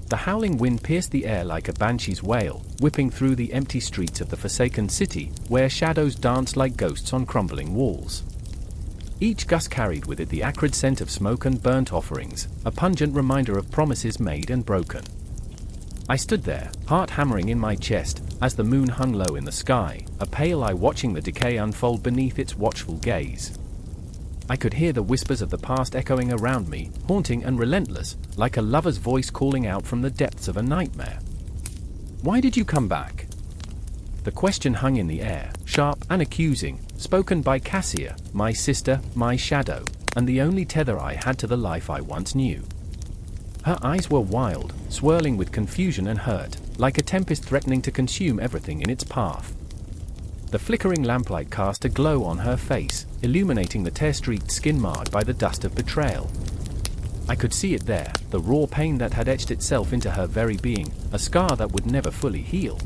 The howling wind pierced the air like a banshee's wail, whipping through the empty streets of the forsaken city, where shadows danced like ghosts on crumbling walls. Each gust carried with it the acrid scent of smoke and burnt offerings, a pungent reminder of promises made and broken. I stood there, heart hammering in my chest, as the moon hung low in the sky, a pale eye watching the decay unfold beneath its watchful gaze. I could hear the whispers of the past echoing around me, haunting and relentless, like a lover's voice calling out from the depths of a nightmare. "Why did you come back?" The question hung in the air, sharp and accusing, spoken by Cassia, my sister, my shadow, and the only tether I had to the life I once knew. Her eyes were wild, swirling with confusion and hurt, like a tempest threatening to consume everything in its path. The flickering lamplight cast a glow on her face, illuminating the tear-streaked skin marred by the dust of betrayal. I could see it there, the raw pain that had etched itself into her very being, a scar that would never fully heal.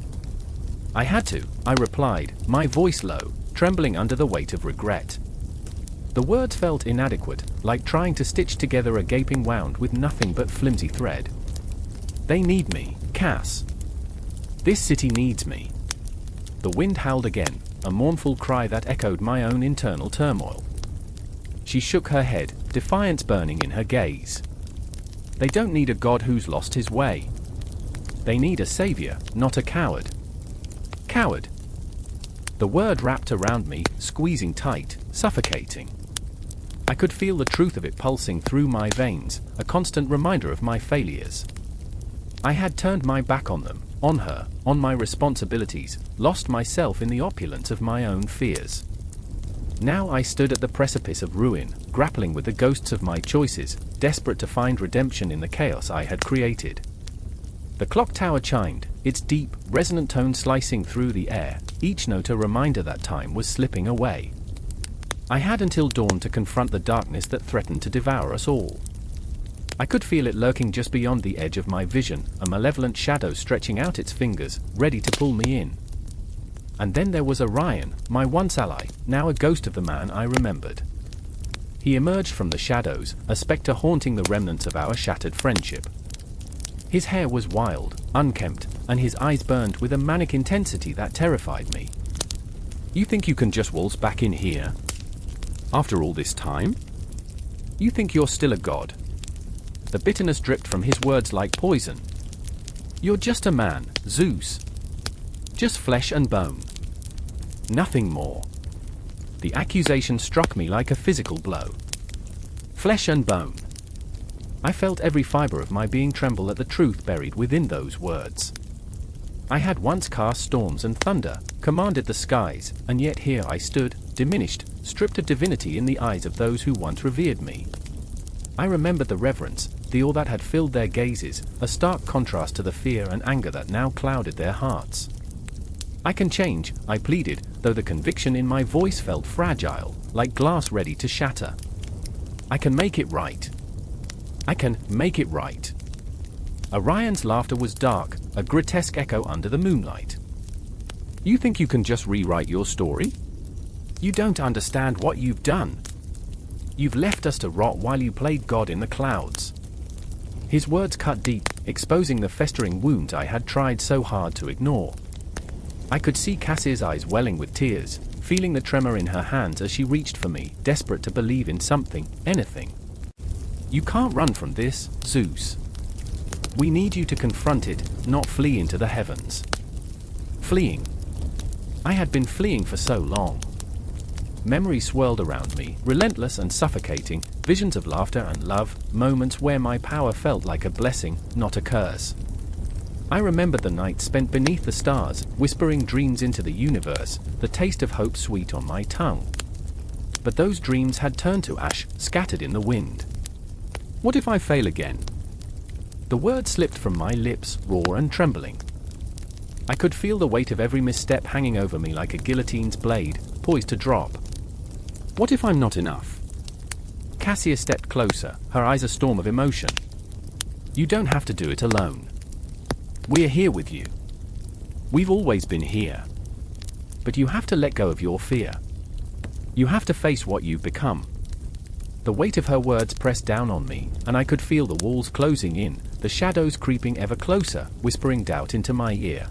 "I had to," I replied, my voice low, trembling under the weight of regret. The words felt inadequate, like trying to stitch together a gaping wound with nothing but flimsy thread. "They need me, Cass. This city needs me." The wind howled again, a mournful cry that echoed my own internal turmoil. She shook her head, defiance burning in her gaze. "They don't need a god who's lost his way. They need a savior, not a coward." Coward. The word wrapped around me, squeezing tight, suffocating. I could feel the truth of it pulsing through my veins, a constant reminder of my failures. I had turned my back on them, on her, on my responsibilities, lost myself in the opulence of my own fears. Now I stood at the precipice of ruin, grappling with the ghosts of my choices, desperate to find redemption in the chaos I had created. The clock tower chimed, its deep, resonant tone slicing through the air, each note a reminder that time was slipping away. I had until dawn to confront the darkness that threatened to devour us all. I could feel it lurking just beyond the edge of my vision, a malevolent shadow stretching out its fingers, ready to pull me in. And then there was Orion, my once ally, now a ghost of the man I remembered. He emerged from the shadows, a spectre haunting the remnants of our shattered friendship. His hair was wild, unkempt, and his eyes burned with a manic intensity that terrified me. "You think you can just waltz back in here? After all this time? You think you're still a god?" The bitterness dripped from his words like poison. "You're just a man, Zeus. Just flesh and bone. Nothing more." The accusation struck me like a physical blow. Flesh and bone. I felt every fiber of my being tremble at the truth buried within those words. I had once cast storms and thunder, commanded the skies, and yet here I stood, diminished, stripped of divinity in the eyes of those who once revered me. I remembered the reverence, the awe that had filled their gazes, a stark contrast to the fear and anger that now clouded their hearts. "I can change," I pleaded, though the conviction in my voice felt fragile, like glass ready to shatter. "I can make it right. I can make it right." Orion's laughter was dark, a grotesque echo under the moonlight. "You think you can just rewrite your story? You don't understand what you've done. You've left us to rot while you played God in the clouds." His words cut deep, exposing the festering wounds I had tried so hard to ignore. I could see Cassia's eyes welling with tears, feeling the tremor in her hands as she reached for me, desperate to believe in something, anything. "You can't run from this, Zeus. We need you to confront it, not flee into the heavens." Fleeing. I had been fleeing for so long. memories swirled around me, relentless and suffocating, visions of laughter and love, moments where my power felt like a blessing, not a curse. I remembered the night spent beneath the stars, whispering dreams into the universe, the taste of hope sweet on my tongue. But those dreams had turned to ash, scattered in the wind. What if I fail again? The word slipped from my lips, raw and trembling. I could feel the weight of every misstep hanging over me like a guillotine's blade, poised to drop. What if I'm not enough? Cassia stepped closer, her eyes a storm of emotion. You don't have to do it alone. We're here with you. We've always been here. But you have to let go of your fear. You have to face what you've become. The weight of her words pressed down on me, and I could feel the walls closing in, the shadows creeping ever closer, whispering doubt into my ear.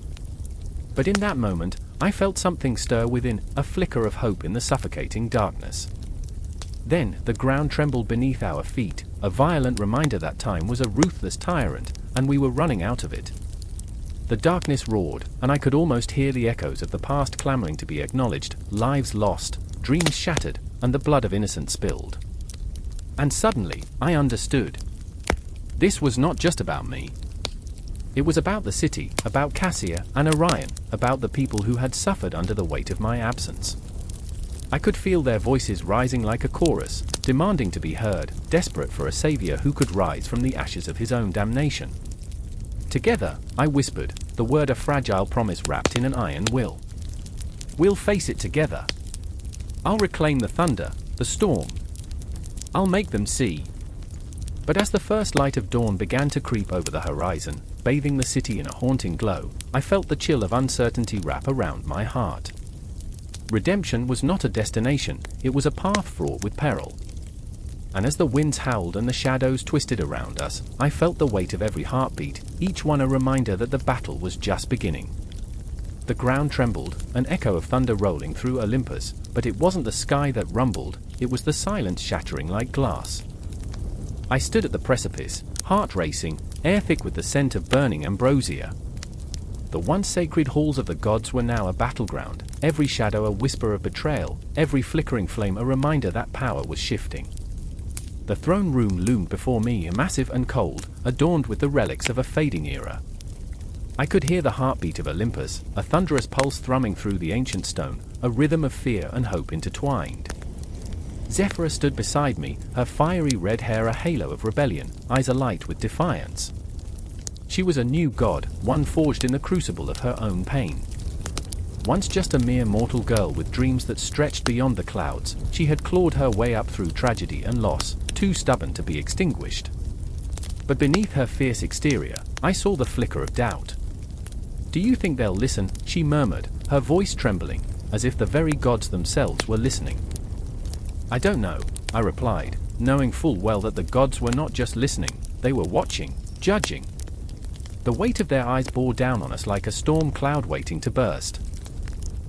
But in that moment, I felt something stir within, a flicker of hope in the suffocating darkness. Then, the ground trembled beneath our feet, a violent reminder that time was a ruthless tyrant, and we were running out of it. The darkness roared, and I could almost hear the echoes of the past clamoring to be acknowledged, lives lost, dreams shattered, and the blood of innocents spilled. And suddenly, I understood. This was not just about me. It was about the city, about Cassia and Orion, about the people who had suffered under the weight of my absence. I could feel their voices rising like a chorus, demanding to be heard, desperate for a savior who could rise from the ashes of his own damnation. Together, I whispered, the word a fragile promise wrapped in an iron will. We'll face it together. I'll reclaim the thunder, the storm. I'll make them see. But as the first light of dawn began to creep over the horizon, bathing the city in a haunting glow, I felt the chill of uncertainty wrap around my heart. Redemption was not a destination, it was a path fraught with peril. And as the winds howled and the shadows twisted around us, I felt the weight of every heartbeat, each one a reminder that the battle was just beginning. The ground trembled, an echo of thunder rolling through Olympus, but it wasn't the sky that rumbled, it was the silence shattering like glass. I stood at the precipice, heart racing, air thick with the scent of burning ambrosia. The once sacred halls of the gods were now a battleground, every shadow a whisper of betrayal, every flickering flame a reminder that power was shifting. The throne room loomed before me, massive and cold, adorned with the relics of a fading era. I could hear the heartbeat of Olympus, a thunderous pulse thrumming through the ancient stone, a rhythm of fear and hope intertwined. Zephyra stood beside me, her fiery red hair a halo of rebellion, eyes alight with defiance. She was a new god, one forged in the crucible of her own pain. Once just a mere mortal girl with dreams that stretched beyond the clouds, she had clawed her way up through tragedy and loss, too stubborn to be extinguished. But beneath her fierce exterior, I saw the flicker of doubt. Do you think they'll listen? She murmured, her voice trembling, as if the very gods themselves were listening. I don't know, I replied, knowing full well that the gods were not just listening, they were watching, judging. The weight of their eyes bore down on us like a storm cloud waiting to burst.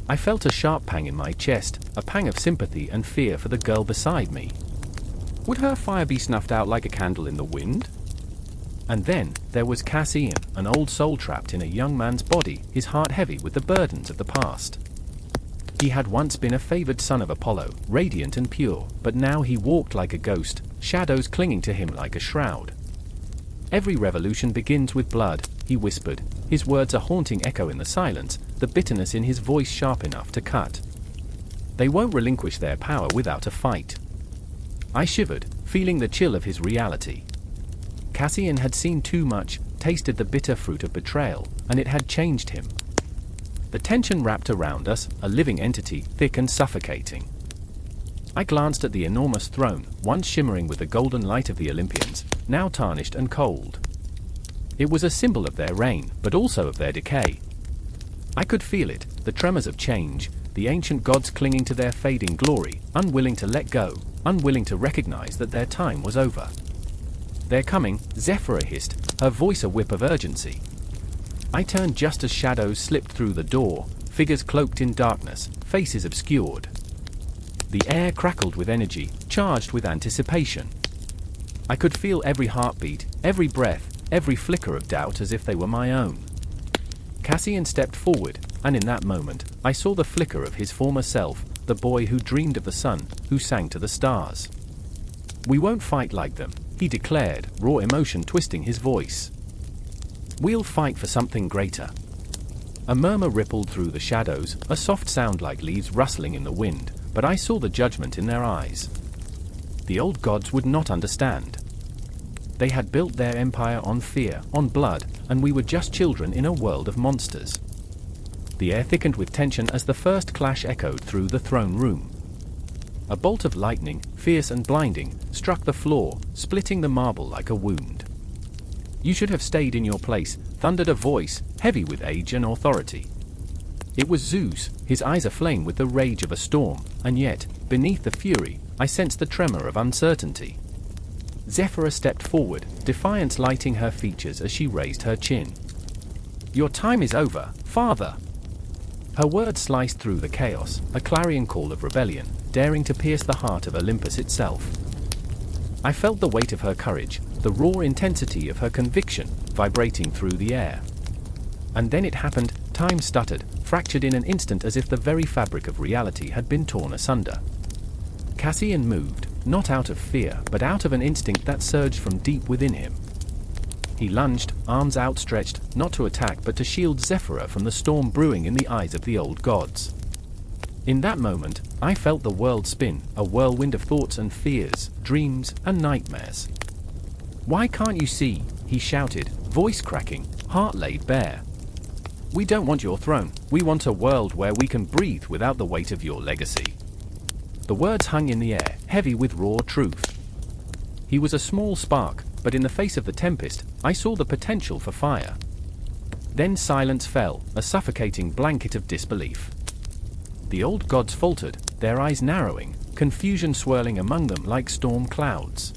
I felt a sharp pang in my chest, a pang of sympathy and fear for the girl beside me. Would her fire be snuffed out like a candle in the wind? And then, there was Cassian, an old soul trapped in a young man's body, his heart heavy with the burdens of the past. He had once been a favored son of Apollo, radiant and pure, but now he walked like a ghost, shadows clinging to him like a shroud. Every revolution begins with blood, he whispered, his words a haunting echo in the silence, the bitterness in his voice sharp enough to cut. They won't relinquish their power without a fight. I shivered, feeling the chill of his reality. Cassian had seen too much, tasted the bitter fruit of betrayal, and it had changed him. The tension wrapped around us, a living entity, thick and suffocating. I glanced at the enormous throne, once shimmering with the golden light of the Olympians, now tarnished and cold. It was a symbol of their reign, but also of their decay. I could feel it, the tremors of change, the ancient gods clinging to their fading glory, unwilling to let go, unwilling to recognize that their time was over. They're coming, Zephyra hissed, her voice a whip of urgency. I turned just as shadows slipped through the door, figures cloaked in darkness, faces obscured. The air crackled with energy, charged with anticipation. I could feel every heartbeat, every breath, every flicker of doubt as if they were my own. Cassian stepped forward, and in that moment, I saw the flicker of his former self, the boy who dreamed of the sun, who sang to the stars. "We won't fight like them," he declared, raw emotion twisting his voice. "We'll fight for something greater." A murmur rippled through the shadows, a soft sound like leaves rustling in the wind, but I saw the judgment in their eyes. The old gods would not understand. They had built their empire on fear, on blood, and we were just children in a world of monsters. The air thickened with tension as the first clash echoed through the throne room. A bolt of lightning, fierce and blinding, struck the floor, splitting the marble like a wound. "You should have stayed in your place," thundered a voice, heavy with age and authority. It was Zeus, his eyes aflame with the rage of a storm, and yet, beneath the fury, I sensed the tremor of uncertainty. Zephyrus stepped forward, defiance lighting her features as she raised her chin. "Your time is over, father." Her words sliced through the chaos, a clarion call of rebellion, daring to pierce the heart of Olympus itself. I felt the weight of her courage, the raw intensity of her conviction, vibrating through the air. And then it happened, time stuttered, fractured in an instant as if the very fabric of reality had been torn asunder. Cassian moved, not out of fear, but out of an instinct that surged from deep within him. He lunged, arms outstretched, not to attack but to shield Zephyrus from the storm brewing in the eyes of the old gods. In that moment, I felt the world spin, a whirlwind of thoughts and fears, dreams and nightmares. "Why can't you see?" he shouted, voice cracking, heart laid bare. "We don't want your throne, we want a world where we can breathe without the weight of your legacy." The words hung in the air, heavy with raw truth. He was a small spark, but in the face of the tempest, I saw the potential for fire. Then silence fell, a suffocating blanket of disbelief. The old gods faltered, their eyes narrowing, confusion swirling among them like storm clouds.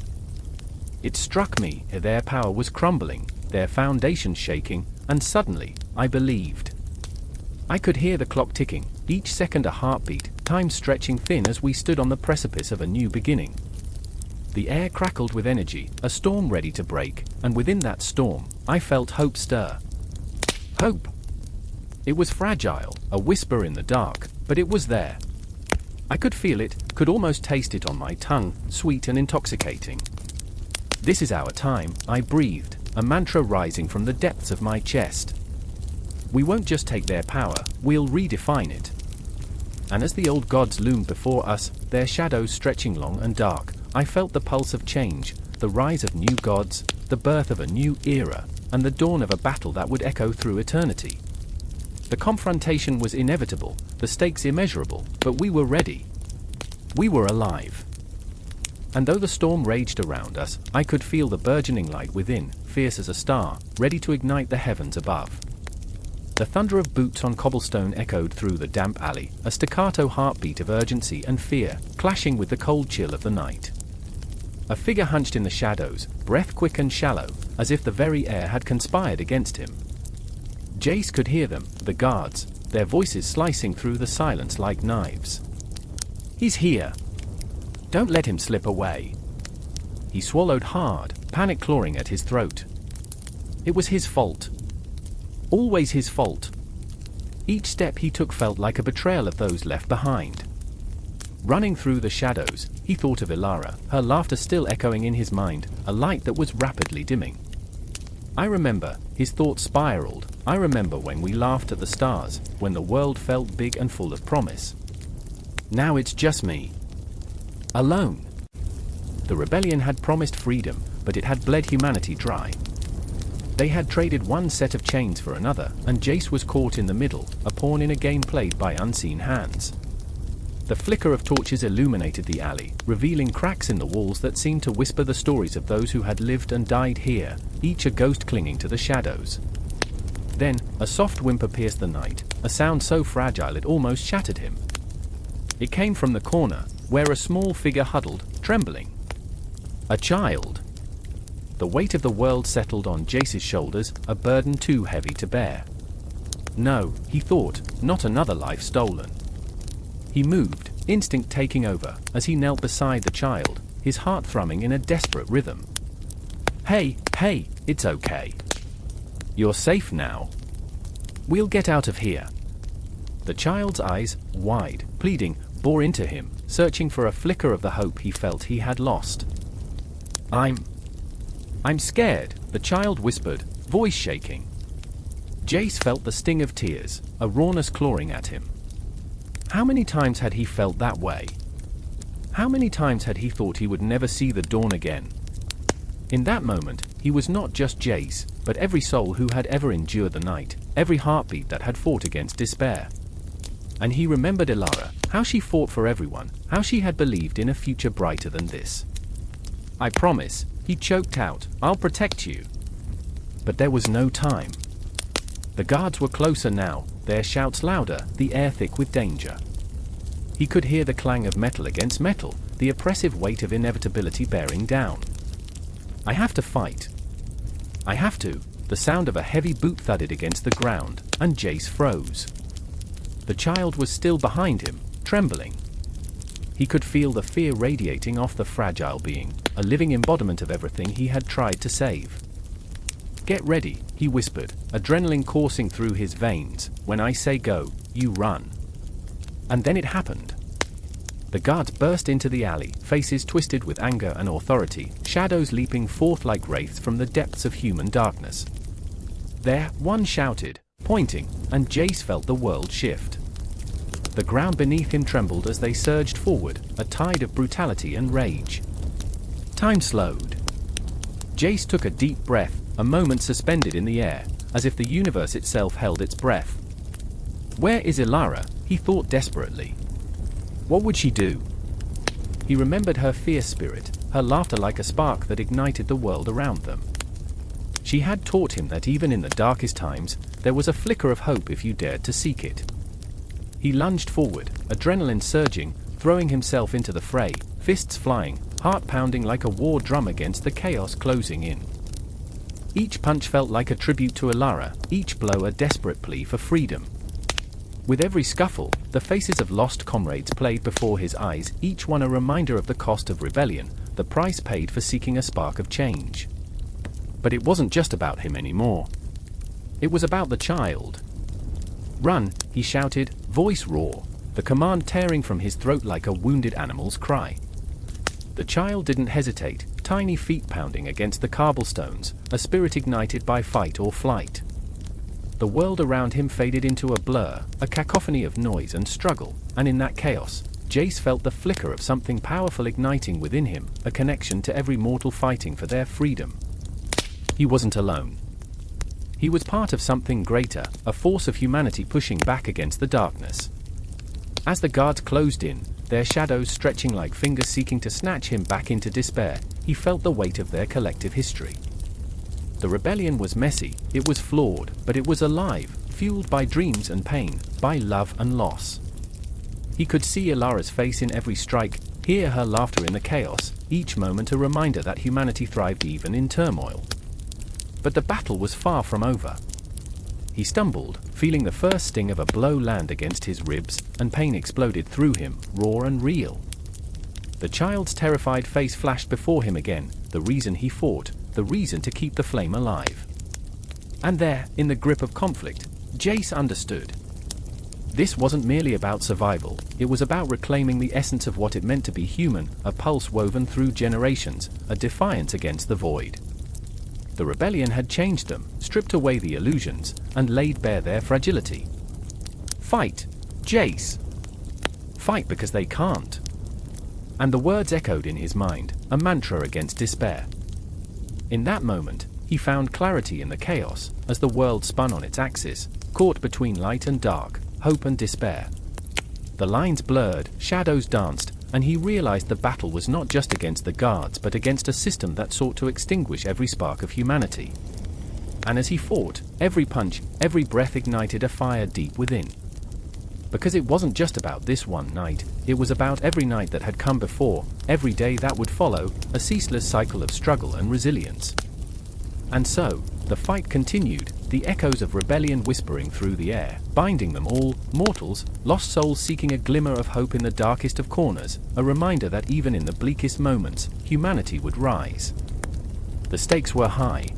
It struck me, their power was crumbling, their foundations shaking, and suddenly, I believed. I could hear the clock ticking, each second a heartbeat, time stretching thin as we stood on the precipice of a new beginning. The air crackled with energy, a storm ready to break, and within that storm, I felt hope stir. Hope! It was fragile, a whisper in the dark, but it was there. I could feel it, could almost taste it on my tongue, sweet and intoxicating. "This is our time," I breathed, a mantra rising from the depths of my chest. "We won't just take their power, we'll redefine it." And as the old gods loomed before us, their shadows stretching long and dark, I felt the pulse of change, the rise of new gods, the birth of a new era, and the dawn of a battle that would echo through eternity. The confrontation was inevitable, the stakes immeasurable, but we were ready. We were alive. And though the storm raged around us, I could feel the burgeoning light within, fierce as a star, ready to ignite the heavens above. The thunder of boots on cobblestone echoed through the damp alley, a staccato heartbeat of urgency and fear, clashing with the cold chill of the night. A figure hunched in the shadows, breath quick and shallow, as if the very air had conspired against him. Jace could hear them, the guards, their voices slicing through the silence like knives. "He's here. Don't let him slip away." He swallowed hard, panic clawing at his throat. It was his fault. Always his fault. Each step he took felt like a betrayal of those left behind. Running through the shadows, he thought of Ilara, her laughter still echoing in his mind, a light that was rapidly dimming. I remember, his thoughts spiraled, I remember when we laughed at the stars, when the world felt big and full of promise. Now it's just me. Alone. The rebellion had promised freedom, but it had bled humanity dry. They had traded one set of chains for another, and Jace was caught in the middle, a pawn in a game played by unseen hands. The flicker of torches illuminated the alley, revealing cracks in the walls that seemed to whisper the stories of those who had lived and died here, each a ghost clinging to the shadows. Then, a soft whimper pierced the night, a sound so fragile it almost shattered him. It came from the corner, where a small figure huddled, trembling. A child. The weight of the world settled on Jace's shoulders, a burden too heavy to bear. No, he thought, not another life stolen. He moved, instinct taking over, as he knelt beside the child, his heart thrumming in a desperate rhythm. Hey, it's okay. You're safe now. We'll get out of here." The child's eyes, wide, pleading, bore into him, searching for a flicker of the hope he felt he had lost. I'm scared, the child whispered, voice shaking. Jace felt the sting of tears, a rawness clawing at him. How many times had he felt that way? How many times had he thought he would never see the dawn again? In that moment, he was not just Jace, but every soul who had ever endured the night, every heartbeat that had fought against despair. And he remembered Elara, how she fought for everyone, how she had believed in a future brighter than this. I promise, he choked out, I'll protect you. But there was no time. The guards were closer now, their shouts louder, the air thick with danger. He could hear the clang of metal against metal, the oppressive weight of inevitability bearing down. I have to fight. I have to. The sound of a heavy boot thudded against the ground, and Jace froze. The child was still behind him, trembling. He could feel the fear radiating off the fragile being, a living embodiment of everything he had tried to save. Get ready, he whispered, adrenaline coursing through his veins. When I say go, you run. And then it happened. The guards burst into the alley, faces twisted with anger and authority, shadows leaping forth like wraiths from the depths of human darkness. There, one shouted, pointing, and Jace felt the world shift. The ground beneath him trembled as they surged forward, a tide of brutality and rage. Time slowed. Jace took a deep breath, a moment suspended in the air, as if the universe itself held its breath. Where is Elara? He thought desperately. What would she do? He remembered her fierce spirit, her laughter like a spark that ignited the world around them. She had taught him that even in the darkest times, there was a flicker of hope if you dared to seek it. He lunged forward, adrenaline surging, throwing himself into the fray, fists flying, heart pounding like a war drum against the chaos closing in. Each punch felt like a tribute to Elara, each blow a desperate plea for freedom. With every scuffle, the faces of lost comrades played before his eyes, each one a reminder of the cost of rebellion, the price paid for seeking a spark of change. But it wasn't just about him anymore. It was about the child. Run, he shouted, voice raw, the command tearing from his throat like a wounded animal's cry. The child didn't hesitate, tiny feet pounding against the cobblestones, a spirit ignited by fight or flight. The world around him faded into a blur, a cacophony of noise and struggle, and in that chaos, Jace felt the flicker of something powerful igniting within him, a connection to every mortal fighting for their freedom. He wasn't alone. He was part of something greater, a force of humanity pushing back against the darkness. As the guards closed in, their shadows stretching like fingers seeking to snatch him back into despair, he felt the weight of their collective history. The rebellion was messy, it was flawed, but it was alive, fueled by dreams and pain, by love and loss. He could see Elara's face in every strike, hear her laughter in the chaos, each moment a reminder that humanity thrived even in turmoil. But the battle was far from over. He stumbled, feeling the first sting of a blow land against his ribs, and pain exploded through him, raw and real. The child's terrified face flashed before him again, the reason he fought, the reason to keep the flame alive. And there, in the grip of conflict, Jace understood. This wasn't merely about survival, it was about reclaiming the essence of what it meant to be human, a pulse woven through generations, a defiance against the void. The rebellion had changed them, stripped away the illusions, and laid bare their fragility. Fight, Jace! Fight because they can't. And the words echoed in his mind, a mantra against despair. In that moment, he found clarity in the chaos, as the world spun on its axis, caught between light and dark, hope and despair. The lines blurred, shadows danced, and he realized the battle was not just against the guards but against a system that sought to extinguish every spark of humanity. And as he fought, every punch, every breath ignited a fire deep within. Because it wasn't just about this one night, it was about every night that had come before, every day that would follow, a ceaseless cycle of struggle and resilience. And so, the fight continued, the echoes of rebellion whispering through the air, binding them all, mortals, lost souls seeking a glimmer of hope in the darkest of corners, a reminder that even in the bleakest moments, humanity would rise. The stakes were high.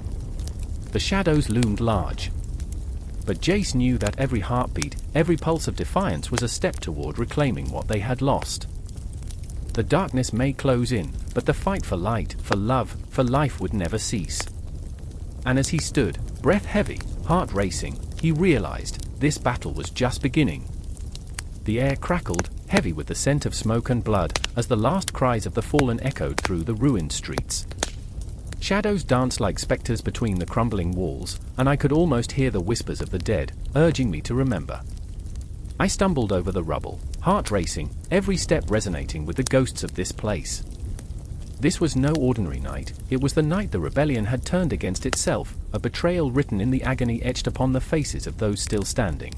The shadows loomed large. but Jace knew that every heartbeat, every pulse of defiance was a step toward reclaiming what they had lost. The darkness may close in, but the fight for light, for love, for life would never cease. And as he stood, breath heavy, heart racing, he realized this battle was just beginning. The air crackled, heavy with the scent of smoke and blood, as the last cries of the fallen echoed through the ruined streets. Shadows danced like specters between the crumbling walls, and I could almost hear the whispers of the dead, urging me to remember. I stumbled over the rubble, heart racing, every step resonating with the ghosts of this place. This was no ordinary night, it was the night the rebellion had turned against itself, a betrayal written in the agony etched upon the faces of those still standing.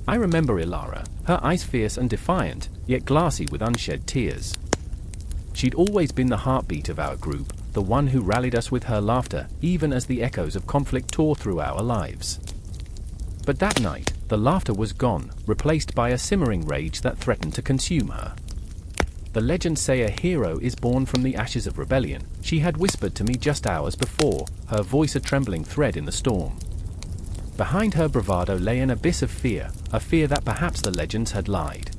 I remember Ilara, her eyes fierce and defiant, yet glassy with unshed tears. She'd always been the heartbeat of our group, the one who rallied us with her laughter, even as the echoes of conflict tore through our lives. But that night, the laughter was gone, replaced by a simmering rage that threatened to consume her. The legends say a hero is born from the ashes of rebellion, she had whispered to me just hours before, her voice a trembling thread in the storm. Behind her bravado lay an abyss of fear, a fear that perhaps the legends had lied.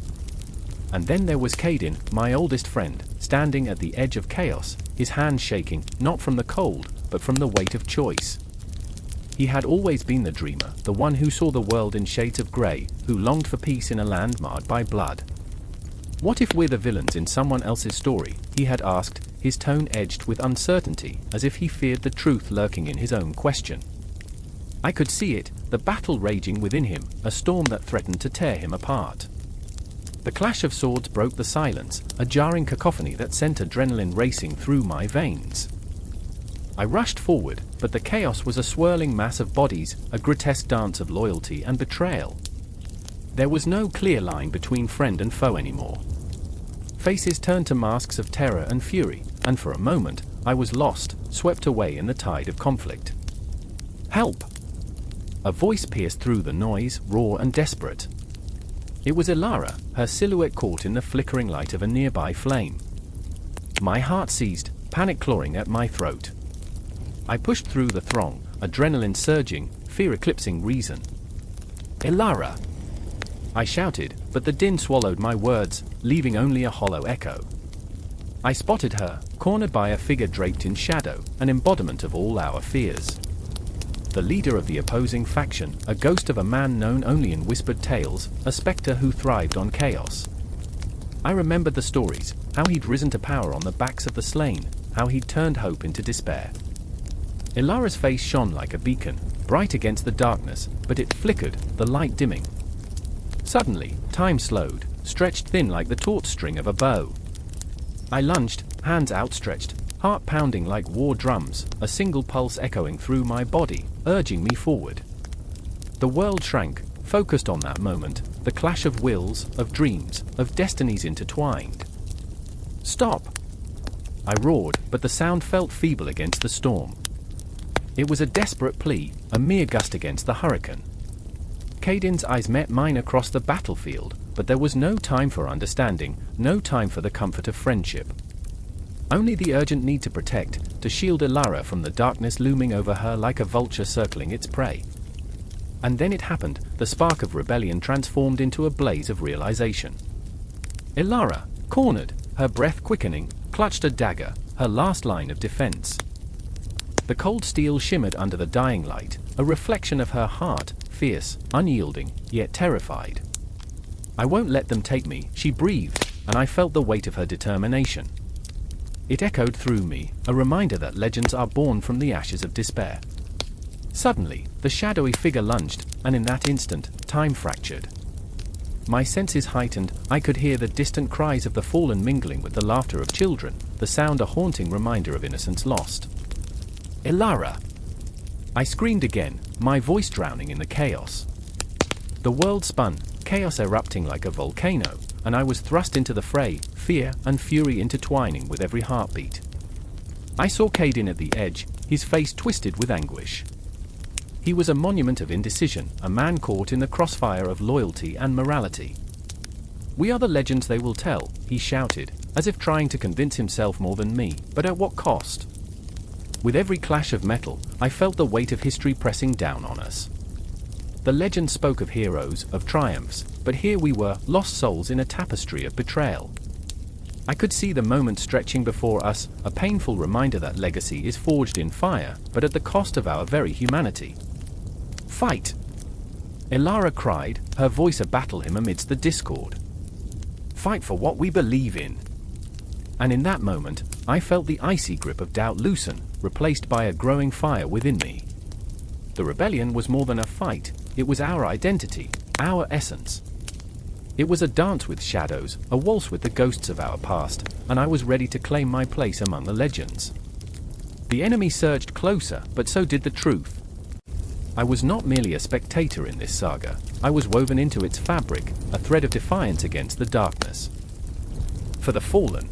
And then there was Caden, my oldest friend, standing at the edge of chaos, his hands shaking, not from the cold, but from the weight of choice. He had always been the dreamer, the one who saw the world in shades of grey, who longed for peace in a land marred by blood. What if we're the villains in someone else's story, he had asked, his tone edged with uncertainty, as if he feared the truth lurking in his own question. I could see it, the battle raging within him, a storm that threatened to tear him apart. The clash of swords broke the silence, a jarring cacophony that sent adrenaline racing through my veins. I rushed forward, but the chaos was a swirling mass of bodies, a grotesque dance of loyalty and betrayal. There was no clear line between friend and foe anymore. Faces turned to masks of terror and fury, and for a moment, I was lost, swept away in the tide of conflict. Help! A voice pierced through the noise, raw and desperate. It was Ilara, her silhouette caught in the flickering light of a nearby flame. My heart seized, panic clawing at my throat. I pushed through the throng, adrenaline surging, fear eclipsing reason. Ilara! I shouted, but the din swallowed my words, leaving only a hollow echo. I spotted her, cornered by a figure draped in shadow, an embodiment of all our fears. The leader of the opposing faction, a ghost of a man known only in whispered tales, a spectre who thrived on chaos. I remembered the stories, how he'd risen to power on the backs of the slain, how he'd turned hope into despair. Ilara's face shone like a beacon, bright against the darkness, but it flickered, the light dimming. Suddenly, time slowed, stretched thin like the taut string of a bow. I lunged, hands outstretched, heart pounding like war drums, a single pulse echoing through my body, urging me forward. The world shrank, focused on that moment, the clash of wills, of dreams, of destinies intertwined. Stop! I roared, but the sound felt feeble against the storm. It was a desperate plea, a mere gust against the hurricane. Caden's eyes met mine across the battlefield, but there was no time for understanding, no time for the comfort of friendship. Only the urgent need to protect, to shield Ilara from the darkness looming over her like a vulture circling its prey. And then it happened, the spark of rebellion transformed into a blaze of realization. Ilara, cornered, her breath quickening, clutched a dagger, her last line of defense. The cold steel shimmered under the dying light, a reflection of her heart, fierce, unyielding, yet terrified. I won't let them take me, she breathed, and I felt the weight of her determination. It echoed through me, a reminder that legends are born from the ashes of despair. Suddenly, the shadowy figure lunged, and in that instant, time fractured. My senses heightened, I could hear the distant cries of the fallen mingling with the laughter of children, the sound a haunting reminder of innocence lost. Ilara! I screamed again, my voice drowning in the chaos. The world spun, chaos erupting like a volcano, and I was thrust into the fray, fear and fury intertwining with every heartbeat. I saw Caden at the edge, his face twisted with anguish. He was a monument of indecision, a man caught in the crossfire of loyalty and morality. We are the legends they will tell, he shouted, as if trying to convince himself more than me, but at what cost? With every clash of metal, I felt the weight of history pressing down on us. The legend spoke of heroes, of triumphs, but here we were, lost souls in a tapestry of betrayal. I could see the moment stretching before us, a painful reminder that legacy is forged in fire, but at the cost of our very humanity. "Fight!" Elara cried, her voice a battle hymn amidst the discord. "Fight for what we believe in." And in that moment, I felt the icy grip of doubt loosen, replaced by a growing fire within me. The rebellion was more than a fight, it was our identity, our essence. It was a dance with shadows, a waltz with the ghosts of our past, and I was ready to claim my place among the legends. The enemy surged closer, but so did the truth. I was not merely a spectator in this saga, I was woven into its fabric, a thread of defiance against the darkness. "For the fallen!"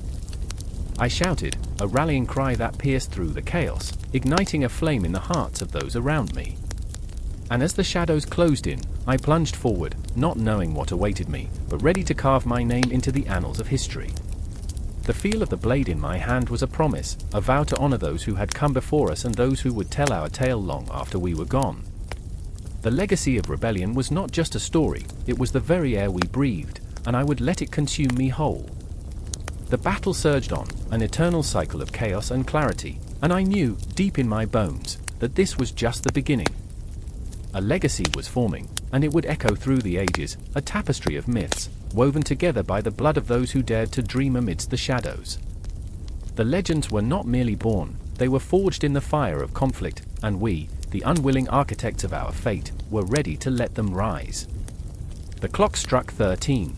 I shouted, a rallying cry that pierced through the chaos, igniting a flame in the hearts of those around me. And as the shadows closed in, I plunged forward, not knowing what awaited me, but ready to carve my name into the annals of history. The feel of the blade in my hand was a promise, a vow to honor those who had come before us and those who would tell our tale long after we were gone. The legacy of rebellion was not just a story, it was the very air we breathed, and I would let it consume me whole. The battle surged on, an eternal cycle of chaos and clarity, and I knew, deep in my bones, that this was just the beginning. A legacy was forming, and it would echo through the ages, a tapestry of myths, woven together by the blood of those who dared to dream amidst the shadows. The legends were not merely born, they were forged in the fire of conflict, and we, the unwilling architects of our fate, were ready to let them rise. The clock struck 13.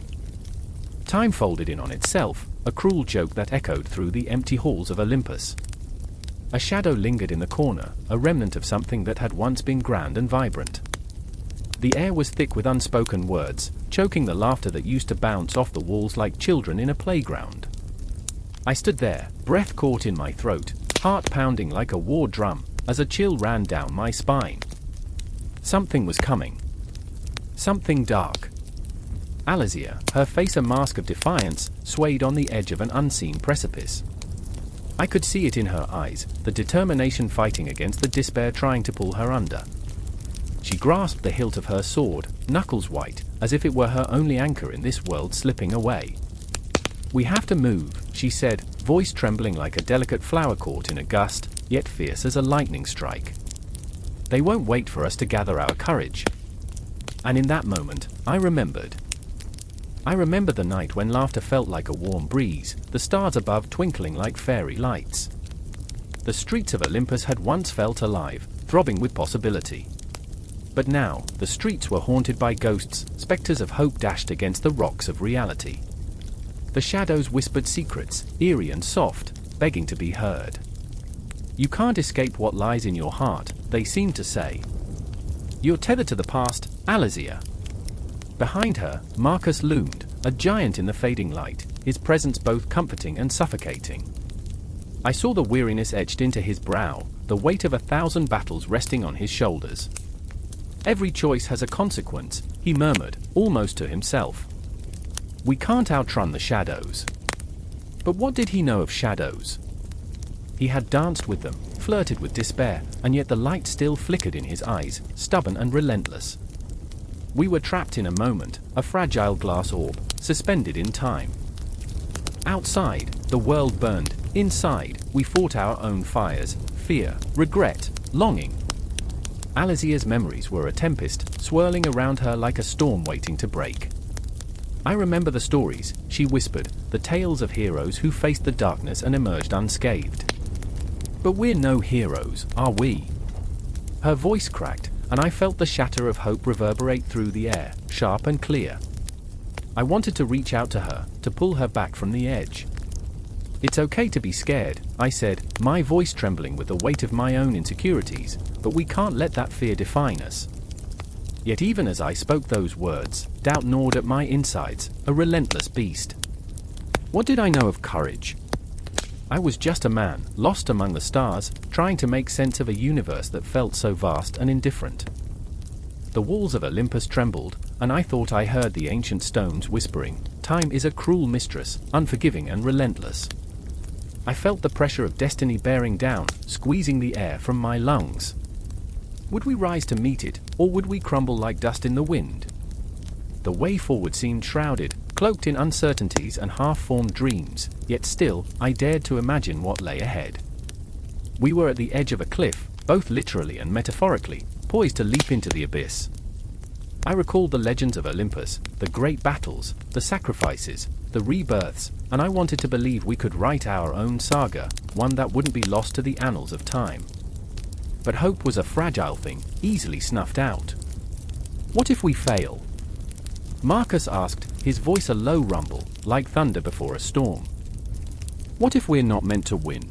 Time folded in on itself, a cruel joke that echoed through the empty halls of Olympus. A shadow lingered in the corner, a remnant of something that had once been grand and vibrant. The air was thick with unspoken words, choking the laughter that used to bounce off the walls like children in a playground. I stood there, breath caught in my throat, heart pounding like a war drum, as a chill ran down my spine. Something was coming. Something dark. Alysia, her face a mask of defiance, swayed on the edge of an unseen precipice. I could see it in her eyes, the determination fighting against the despair trying to pull her under. She grasped the hilt of her sword, knuckles white, as if it were her only anchor in this world slipping away. "We have to move," she said, voice trembling like a delicate flower caught in a gust, yet fierce as a lightning strike. "They won't wait for us to gather our courage." And in that moment, I remembered the night when laughter felt like a warm breeze, the stars above twinkling like fairy lights. The streets of Olympus had once felt alive, throbbing with possibility. But now, the streets were haunted by ghosts, specters of hope dashed against the rocks of reality. The shadows whispered secrets, eerie and soft, begging to be heard. "You can't escape what lies in your heart," they seemed to say. "You're tethered to the past, Alysia." Behind her, Marcus loomed, a giant in the fading light, his presence both comforting and suffocating. I saw the weariness etched into his brow, the weight of 1,000 battles resting on his shoulders. "Every choice has a consequence," he murmured, almost to himself. "We can't outrun the shadows." But what did he know of shadows? He had danced with them, flirted with despair, and yet the light still flickered in his eyes, stubborn and relentless. We were trapped in a moment, a fragile glass orb, suspended in time. Outside, the world burned. Inside, we fought our own fires, fear, regret, longing. Alysia's memories were a tempest, swirling around her like a storm waiting to break. "I remember the stories," she whispered, "the tales of heroes who faced the darkness and emerged unscathed. But we're no heroes, are we?" Her voice cracked, and I felt the shatter of hope reverberate through the air, sharp and clear. I wanted to reach out to her, to pull her back from the edge. "It's okay to be scared," I said, my voice trembling with the weight of my own insecurities, "but we can't let that fear define us." Yet even as I spoke those words, doubt gnawed at my insides, a relentless beast. What did I know of courage? I was just a man, lost among the stars, trying to make sense of a universe that felt so vast and indifferent. The walls of Olympus trembled, and I thought I heard the ancient stones whispering, "Time is a cruel mistress, unforgiving and relentless." I felt the pressure of destiny bearing down, squeezing the air from my lungs. Would we rise to meet it, or would we crumble like dust in the wind? The way forward seemed shrouded, cloaked in uncertainties and half-formed dreams, yet still, I dared to imagine what lay ahead. We were at the edge of a cliff, both literally and metaphorically, poised to leap into the abyss. I recalled the legends of Olympus, the great battles, the sacrifices, the rebirths, and I wanted to believe we could write our own saga, one that wouldn't be lost to the annals of time. But hope was a fragile thing, easily snuffed out. What if we fail? Marcus asked, his voice a low rumble, like thunder before a storm. What if we're not meant to win?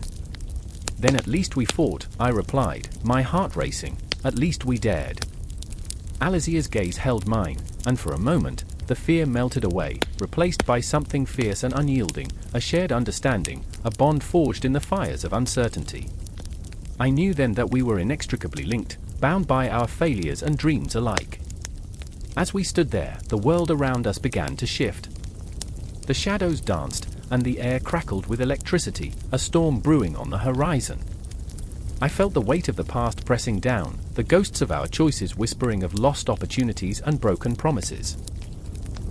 Then at least we fought, I replied, my heart racing. At least we dared. Alizia's gaze held mine, and for a moment, the fear melted away, replaced by something fierce and unyielding, a shared understanding, a bond forged in the fires of uncertainty. I knew then that we were inextricably linked, bound by our failures and dreams alike. As we stood there, the world around us began to shift. The shadows danced, and the air crackled with electricity, a storm brewing on the horizon. I felt the weight of the past pressing down, the ghosts of our choices whispering of lost opportunities and broken promises.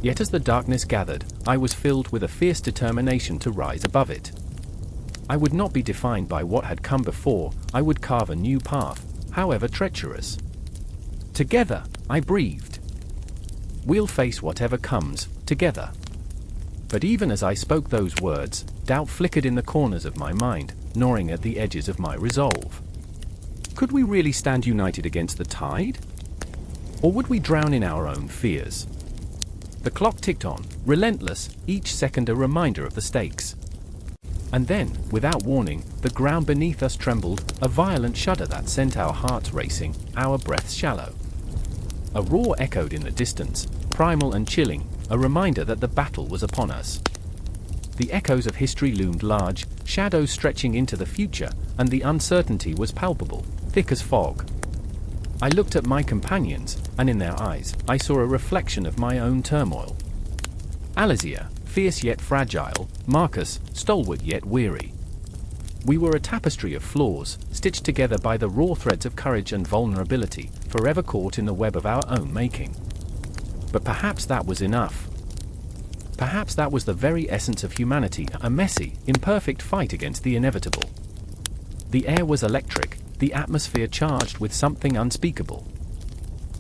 Yet as the darkness gathered, I was filled with a fierce determination to rise above it. I would not be defined by what had come before, I would carve a new path, however treacherous. Together, I breathed. We'll face whatever comes, together. But even as I spoke those words, doubt flickered in the corners of my mind, gnawing at the edges of my resolve. Could we really stand united against the tide? Or would we drown in our own fears? The clock ticked on, relentless, each second a reminder of the stakes. And then, without warning, the ground beneath us trembled, a violent shudder that sent our hearts racing, our breaths shallow. A roar echoed in the distance, primal and chilling, a reminder that the battle was upon us. The echoes of history loomed large, shadows stretching into the future, and the uncertainty was palpable, thick as fog. I looked at my companions, and in their eyes, I saw a reflection of my own turmoil. Alizia, fierce yet fragile, Marcus, stalwart yet weary. We were a tapestry of flaws, stitched together by the raw threads of courage and vulnerability, forever caught in the web of our own making. But perhaps that was enough. Perhaps that was the very essence of humanity, a messy, imperfect fight against the inevitable. The air was electric, the atmosphere charged with something unspeakable.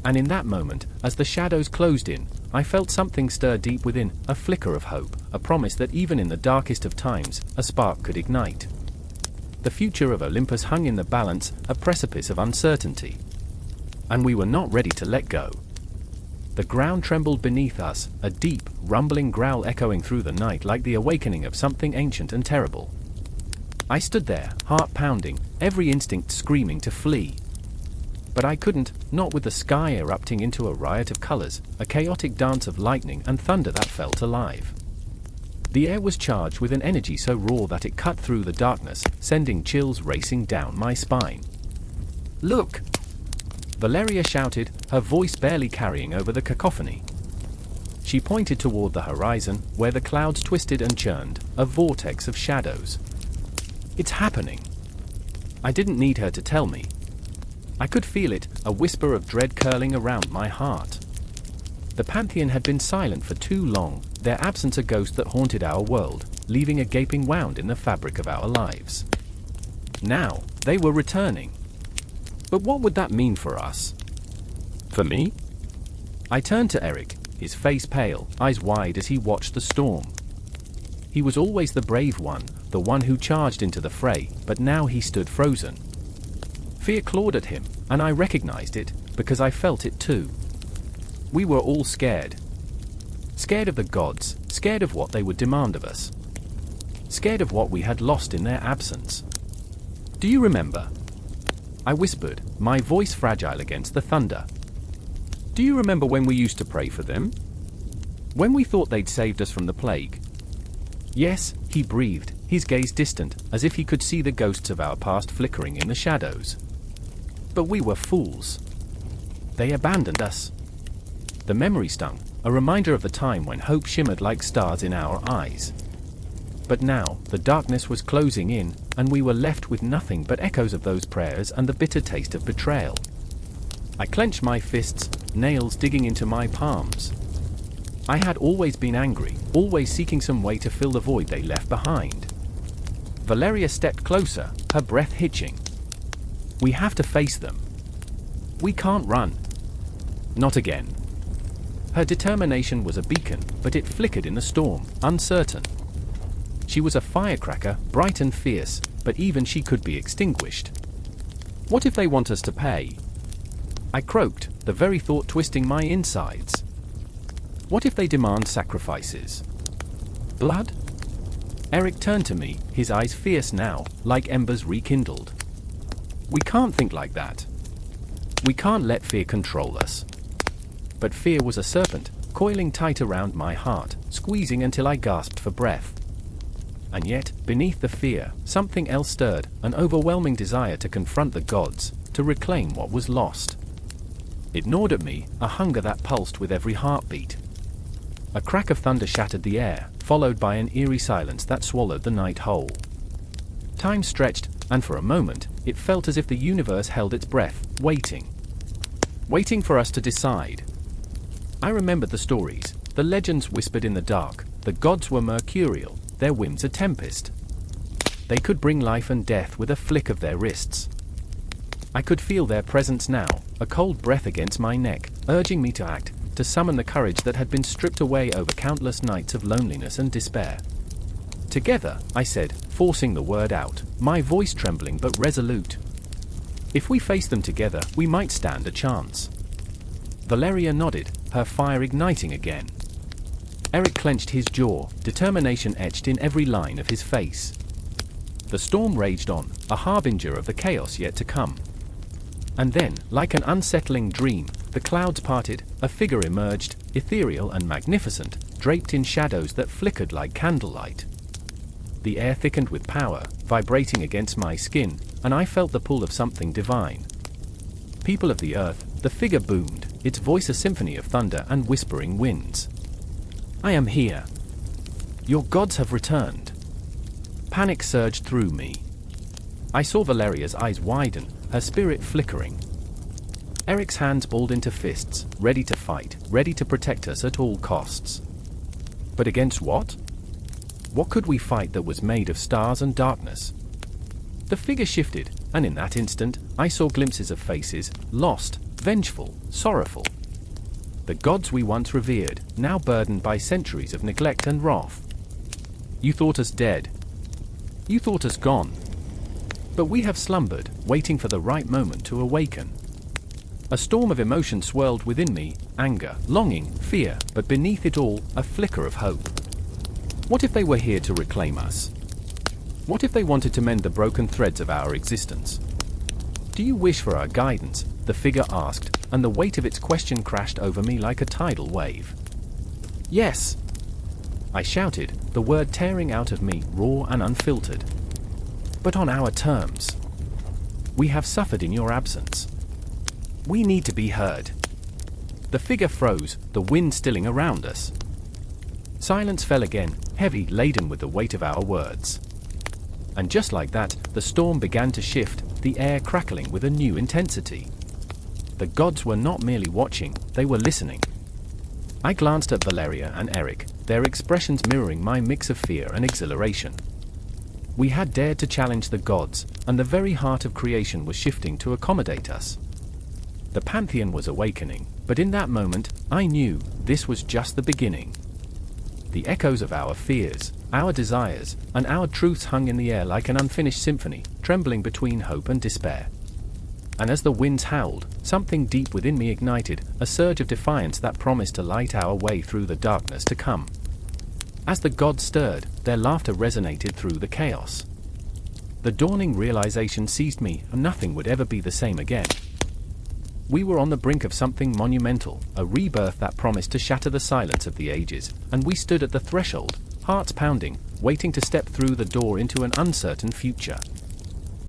And in that moment, as the shadows closed in, I felt something stir deep within, a flicker of hope, a promise that even in the darkest of times, a spark could ignite. The future of Olympus hung in the balance, a precipice of uncertainty. And we were not ready to let go. The ground trembled beneath us, a deep, rumbling growl echoing through the night like the awakening of something ancient and terrible. I stood there, heart pounding, every instinct screaming to flee. But I couldn't, not with the sky erupting into a riot of colors, a chaotic dance of lightning and thunder that felt alive. The air was charged with an energy so raw that it cut through the darkness, sending chills racing down my spine. "Look!" Valeria shouted, her voice barely carrying over the cacophony. She pointed toward the horizon, where the clouds twisted and churned, a vortex of shadows. "It's happening." I didn't need her to tell me. I could feel it, a whisper of dread curling around my heart. The Pantheon had been silent for too long, their absence a ghost that haunted our world, leaving a gaping wound in the fabric of our lives. Now, they were returning. But what would that mean for us? For me? I turned to Eric, his face pale, eyes wide as he watched the storm. He was always the brave one, the one who charged into the fray, but now he stood frozen. Fear clawed at him, and I recognized it, because I felt it too. We were all scared. Scared of the gods, scared of what they would demand of us. Scared of what we had lost in their absence. "Do you remember?" I whispered, my voice fragile against the thunder. "Do you remember when we used to pray for them? When we thought they'd saved us from the plague?" "Yes," he breathed, his gaze distant, as if he could see the ghosts of our past flickering in the shadows. "But we were fools. They abandoned us." The memory stung, a reminder of the time when hope shimmered like stars in our eyes. But now, the darkness was closing in, and we were left with nothing but echoes of those prayers and the bitter taste of betrayal. I clenched my fists, nails digging into my palms. I had always been angry, always seeking some way to fill the void they left behind. Valeria stepped closer, her breath hitching. We have to face them. We can't run. Not again. Her determination was a beacon, but it flickered in the storm, uncertain. She was a firecracker, bright and fierce, but even she could be extinguished. What if they want us to pay? I croaked, the very thought twisting my insides. What if they demand sacrifices? Blood? Eric turned to me, his eyes fierce now, like embers rekindled. We can't think like that. We can't let fear control us. But fear was a serpent, coiling tight around my heart, squeezing until I gasped for breath. And yet, beneath the fear, something else stirred, an overwhelming desire to confront the gods, to reclaim what was lost. It gnawed at me, a hunger that pulsed with every heartbeat. A crack of thunder shattered the air, followed by an eerie silence that swallowed the night whole. Time stretched, and for a moment, it felt as if the universe held its breath, waiting. Waiting for us to decide. I remembered the stories, the legends whispered in the dark. The gods were mercurial, their whims a tempest. They could bring life and death with a flick of their wrists. I could feel their presence now, a cold breath against my neck, urging me to act, to summon the courage that had been stripped away over countless nights of loneliness and despair. Together, I said, forcing the word out, my voice trembling but resolute. If we face them together, we might stand a chance. Valeria nodded, her fire igniting again. Eric clenched his jaw, determination etched in every line of his face. The storm raged on, a harbinger of the chaos yet to come. And then, like an unsettling dream, the clouds parted, a figure emerged, ethereal and magnificent, draped in shadows that flickered like candlelight. The air thickened with power, vibrating against my skin, and I felt the pull of something divine. People of the earth, the figure boomed, its voice a symphony of thunder and whispering winds. I am here. Your gods have returned. Panic surged through me. I saw Valeria's eyes widen, her spirit flickering. Eric's hands balled into fists, ready to fight, ready to protect us at all costs. But against what? What could we fight that was made of stars and darkness? The figure shifted, and in that instant, I saw glimpses of faces, lost, vengeful, sorrowful. The gods we once revered, now burdened by centuries of neglect and wrath. You thought us dead. You thought us gone. But we have slumbered, waiting for the right moment to awaken. A storm of emotion swirled within me, anger, longing, fear, but beneath it all, a flicker of hope. What if they were here to reclaim us? What if they wanted to mend the broken threads of our existence? Do you wish for our guidance? The figure asked, and the weight of its question crashed over me like a tidal wave. Yes! I shouted, the word tearing out of me, raw and unfiltered. But on our terms. We have suffered in your absence. We need to be heard. The figure froze, the wind stilling around us. Silence fell again, heavy, laden with the weight of our words. And just like that, the storm began to shift, the air crackling with a new intensity. The gods were not merely watching, they were listening. I glanced at Valeria and Eric, their expressions mirroring my mix of fear and exhilaration. We had dared to challenge the gods, and the very heart of creation was shifting to accommodate us. The pantheon was awakening, but in that moment, I knew this was just the beginning. The echoes of our fears, our desires, and our truths hung in the air like an unfinished symphony, trembling between hope and despair. And as the winds howled, something deep within me ignited, a surge of defiance that promised to light our way through the darkness to come. As the gods stirred, their laughter resonated through the chaos. The dawning realization seized me, and nothing would ever be the same again. We were on the brink of something monumental, a rebirth that promised to shatter the silence of the ages, and we stood at the threshold, hearts pounding, waiting to step through the door into an uncertain future.